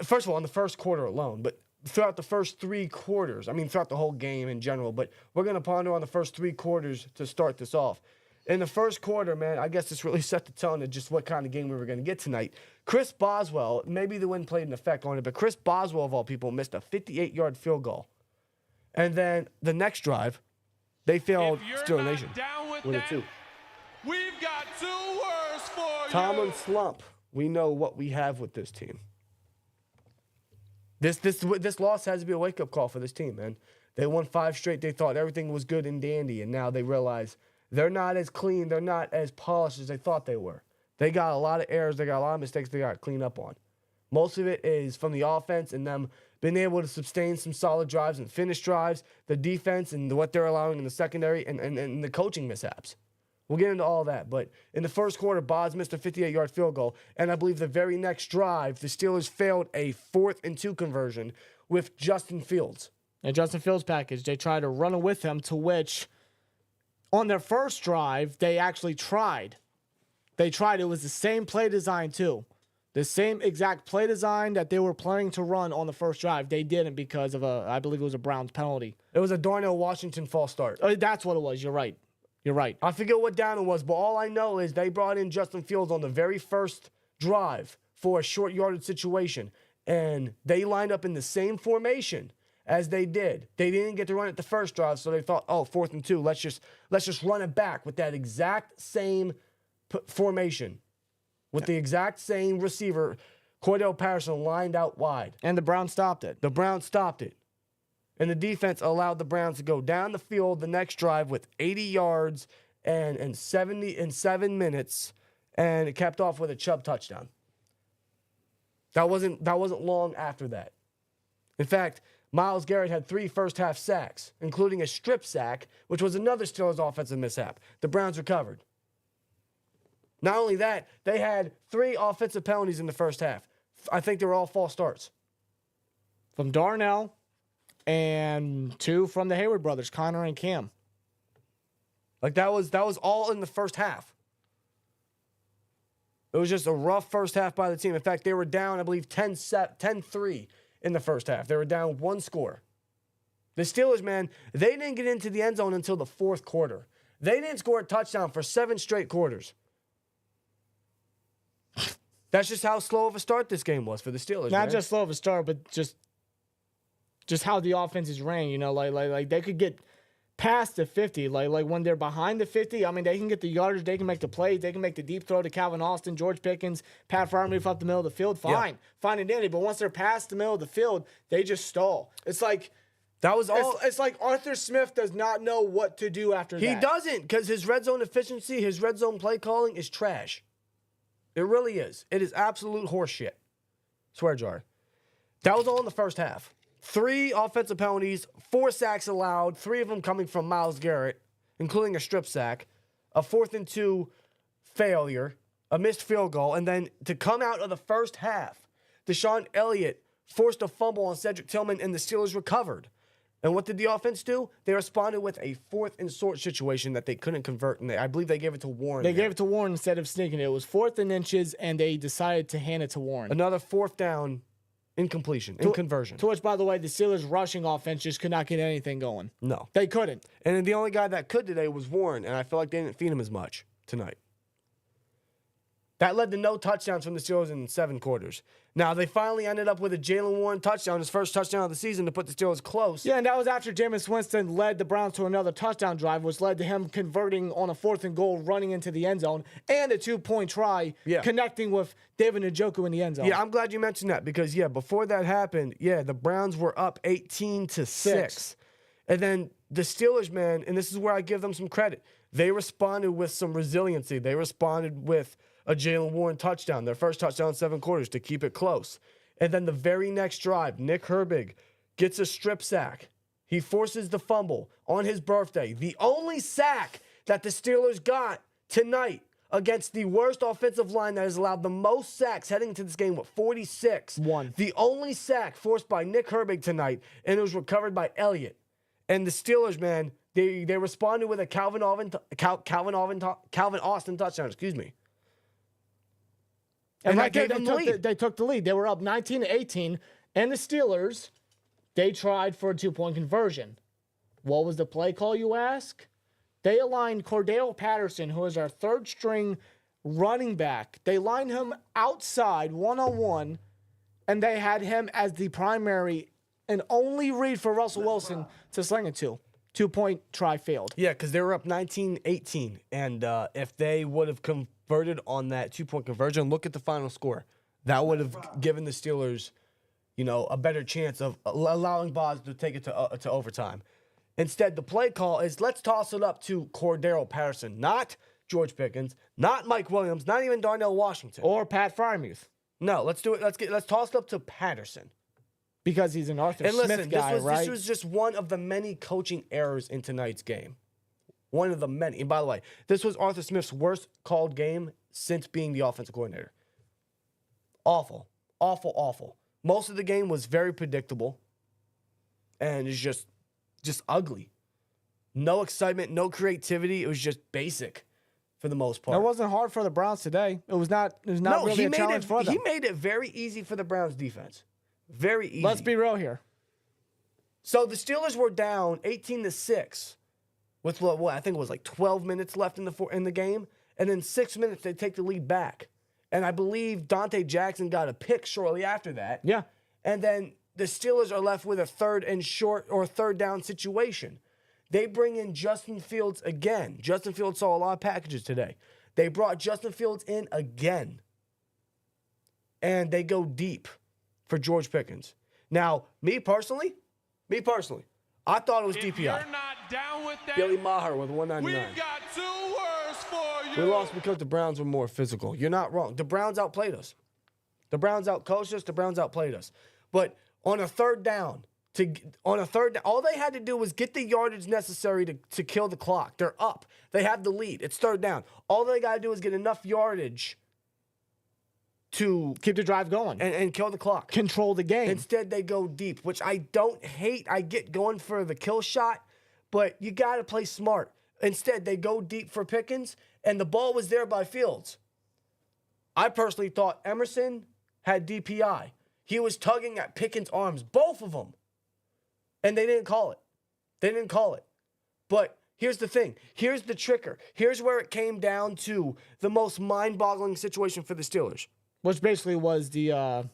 First of all, in the first quarter alone, but throughout the first 3 quarters, I mean, throughout the whole game in general, but we're going to ponder on the first 3 quarters to start this off. In the first quarter, man, I guess this really set the tone of just what kind of game we were going to get tonight. Chris Boswell, maybe the wind played an effect on it, but Chris Boswell, of all people, missed a 58-yard field goal. And then the next drive, they failed Steelers Nation with a 2. We've got 2 words for Tomlin slump. We know what we have with this team. This loss has to be a wake-up call for this team, man. They won 5 straight. They thought everything was good and dandy, and now they realize they're not as clean, they're not as polished as they thought they were. They got a lot of errors, they got a lot of mistakes they got to clean up on. Most of it is from the offense and them being able to sustain some solid drives and finish drives, the defense and what they're allowing in the secondary, and the coaching mishaps. We'll get into all that, but in the first quarter, Boz missed a 58-yard field goal, and I believe the very next drive, the Steelers failed a 4th and 2 conversion with Justin Fields. And Justin Fields package, they tried to run it with him, to which on their first drive, they actually tried. It was the same play design, too. The same exact play design that they were planning to run on the first drive. They didn't because of I believe it was a Browns penalty. It was a Darnell Washington false start. That's what it was. You're right. I forget what down it was, but all I know is they brought in Justin Fields on the very first drive for a short yardage situation, and they lined up in the same formation as they did. They didn't get to run it the first drive, so they thought, 4th and 2, let's just run it back with that exact same formation, with the exact same receiver, Cordell Patterson, lined out wide. And the Browns stopped it. And the defense allowed the Browns to go down the field the next drive with 80 yards and 7 minutes, and it capped off with a Chubb touchdown. That wasn't long after that. In fact, Myles Garrett had 3 first-half sacks, including a strip sack, which was another Steelers offensive mishap. The Browns recovered. Not only that, they had 3 offensive penalties in the first half. I think they were all false starts. From Darnell, and 2 from the Hayward brothers, Connor and Cam. Like, that was all in the first half. It was just a rough first half by the team. In fact, they were down, I believe, 10-3 in the first half. They were down 1 score. The Steelers, man, they didn't get into the end zone until the 4th quarter. They didn't score a touchdown for 7 straight quarters. That's just how slow of a start this game was for the Steelers. Not just slow of a start, but just how the offenses ran. Like they could get past the 50. Like when they're behind the 50, I mean, they can get the yardage, they can make the plays, they can make the deep throw to Calvin Austin, George Pickens, Pat Freiermuth up the middle of the field. Fine and dandy. But once they're past the middle of the field, they just stall. It's like that was all. It's like Arthur Smith does not know what to do after that. He doesn't, because his red zone efficiency, his red zone play calling is trash. It really is. It is absolute horseshit. Swear jar. That was all in the first half. 3 offensive penalties, 4 sacks allowed, 3 of them coming from Myles Garrett, including a strip sack, a 4th and 2 failure, a missed field goal, and then to come out of the first half, Deshaun Elliott forced a fumble on Cedric Tillman, and the Steelers recovered. And what did the offense do? They responded with a 4th and short situation that they couldn't convert, and I believe they gave it to Warren. They gave it to Warren instead of sneaking it. It was 4th and inches, and they decided to hand it to Warren. Another 4th down incompletion, conversion. To which, by the way, the Steelers' rushing offense just could not get anything going. No. They couldn't. And then the only guy that could today was Warren, and I feel like they didn't feed him as much tonight. That led to no touchdowns from the Steelers in 7 quarters. Now, they finally ended up with a Jalen Warren touchdown, his first touchdown of the season, to put the Steelers close. Yeah, and that was after Jameis Winston led the Browns to another touchdown drive, which led to him converting on a 4th and goal, running into the end zone, and a 2-point try, connecting with David Njoku in the end zone. Yeah, I'm glad you mentioned that because, before that happened, the Browns were up 18-6. And then the Steelers, man, and this is where I give them some credit, they responded with some resiliency. They responded with a Jalen Warren touchdown, their first touchdown in 7 quarters to keep it close. And then the very next drive, Nick Herbig gets a strip sack. He forces the fumble on his birthday. The only sack that the Steelers got tonight against the worst offensive line that has allowed the most sacks heading into this game with 46. The only sack forced by Nick Herbig tonight, and it was recovered by Elliott. And the Steelers, man, they responded with a Calvin Austin touchdown, And right there, they took the lead. They were up 19-18, and the Steelers, they tried for a 2-point conversion. What was the play call, you ask? They aligned Cordell Patterson, who is our 3rd-string running back. They lined him outside, 1-on-1, and they had him as the primary and only read for Russell Wilson to sling it to. 2-point try failed. Yeah, because they were up 19-18, and if they would have converted on that 2-point conversion, look at the final score. That would have given the Steelers, a better chance of allowing Boz to take it to overtime. Instead, the play call is let's toss it up to Cordero Patterson, not George Pickens, not Mike Williams, not even Darnell Washington or Pat Freiermuth. No, let's do it. Let's toss it up to Patterson. Because he's an Arthur Smith guy, right? This was just one of the many coaching errors in tonight's game. One of the many. And by the way, this was Arthur Smith's worst called game since being the offensive coordinator. Awful. Awful, awful. Most of the game was very predictable. And it's just ugly. No excitement, no creativity. It was just basic for the most part. It wasn't hard for the Browns today. It was not really a challenge for them. He made it very easy for the Browns defense. Very easy. Let's be real here. So the Steelers were down 18-6 with what I think it was like 12 minutes left in the game, and then 6 minutes they take the lead back. And I believe Dante Jackson got a pick shortly after that. Yeah. And then the Steelers are left with a 3rd and short or 3rd down situation. They bring in Justin Fields again. Justin Fields saw a lot of packages today. They brought Justin Fields in again. And they go deep for George Pickens. Now, me personally, I thought it was DPI. If you're not down with that, Billy Maher with 199. we've got 2 words for you. We lost because the Browns were more physical. You're not wrong. The Browns outplayed us. The Browns outcoached us. The Browns outplayed us. But on a 3rd down, all they had to do was get the yardage necessary to kill the clock. They're up. They have the lead. It's 3rd down. All they got to do is get enough yardage to keep the drive going and kill the clock. Control the game. Instead, they go deep, which I don't hate. I get going for the kill shot, but you got to play smart. Instead, they go deep for Pickens, and the ball was there by Fields. I personally thought Emerson had DPI. He was tugging at Pickens' arms, both of them, and they didn't call it. But here's the thing. Here's the tricker. Here's where it came down to the most mind-boggling situation for the Steelers. Which basically was the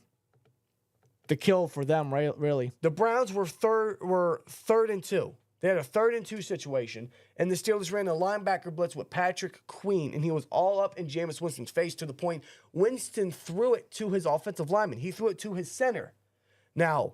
kill for them, right? Really. The Browns were 3rd and 2. They had a 3rd and 2 situation, and the Steelers ran a linebacker blitz with Patrick Queen, and he was all up in Jameis Winston's face to the point Winston threw it to his offensive lineman. He threw it to his center. Now,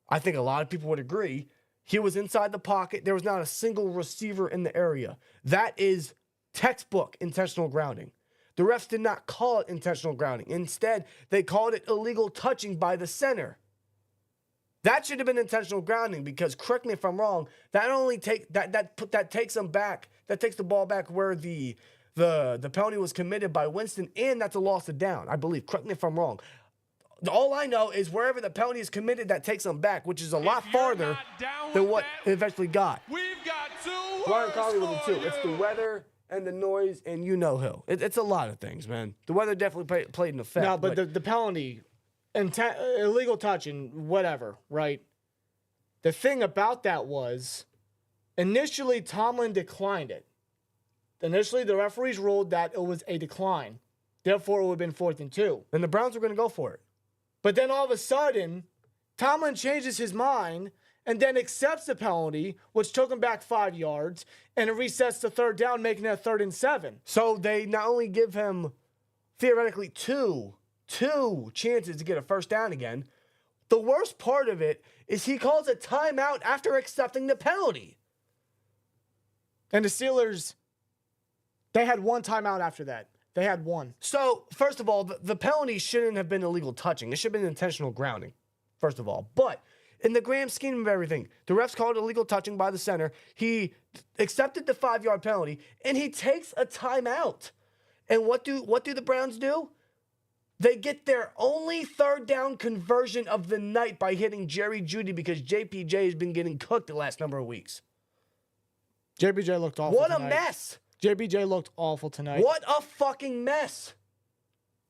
I think a lot of people would agree, he was inside the pocket. There was not a single receiver in the area. That is textbook intentional grounding. The refs did not call it intentional grounding. Instead, they called it illegal touching by the center. That should have been intentional grounding because, correct me if I'm wrong, that only takes them back. That takes the ball back where the penalty was committed by Winston, and that's a loss of down, I believe. Correct me if I'm wrong. All I know is wherever the penalty is committed, that takes them back, which is a lot farther than what it eventually got. We've got 2 Ryan words Conley with for the 2. It's the weather and the noise, and you know who. It's a lot of things, man. The weather definitely played an effect. No, but the penalty, illegal touch and whatever, right? The thing about that was, initially Tomlin declined it. Initially, the referees ruled that it was a decline. Therefore, it would have been 4th and 2. And the Browns were going to go for it. But then all of a sudden, Tomlin changes his mind and then accepts the penalty, which took him back 5 yards, and it resets to 3rd down, making it a 3rd and 7. So they not only give him theoretically two chances to get a first down again. The worst part of it is he calls a timeout after accepting the penalty. And the Steelers, they had one timeout after that. They had one. So, first of all, the penalty shouldn't have been illegal touching. It should have been intentional grounding, first of all. But in the grand scheme of everything, the refs called illegal touching by the center. He accepted the 5-yard penalty, and he takes a timeout. And what do the Browns do? They get their only 3rd down conversion of the night by hitting Jerry Jeudy because JPJ has been getting cooked the last number of weeks. JPJ looked awful What tonight. a mess. JPJ looked awful tonight. What a fucking mess.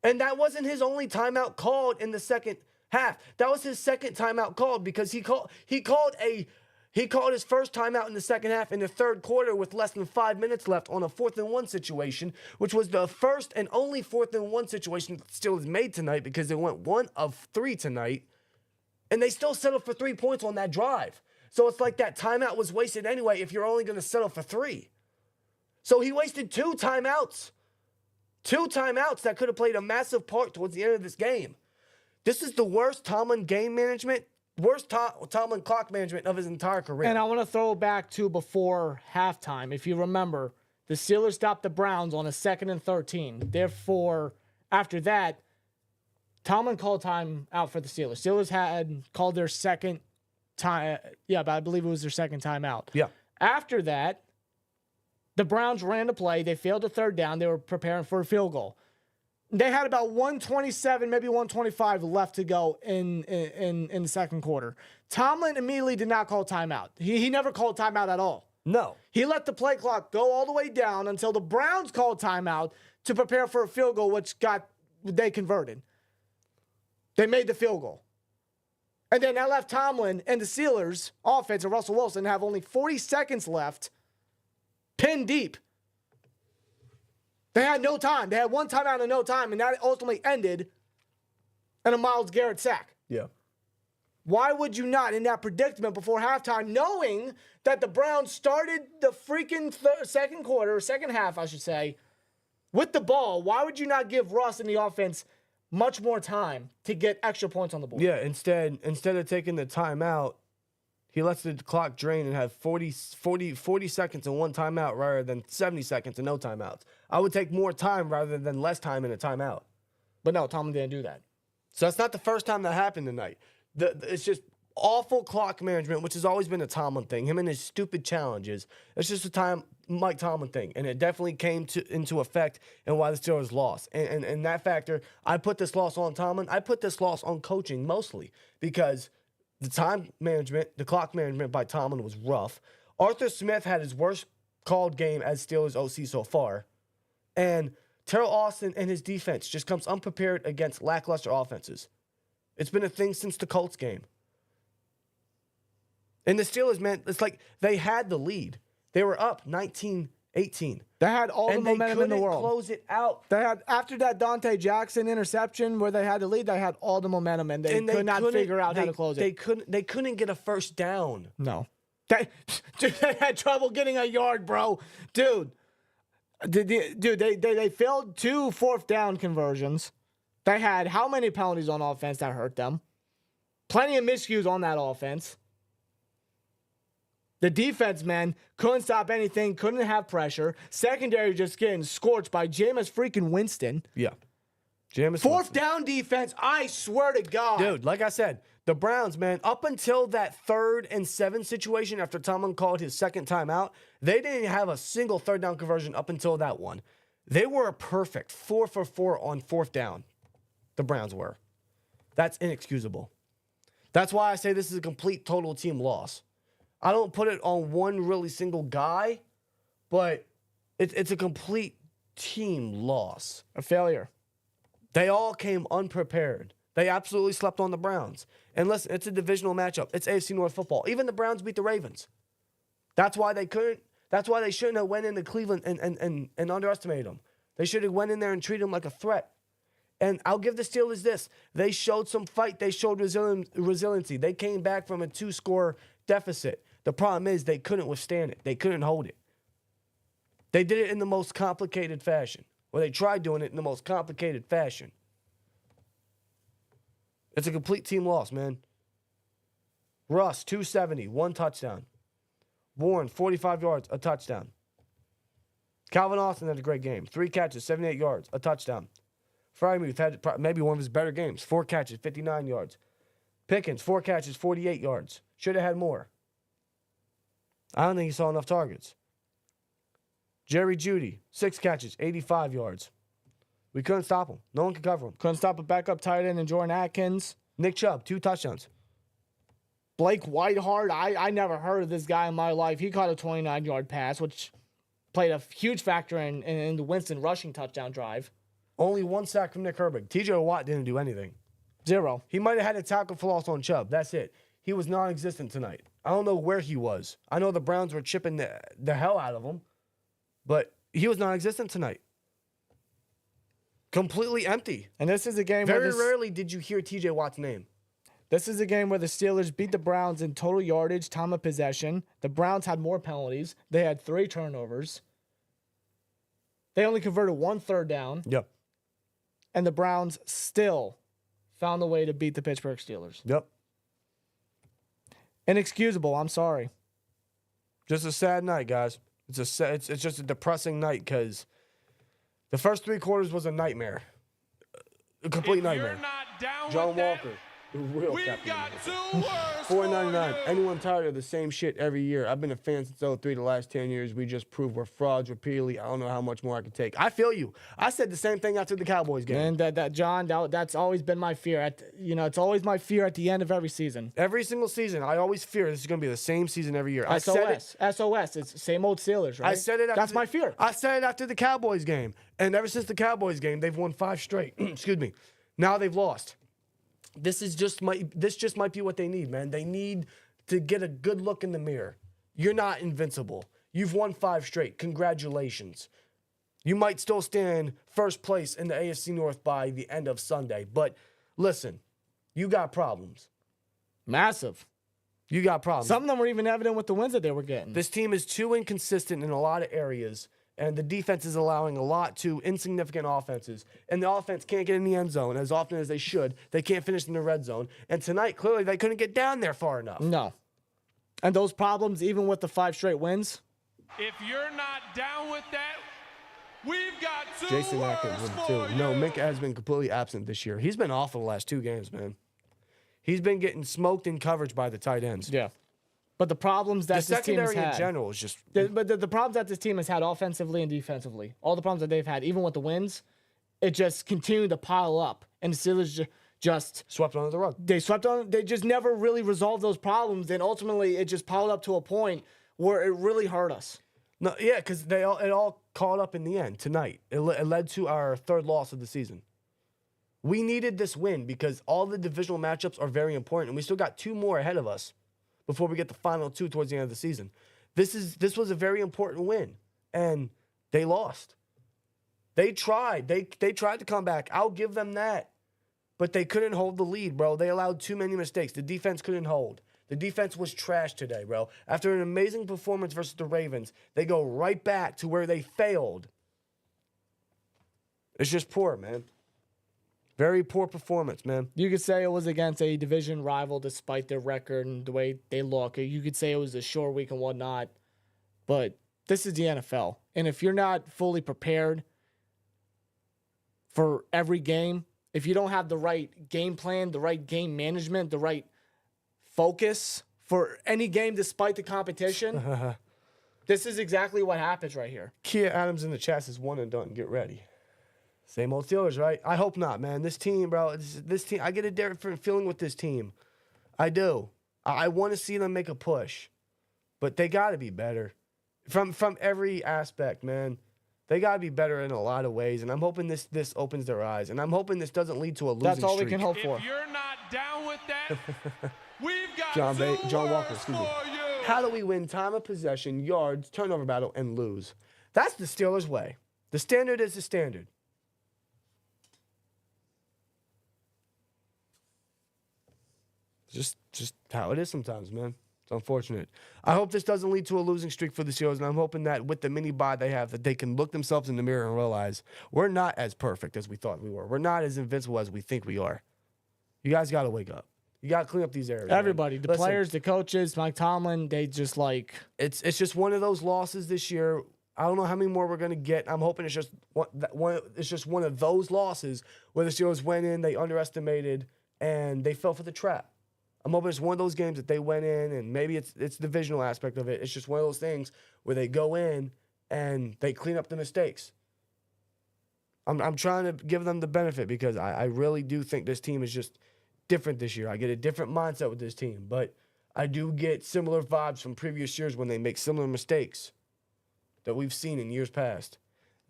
And that wasn't his only timeout called in the second half. That was his second timeout called because he called his first timeout in the second half in the 3rd quarter with less than 5 minutes left on a 4th and 1 situation, which was the first and only 4th and 1 situation that Steelers made tonight because they went 1 of 3 tonight, and they still settled for 3 points on that drive. So it's like that timeout was wasted anyway if you're only going to settle for 3. So he wasted 2 timeouts. 2 timeouts that could have played a massive part towards the end of this game. This is the worst Tomlin game management, worst Tomlin clock management of his entire career. And I want to throw back to before halftime. If you remember, the Steelers stopped the Browns on a 2nd and 13. Therefore, after that, Tomlin called time out for the Steelers. Steelers had called their second time. Yeah, but I believe it was their second time out. Yeah. After that, the Browns ran the play. They failed the 3rd down. They were preparing for a field goal. They had about 127, maybe 125 left to go in the second quarter. Tomlin immediately did not call timeout. He never called timeout at all. No. He let the play clock go all the way down until the Browns called timeout to prepare for a field goal, which they converted. They made the field goal. And then that left Tomlin and the Steelers offense and Russell Wilson have only 40 seconds left, pinned deep. They had no time. They had one timeout and no time, and that ultimately ended in a Myles Garrett sack. Yeah. Why would you not, in that predicament before halftime, knowing that the Browns started the freaking second quarter, or second half, I should say, with the ball, why would you not give Russ and the offense much more time to get extra points on the board? Yeah, instead of taking the timeout, he lets the clock drain and have 40 seconds and one timeout rather than 70 seconds and no timeouts. I would take more time rather than less time in a timeout. But no, Tomlin didn't do that. So that's not the first time that happened tonight. It's just awful clock management, which has always been a Tomlin thing. Him and his stupid challenges. It's just a Mike Tomlin thing. And it definitely came into effect and why the Steelers lost. And that factor, I put this loss on Tomlin. I put this loss on coaching mostly because the time management, the clock management by Tomlin was rough. Arthur Smith had his worst called game as Steelers OC so far. And Terrell Austin and his defense just comes unprepared against lackluster offenses. It's been a thing since the Colts game. And the Steelers, man, it's like they had the lead. They were up 19-18. They had all the momentum in the world. And they couldn't close it out. They had, after that Dante Jackson interception where they had the lead, they had all the momentum, and they could not figure out how to close it. They couldn't get a first down. No. They had trouble getting a yard, bro. Dude, they failed 2 4th down conversions. They had how many penalties on offense that hurt them? Plenty of miscues on that offense. The defense, man, couldn't stop anything, couldn't have pressure. Secondary just getting scorched by Jameis freaking Winston. Yeah. Jameis 4th Winston. down defense, I swear to God. Dude, like I said, the Browns, man, up until that 3rd and 7 situation after Tomlin called his second timeout, they didn't have a single 3rd down conversion up until that one. They were a perfect 4 for 4 on 4th down. The Browns were. That's inexcusable. That's why I say this is a complete total team loss. I don't put it on one really single guy, but it's a complete team loss. A failure. They all came unprepared. They absolutely slept on the Browns. And listen, it's a divisional matchup. It's AFC North football. Even the Browns beat the Ravens. That's why they couldn't. That's why they shouldn't have went into Cleveland and underestimated them. They should have went in there and treated him like a threat. And I'll give the Steelers this. They showed some fight. They showed resiliency. They came back from a 2-score deficit. The problem is they couldn't withstand it. They couldn't hold it. They did it in the most complicated fashion. Well, they tried doing it in the most complicated fashion. It's a complete team loss, man. Russ, 270, 1 touchdown. Warren, 45 yards, a touchdown. Calvin Austin had a great game. 3 catches, 78 yards, a touchdown. Frymuth had maybe one of his better games. 4 catches, 59 yards. Pickens, 4 catches, 48 yards. Should have had more. I don't think he saw enough targets. Jerry Jeudy, 6 catches, 85 yards. We couldn't stop him. No one could cover him. Couldn't stop a backup tight end and Jordan Atkins. Nick Chubb, 2 touchdowns. Blake Whiteheart, I never heard of this guy in my life. He caught a 29-yard pass, which played a huge factor in the Winston rushing touchdown drive. Only 1 sack from Nick Herbig. TJ Watt didn't do anything. 0. He might have had a tackle for loss on Chubb. That's it. He was non-existent tonight. I don't know where he was. I know the Browns were chipping the hell out of him, but he was non-existent tonight. Completely empty. And this is a game Very rarely did you hear TJ Watt's name. This is a game where the Steelers beat the Browns in total yardage, time of possession. The Browns had more penalties. They had 3 turnovers. They only converted 1 third down. Yep. And the Browns still found a way to beat the Pittsburgh Steelers. Yep. Inexcusable. I'm sorry. Just a sad night, guys. It's just a depressing night because the first 3 quarters was a nightmare. A complete nightmare. You're not down John with that, Walker, the real we've captain. got 2 words $4.99. for you. Anyone tired of the same shit every year? I've been a fan since 03. The last 10 years, we just proved we're frauds repeatedly. I don't know how much more I can take. I feel you. I said the same thing after the Cowboys game. And John, that's always been my fear. It's always my fear at the end of every season. Every single season, I always fear this is going to be the same season every year. I said it. SOS. It's same old Steelers, right? I said it. That's my fear. I said it after the Cowboys game, and ever since the Cowboys game, they've won 5 straight. Excuse me. Now they've lost. This just might be what they need, man. They need to get a good look in the mirror. You're not invincible. You've won 5 straight. Congratulations. You might still stand first place in the AFC North by the end of Sunday, but listen, you got problems. Massive. You got problems. Some of them were even evident with the wins that they were getting. This team is too inconsistent in a lot of areas, and the defense is allowing a lot to insignificant offenses. And the offense can't get in the end zone as often as they should. They can't finish in the red zone. And tonight, clearly, they couldn't get down there far enough. No. And those problems, even with the 5 straight wins. If you're not down with that, we've got 2 Jason words Atkins with for 2. you. No, Minka has been completely absent this year. He's been awful the last 2 games, man. He's been getting smoked in coverage by the tight ends. Yeah. But the problems that The this team has secondary had. in general is just... The problems that this team has had offensively and defensively, all the problems that they've had, even with the wins, it just continued to pile up. And the Steelers just swept under the rug. They swept on. They just never really resolved those problems. And ultimately, it just piled up to a point where it really hurt us. No, yeah, because it all caught up in the end tonight. It led to our 3rd loss of the season. We needed this win because all the divisional matchups are very important, and we still got 2 more ahead of us before we get the final 2 towards the end of the season. This was a very important win, and they lost. They tried. They tried to come back. I'll give them that. But they couldn't hold the lead, bro. They allowed too many mistakes. The defense couldn't hold. The defense was trash today, bro. After an amazing performance versus the Ravens, they go right back to where they failed. It's just poor, man. Very poor performance, man. You could say it was against a division rival despite their record and the way they look. You could say it was a short week and whatnot. But this is the NFL. And if you're not fully prepared for every game, if you don't have the right game plan, the right game management, the right focus for any game despite the competition, this is exactly what happens right here. Kia Adams in the chat says 1 and done. Get ready. Same old Steelers, right? I hope not, man. This team, bro, this team, I get a different feeling with this team. I do. I want to see them make a push, but they got to be better from every aspect, man. They got to be better in a lot of ways, and I'm hoping this opens their eyes, and I'm hoping this doesn't lead to a losing That's all streak. we can hope for. If you're not down with that, we've got John Walker, words excuse me. for you. How do we win time of possession, yards, turnover battle, and lose? That's the Steelers' way. The The standard is the standard. Just how it is sometimes, man. It's unfortunate. I hope this doesn't lead to a losing streak for the Steelers, and I'm hoping that with the mini bye they have, that they can look themselves in the mirror and realize we're not as perfect as we thought we were. We're not as invincible as we think we are. You guys got to wake up. You got to clean up these areas. Everybody, man. the players, the coaches, Mike Tomlin, they just like... It's just one of those losses this year. I don't know how many more we're going to get. I'm hoping it's just one of those losses where the Steelers went in, they underestimated, and they fell for the trap. I'm hoping it's one of those games that they went in, and maybe it's the divisional aspect of it. It's just one of those things where they go in and they clean up the mistakes. I'm trying to give them the benefit because I really do think this team is just different this year. I get a different mindset with this team, but I do get similar vibes from previous years when they make similar mistakes that we've seen in years past.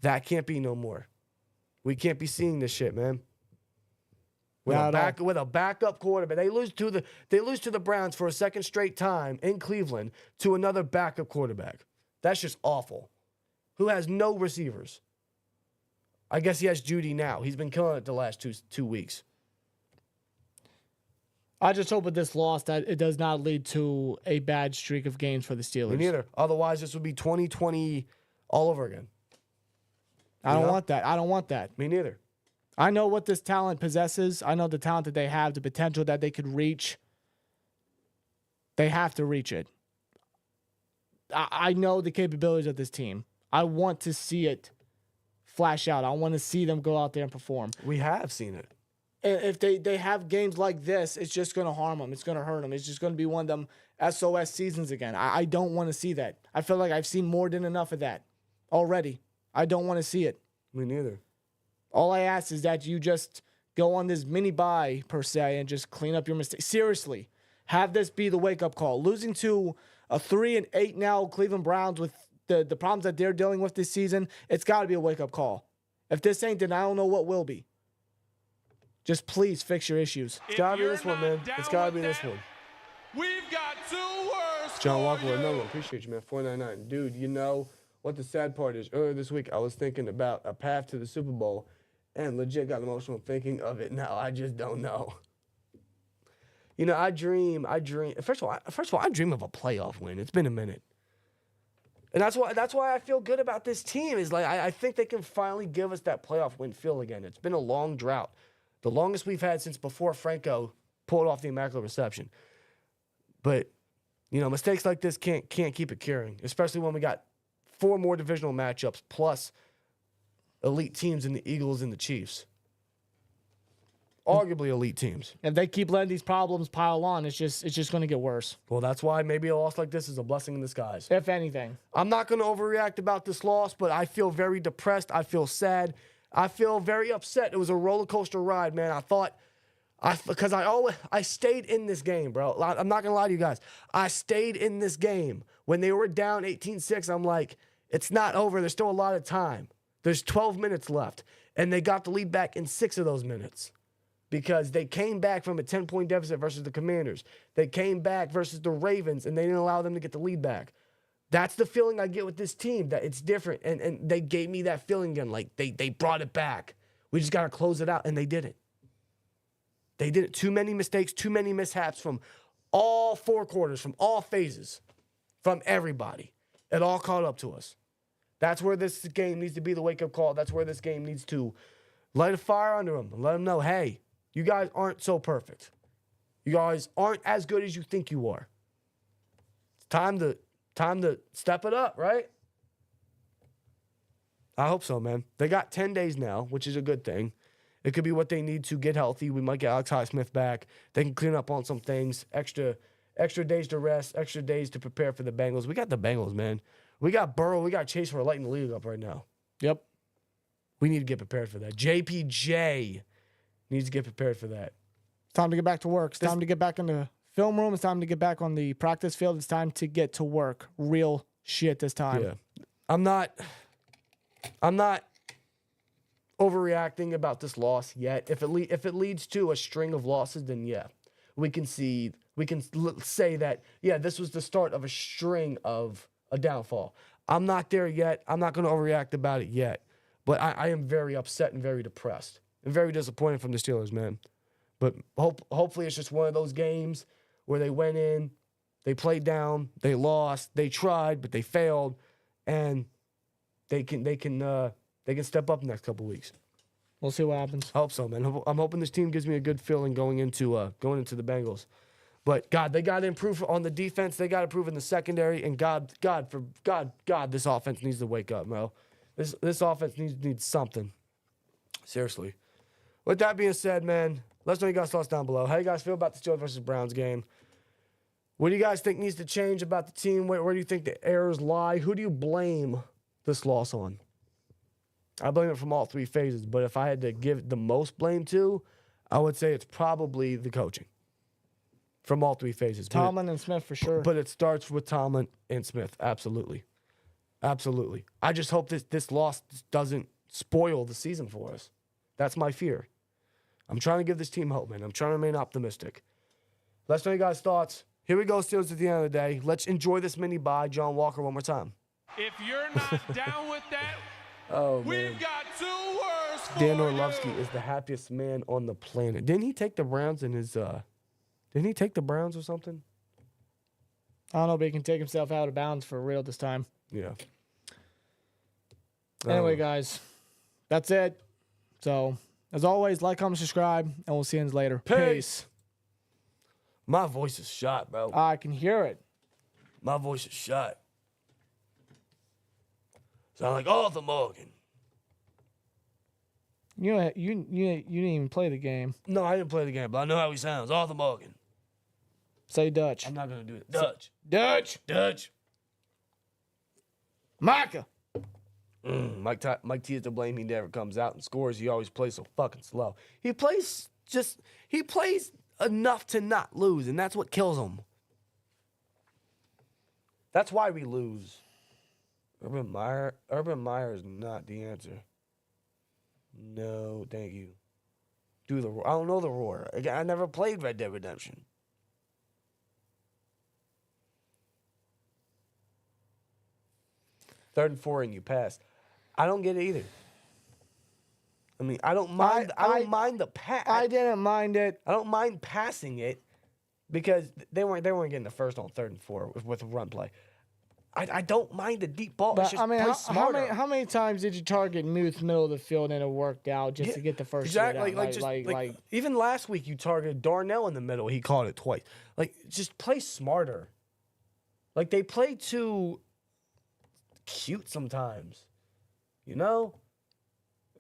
That can't be no more. We can't be seeing this shit, man. With a backup quarterback, they lose to the Browns for a second straight time in Cleveland to another backup quarterback. That's just awful. Who has no receivers? I guess he has Judy now. He's been killing it the last two weeks. I just hope with this loss that it does not lead to a bad streak of games for the Steelers. Me neither. Otherwise, this would be 2020 all over again. I don't want that. I don't want that. Me neither. I know what this talent possesses. I know the talent that they have, the potential that they could reach. They have to reach it. I know the capabilities of this team. I want to see it flash out. I want to see them go out there and perform. We have seen it. And if they have games like this, it's just going to harm them. It's going to hurt them. It's just going to be one of them SOS seasons again. I don't want to see that. I feel like I've seen more than enough of that already. I don't want to see it. Me neither. All I ask is that you just go on this mini bye, per se, and just clean up your mistakes. Seriously, have this be the wake-up call. Losing to a 3-8 now Cleveland Browns with the problems that they're dealing with this season, it's got to be a wake-up call. If this ain't, then I don't know what will be. Just please fix your issues. It's got to be this one, man. It's got to be this one. We've got 2 words John for Walker, you. no, appreciate you, man. 499. Dude, you know what the sad part is? Earlier this week, I was thinking about a path to the Super Bowl and legit got emotional thinking of it. Now I just don't know. You know, I dream. First of all, I dream of a playoff win. It's been a minute. And that's why I feel good about this team. Is like I think they can finally give us that playoff win feel again. It's been a long drought. The longest we've had since before Franco pulled off the Immaculate Reception. But, you know, mistakes like this can't keep it curing, especially when we got 4 more divisional matchups plus elite teams in the Eagles and the Chiefs. Arguably elite teams. If they keep letting these problems pile on, it's just going to get worse. Well, that's why maybe a loss like this is a blessing in disguise. If anything. I'm not going to overreact about this loss, but I feel very depressed. I feel sad. I feel very upset. It was a roller coaster ride, man. I stayed in this game, bro. I'm not going to lie to you guys. I stayed in this game. When they were down 18-6, I'm like, it's not over. There's still a lot of time. There's 12 minutes left. And they got the lead back in 6 of those minutes because they came back from a 10-point deficit versus the Commanders. They came back versus the Ravens, and they didn't allow them to get the lead back. That's the feeling I get with this team, that it's different. And they gave me that feeling again, like they brought it back. We just got to close it out, and they didn't. They did it. Too many mistakes, too many mishaps from all 4 quarters, from all phases, from everybody. It all caught up to us. That's where this game needs to be the wake-up call. That's where this game needs to light a fire under them and let them know, hey, you guys aren't so perfect. You guys aren't as good as you think you are. It's time to step it up, right? I hope so, man. They got 10 days now, which is a good thing. It could be what they need to get healthy. We might get Alex Highsmith back. They can clean up on some things. Extra days to rest, extra days to prepare for the Bengals. We got the Bengals, man. We got Burrow. We got Chase. We're lighting the league up right now. Yep. We need to get prepared for that. JPJ needs to get prepared for that. It's time to get back to work. It's time to get back in the film room. It's time to get back on the practice field. It's time to get to work. Real shit this time. Yeah. I'm not overreacting about this loss yet. If it leads to a string of losses, then yeah, we can say that, yeah, this was the start of a string of a downfall. I'm not there yet. I'm not going to overreact about it yet. But I am very upset and very depressed and very disappointed from the Steelers, man. But hopefully it's just one of those games where they went in, they played down, they lost, they tried, but they failed, and they can step up the next couple weeks. We'll see what happens. I hope so, man. I'm hoping this team gives me a good feeling going into the Bengals. But God, they got to improve on the defense. They got to improve in the secondary. And God, this offense needs to wake up, Mo. This offense needs something. Seriously. With that being said, man, let us know your guys' thoughts down below. How you guys feel about the Steelers versus Browns game? What do you guys think needs to change about the team? Where do you think the errors lie? Who do you blame this loss on? I blame it from all three phases, but if I had to give the most blame to, I would say it's probably the coaching from all three phases. Tomlin and Smith for sure. But it starts with Tomlin and Smith. Absolutely. Absolutely. I just hope this loss doesn't spoil the season for us. That's my fear. I'm trying to give this team hope, man. I'm trying to remain optimistic. Let's know your guys' thoughts. Here we go, Steelers, at the end of the day. Let's enjoy this mini bye. John Walker one more time. If you're not down with that, Oh, man. we've got 2 words for Dan you. Orlovsky is the happiest man on the planet. Didn't he take the Browns in his didn't he take the Browns or something? I don't know, but he can take himself out of bounds for real this time. Yeah. Anyway, guys, that's it. So, as always, like, comment, subscribe, and we'll see you later. Peace. My voice is shot, bro. I can hear it. My voice is shot. Sound like Arthur Morgan. You didn't even play the game. No, I didn't play the game, but I know how he sounds. Arthur Morgan. Say Dutch. I'm not gonna do it. Dutch. Dutch. Micah. Mike T is to blame. He never comes out and scores. He always plays so fucking slow. He plays enough to not lose, and that's what kills him. That's why we lose. Urban Meyer is not the answer. No, thank you. I don't know the roar. I never played Red Dead Redemption. Third and 4 and you pass. I don't get it either. I mean, I don't mind. I don't mind the pass. I didn't mind it. I don't mind passing it because they weren't getting the first on 3rd and 4 with a run play. I don't mind the deep ball. It's But just I mean, play smarter. how many times did you target Muth middle of the field and it worked out just to get the first exactly. shit out? Like even last week you targeted Darnell in the middle. He caught it twice. Like just play smarter. Like they play too cute sometimes, you know.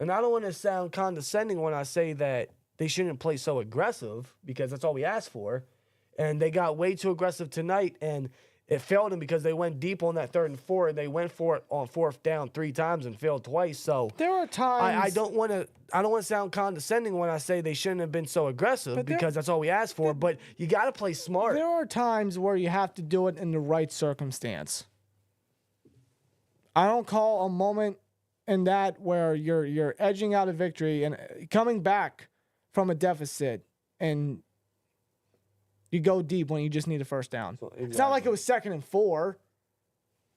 And I don't want to sound condescending when I say that they shouldn't play so aggressive because that's all we asked for. And they got way too aggressive tonight, and it failed them because they went deep on that 3rd and 4, and they went for it on 4th down 3 times and failed twice. So there are times I don't want to sound condescending when I say they shouldn't have been so aggressive because that's all we asked for. But you got to play smart. There are times where you have to do it in the right circumstance. I don't call a moment in that where you're edging out a victory and coming back from a deficit and you go deep when you just need a first down. Exactly. It's not like it was 2nd and 4.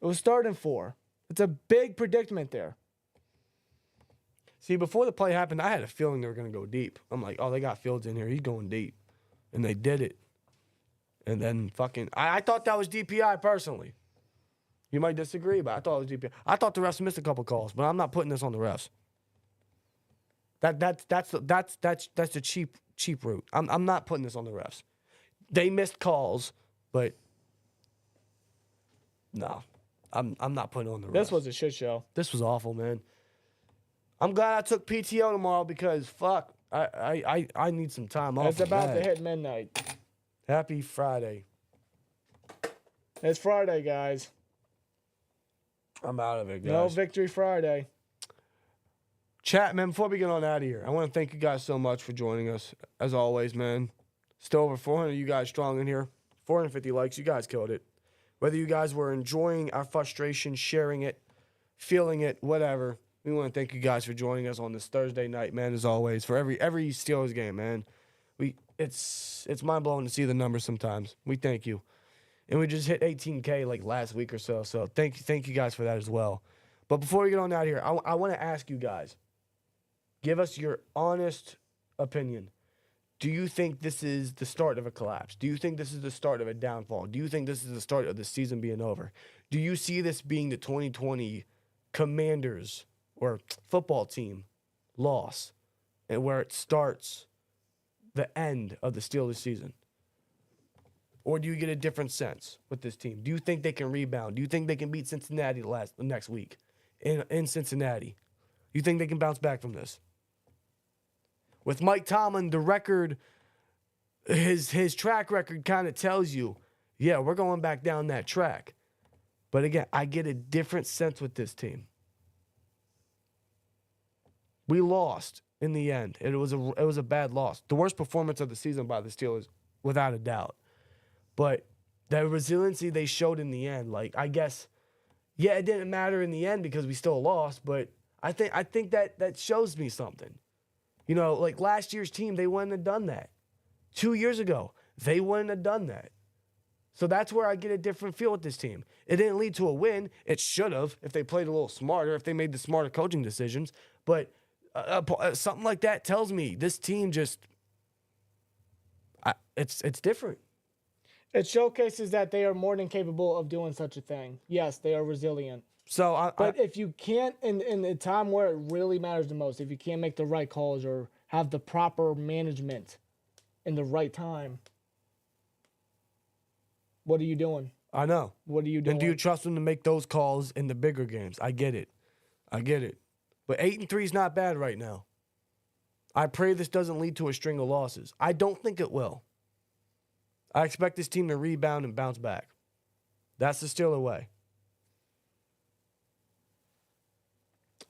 It was 3rd and 4. It's a big predicament there. See, before the play happened, I had a feeling they were going to go deep. I'm like, oh, they got Fields in here. He's going deep. And they did it. And then I thought that was DPI personally. You might disagree, but I thought it was DPI. I thought the refs missed a couple calls, but I'm not putting this on the refs. That's the cheap route. I'm not putting this on the refs. They missed calls, but no, I'm not putting it on the refs. This was a shit show. This was awful, man. I'm glad I took PTO tomorrow because fuck, I need some time off. It's about to hit midnight. Happy Friday. It's Friday, guys. I'm out of it, guys. No Victory Friday. Chat, man, before we get on out of here, I want to thank you guys so much for joining us. As always, man. Still over 400 of you guys strong in here. 450 likes. You guys killed it. Whether you guys were enjoying our frustration, sharing it, feeling it, whatever, we want to thank you guys for joining us on this Thursday night, man, as always, for every Steelers game, man. It's mind-blowing to see the numbers sometimes. We thank you. And we just hit 18K like last week or so. So thank you guys for that as well. But before we get on out here, I want to ask you guys, give us your honest opinion. Do you think this is the start of a collapse? Do you think this is the start of a downfall? Do you think this is the start of the season being over? Do you see this being the 2020 Commanders or football team loss and where it starts the end of the Steelers season? Or do you get a different sense with this team? Do you think they can rebound? Do you think they can beat Cincinnati next week in Cincinnati? Do you think they can bounce back from this? With Mike Tomlin, the record, his track record kind of tells you, yeah, we're going back down that track. But again, I get a different sense with this team. We lost in the end. It was a bad loss. The worst performance of the season by the Steelers, without a doubt. But that resiliency they showed in the end, like, I guess, yeah, it didn't matter in the end because we still lost, but I think that shows me something. You know, like last year's team, they wouldn't have done that. 2 years ago, they wouldn't have done that. So that's where I get a different feel with this team. It didn't lead to a win. It should have if they played a little smarter, if they made the smarter coaching decisions. But something like that tells me this team just, it's different. It showcases that they are more than capable of doing such a thing. Yes, they are resilient. So, but if you can't, in the time where it really matters the most, if you can't make the right calls or have the proper management in the right time, what are you doing? I know. What are you doing? And do you trust them to make those calls in the bigger games? I get it. But 8-3 is not bad right now. I pray this doesn't lead to a string of losses. I don't think it will. I expect this team to rebound and bounce back. That's the Steeler way.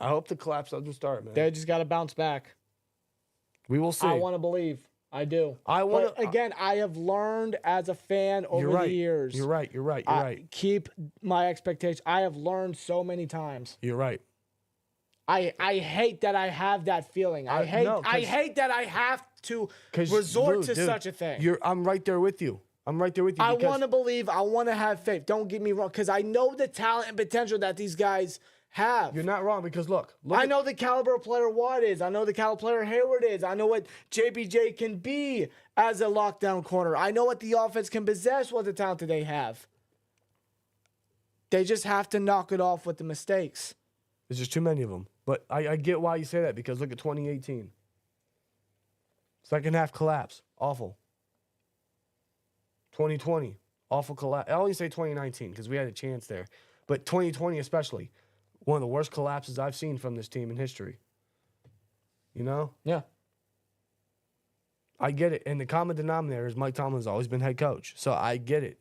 I hope the collapse doesn't start, man. They just got to bounce back. We will see. I want to believe. I do. But again, I have learned as a fan over the years. You're right. Keep my expectations. I have learned so many times. You're right. I hate that I have that feeling. I hate that I have to resort to such a thing. I'm right there with you. I want to believe. I want to have faith. Don't get me wrong, because I know the talent and potential that these guys have. You're not wrong, because look I know the caliber of player Watt is. I know the caliber of player Hayward is. I know what JBJ can be as a lockdown corner. I know what the offense can possess, what the talent that they have. They just have to knock it off with the mistakes. There's just too many of them. But I get why you say that, because look at 2018. Second half collapse. Awful. 2020. Awful collapse. I only say 2019 because we had a chance there. But 2020 especially. One of the worst collapses I've seen from this team in history. You know? Yeah. I get it. And the common denominator is Mike Tomlin's always been head coach. So I get it.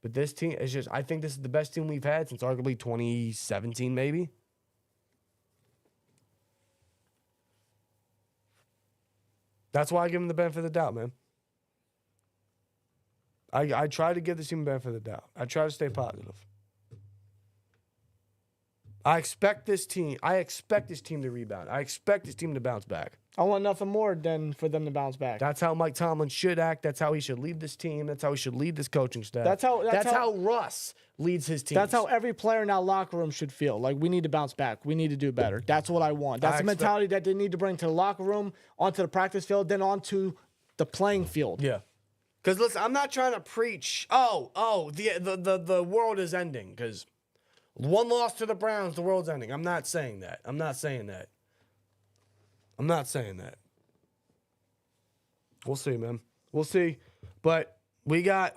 But this team is just, I think this is the best team we've had since arguably 2017 maybe. That's why I give him the benefit of the doubt, man. I try to give this team the benefit of the doubt. I try to stay positive. I expect this team to rebound. I expect this team to bounce back. I want nothing more than for them to bounce back. That's how Mike Tomlin should act. That's how he should lead this team. That's how he should lead this coaching staff. That's how Russ leads his team. That's how every player in that locker room should feel. Like, we need to bounce back. We need to do better. That's what I want. That's the mentality that they need to bring to the locker room, onto the practice field, then onto the playing field. Yeah. Because listen, I'm not trying to preach, the world is ending. Because one loss to the Browns, the world's ending. I'm not saying that. We'll see, man. We'll see. But they got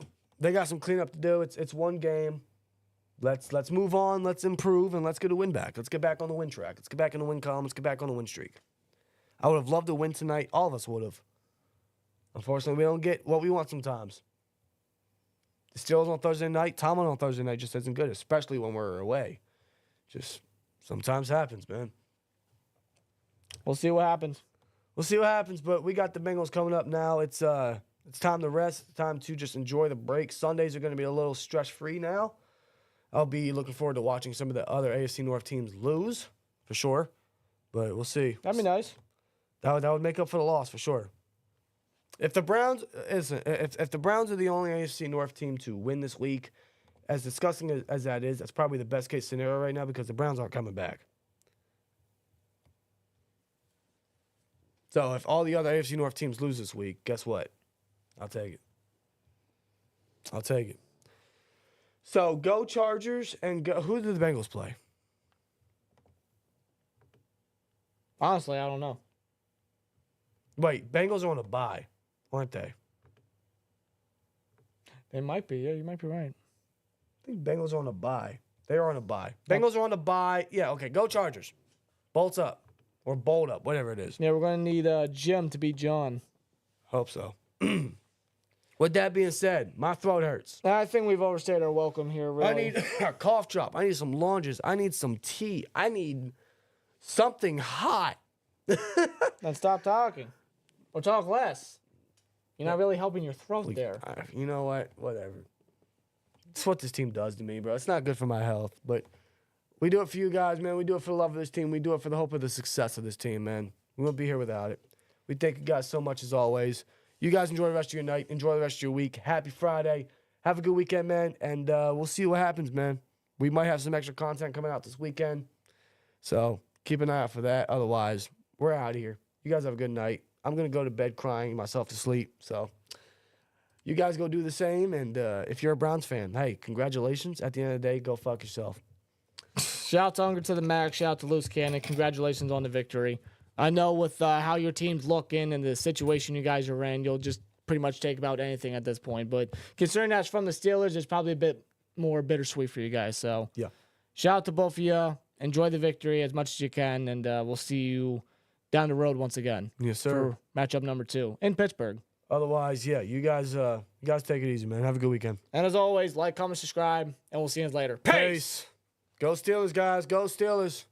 some cleanup to do. It's one game. Let's move on. Let's improve, and let's get a win back. Let's get back on the win track. Let's get back in the win column. Let's get back on the win streak. I would have loved to win tonight. All of us would have. Unfortunately, we don't get what we want sometimes. The Steelers on Thursday night, Tomlin on Thursday night just isn't good, especially when we're away. Just sometimes happens, man. We'll see what happens. But we got the Bengals coming up now. It's time to rest. It's time to just enjoy the break. Sundays are going to be a little stress-free now. I'll be looking forward to watching some of the other AFC North teams lose, for sure. But we'll see. That'd be nice. That would make up for the loss, for sure. If the Browns are the only AFC North team to win this week, as disgusting as that is, that's probably the best case scenario right now because the Browns aren't coming back. So if all the other AFC North teams lose this week, guess what? I'll take it. I'll take it. So go Chargers and go. Who did the Bengals play? Honestly, I don't know. Wait, Bengals are on a bye, aren't they? They might be. Yeah, you might be right. I think Bengals are on a bye. They are on a bye. Bengals are on a bye. Yeah, okay. Go Chargers. Bolts up. Or bolt up, whatever it is. Yeah, we're going to need Jim to beat John. Hope so. With that being said, my throat hurts. I think we've overstayed our welcome here, really. I need a cough drop. I need some lozenges. I need some tea. I need something hot. Then stop talking. Or talk less. You're not really helping your throat there. You know what? Whatever. It's what this team does to me, bro. It's not good for my health, but we do it for you guys, man. We do it for the love of this team. We do it for the hope of the success of this team, man. We wouldn't be here without it. We thank you guys so much as always. You guys enjoy the rest of your night. Enjoy the rest of your week. Happy Friday. Have a good weekend, man. And we'll see what happens, man. We might have some extra content coming out this weekend. So keep an eye out for that. Otherwise, we're out of here. You guys have a good night. I'm going to go to bed crying myself to sleep. So you guys go do the same. And if you're a Browns fan, hey, congratulations. At the end of the day, go fuck yourself. Shout out to Hunger to the Max. Shout out to Loose Cannon. Congratulations on the victory. I know with how your team's looking and the situation you guys are in, you'll just pretty much take about anything at this point. But considering that's from the Steelers, it's probably a bit more bittersweet for you guys. So Yeah. shout out to both of you. Enjoy the victory as much as you can, and we'll see you down the road once again. Yes, sir. For matchup number 2 in Pittsburgh. Otherwise, yeah, you guys take it easy, man. Have a good weekend. And as always, like, comment, subscribe, and we'll see you later. Peace. Go Steelers, guys. Go Steelers.